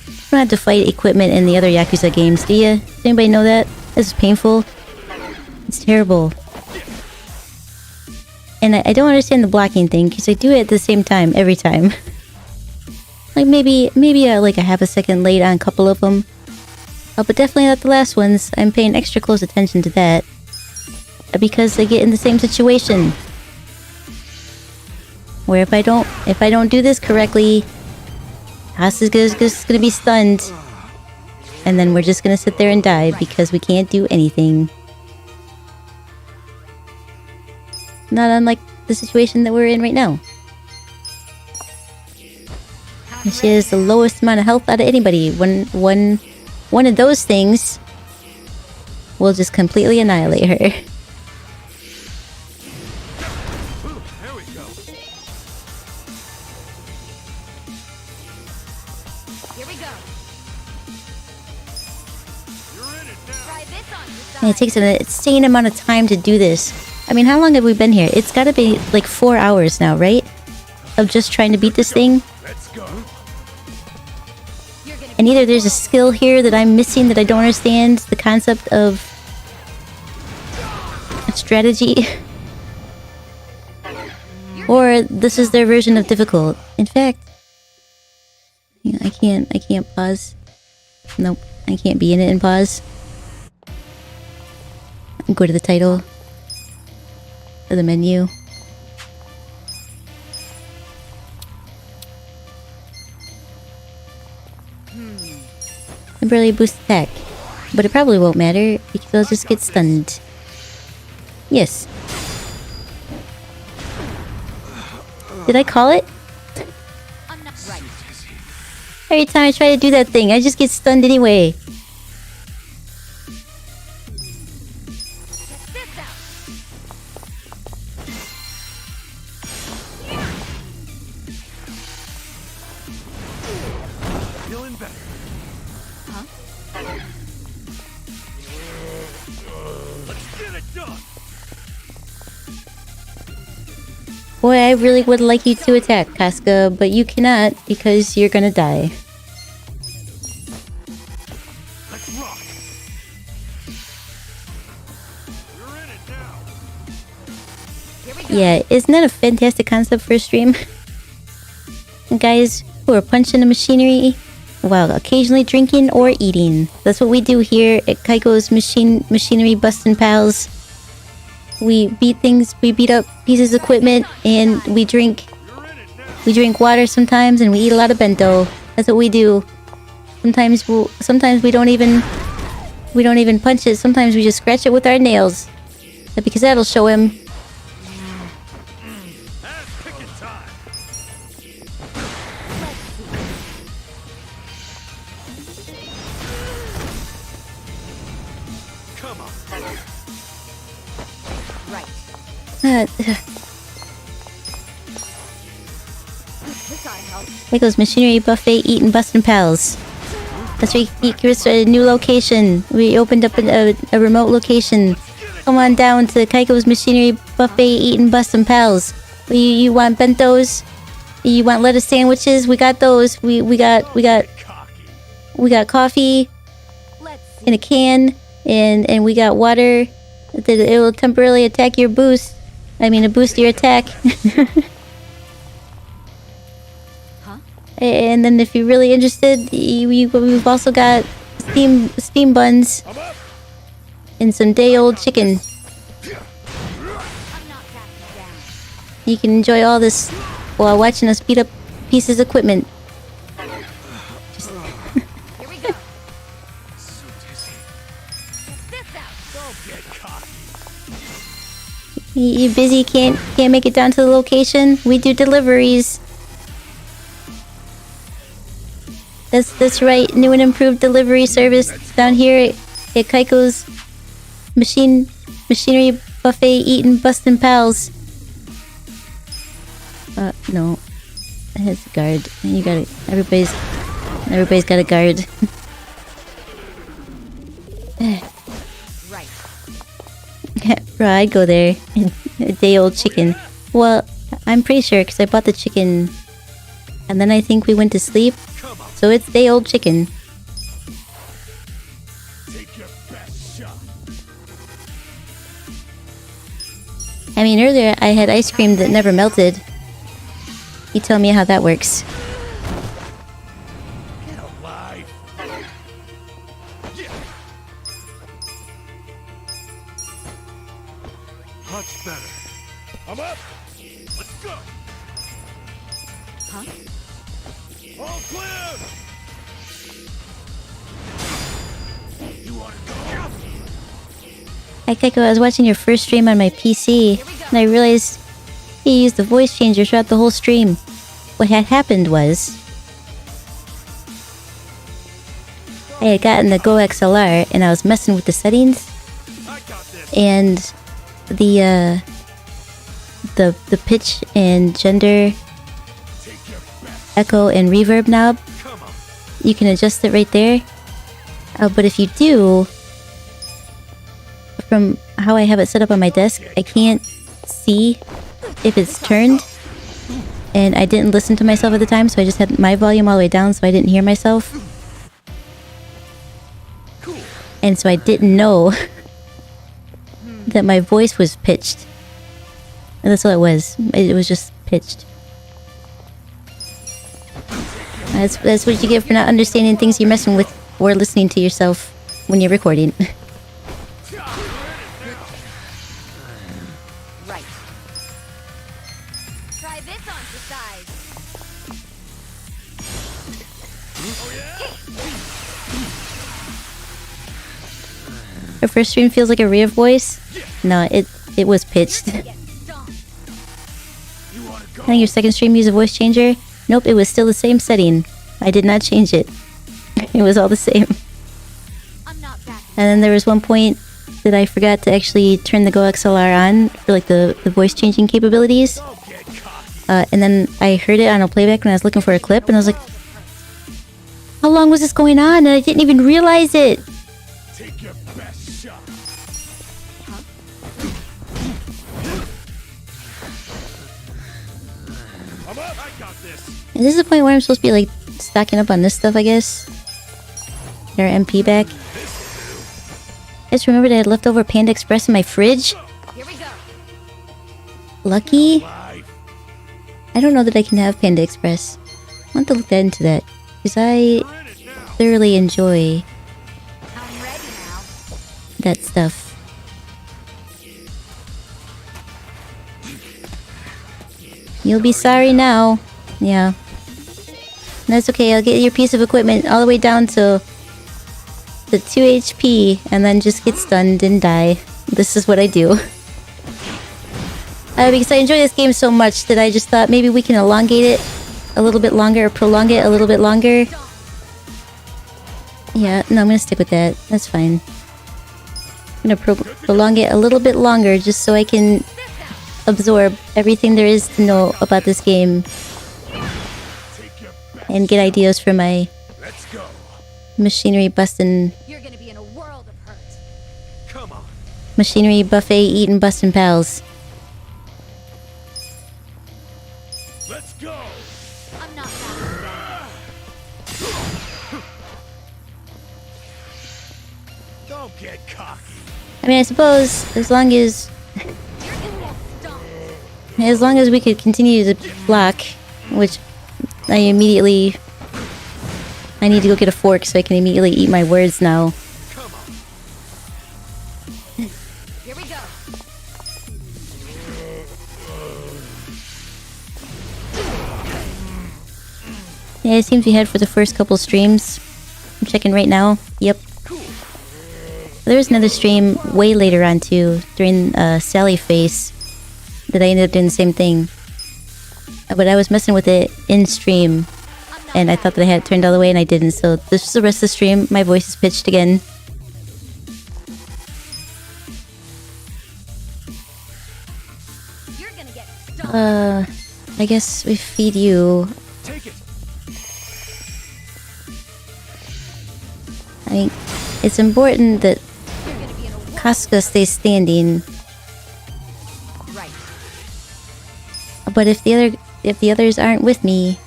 You don't have to fight equipment in the other Yakuza games, do you? Does anybody know that? This is painful. It's terrible. And I don't understand the blocking thing, because I do it at the same time, every time. Like maybe like a half a second late on a couple of them. But definitely not the last ones. I'm paying extra close attention to that. Because they get in the same situation. Where if I don't do this correctly, Haas is just gonna be stunned. And then we're just gonna sit there and die because we can't do anything. Not unlike the situation that we're in right now. And she has the lowest amount of health out of anybody. One of those things will just completely annihilate her. There we go. Here we go. You're in it now. Try this on your side. And it takes an insane amount of time to do this. I mean, how long have we been here? It's gotta be like 4 hours now, right? Of just trying to beat this thing. Let's go. And either there's a skill here that I'm missing that I don't understand the concept of strategy. Or this is their version of difficult. In fact, I can't pause. Nope, I can't be in it and pause. Go to the title. Or the menu. Temporarily boost attack. But it probably won't matter because I'll just get stunned. Yes. Did I call it? I'm not right. Every time I try to do that thing, I just get stunned anyway. Check this out. Feeling better. Let's get it done. Boy, I really would like you to attack, Casca, but you cannot because you're gonna die. Let's rock. You're in it now. Here we go. Yeah, isn't that a fantastic concept for a stream? Guys who are punching the machinery while occasionally drinking or eating. That's what we do here at Kaiko's Machinery Bustin' Pals. We beat things, we beat up pieces of equipment, and we drink water sometimes, and we eat a lot of bento. That's what we do. Sometimes we don't even punch it. Sometimes we just scratch it with our nails, because that'll show him. Ass picking time. Come on. Right. This ought to help. Kaiko's Machinery Buffet Eatin' Bustin' Pals. That's right, Chris, a new location. We opened up a remote location. Come on down to Kaiko's Machinery Buffet Eatin' Bustin' Pals. You want bentos? You want lettuce sandwiches? We got those. We got coffee in a can, and we got water that it will temporarily attack your boost. I mean, boost your attack. And then if you're really interested, we've also got steam buns and some day old chicken. You can enjoy all this while watching us beat up pieces of equipment. Here we go. So dizzy. Check this out. Don't get cocky. You busy? Can't make it down to the location? We do deliveries. That's right. New and improved delivery service down here at Kaiko's Machinery Buffet Eatin' Bustin' Pals. No. It has a guard. You got it. Everybody's got a guard. Right. Bro, I'd go there. A day old chicken. Well, I'm pretty sure because I bought the chicken and then I think we went to sleep. So it's day old chicken. Take your best shot. I mean, earlier I had ice cream that never melted. You tell me how that works. Get alive. Yeah. Much better. I'm up. Let's go. Huh? All clear! You wanna go? Hi Kaiko, I was watching your first stream on my PC, and I realized you used the voice changer throughout the whole stream. What had happened was, I had gotten the Go XLR, and I was messing with the settings, and the pitch and gender, echo and reverb knob, you can adjust it right there. But if you do, from how I have it set up on my desk, I can't see if it's turned. And I didn't listen to myself at the time, so I just had my volume all the way down, so I didn't hear myself. And so I didn't know that my voice was pitched. And that's all it was. It was just pitched. That's what you get for not understanding things you're messing with or listening to yourself when you're recording. Right. Try this on for size. Her first stream feels like a rear voice? No, it was pitched. I think your second stream used a voice changer? Nope, it was still the same setting. I did not change it. It was all the same. And then there was one point that I forgot to actually turn the Go XLR on for like the voice changing capabilities. And then I heard it on a playback when I was looking for a clip, and I was like, how long was this going on? And I didn't even realize it. Take your best shot. I'm up. I got this. Is this the point where I'm supposed to be like stocking up on this stuff, I guess? Get our MP back. I just remembered I had leftover Panda Express in my fridge. Here we go. Lucky? I don't know that I can have Panda Express. I want to look into that. Because I thoroughly enjoy that stuff. You'll be sorry now. Yeah. That's okay, I'll get your piece of equipment all the way down to the 2 HP and then just get stunned and die. This is what I do. Because I enjoy this game so much that I just thought maybe we can elongate it a little bit longer or prolong it a little bit longer. Yeah, no, I'm gonna stick with that. That's fine. I'm gonna prolong it a little bit longer just so I can absorb everything there is to know about this game and get ideas for my machinery busting, machinery buffet eating busting pals. Let's go. I'm not that Don't get cocky. I mean, I suppose as long as we could continue to block, which I need to go get a fork so I can immediately eat my words now. Here we go. Yeah, it seems we had for the first couple streams. I'm checking right now. Yep. There was another stream way later on too, during Sally Face, that I ended up doing the same thing. But I was messing with it in stream, and I thought that I had it turned all the way, and I didn't. So this is the rest of the stream. My voice is pitched again. I guess we feed you. I mean, it's important that Casca stays standing. But if the others aren't with me,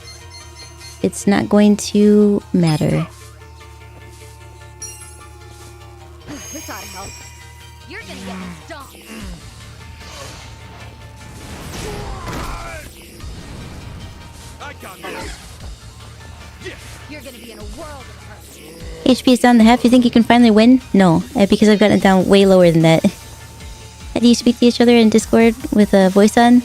it's not going to matter. This ought to help. You're gonna get stomped. I got this. You're gonna be in a world of hurt. HP is down to half. You think you can finally win? No, because I've gotten it down way lower than that. Do you speak to each other in Discord with a voice on?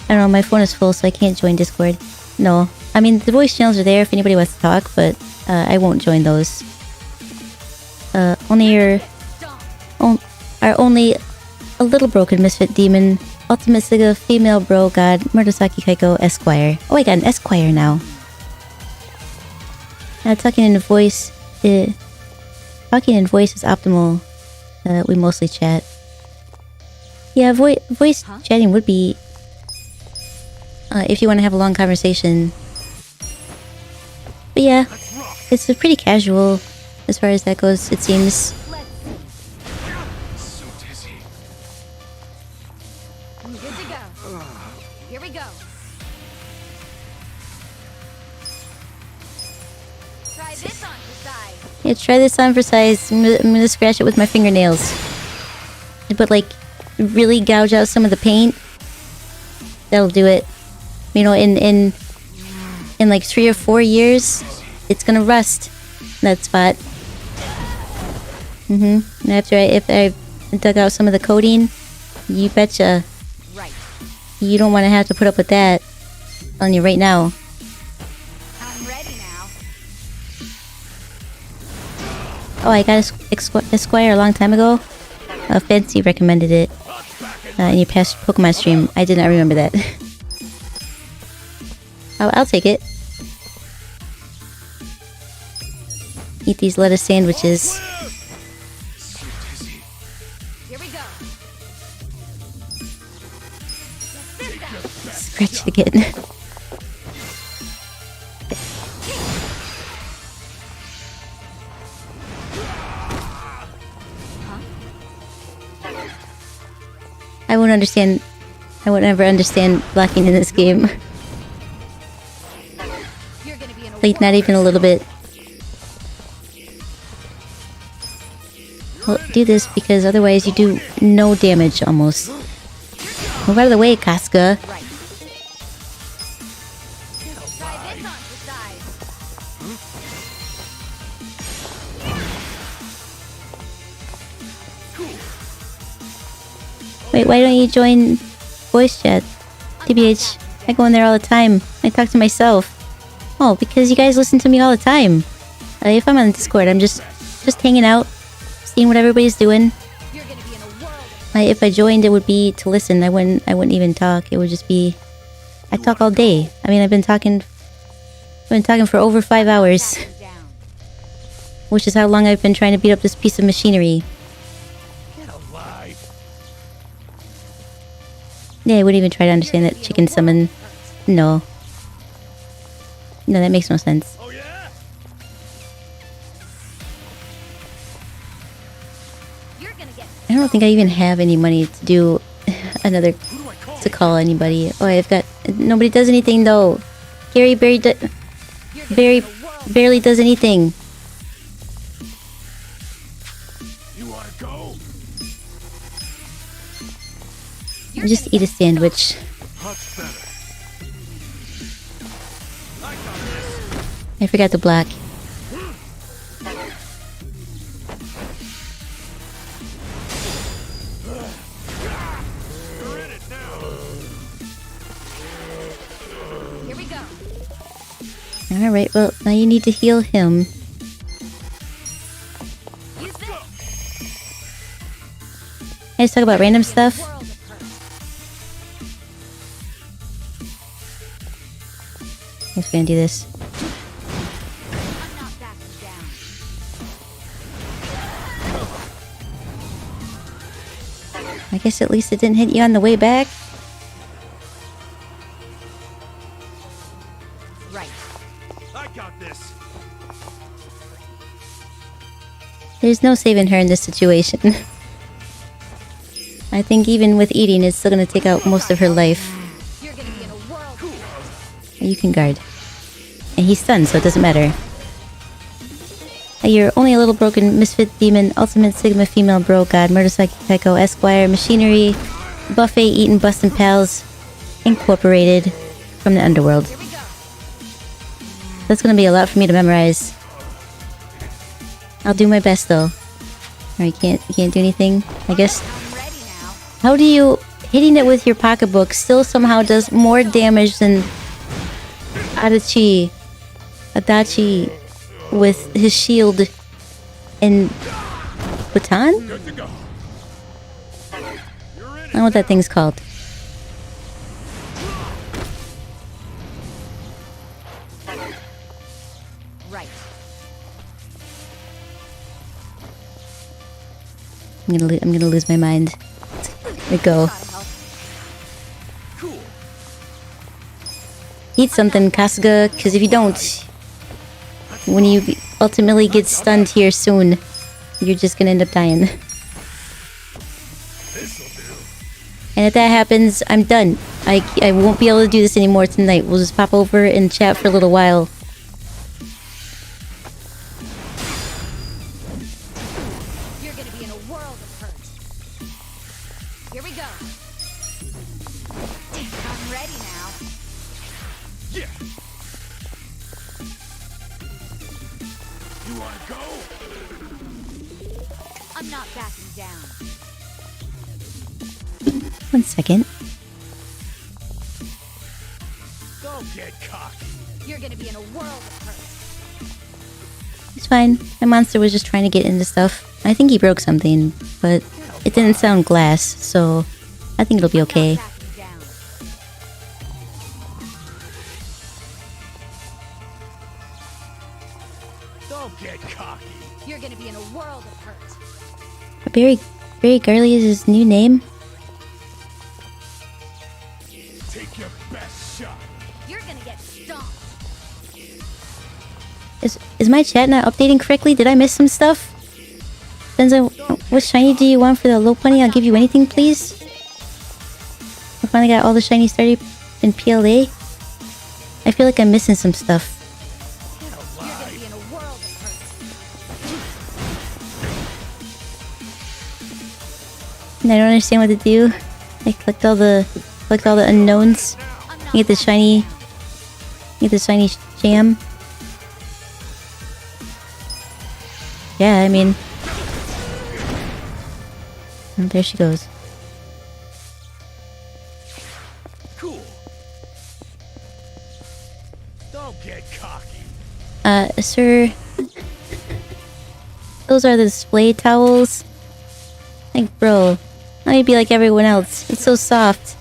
I don't know, my phone is full, so I can't join Discord. No. I mean, the voice channels are there if anybody wants to talk, but I won't join those. Only our only a little broken misfit demon, ultimate Sega female bro god, Murasaki Kaiko Esquire. Oh, I got an Esquire now. Talking in voice is optimal. We mostly chat. Yeah, voice chatting would be if you want to have a long conversation. But yeah, it's pretty casual as far as that goes, it seems. So dizzy. Good to go. Here we go. Try this on for size. Yeah, try this on for size. I'm gonna scratch it with my fingernails. But like, really gouge out some of the paint. That'll do it. You know, in like 3 or 4 years, it's gonna rust. That spot. And if I dug out some of the coating, you betcha. Right. You don't want to have to put up with that. I'm telling you right now. I'm ready now. Oh, I got Esquire a long time ago. Fancy recommended it in your past Pokemon stream. I did not remember that. I'll take it. Eat these lettuce sandwiches. Here we go. Scratch it again. I won't understand. I won't ever understand blocking in this game. Like, not even a little bit. Well, do this because otherwise you do no damage almost. Move out of the way, Casca. Wait, why don't you join voice chat? TBH, I go in there all the time. I talk to myself. Oh, because you guys listen to me all the time. If I'm on Discord, I'm just hanging out, seeing what everybody's doing. If I joined, it would be to listen. I wouldn't even talk. It would just be, I talk all day. I mean, I've been talking for over 5 hours, which is how long I've been trying to beat up this piece of machinery. Yeah, I wouldn't even try to understand that chicken summon. No. No, that makes no sense. I don't think I even have any money to do another, to call anybody. Oh, I've got, nobody does anything though. Gary barely does anything. Just eat a sandwich. I forgot to block. Here we go. Alright, well, now you need to heal him. I just talk about random stuff. I guess we're gonna do this. I guess at least it didn't hit you on the way back. Right. I got this. There's no saving her in this situation. I think even with eating, it's still gonna take out most of her life. You can guard. And he's stunned, so it doesn't matter. You're only a little broken misfit demon, ultimate sigma female bro god, Murasaki Kaiko Esquire, machinery, buffet eating bustin' pals, incorporated from the underworld. That's gonna be a lot for me to memorize. I'll do my best though. Alright, you can't do anything, I guess. How do you, hitting it with your pocketbook still somehow does more damage than Adachi with his shield and baton? I don't know what that thing's called. Right. I'm gonna lose my mind. There we go. Eat something, Kasuga, because if you don't, when you ultimately get stunned here soon, you're just gonna end up dying. And if that happens, I'm done. I won't be able to do this anymore tonight. We'll just pop over and chat for a little while. You're gonna be in a world of hurt. Here we go. I'm ready now. Yeah. You wanna go? I'm not backing down. 1 second. Don't get cocky. You're gonna be in a world of hurt. It's fine. My monster was just trying to get into stuff. I think he broke something, but it didn't sound glass, so I think it'll be okay. Don't get cocky. You're gonna be in a world of hurt. Barry Garley is his new name? Take your best shot. You're gonna get stomped. Is my chat not updating correctly? Did I miss some stuff? Benzo, what shiny do you want for the low pony? I'll give you anything, please. I finally got all the shiny started in PLA. I feel like I'm missing some stuff. You're gonna be in a world of hurt. And I don't understand what to do. I collect all the unknowns. Get the shiny jam. Yeah, I mean, oh, there she goes. Cool. Don't get cocky. Sir, those are the display towels. Like, bro, how do you be like everyone else? It's so soft.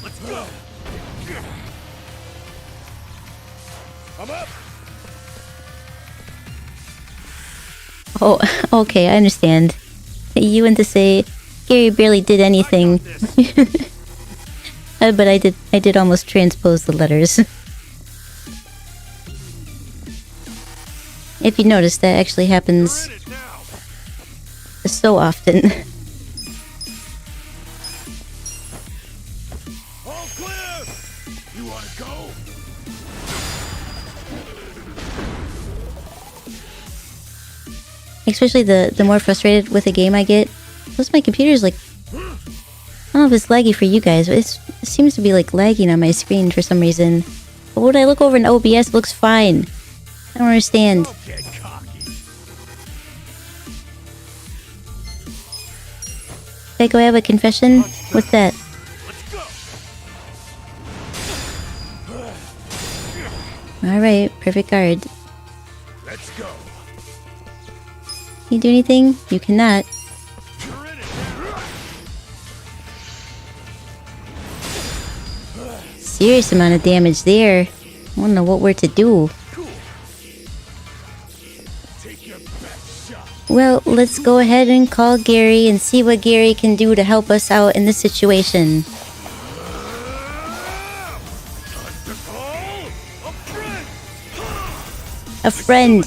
Let's go. I'm up. Oh, okay, I understand. You went to say Gary barely did anything. But I did almost transpose the letters. If you notice, that actually happens so often. All clear. You wanna go? Especially the more frustrated with a game I get. Plus my computer's like, I don't know if it's laggy for you guys, but it seems to be like lagging on my screen for some reason. But when I look over in OBS, it looks fine. I don't understand. Kaiko, I have a confession? What's that? Alright, perfect guard. Let's go. Can you do anything? You cannot. Serious amount of damage there. I don't know what we're to do. Well, let's go ahead and call Gary and see what Gary can do to help us out in this situation. A friend.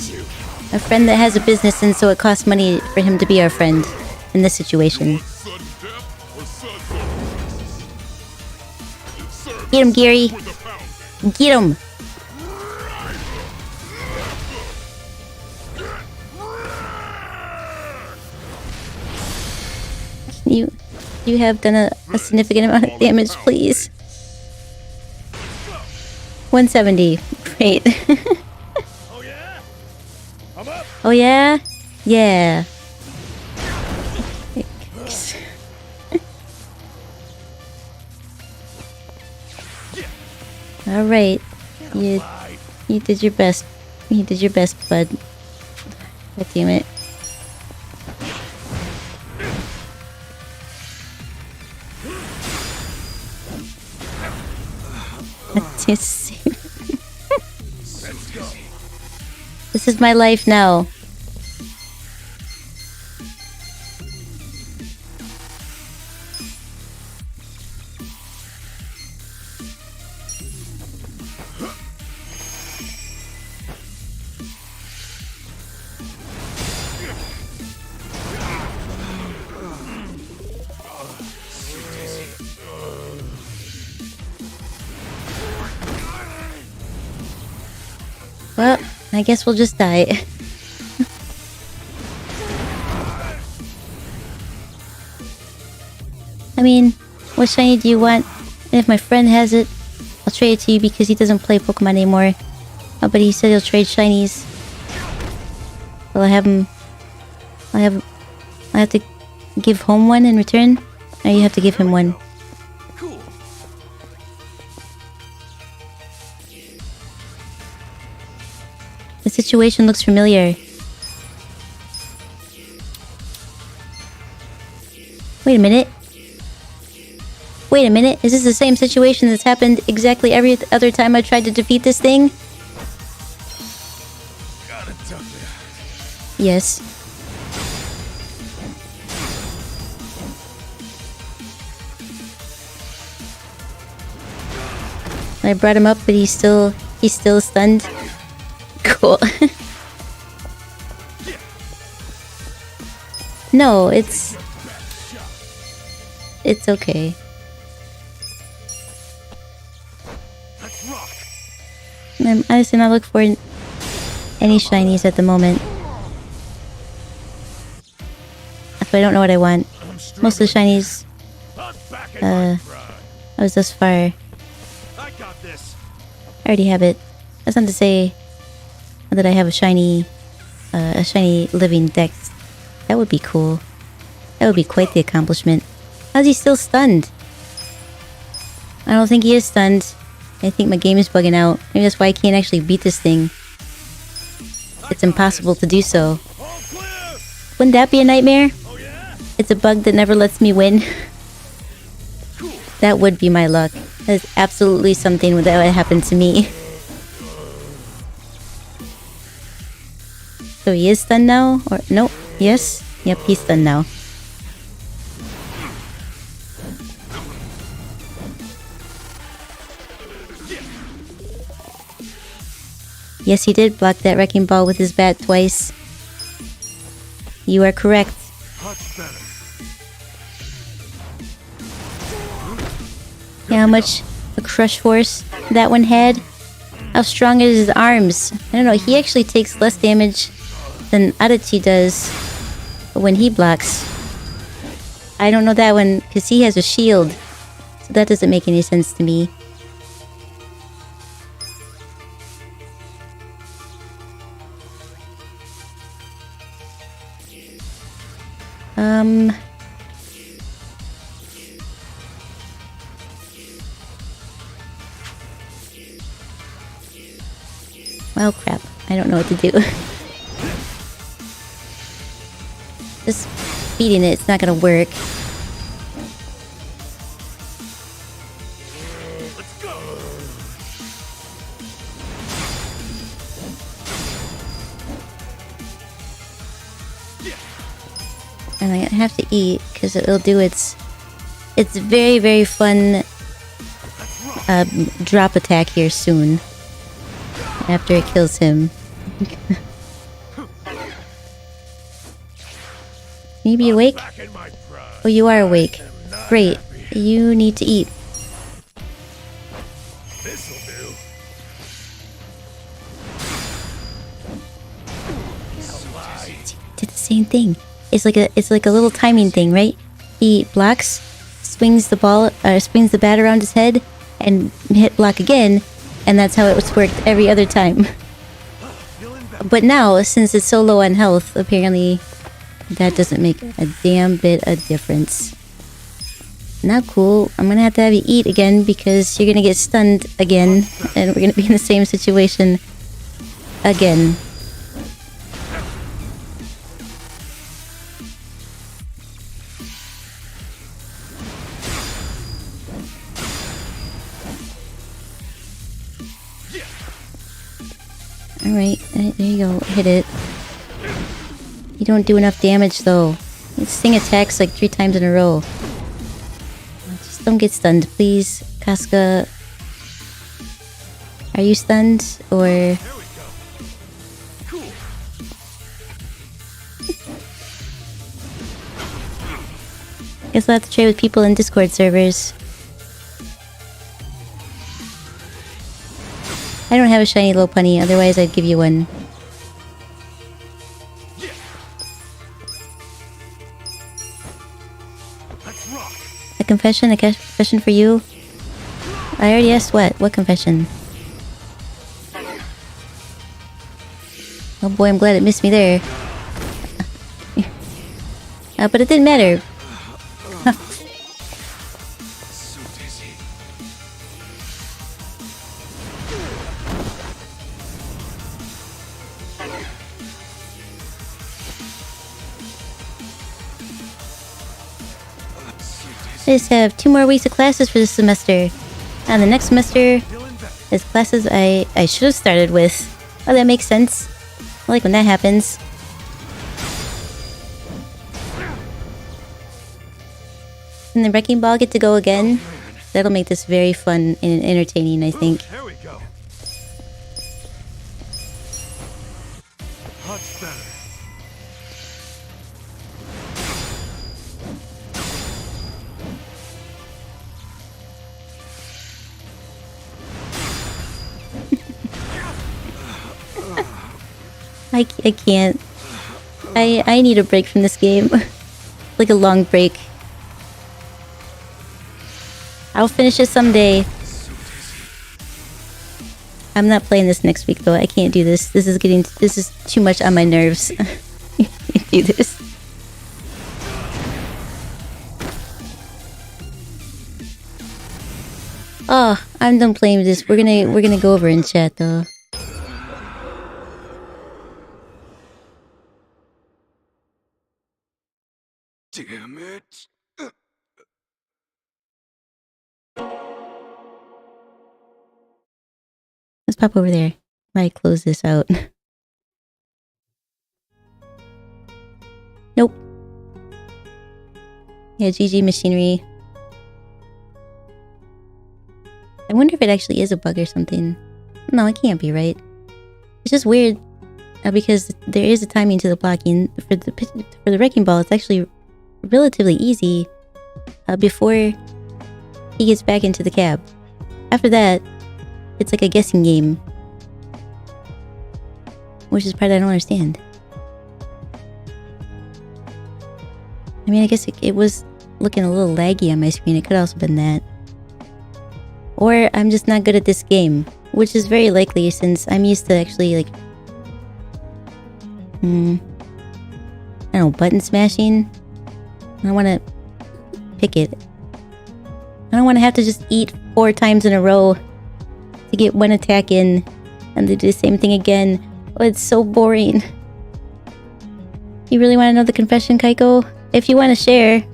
A friend that has a business, and so it costs money for him to be our friend in this situation. Get him, Gary. Get him. You have done a significant amount of damage, please. 170. Great. Oh yeah? Yeah. Alright. You did your best. You did your best, bud. God damn it. This is my life now. Well, I guess we'll just die. I mean, what shiny do you want? And if my friend has it, I'll trade it to you because he doesn't play Pokemon anymore. Oh, but he said he'll trade shinies. Will I have him... I have to give home one in return? Or you have to give him one? The situation looks familiar. Wait a minute. Wait a minute. Is this the same situation that's happened exactly every other time I tried to defeat this thing? Yes. I brought him up, but he's still stunned. Cool. No, it's okay. I'm honestly not looking for any shinies at the moment. So I don't know what I want. Most of the shinies I was thus far. I already have it. That's not to say that I have a shiny living dex. That would be cool. That would be quite the accomplishment. How's he still stunned? I don't think he is stunned. I think my game is bugging out. Maybe that's why I can't actually beat this thing. It's impossible to do so. Wouldn't that be a nightmare? It's a bug that never lets me win. That would be my luck. That is absolutely something that would happen to me. So he is stunned now? Or nope. Yes? Yep, he's stunned now. Yes, he did block that wrecking ball with his bat twice. You are correct. Yeah, how much a crush force that one had? How strong is his arms? I don't know, he actually takes less damage than Adachi does when he blocks. I don't know that one because he has a shield. So that doesn't make any sense to me. Well, crap. I don't know what to do. Just beating it, it's not gonna work. And I have to eat because it'll do its very, very fun drop attack here soon. After it kills him. Can you be awake? Oh, you are awake. Great. You need to eat. Did the same thing. It's like a little timing thing, right? He blocks, swings the bat around his head, and hit block again. And that's how it was worked every other time. But now, since it's so low on health, apparently that doesn't make a damn bit of difference. not cool. I'm gonna have to have you eat again because you're gonna get stunned again. And we're gonna be in the same situation again. Alright, there you go. Hit it. You don't do enough damage though. This thing attacks like 3 times in a row. Just don't get stunned, please. Casca. Are you stunned? Or... Guess I'll have to trade with people in Discord servers. I don't have a shiny low punny, otherwise I'd give you one. A confession? A confession for you? I already asked what? What confession? Oh boy, I'm glad it missed me there. But it didn't matter. I just have 2 more weeks of classes for this semester. And the next semester is classes I should have started with. Oh, that makes sense. I like when that happens. And the Wrecking Ball get to go again. That'll make this very fun and entertaining, I think. There we go. Much better. I can't. I need a break from this game. Like a long break. I'll finish it someday. I'm not playing this next week though. I can't do this. This is too much on my nerves. I can't do this. Oh, I'm done playing with this. We're gonna go over in chat though. Damn it. Let's pop over there. Might close this out. Nope. Yeah, GG machinery. I wonder if it actually is a bug or something. No, it can't be, right? It's just weird because there is a timing to the blocking. For the Wrecking Ball, it's actually relatively easy before he gets back into the cab. After that, it's like a guessing game. Which is part I don't understand. I mean, I guess it was looking a little laggy on my screen. It could also been that. Or I'm just not good at this game. Which is very likely since I'm used to actually like... I don't know, button smashing? I want to pick it. I don't want to have to just eat 4 times in a row to get one attack in and to do the same thing again. Oh, it's so boring. You really want to know the confession, Kaiko? If you want to share.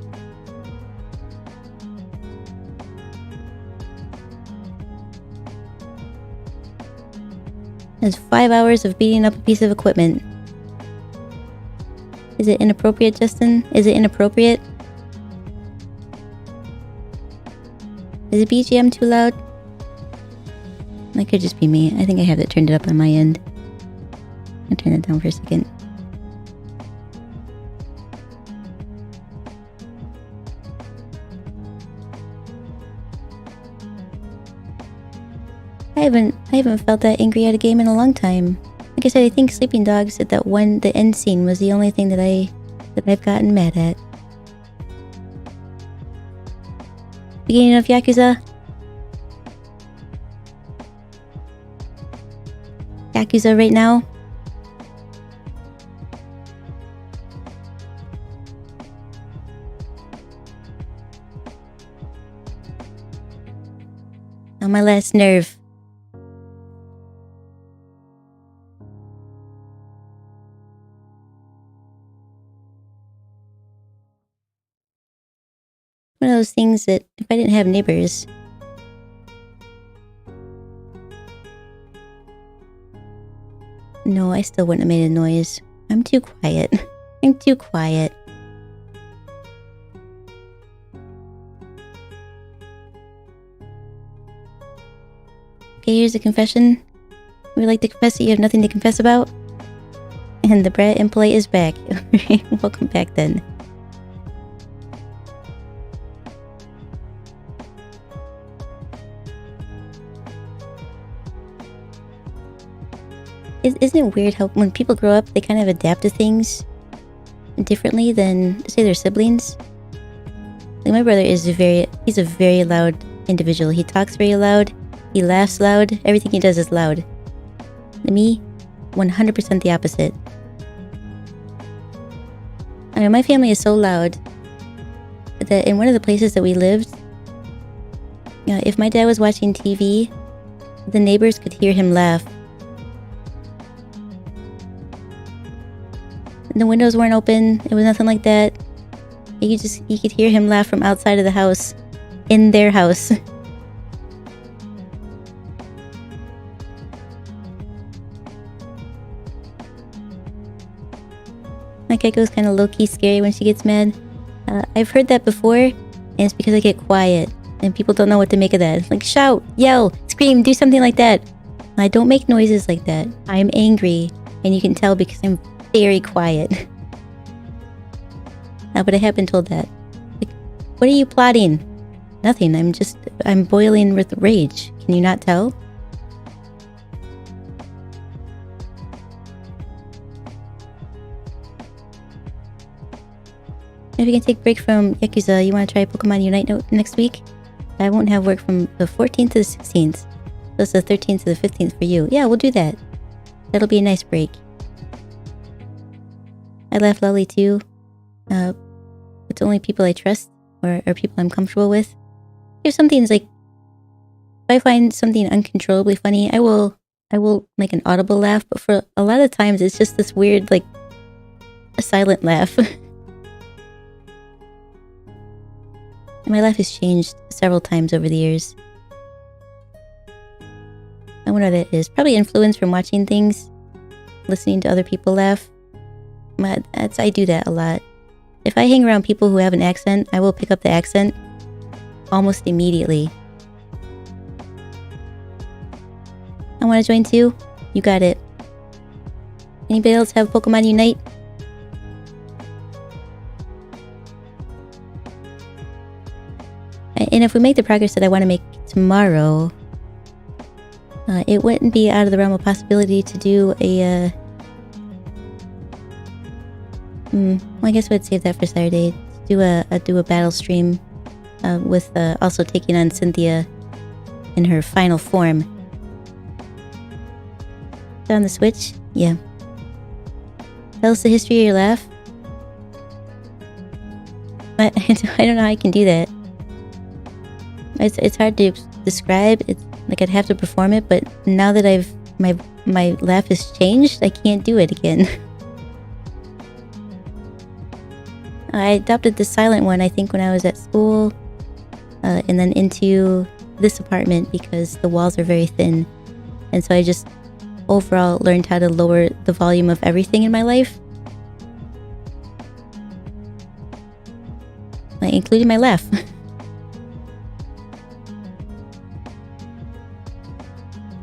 It's 5 hours of beating up a piece of equipment. Is it inappropriate, Justin? Is it inappropriate? Is the BGM too loud? That could just be me. I think I have it turned up on my end. I'll turn it down for a second. I haven't felt that angry at a game in a long time. Like I said, I think Sleeping Dogs at the end scene was the only thing that I've gotten mad at. Beginning of Yakuza. Yakuza right now. On my last nerve. One of those things that if I didn't have neighbors... No, I still wouldn't have made a noise. I'm too quiet. I'm too quiet. Okay, here's a confession. Would you like to confess that you have nothing to confess about? And the brat impolite is back. Welcome back then. Isn't it weird how when people grow up, they kind of adapt to things differently than, say, their siblings? Like my brother is he's a very loud individual. He talks very loud. He laughs loud. Everything he does is loud. Me, 100% the opposite. I mean, my family is so loud that in one of the places that we lived, if my dad was watching TV, the neighbors could hear him laugh. And the windows weren't open. It was nothing like that. You could hear him laugh from outside of the house, in their house. My Kaiko's kind of low-key scary when she gets mad. I've heard that before, and it's because I get quiet, and people don't know what to make of that. Like, shout, yell, scream, do something like that. I don't make noises like that. I'm angry, and you can tell because I'm very quiet. But I have been told that. Like, what are you plotting? Nothing, I'm boiling with rage. Can you not tell? If you can take a break from Yakuza, you want to try Pokemon Unite next week? I won't have work from the 14th to the 16th. So it's the 13th to the 15th for you. Yeah, we'll do that. That'll be a nice break. I laugh loudly too. It's only people I trust or people I'm comfortable with. If something's like... If I find something uncontrollably funny, I will make an audible laugh. But for a lot of times, it's just this weird, like... a silent laugh. And my laugh has changed several times over the years. I wonder what that is. Probably influence from watching things. Listening to other people laugh. I do that a lot. If I hang around people who have an accent, I will pick up the accent almost immediately. I want to join too? You got it. Anybody else have Pokemon Unite? And if we make the progress that I want to make tomorrow, it wouldn't be out of the realm of possibility to do a... well, I guess I'd save that for Saturday. Do a battle stream with also taking on Cynthia in her final form. Is that on the Switch? Yeah. Tell us the history of your laugh. I don't know how I can do that. It's hard to describe. It's like I'd have to perform it, but now that my laugh has changed, I can't do it again. I adopted the silent one, I think, when I was at school, and then into this apartment because the walls are very thin. And so I just overall learned how to lower the volume of everything in my life. Including my laugh.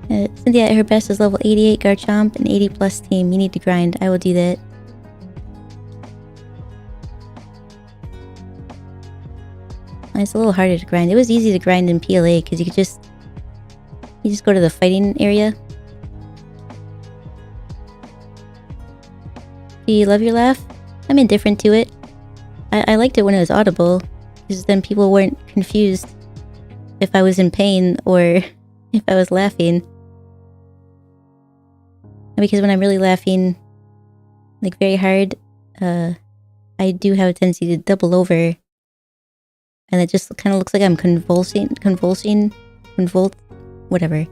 Cynthia at her best is level 88 Garchomp, an 80 plus team. You need to grind. I will do that. It's a little harder to grind. It was easy to grind in PLA because you just go to the fighting area. Do you love your laugh? I'm indifferent to it. I liked it when it was audible because then people weren't confused if I was in pain or if I was laughing. And because when I'm really laughing, like very hard, I do have a tendency to double over. And it just kind of looks like I'm convulsing. whatever.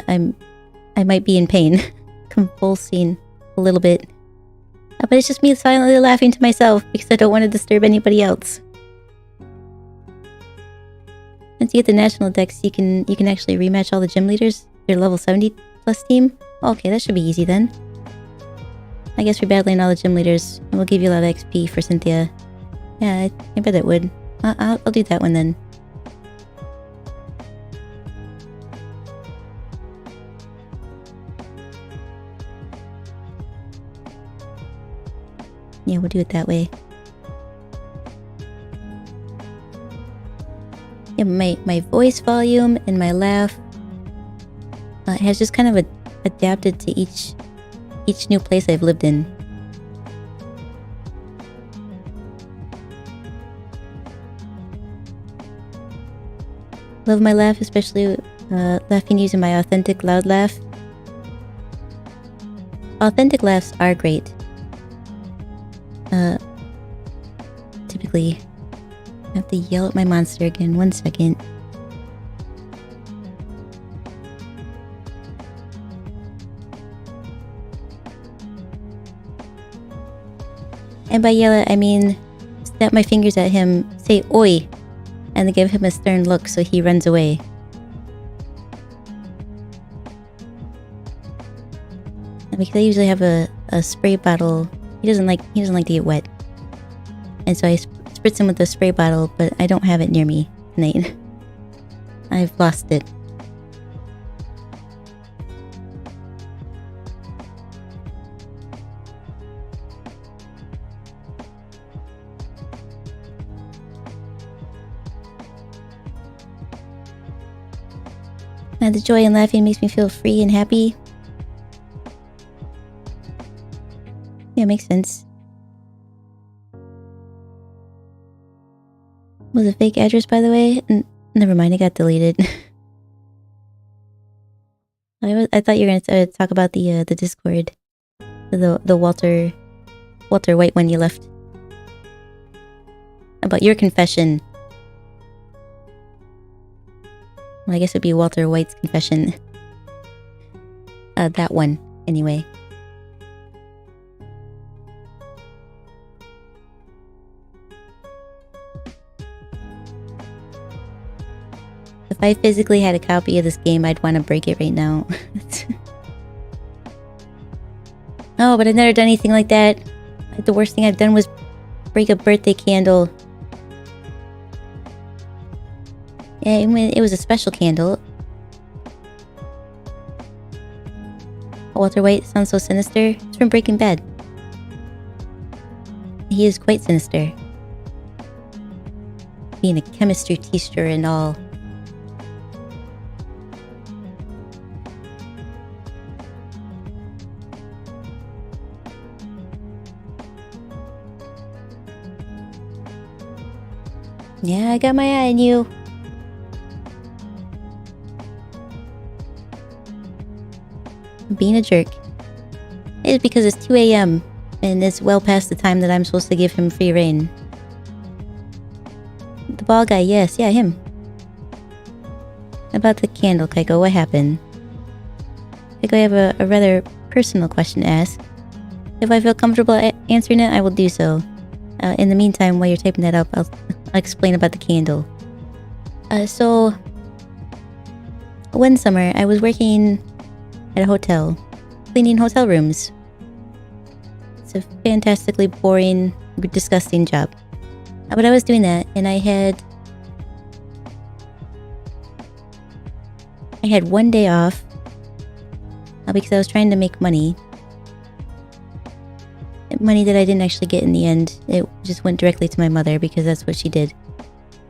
I might be in pain. Convulsing a little bit. But it's just me silently laughing to myself because I don't want to disturb anybody else. Once you get the national decks, you can actually rematch all the gym leaders. Your level 70 plus team. Okay, that should be easy then. I guess we're battling all the gym leaders, and we'll give you a lot of XP for Cynthia. Yeah, I bet it would. I'll do that one then. Yeah, we'll do it that way. Yeah, my voice volume and my laugh has just kind of adapted to each new place I've lived in. Love my laugh, especially laughing using my authentic loud laugh. Authentic laughs are great. Typically, I have to yell at my monster again. 1 second. And by yell at, I mean snap my fingers at him, say oi, and then give him a stern look so he runs away. And because I usually have a spray bottle, he doesn't like to get wet, and so I spritz him with the spray bottle, but I don't have it near me tonight. I've lost it. And the joy in laughing makes me feel free and happy. Yeah, makes sense. Was a fake address, by the way? Never mind, it got deleted. I thought you were gonna talk about the Discord, the Walter White one you left. About your confession. Well, I guess it'd be Walter White's confession. That one, anyway. If I physically had a copy of this game, I'd want to break it right now. Oh, but I've never done anything like that. The worst thing I've done was break a birthday candle. Yeah, it was a special candle. Walter White sounds so sinister. It's from Breaking Bad. He is quite sinister. Being a chemistry teacher and all. Yeah, I got my eye on you. Being a jerk. It is because it's 2 a.m. and it's well past the time that I'm supposed to give him free reign. The ball guy, yes, yeah, him. About the candle, Kaiko, what happened? Kaiko, I have a rather personal question to ask. If I feel comfortable answering it, I will do so. In the meantime, while you're typing that up, I'll explain about the candle. So, one summer, I was working at a hotel, cleaning hotel rooms. It's a fantastically boring, disgusting job. But I was doing that, and I had 1 day off because I was trying to make money. Money that I didn't actually get in the end. It just went directly to my mother because that's what she did.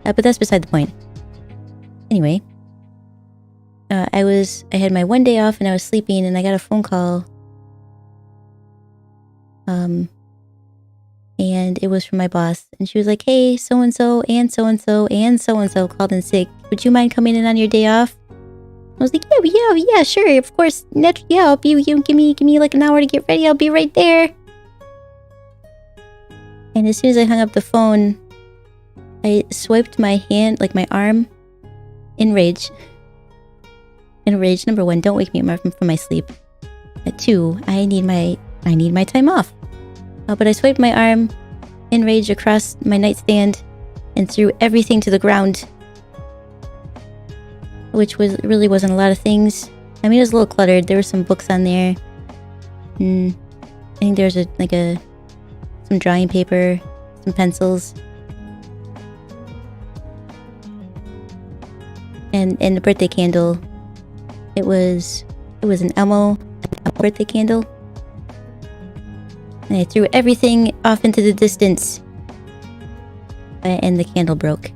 But that's beside the point. Anyway, I had my 1 day off and I was sleeping and I got a phone call. And it was from my boss. And she was like, hey, so-and-so and so-and-so and so-and-so called in sick. Would you mind coming in on your day off? I was like, yeah, sure, of course. Yeah, I'll be, give me like an hour to get ready. I'll be right there. And as soon as I hung up the phone, I swiped my hand, like my arm, in rage. enraged. Number 1, don't wake me up from my sleep. 2, I need my time off. But I swiped my arm, enraged, across my nightstand and threw everything to the ground. Which really wasn't a lot of things. I mean, it was a little cluttered. There were some books on there. I think there was some drawing paper, some pencils. And the birthday candle. It was an Elmo birthday candle. And I threw everything off into the distance. And the candle broke.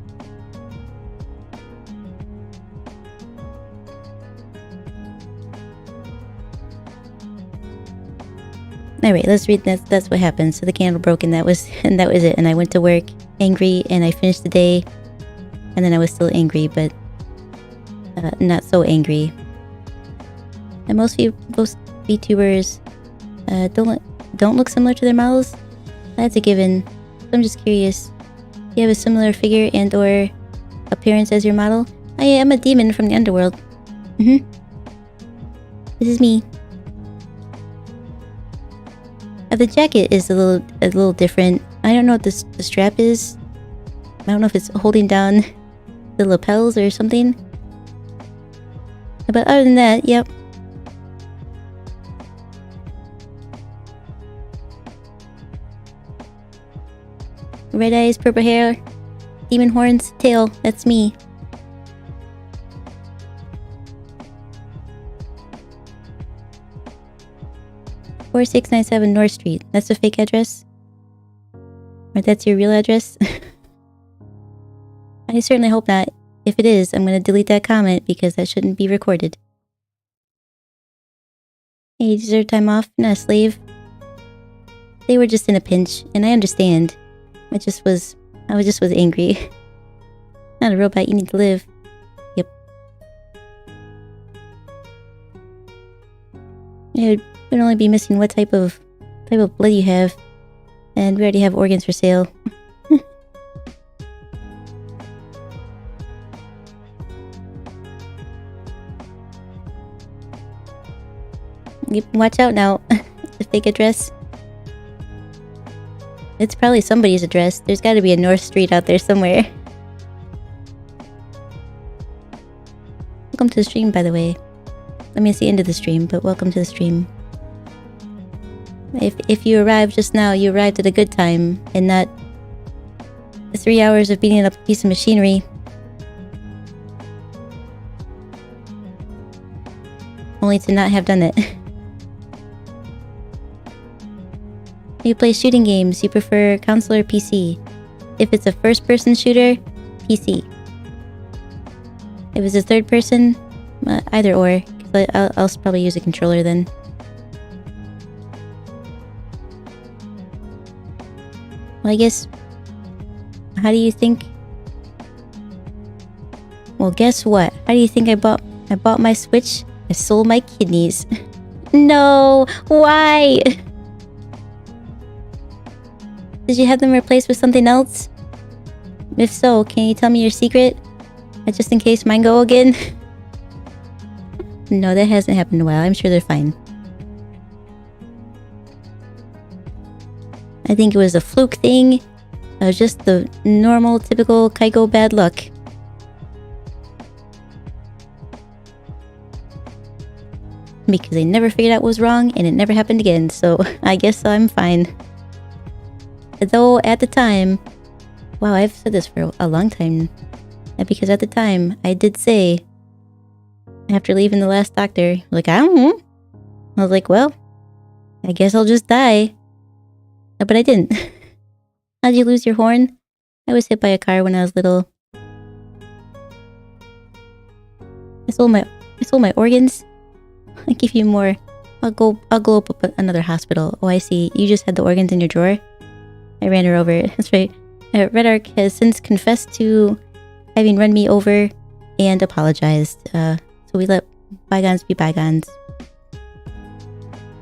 Alright, let's read. That's what happened. So the candle broke, and that was it. And I went to work angry, and I finished the day, and then I was still angry, but not so angry. And most VTubers don't look similar to their models. That's a given. So I'm just curious. Do you have a similar figure and/or appearance as your model? I am a demon from the underworld. This is me. The jacket is a little different. I don't know what the strap is. I don't know if it's holding down the lapels or something. But other than that, yep. Red eyes, purple hair, demon horns, tail. That's me. Or 697 North Street. That's a fake address? Or that's your real address? I certainly hope not. If it is, I'm going to delete that comment because that shouldn't be recorded. Hey, you deserve time off? Not a slave. They were just in a pinch, and I understand. I just was angry. Not a robot, you need to live. Yep. It would only be missing what type of blood you have. And we already have organs for sale. Watch out now. The fake address. It's probably somebody's address. There's got to be a North Street out there somewhere. Welcome to the stream, by the way. I mean, it's the end of the stream, but welcome to the stream. If you arrived just now, you arrived at a good time, and not 3 hours of beating up a piece of machinery. Only to not have done it. You play shooting games, you prefer console or PC. If it's a first-person shooter, PC. If it's a third-person, either or. I'll probably use a controller then. Well, I guess... How do you think... Well, guess what? How do you think I bought my Switch? I sold my kidneys. No! Why? Did you have them replaced with something else? If so, can you tell me your secret? Just in case mine go again? No, that hasn't happened in a while. I'm sure they're fine. I think it was a fluke thing. It was just the normal, typical Kaiko bad luck. Because I never figured out what was wrong, and it never happened again, so I guess I'm fine. Though, at the time... Wow, I've said this for a long time. Because at the time, I did say... After leaving the last doctor, like, I don't know. I was like, well, I guess I'll just die. But I didn't. How'd you lose your horn? I was hit by a car when I was little. I sold my organs. I'll give you more. I'll go up another hospital. Oh, I see. You just had the organs in your drawer? I ran her over. That's right. Red Arc has since confessed to having run me over and apologized. So we let bygones be bygones.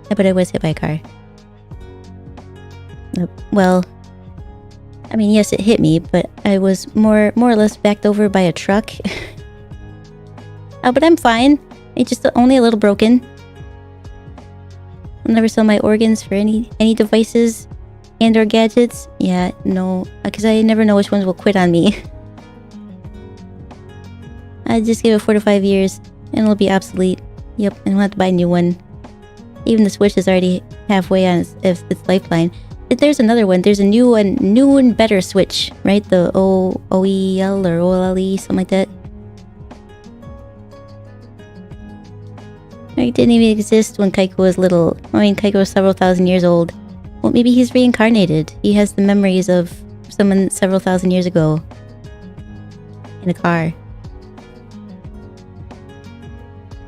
But I was hit by a car. Well, I mean, yes, it hit me, but I was more or less backed over by a truck. But I'm fine. It's just only a little broken. I'll never sell my organs for any devices and or gadgets. Yeah, no, because I never know which ones will quit on me. I just give it 4 to 5 years and it'll be obsolete. Yep, and I'll have to buy a new one. Even the Switch is already halfway on its lifeline. There's another one. There's a new and better Switch, right? The OEL or OLE, something like that. It didn't even exist when Kaiko was little. I mean, Kaiko was several thousand years old. Well, maybe he's reincarnated. He has the memories of someone several thousand years ago. In a car.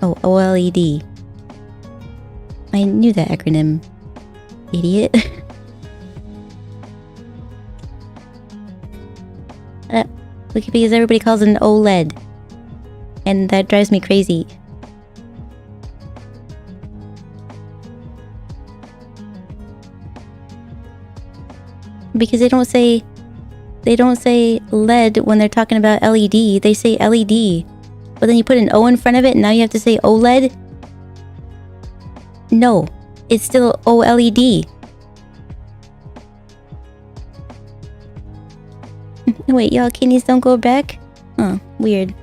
Oh, OLED. I knew that acronym. Idiot. Because everybody calls it an OLED. And that drives me crazy. Because they don't say LED when they're talking about LED. They say LED. But then you put an O in front of it and now you have to say OLED? No, it's still OLED. Wait, y'all kidneys don't go back? Huh, weird.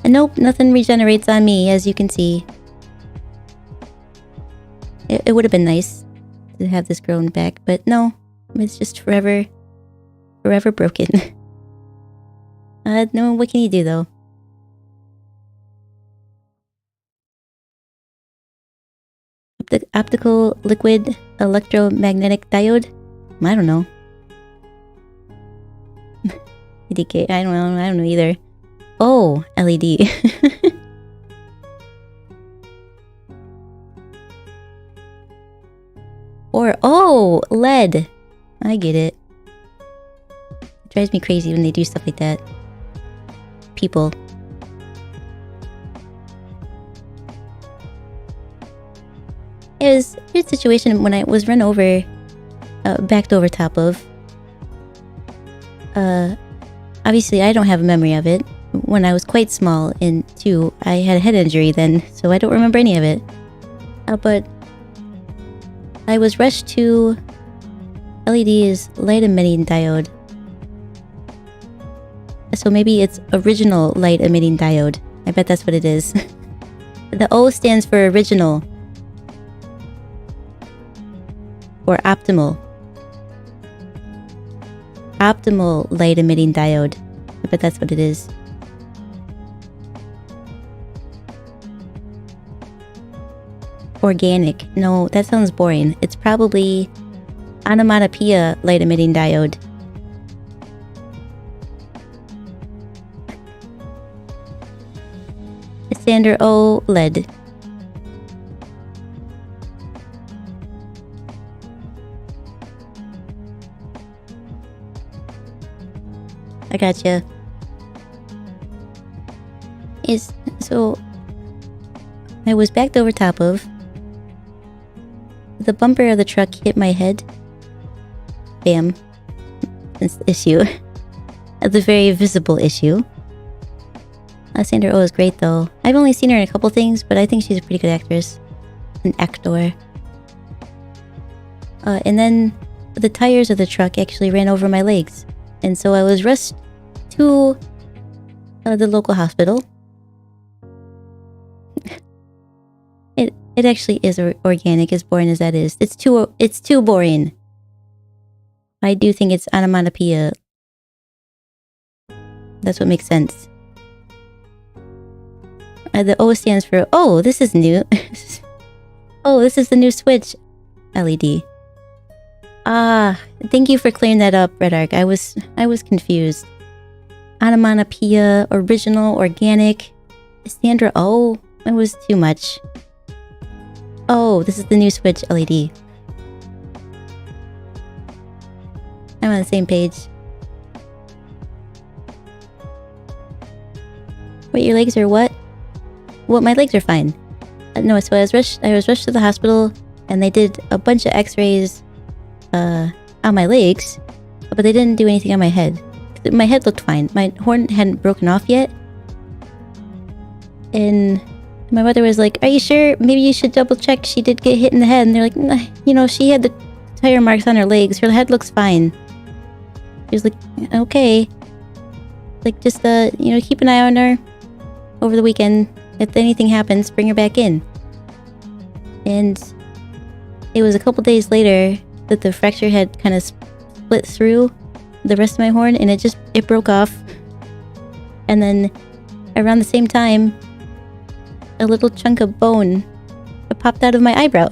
And nope, nothing regenerates on me, as you can see. It would have been nice to have this grown back, but no. It's just forever broken. No, what can you do though? Optical liquid electromagnetic diode? I don't know. EDK, I don't know either. Oh, LED. Or, oh, LED. I get it. It drives me crazy when they do stuff like that. People. It was a weird situation when I was run over, backed over top of. Obviously I don't have a memory of it. When I was quite small, and 2, I had a head injury then, so I don't remember any of it. But I was rushed to LED's light emitting diode. So maybe it's original light emitting diode. I bet that's what it is. The O stands for original. Or optimal. Optimal light emitting diode. I bet that's what it is. Organic. No, that sounds boring. It's probably onomatopoeia light emitting diode. Sander OLED. I gotcha. So I was backed over top of. The bumper of the truck hit my head. Bam. That's the issue. That's a very visible issue. Sandra Oh is great though. I've only seen her in a couple things, but I think she's a pretty good actress. An actor. And then the tires of the truck actually ran over my legs. And so I was rushed to the local hospital. It actually is organic, as boring as that is. It's too boring. I do think it's onomatopoeia. That's what makes sense. The O stands for, oh, this is new. Oh, this is the new Switch LED. Ah, thank you for clearing that up, Red Arc. I was confused. Onomatopoeia, original, organic. Sandra, oh, it was too much. Oh, this is the new Switch LED. I'm on the same page. Wait, your legs are what? Well, my legs are fine. No, so I was rushed to the hospital, and they did a bunch of x-rays on my legs, but they didn't do anything on my head. My head looked fine. My horn hadn't broken off yet. And My mother was like, "Are you sure? Maybe you should double check. She did get hit in the head." And they're like, "Nah, you know, she had the tire marks on her legs. Her head looks fine." She was like, "Okay." Like, just, you know, keep an eye on her over the weekend. If anything happens, bring her back in. And it was a couple days later that the fracture had kind of split through the rest of my horn, and it broke off. And then around the same time, a little chunk of bone popped out of my eyebrow.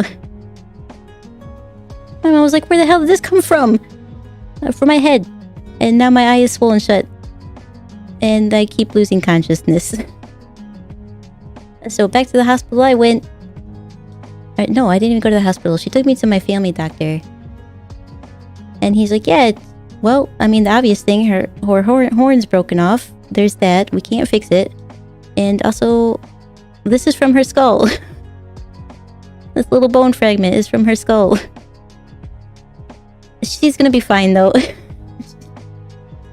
My mom was like, "Where the hell did this come from?" From my head. And now my eye is swollen shut. And I keep losing consciousness. So back to the hospital I went. No, I didn't even go to the hospital. She took me to my family doctor. And he's like, "Yeah, well, I mean, the obvious thing, her horn's broken off. There's that. We can't fix it. And also, this is from her skull. This little bone fragment is from her skull. She's gonna be fine, though."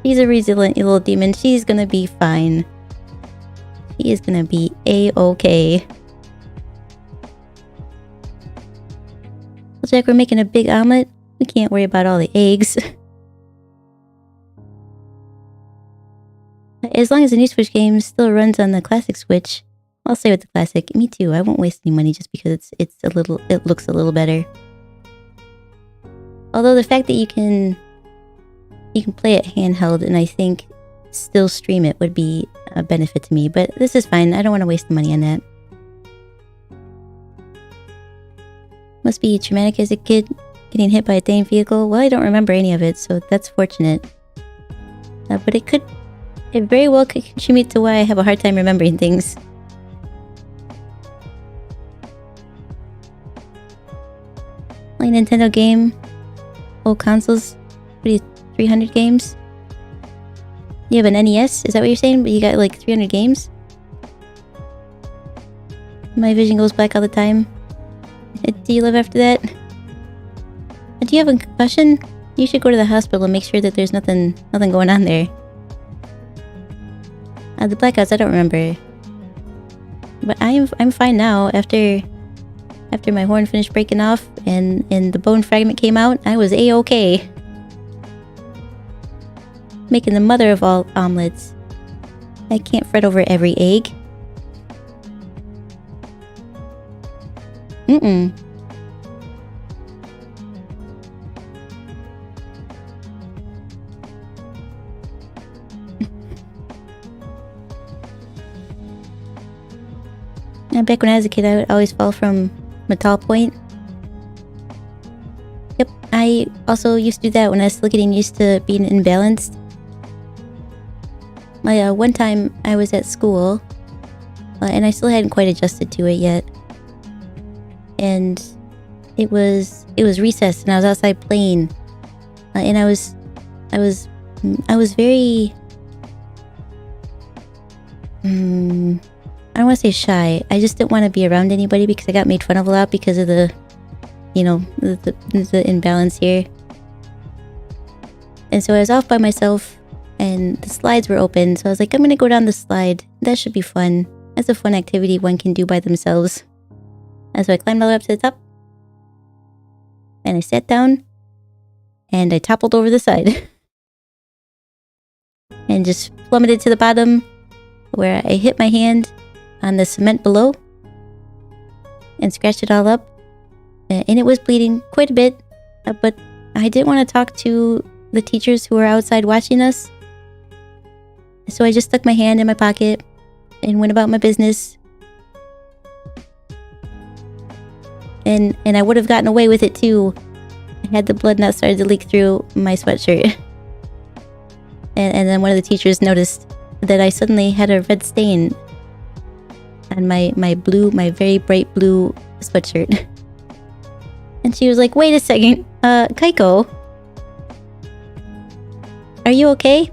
She's a resilient little demon. She's gonna be fine. She is gonna be A-okay. Looks like we're making a big omelet. We can't worry about all the eggs. As long as the new Switch game still runs on the classic Switch, I'll stay with the classic. Me too. I won't waste any money just because it looks a little better. Although the fact that you can play it handheld and I think still stream it would be a benefit to me, but this is fine. I don't want to waste the money on that. Must be traumatic as a kid, getting hit by a dang vehicle. Well, I don't remember any of it, so that's fortunate. But it very well could contribute to why I have a hard time remembering things. Like Nintendo game, old consoles, 300 games. You have an NES? Is that what you're saying? But you got like 300 games? My vision goes black all the time. Do you live after that? Do you have a concussion? You should go to the hospital and make sure that there's nothing going on there. The blackouts, I don't remember. But I'm fine now. After my horn finished breaking off and the bone fragment came out, I was A-okay. Making the mother of all omelets. I can't fret over every egg. Mm-mm. Now, back when I was a kid, I would always fall from a tall point. Yep, I also used to do that when I was still getting used to being imbalanced. One time I was at school, and I still hadn't quite adjusted to it yet. And it was recess, and I was outside playing, and I was very I don't want to say shy. I just didn't want to be around anybody because I got made fun of a lot because of the imbalance here. And so I was off by myself and the slides were open. So I was like, I'm going to go down the slide. That should be fun. That's a fun activity one can do by themselves. And so I climbed all the way up to the top. And I sat down. And I toppled over the side. And just plummeted to the bottom, where I hit my hand on the cement below. And scratched it all up. And it was bleeding quite a bit. But I didn't want to talk to the teachers who were outside watching us. So I just stuck my hand in my pocket and went about my business. And I would have gotten away with it too had the blood not started to leak through my sweatshirt. And then one of the teachers noticed that I suddenly had a red stain on my very bright blue sweatshirt. And she was like, "Wait a second, Kaiko, are you okay?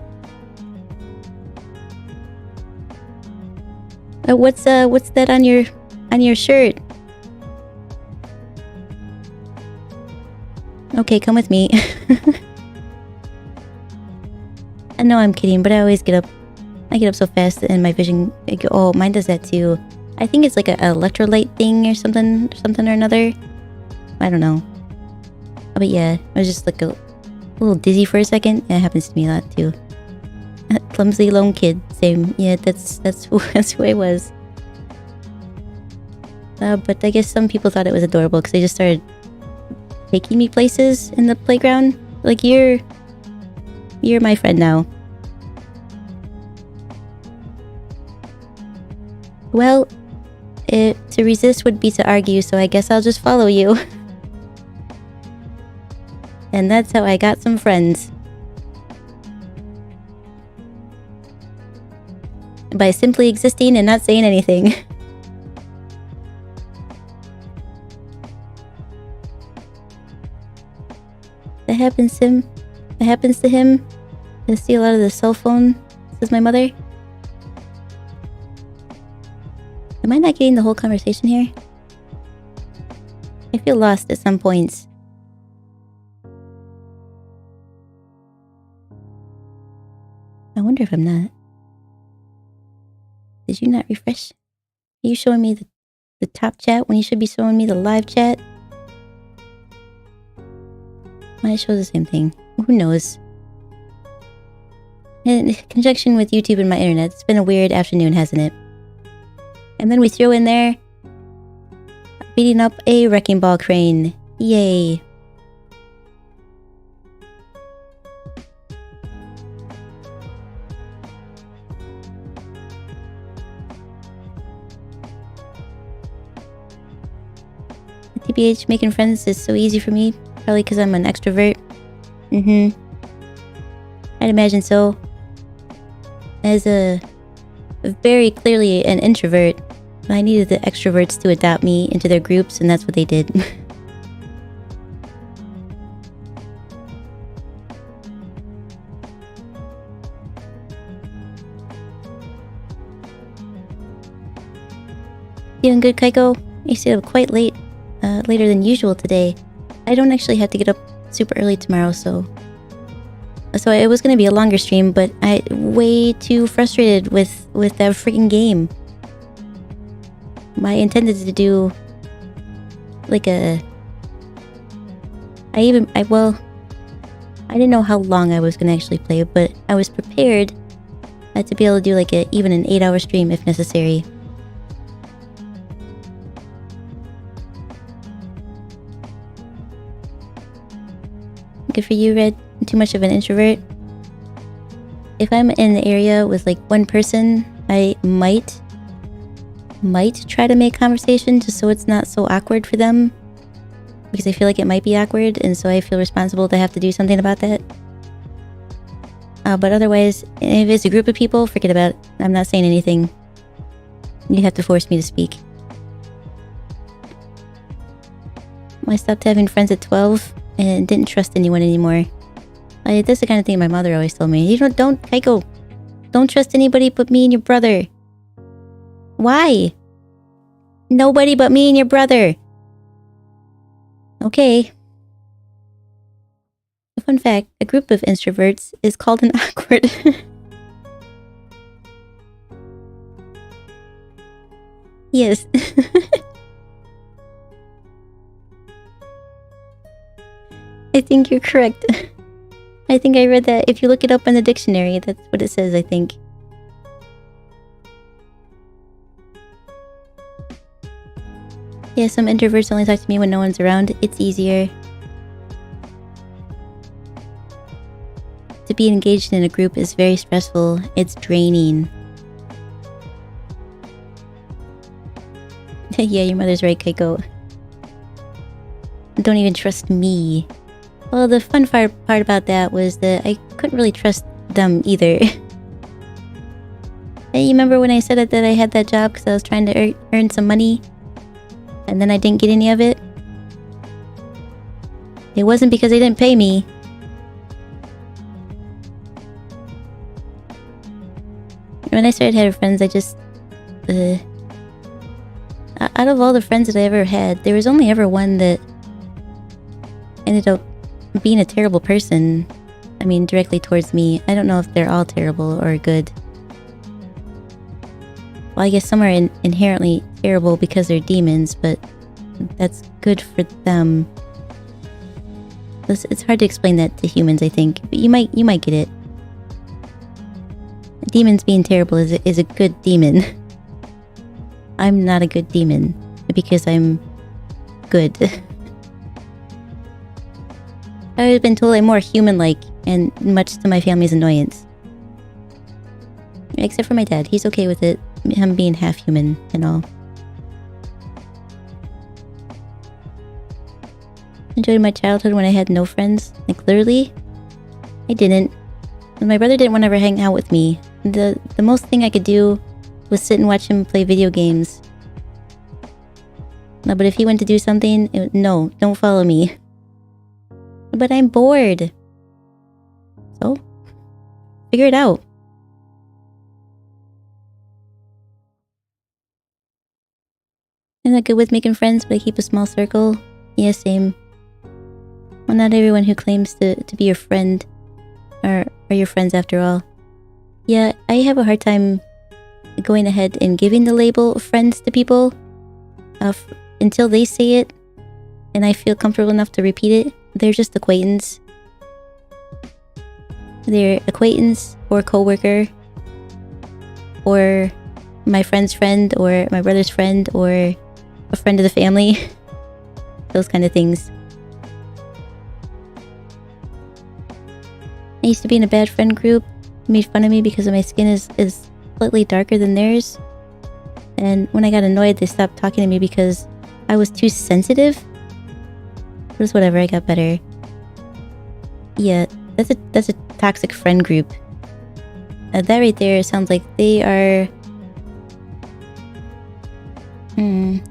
What's that on your shirt? Okay, come with me." I know I'm kidding, but I always get up. I get up so fast and my vision... Oh, mine does that too. I think it's like a electrolyte thing or something or another. I don't know. But yeah, I was just like a little dizzy for a second. It happens to me a lot too. Clumsy lone kid, same. Yeah, that's who I was. But I guess some people thought it was adorable because they just started taking me places in the playground. Like, you're my friend now. Well, to resist would be to argue, so I guess I'll just follow you. And that's how I got some friends. By simply existing and not saying anything. That happens to him. I see a lot of the cell phone, says my mother. Am I not getting the whole conversation here? I feel lost at some points. I wonder if I'm not. Did you not refresh? Are you showing me the top chat when you should be showing me the live chat? Might show the same thing. Who knows? In conjunction with YouTube and my internet, it's been a weird afternoon, hasn't it? And then we throw in there beating up a wrecking ball crane. Yay. TBH, making friends is so easy for me. Probably because I'm an extrovert. I'd imagine so. As a very clearly an introvert, I needed the extroverts to adopt me into their groups, and that's what they did. Feeling good, Kaiko? I stayed up quite late. Later than usual today. I don't actually have to get up super early tomorrow, so it was gonna be a longer stream, but I way too frustrated with that freaking game. I intended to do like I didn't know how long I was gonna actually play, but I was prepared to be able to do like even an 8-hour stream if necessary. Good for you, Red. Too much of an introvert. If I'm in the area with like one person, I might try to make conversation just so it's not so awkward for them, because I feel like it might be awkward, and so I feel responsible to have to do something about that. But otherwise, if it's a group of people, forget about it. I'm not saying anything. You have to force me to speak. I stopped having friends at 12 and didn't trust anyone anymore. That's the kind of thing my mother always told me. Don't, Kaiko. Don't trust anybody but me and your brother. Why? Nobody but me and your brother. Okay. A fun fact, a group of introverts is called an awkward. Yes. I think you're correct. I think I read that. If you look it up in the dictionary, that's what it says, I think. Yeah, some introverts only talk to me when no one's around. It's easier to be engaged in a group is very stressful. It's draining. Yeah, your mother's right, Kaiko. Don't even trust me. Well, the fun part about that was that I couldn't really trust them either. Hey, you remember when I said that I had that job because I was trying to earn some money? And then I didn't get any of it? It wasn't because they didn't pay me. When I started having friends, I just... out of all the friends that I ever had, there was only ever one that ended up being a terrible person. I mean, directly towards me. I don't know if they're all terrible or good. Well, I guess some are inherently terrible because they're demons, but that's good for them. It's hard to explain that to humans, I think, but you might get it. Demons being terrible is a good demon. I'm not a good demon because I'm good. I've been told I'm more human-like, and much to my family's annoyance. Except for my dad, he's okay with it. Him being half human and all. Enjoyed my childhood when I had no friends. Like, literally, I didn't. My brother didn't want to ever hang out with me. The most thing I could do was sit and watch him play video games. No, but if he went to do something, no, don't follow me. But I'm bored. So, figure it out. I'm not good with making friends, but I keep a small circle. Yeah, same. Well, not everyone who claims to be your friend are your friends after all. Yeah, I have a hard time going ahead and giving the label friends to people until they say it and I feel comfortable enough to repeat it. They're just acquaintance. They're acquaintance or coworker or my friend's friend or my brother's friend or a friend of the family. Those kind of things. I used to be in a bad friend group. They made fun of me because my skin is slightly darker than theirs. And when I got annoyed, they stopped talking to me because I was too sensitive. It was whatever, I got better. Yeah, that's a toxic friend group. That right there sounds like they are...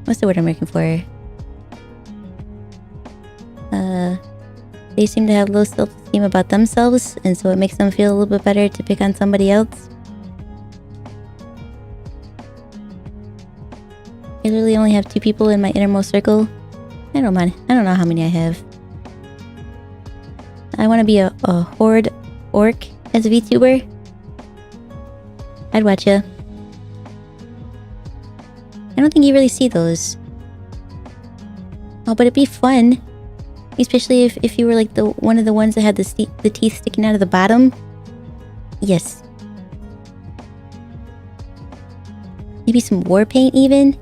what's the word I'm looking for? They seem to have low self-esteem about themselves, and so it makes them feel a little bit better to pick on somebody else. I literally only have 2 people in my innermost circle. I don't mind. I don't know how many I have. I want to be a horde orc as a VTuber. I'd watch ya. I don't think you really see those. Oh, but it'd be fun. Especially if you were like one of the ones that had the teeth sticking out of the bottom. Yes. Maybe some war paint even.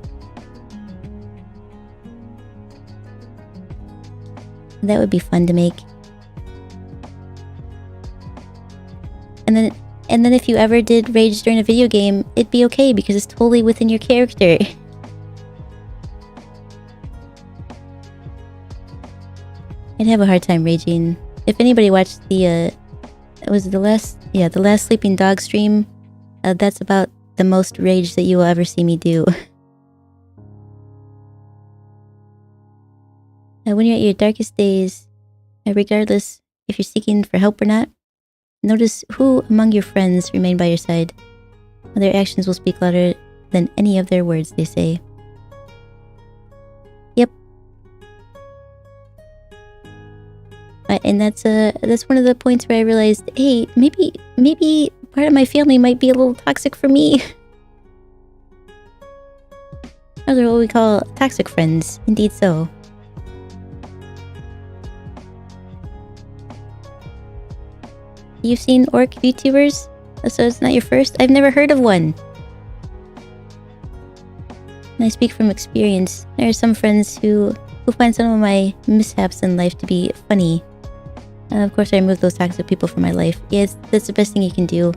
That would be fun to make. And then if you ever did rage during a video game, it'd be okay because it's totally within your character. I'd have a hard time raging. If anybody watched the last Sleeping Dog stream, that's about the most rage that you will ever see me do. When you're at your darkest days, regardless if you're seeking for help or not, notice who among your friends remain by your side. Their actions will speak louder than any of their words, they say. Yep. And that's one of the points where I realized, hey, maybe part of my family might be a little toxic for me. Those are what we call toxic friends. Indeed so. You've seen orc VTubers? So it's not your first? I've never heard of one. And I speak from experience. There are some friends who find some of my mishaps in life to be funny. Of course, I remove those toxic people from my life. Yeah, that's the best thing you can do.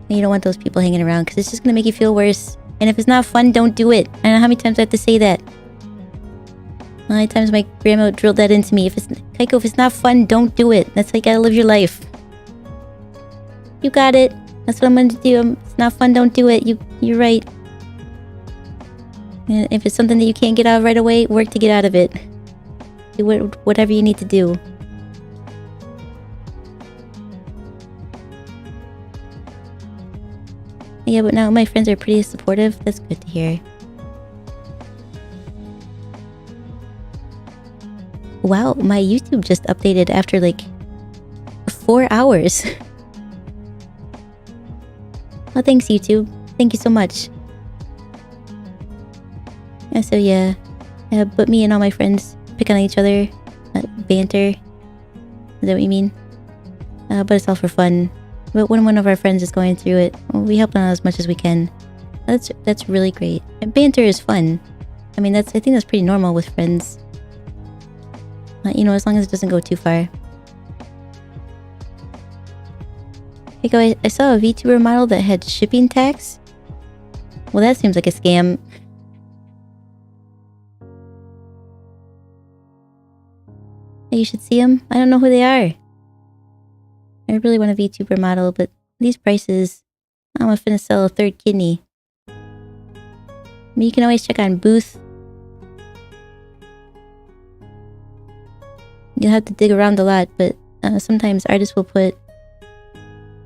And you don't want those people hanging around because it's just going to make you feel worse. And if it's not fun, don't do it. I don't know how many times I have to say that. How many times my grandma drilled that into me. Kaiko, if it's not fun, don't do it. That's how you gotta live your life. You got it. That's what I'm gonna do. It's not fun, don't do it. You're right. And if it's something that you can't get out of right away, work to get out of it. Do whatever you need to do. Yeah, but now my friends are pretty supportive. That's good to hear. Wow, my YouTube just updated after like 4 hours. Oh, thanks, YouTube. Thank you so much. So yeah, but me and all my friends pick on each other, banter. Is that what you mean? But it's all for fun. But when one of our friends is going through it, we help them out as much as we can. That's really great. And banter is fun. I mean, I think that's pretty normal with friends. You know, as long as it doesn't go too far. Kaiko, I saw a VTuber model that had shipping tax. Well, that seems like a scam. You should see them. I don't know who they are. I really want a VTuber model, but these prices, I'm finna sell a third kidney. I mean, you can always check on Booth. You'll have to dig around a lot, but sometimes artists will put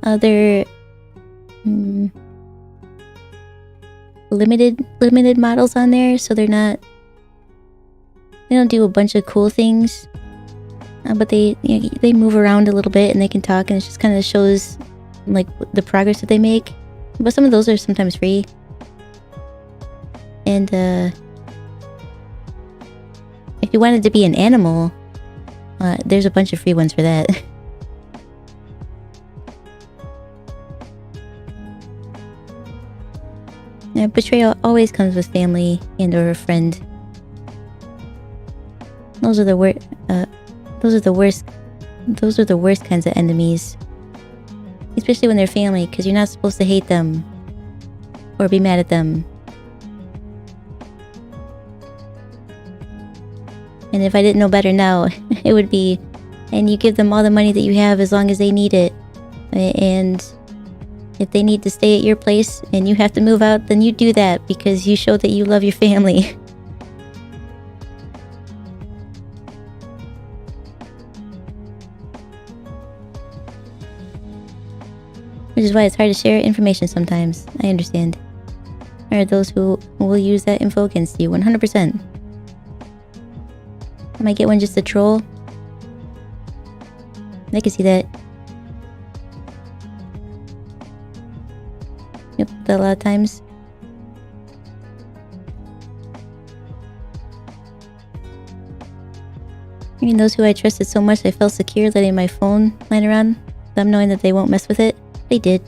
other limited models on there, so they don't do a bunch of cool things. But they move around a little bit and they can talk, and it just kind of shows like the progress that they make. But some of those are sometimes free. And if you wanted to be an animal, there's a bunch of free ones for that. Yeah, betrayal always comes with family and or a friend. Those are the worst kinds of enemies. Especially when they're family, because you're not supposed to hate them or be mad at them. And if I didn't know better now, it would be, and you give them all the money that you have as long as they need it. And if they need to stay at your place and you have to move out, then you do that because you show that you love your family. Which is why it's hard to share information sometimes. I understand. There are those who will use that info against you 100%. I might get one just to troll. I can see that. Yep, that a lot of times. I mean, those who I trusted so much I felt secure letting my phone line around, them knowing that they won't mess with it. They did.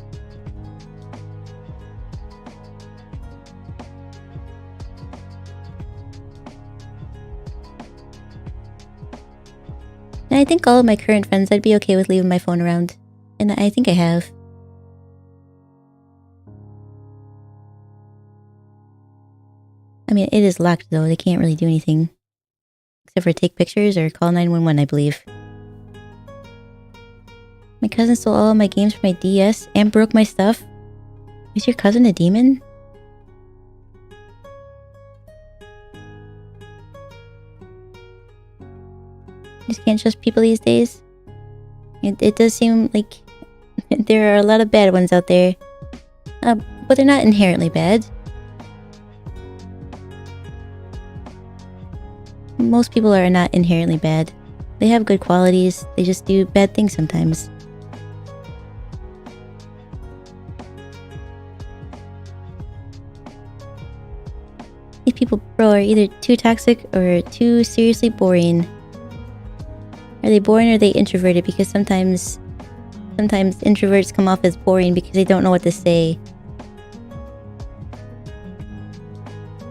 And I think all of my current friends, I'd be okay with leaving my phone around. And I think I have. I mean, it is locked though. They can't really do anything. Except for take pictures or call 911, I believe. My cousin stole all of my games from my DS and broke my stuff. Is your cousin a demon? Just can't trust people these days. It does seem like there are a lot of bad ones out there. But they're not inherently bad. Most people are not inherently bad. They have good qualities, they just do bad things sometimes. These people, bro, are either too toxic or too seriously boring. Are they boring or are they introverted? Because sometimes introverts come off as boring because they don't know what to say.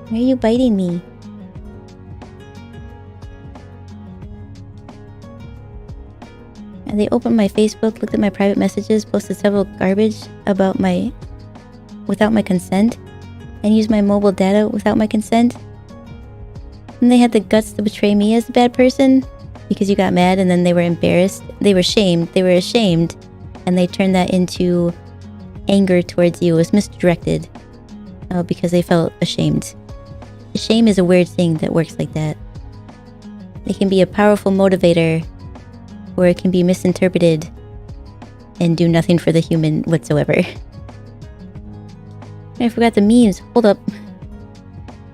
Why are you biting me? And they opened my Facebook, looked at my private messages, posted several garbage without my consent, and used my mobile data without my consent. And they had the guts to betray me as a bad person because you got mad and then they were embarrassed. They were ashamed, and they turned that into anger towards you. It was misdirected because they felt ashamed. Shame is a weird thing that works like that. It can be a powerful motivator, or it can be misinterpreted and do nothing for the human whatsoever. I forgot the memes. Hold up.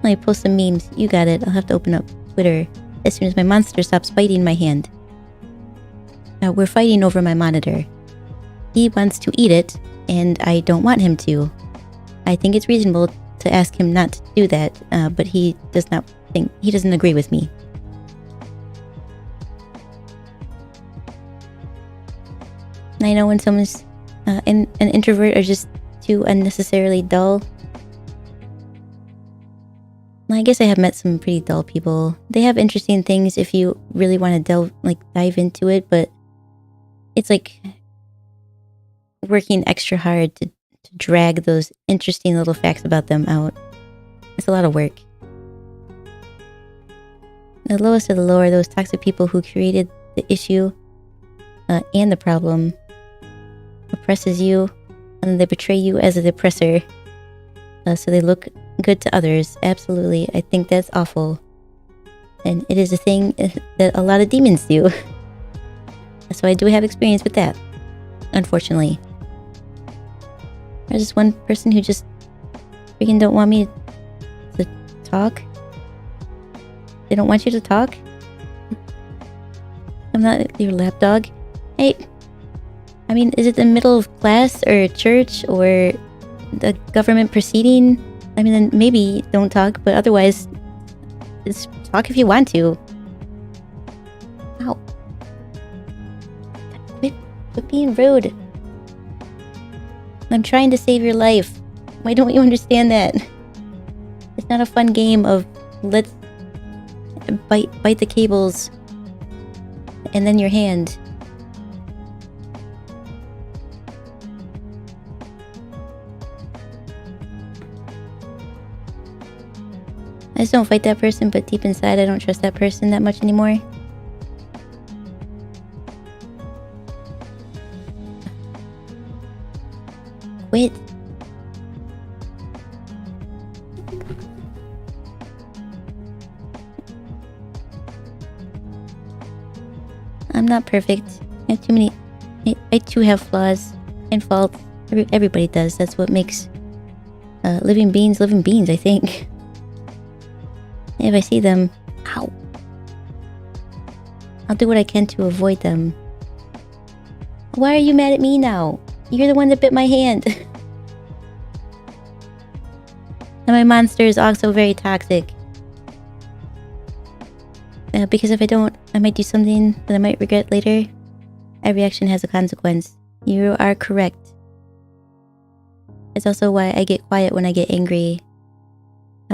Let me post some memes. You got it. I'll have to open up Twitter as soon as my monster stops biting my hand. Now we're fighting over my monitor. He wants to eat it, and I don't want him to. I think it's reasonable to ask him not to do that, but he doesn't agree with me. I know when someone's an introvert or just too unnecessarily dull. I guess I have met some pretty dull people. They have interesting things if you really want to dive into it, but it's like working extra hard to drag those interesting little facts about them out. It's a lot of work. The lowest of the low are those toxic people who created the issue and the problem, oppresses you, and they betray you as a oppressor, so they look good to others. Absolutely. I think that's awful. And it is a thing that a lot of demons do. So I do have experience with that, unfortunately. There's this one person who just freaking don't want me to talk. They don't want you to talk? I'm not your lapdog. Hey, I mean, is it the middle of class or church or the government proceeding? I mean, then maybe don't talk, but otherwise, just talk if you want to. Ow. Quit being rude. I'm trying to save your life. Why don't you understand that? It's not a fun game of let's bite the cables and then your hand. I just don't fight that person, but deep inside I don't trust that person that much anymore. Quit. I'm not perfect. I have too many... I too have flaws and faults. Everybody does. That's what makes living beings, I think. If I see them, ow, I'll do what I can to avoid them. Why are you mad at me now? You're the one that bit my hand. And my monster is also very toxic. Because if I don't, I might do something that I might regret later. Every action has a consequence. You are correct. It's also why I get quiet when I get angry.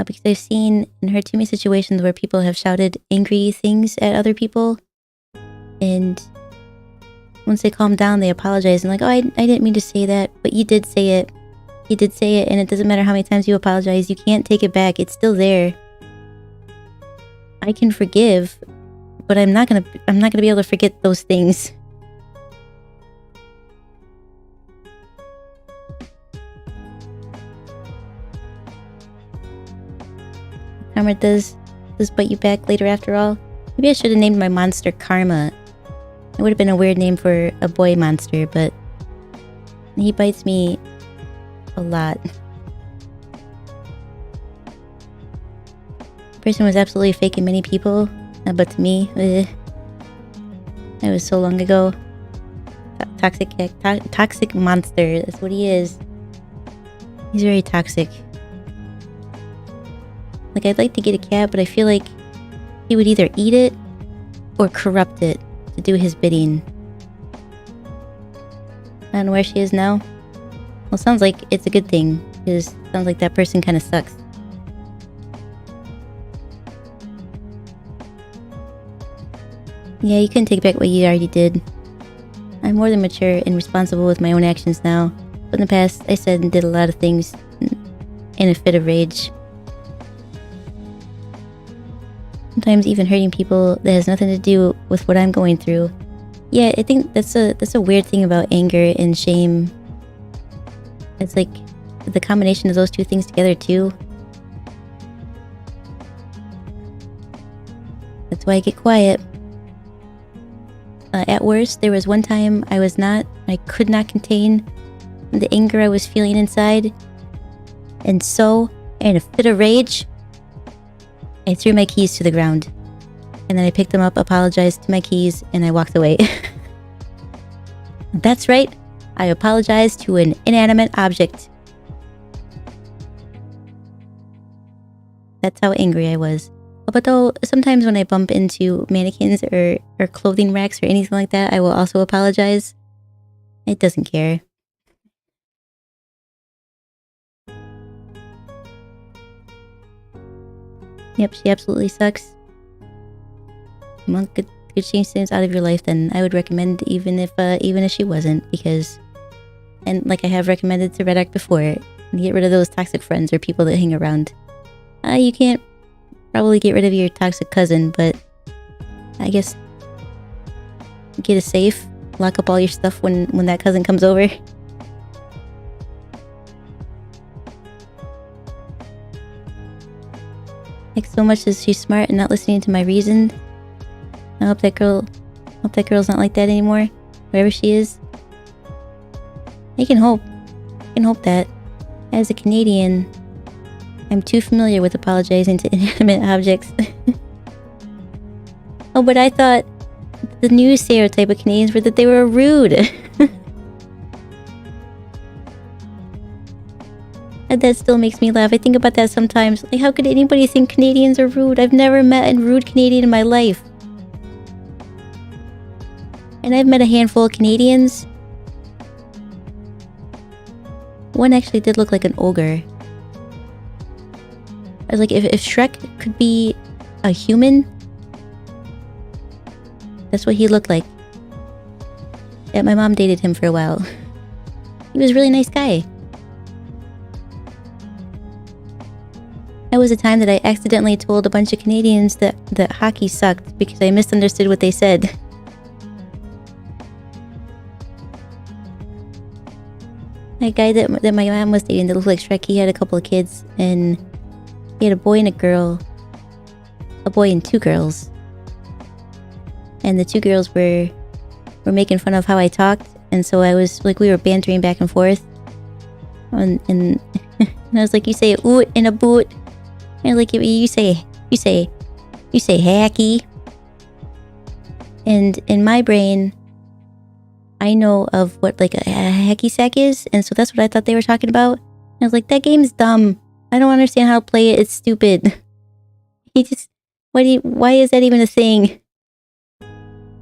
Because I've seen and heard too many situations where people have shouted angry things at other people. And once they calm down, they apologize and I didn't mean to say that, but you did say it. You did say it, and it doesn't matter how many times you apologize. You can't take it back. It's still there. I can forgive, but I'm not gonna be able to forget those things. Karma does bite you back later after all. Maybe I should have named my monster Karma. It would have been a weird name for a boy monster, but he bites me a lot. The person was absolutely faking many people, but to me, it was so long ago. Toxic monster, that's what he is. He's very toxic. I'd like to get a cat, but I feel like he would either eat it or corrupt it to do his bidding. I don't know where she is now. Well, sounds like it's a good thing, because it sounds like that person kind of sucks. Yeah, you couldn't take back what you already did. I'm more than mature and responsible with my own actions now, but in the past, I said and did a lot of things in a fit of rage. Sometimes even hurting people that has nothing to do with what I'm going through. Yeah, I think that's a weird thing about anger and shame. It's like the combination of those two things together too. That's why I get quiet. At worst, there was one time I could not contain the anger I was feeling inside. And so, in a fit of rage, I threw my keys to the ground, and then I picked them up, apologized to my keys, and I walked away. That's right, I apologize to an inanimate object. That's how angry I was. But though, sometimes when I bump into mannequins or clothing racks or anything like that, I will also apologize. It doesn't care. Yep, she absolutely sucks. Well, good change things out of your life, then I would recommend even if she wasn't, because, and like I have recommended to Redact before, get rid of those toxic friends or people that hang around. You can't probably get rid of your toxic cousin, but I guess get a safe, lock up all your stuff when that cousin comes over. Like, so much as she's smart and not listening to my reason. I hope that girl's not like that anymore, wherever she is. I can hope that, as a Canadian, I'm too familiar with apologizing to inanimate objects. Oh, but I thought the new stereotype of Canadians were that they were rude. And that still makes me laugh. I think about that sometimes. Like, how could anybody think Canadians are rude? I've never met a rude Canadian in my life. And I've met a handful of Canadians. One actually did look like an ogre. I was like, if Shrek could be a human, that's what he looked like. Yeah, my mom dated him for a while. He was a really nice guy. That was a time that I accidentally told a bunch of Canadians that hockey sucked because I misunderstood what they said. A guy that my mom was dating that looked like Shrek, he had a couple of kids, and he had a boy and a girl. A boy and two girls. And the two girls were making fun of how I talked, and so I was like, we were bantering back and forth. And I was like, you say oot and a boot. And like, you say hacky. And in my brain, I know of what like a hacky sack is, and so that's what I thought they were talking about. And I was like, that game's dumb. I don't understand how to play it. It's stupid. Why is that even a thing?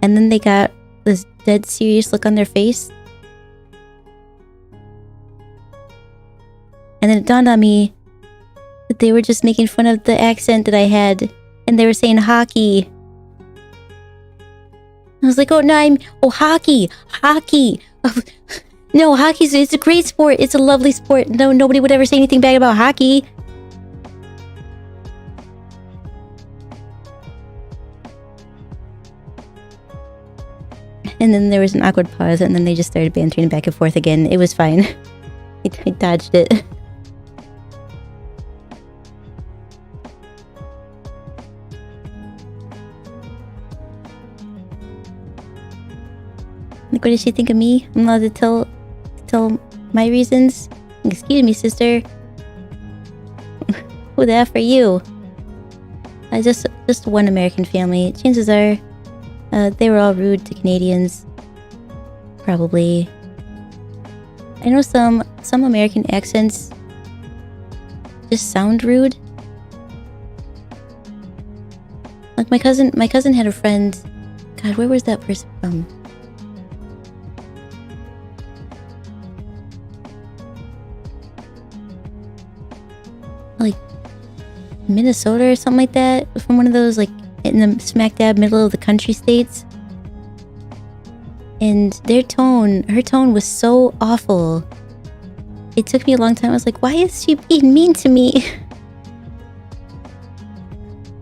And then they got this dead serious look on their face. And then it dawned on me that they were just making fun of the accent that I had, and they were saying hockey. I was like, hockey. Oh, no, it's a great sport. It's a lovely sport. No, nobody would ever say anything bad about hockey. And then there was an awkward pause, and then they just started bantering back and forth again. It was fine. I dodged it. Like, what does she think of me? I'm allowed to tell my reasons? Excuse me, sister. Who the F are you? Just one American family. Chances are, they were all rude to Canadians. Probably. I know some American accents just sound rude. Like my cousin had a friend. God, where was that person from? Like Minnesota or something like that, from one of those like in the smack dab middle of the country states. And her tone was so awful. It took me a long time. I was like, why is she being mean to me?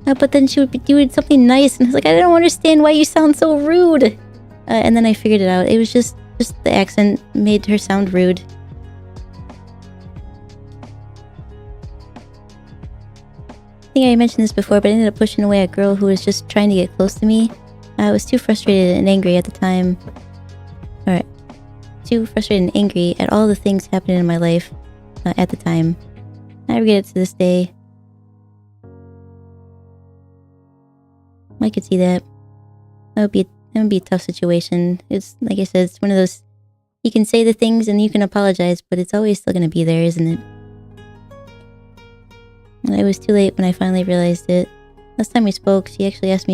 But then she would be doing something nice, and I was like, I don't understand why you sound so rude. And then I figured it out. It was just the accent made her sound rude. I think I mentioned this before, but I ended up pushing away a girl who was just trying to get close to me. I was too frustrated and angry at the time. Alright. Too frustrated and angry at all the things happening in my life at the time. I regret it to this day. I could see that. That would be a tough situation. It's like I said, it's one of those You can say the things and you can apologize, but it's always still gonna be there, isn't it? It was too late when I finally realized it. Last time we spoke, she actually asked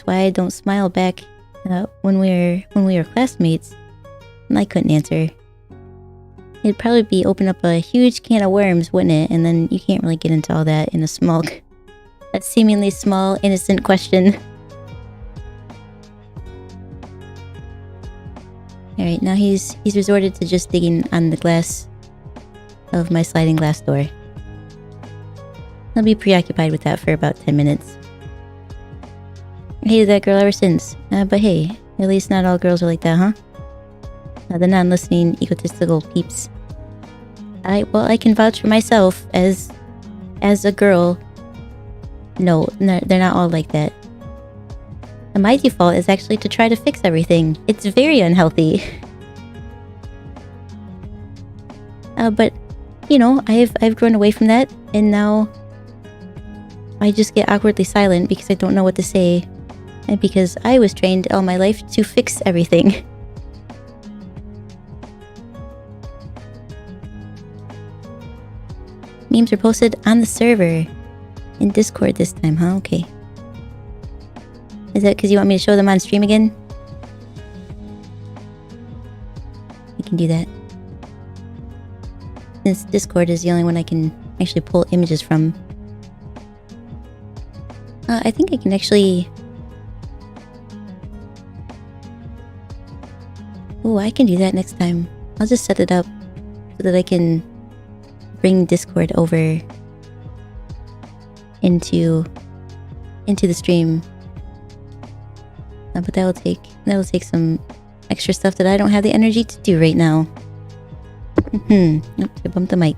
why I don't smile back when we were classmates, and I couldn't answer. It'd probably be open up a huge can of worms, wouldn't it? And then you can't really get into all that in a seemingly small, innocent question. Alright, now he's resorted to just digging on the glass of my sliding glass door. I'll be preoccupied with that for about 10 minutes. I hated that girl ever since. But hey, at least not all girls are like that, huh? The non-listening, egotistical peeps. I can vouch for myself as a girl. No, they're not all like that. And my default is actually to try to fix everything. It's very unhealthy. But, you know, I've grown away from that, and now I just get awkwardly silent because I don't know what to say, and because I was trained all my life to fix everything. Memes are posted on the server. In Discord this time, huh? Okay. Is that because you want me to show them on stream again? I can do that. Since Discord is the only one I can actually pull images from. I think I can actually... Oh, I can do that next time. I'll just set it up so that I can bring Discord over into the stream. But that'll take some extra stuff that I don't have the energy to do right now. Oops, I bumped the mic.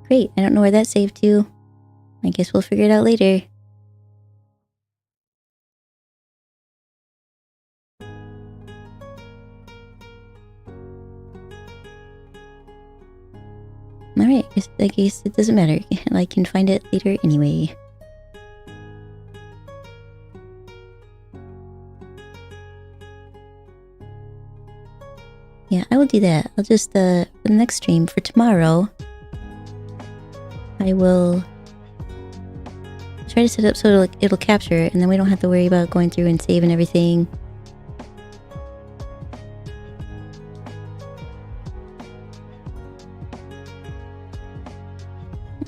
Great, I don't know where that saved to. I guess we'll figure it out later. Alright, I guess it doesn't matter. I can find it later anyway. Yeah, I will do that. I'll just, for the next stream, for tomorrow, I will try to set up so it'll capture, and then we don't have to worry about going through and saving everything.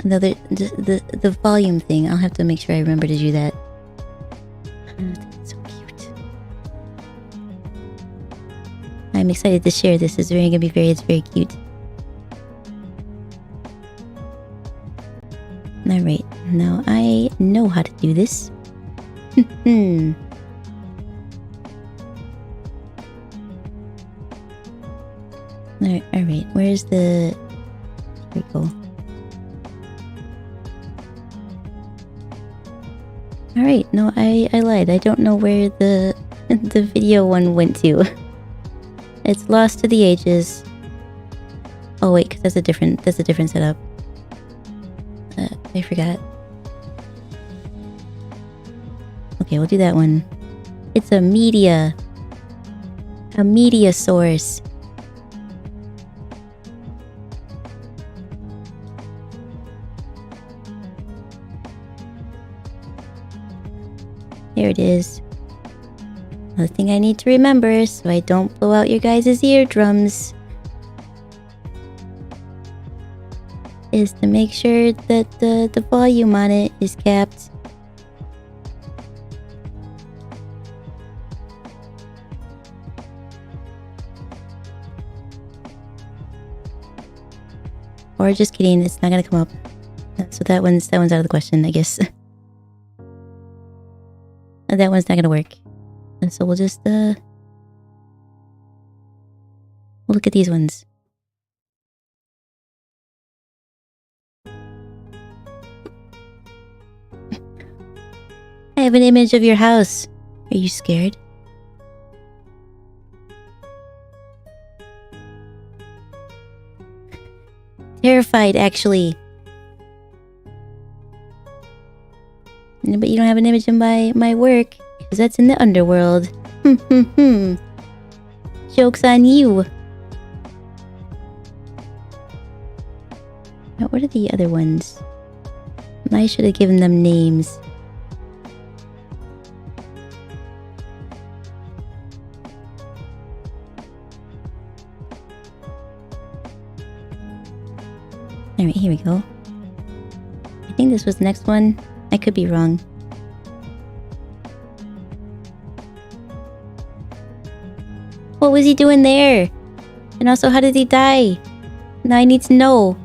The volume thing, I'll have to make sure I remember to do that. That's so cute. I'm excited to share this. It's very cute. Alright, now I know how to do this. Alright, where's the... Here we go. Alright, no, I lied. I don't know where the video one went to. It's lost to the ages. Oh wait, because that's a different setup. I forgot. Okay, we'll do that one. It's a media source. There it is. Another thing I need to remember so I don't blow out your guys' eardrums is to make sure that the volume on it is capped. Or just kidding, it's not gonna come up. So that one's out of the question, I guess. That one's not gonna work. And so we'll just we'll look at these ones. I have an image of your house. Are you scared? Terrified, actually. But you don't have an image of my work, because that's in the underworld. Joke's on you. Now, what are the other ones? I should have given them names. Alright, here we go. I think this was the next one. I could be wrong. What was he doing there? And also, how did he die? Now I need to know.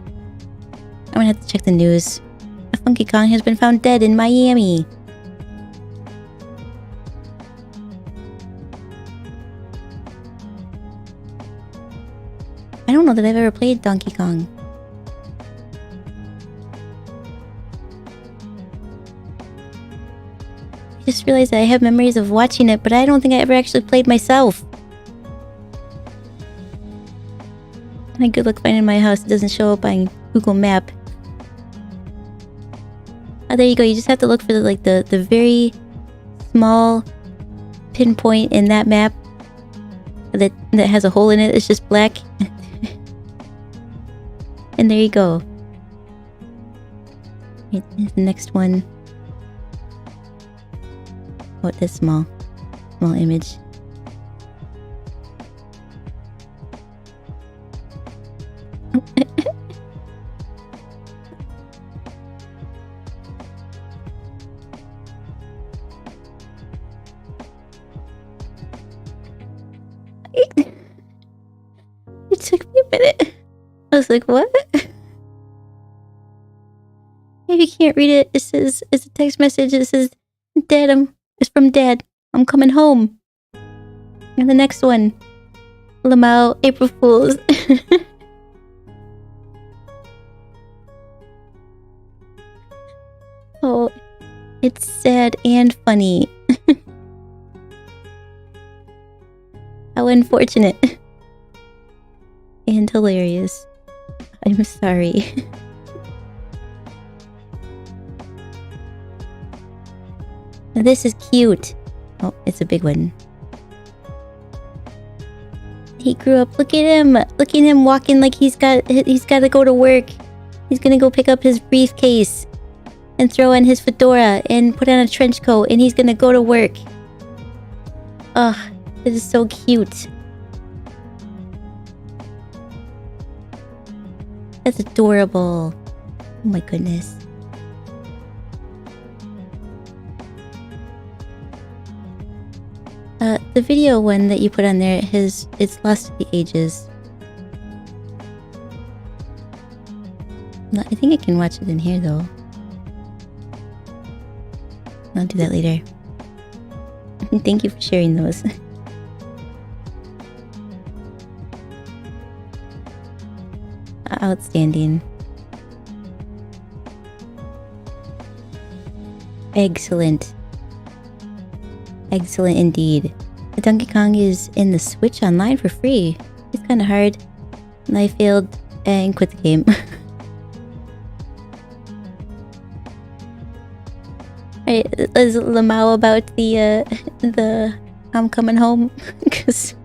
I'm gonna have to check the news. A Funky Kong has been found dead in Miami. I don't know that I've ever played Donkey Kong. I just realized that I have memories of watching it, but I don't think I ever actually played myself. My good luck finding my house. It doesn't show up on Google Map. Oh, there you go. You just have to look for the very small pinpoint in that map that has a hole in it. It's just black. And there you go. Right, the next one. Oh, this small image. It took me a minute. I was like, what? If you can't read it, it says, it's a text message. It says, Dad, it's from Dad. I'm coming home. And the next one, Lamau, April Fools. Oh, it's sad and funny. How unfortunate. And hilarious. I'm sorry. This is cute. Oh, it's a big one. He grew up. Look at him. Look at him walking like he's got to go to work. He's gonna go pick up his briefcase and throw on his fedora and put on a trench coat, and he's gonna go to work. Ugh, this is so cute. That's adorable. Oh my goodness. The video one that you put on there, it's lost to the ages. I think I can watch it in here though. I'll do that later. Thank you for sharing those. Outstanding. Excellent. Excellent indeed. Donkey Kong is in the Switch online for free. It's kind of hard. And I failed and quit the game. Right, is Lamau about the I'm coming home? Because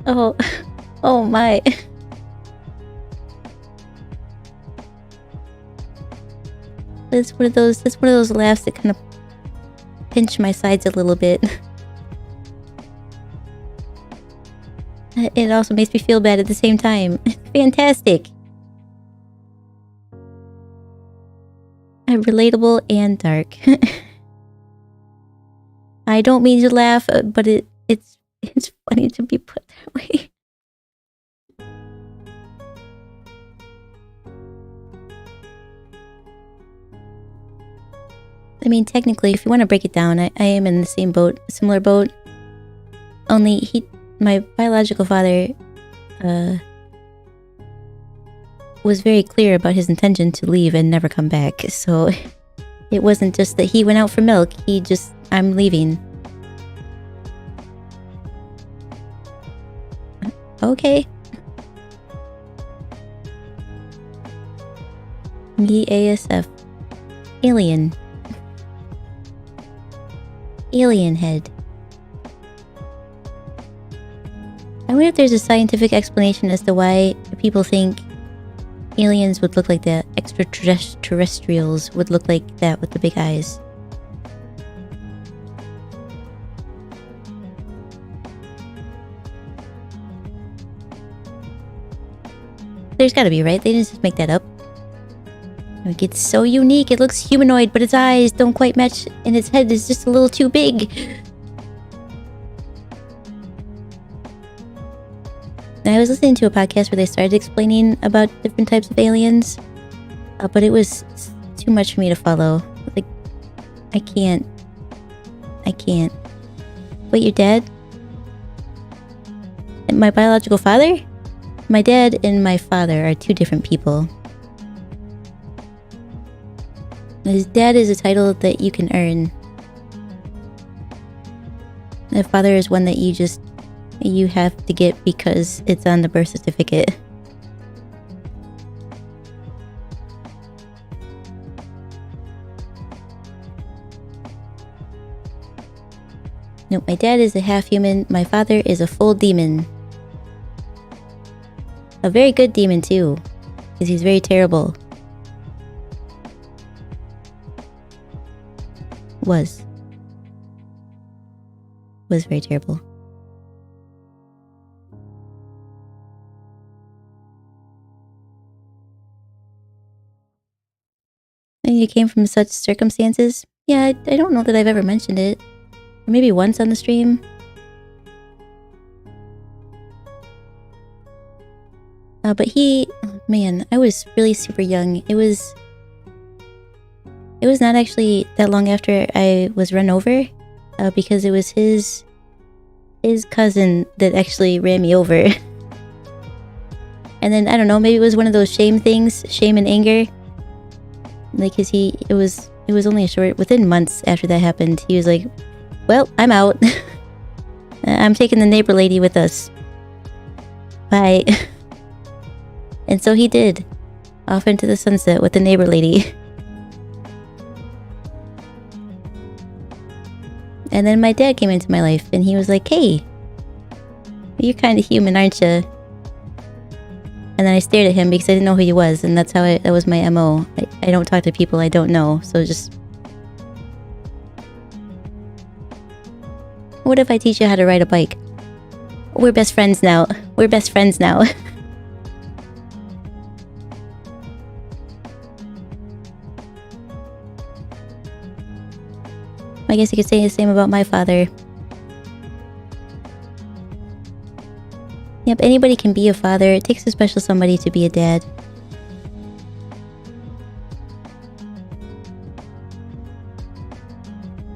oh my. That's one of those laughs that kind of pinch my sides a little bit. It also makes me feel bad at the same time. Fantastic. Relatable and dark. I don't mean to laugh, but it's funny to be put that way. I mean, technically, if you want to break it down, I am in the same boat, similar boat. Only my biological father, was very clear about his intention to leave and never come back. So it wasn't just that he went out for milk. I'm leaving. Okay. Me ASF. Alien. Alien head. I wonder if there's a scientific explanation as to why people think aliens would look like that. Extraterrestrials would look like that with the big eyes. There's gotta be, right? They didn't just make that up. Like, it's so unique. It looks humanoid, but its eyes don't quite match, and its head is just a little too big. I was listening to a podcast where they started explaining about different types of aliens, but it was too much for me to follow. Like, I can't. Wait, your dad? And my biological father? My dad and my father are two different people. His dad is a title that you can earn. The father is one that you have to get because it's on the birth certificate. No, my dad is a half human. My father is a full demon. A very good demon too, because he's very terrible. Was very terrible. And you came from such circumstances? Yeah, I don't know that I've ever mentioned it. Or maybe once on the stream. But man, I was really super young. It was not actually that long after I was run over, because it was his cousin that actually ran me over. And then, I don't know, maybe it was one of those shame things, shame and anger. Like, cause it was only within months after that happened, he was like, well, I'm out. I'm taking the neighbor lady with us. Bye. And so he did. Off into the sunset with the neighbor lady. And then my dad came into my life and he was like, hey, you're kind of human, aren't you? And then I stared at him because I didn't know who he was, and that's how that was my MO. I don't talk to people I don't know, so just... What if I teach you how to ride a bike? We're best friends now. We're best friends now. I guess you could say the same about my father. Yep, anybody can be a father. It takes a special somebody to be a dad.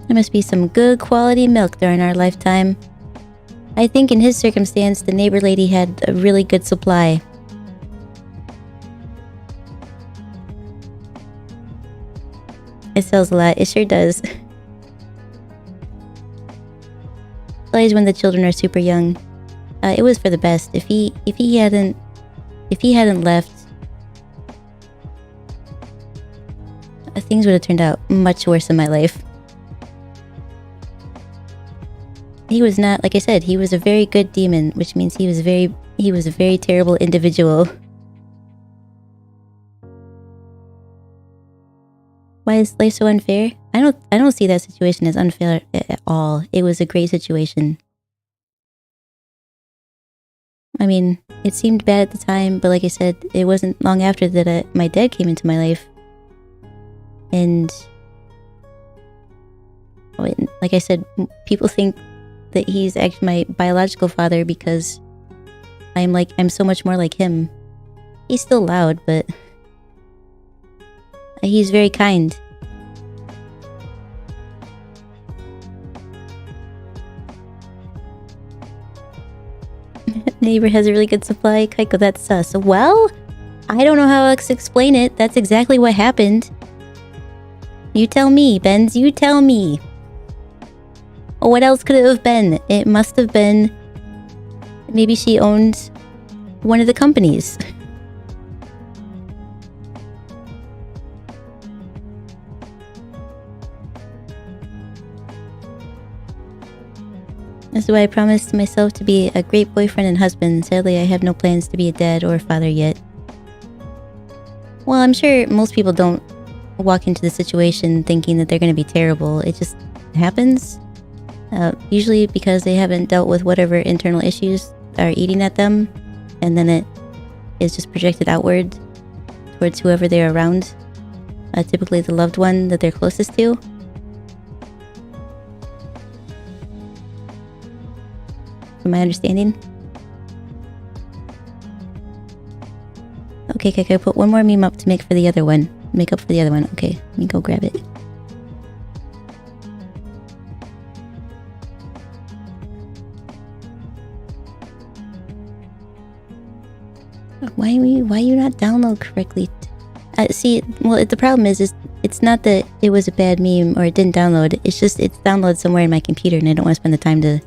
There must be some good quality milk during our lifetime. I think in his circumstance, the neighbor lady had a really good supply. It sells a lot. It sure does. Always when the children are super young. It was for the best. If he hadn't left, things would have turned out much worse in my life. He was not, like I said, he was a very good demon, which means he was a very terrible individual. Why is life so unfair? I don't see that situation as unfair at all. It was a great situation. I mean, it seemed bad at the time, but like I said, it wasn't long after that my dad came into my life. And like I said, people think that he's actually my biological father because I'm so much more like him. He's still loud, but he's very kind. Neighbor has a really good supply. Kaiko, that's sus. Well, I don't know how else to explain it. That's exactly what happened. You tell me, Benz. You tell me. What else could it have been? It must have been... Maybe she owned one of the companies. This is why I promised myself to be a great boyfriend and husband. Sadly, I have no plans to be a dad or a father yet. Well, I'm sure most people don't walk into the situation thinking that they're going to be terrible. It just happens. Usually because they haven't dealt with whatever internal issues are eating at them. And then it is just projected outward towards whoever they're around. Typically the loved one that they're closest to. From my understanding. Okay, Kaiko, put one more meme up to make for the other one. Make up for the other one. Okay, let me go grab it. Why you not download correctly? See, well, the problem is it's not that it was a bad meme or it didn't download. It's just it's downloaded somewhere in my computer and I don't want to spend the time to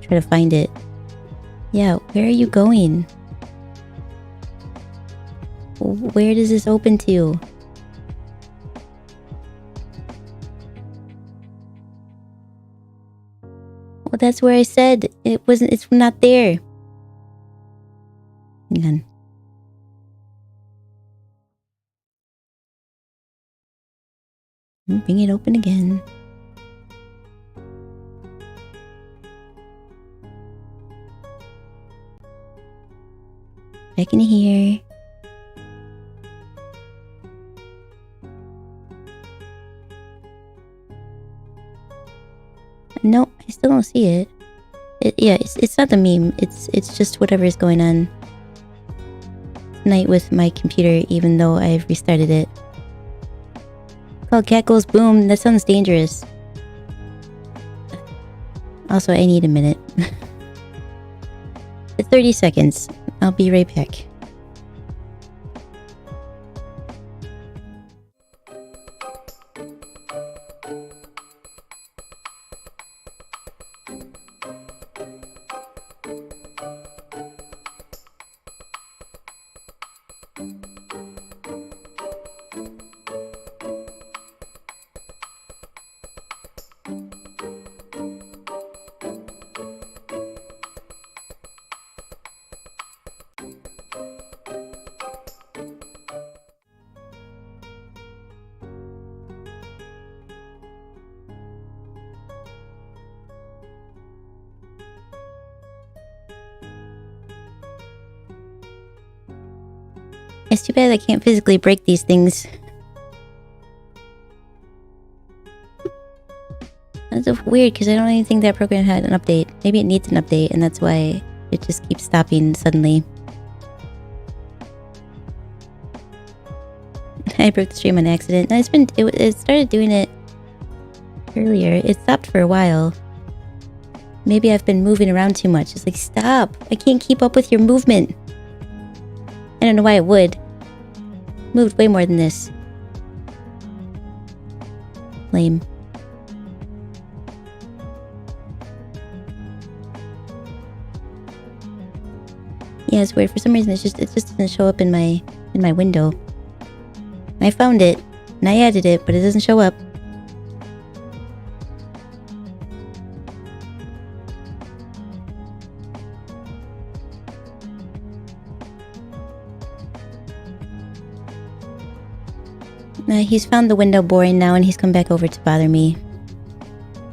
try to find it. Yeah, where are you going? Where does this open to? Well, that's where I said it wasn't. It's not there. Hang on. Bring it open again. Back in here. No, I still don't see it. Yeah, it's not the meme. It's just whatever is going on tonight with my computer, even though I've restarted it. Called Cat Goes Boom. That sounds dangerous. Also, I need a minute. 30 seconds. I'll be right back. It's too bad I can't physically break these things. That's so weird because I don't even think that program had an update. Maybe it needs an update and that's why it just keeps stopping suddenly. I broke the stream on accident. No, it started doing it earlier. It stopped for a while. Maybe I've been moving around too much. It's like, stop! I can't keep up with your movement. I don't know why it would. Moved way more than this. Lame. Yeah, it's weird. For some reason, it just doesn't show up in my window. I found it and I added it, but it doesn't show up. He's found the window boring now and he's come back over to bother me.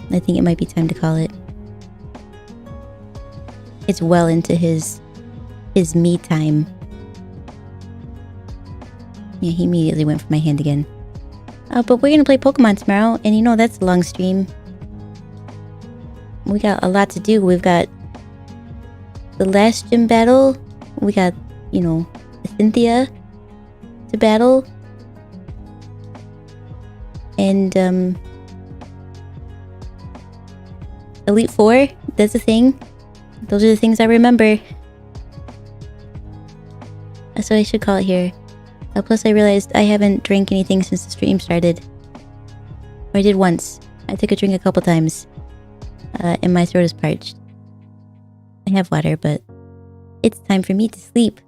I think it might be time to call it. It's well into his me time. Yeah, he immediately went for my hand again. But we're gonna play Pokemon tomorrow, and you know that's a long stream. We got a lot to do. We've got the last gym battle. We got, you know, Cynthia to battle. And, Elite Four, that's a thing. Those are the things I remember. So I should call it here. Plus I realized I haven't drank anything since the stream started. Or I did once. I took a drink a couple times. And my throat is parched. I have water, but it's time for me to sleep.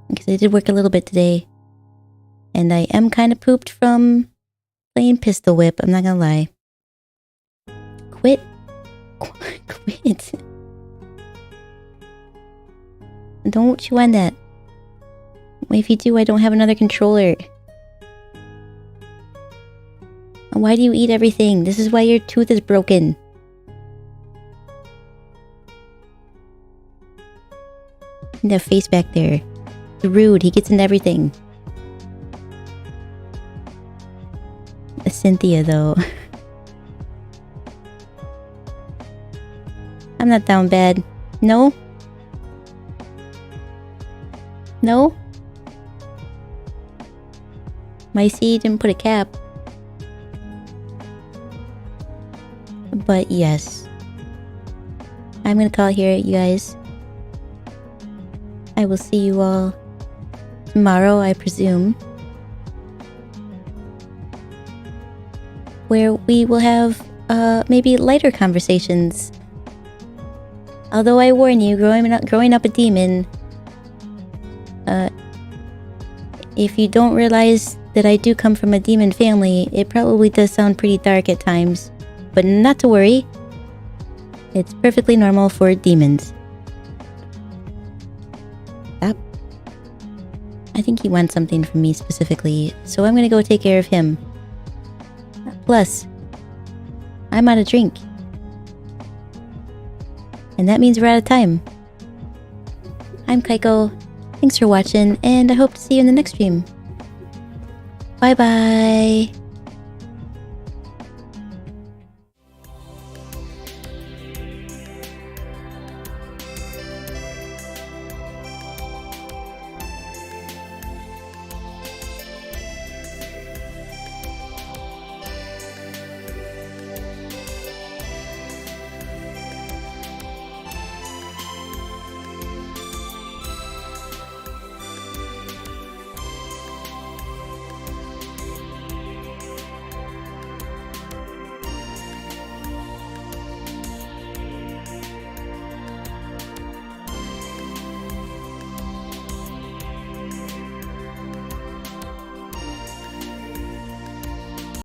Because I did work a little bit today. And I am kind of pooped from playing pistol whip, I'm not gonna lie. Quit. Quit. Don't chew on that. If you do, I don't have another controller. Why do you eat everything? This is why your tooth is broken. And that face back there. It's rude. He gets into everything. Cynthia, though. I'm not down bad. No? No? My seed didn't put a cap. But yes. I'm gonna call it here, you guys. I will see you all tomorrow, I presume. Where we will have maybe lighter conversations. Although I warn you, growing up a demon, if you don't realize that I do come from a demon family, it probably does sound pretty dark at times. But not to worry. It's perfectly normal for demons. Stop. I think he wants something from me specifically, so I'm gonna go take care of him. Plus, I'm out of drink. And that means we're out of time. I'm Kaiko. Thanks for watching, and I hope to see you in the next stream. Bye bye.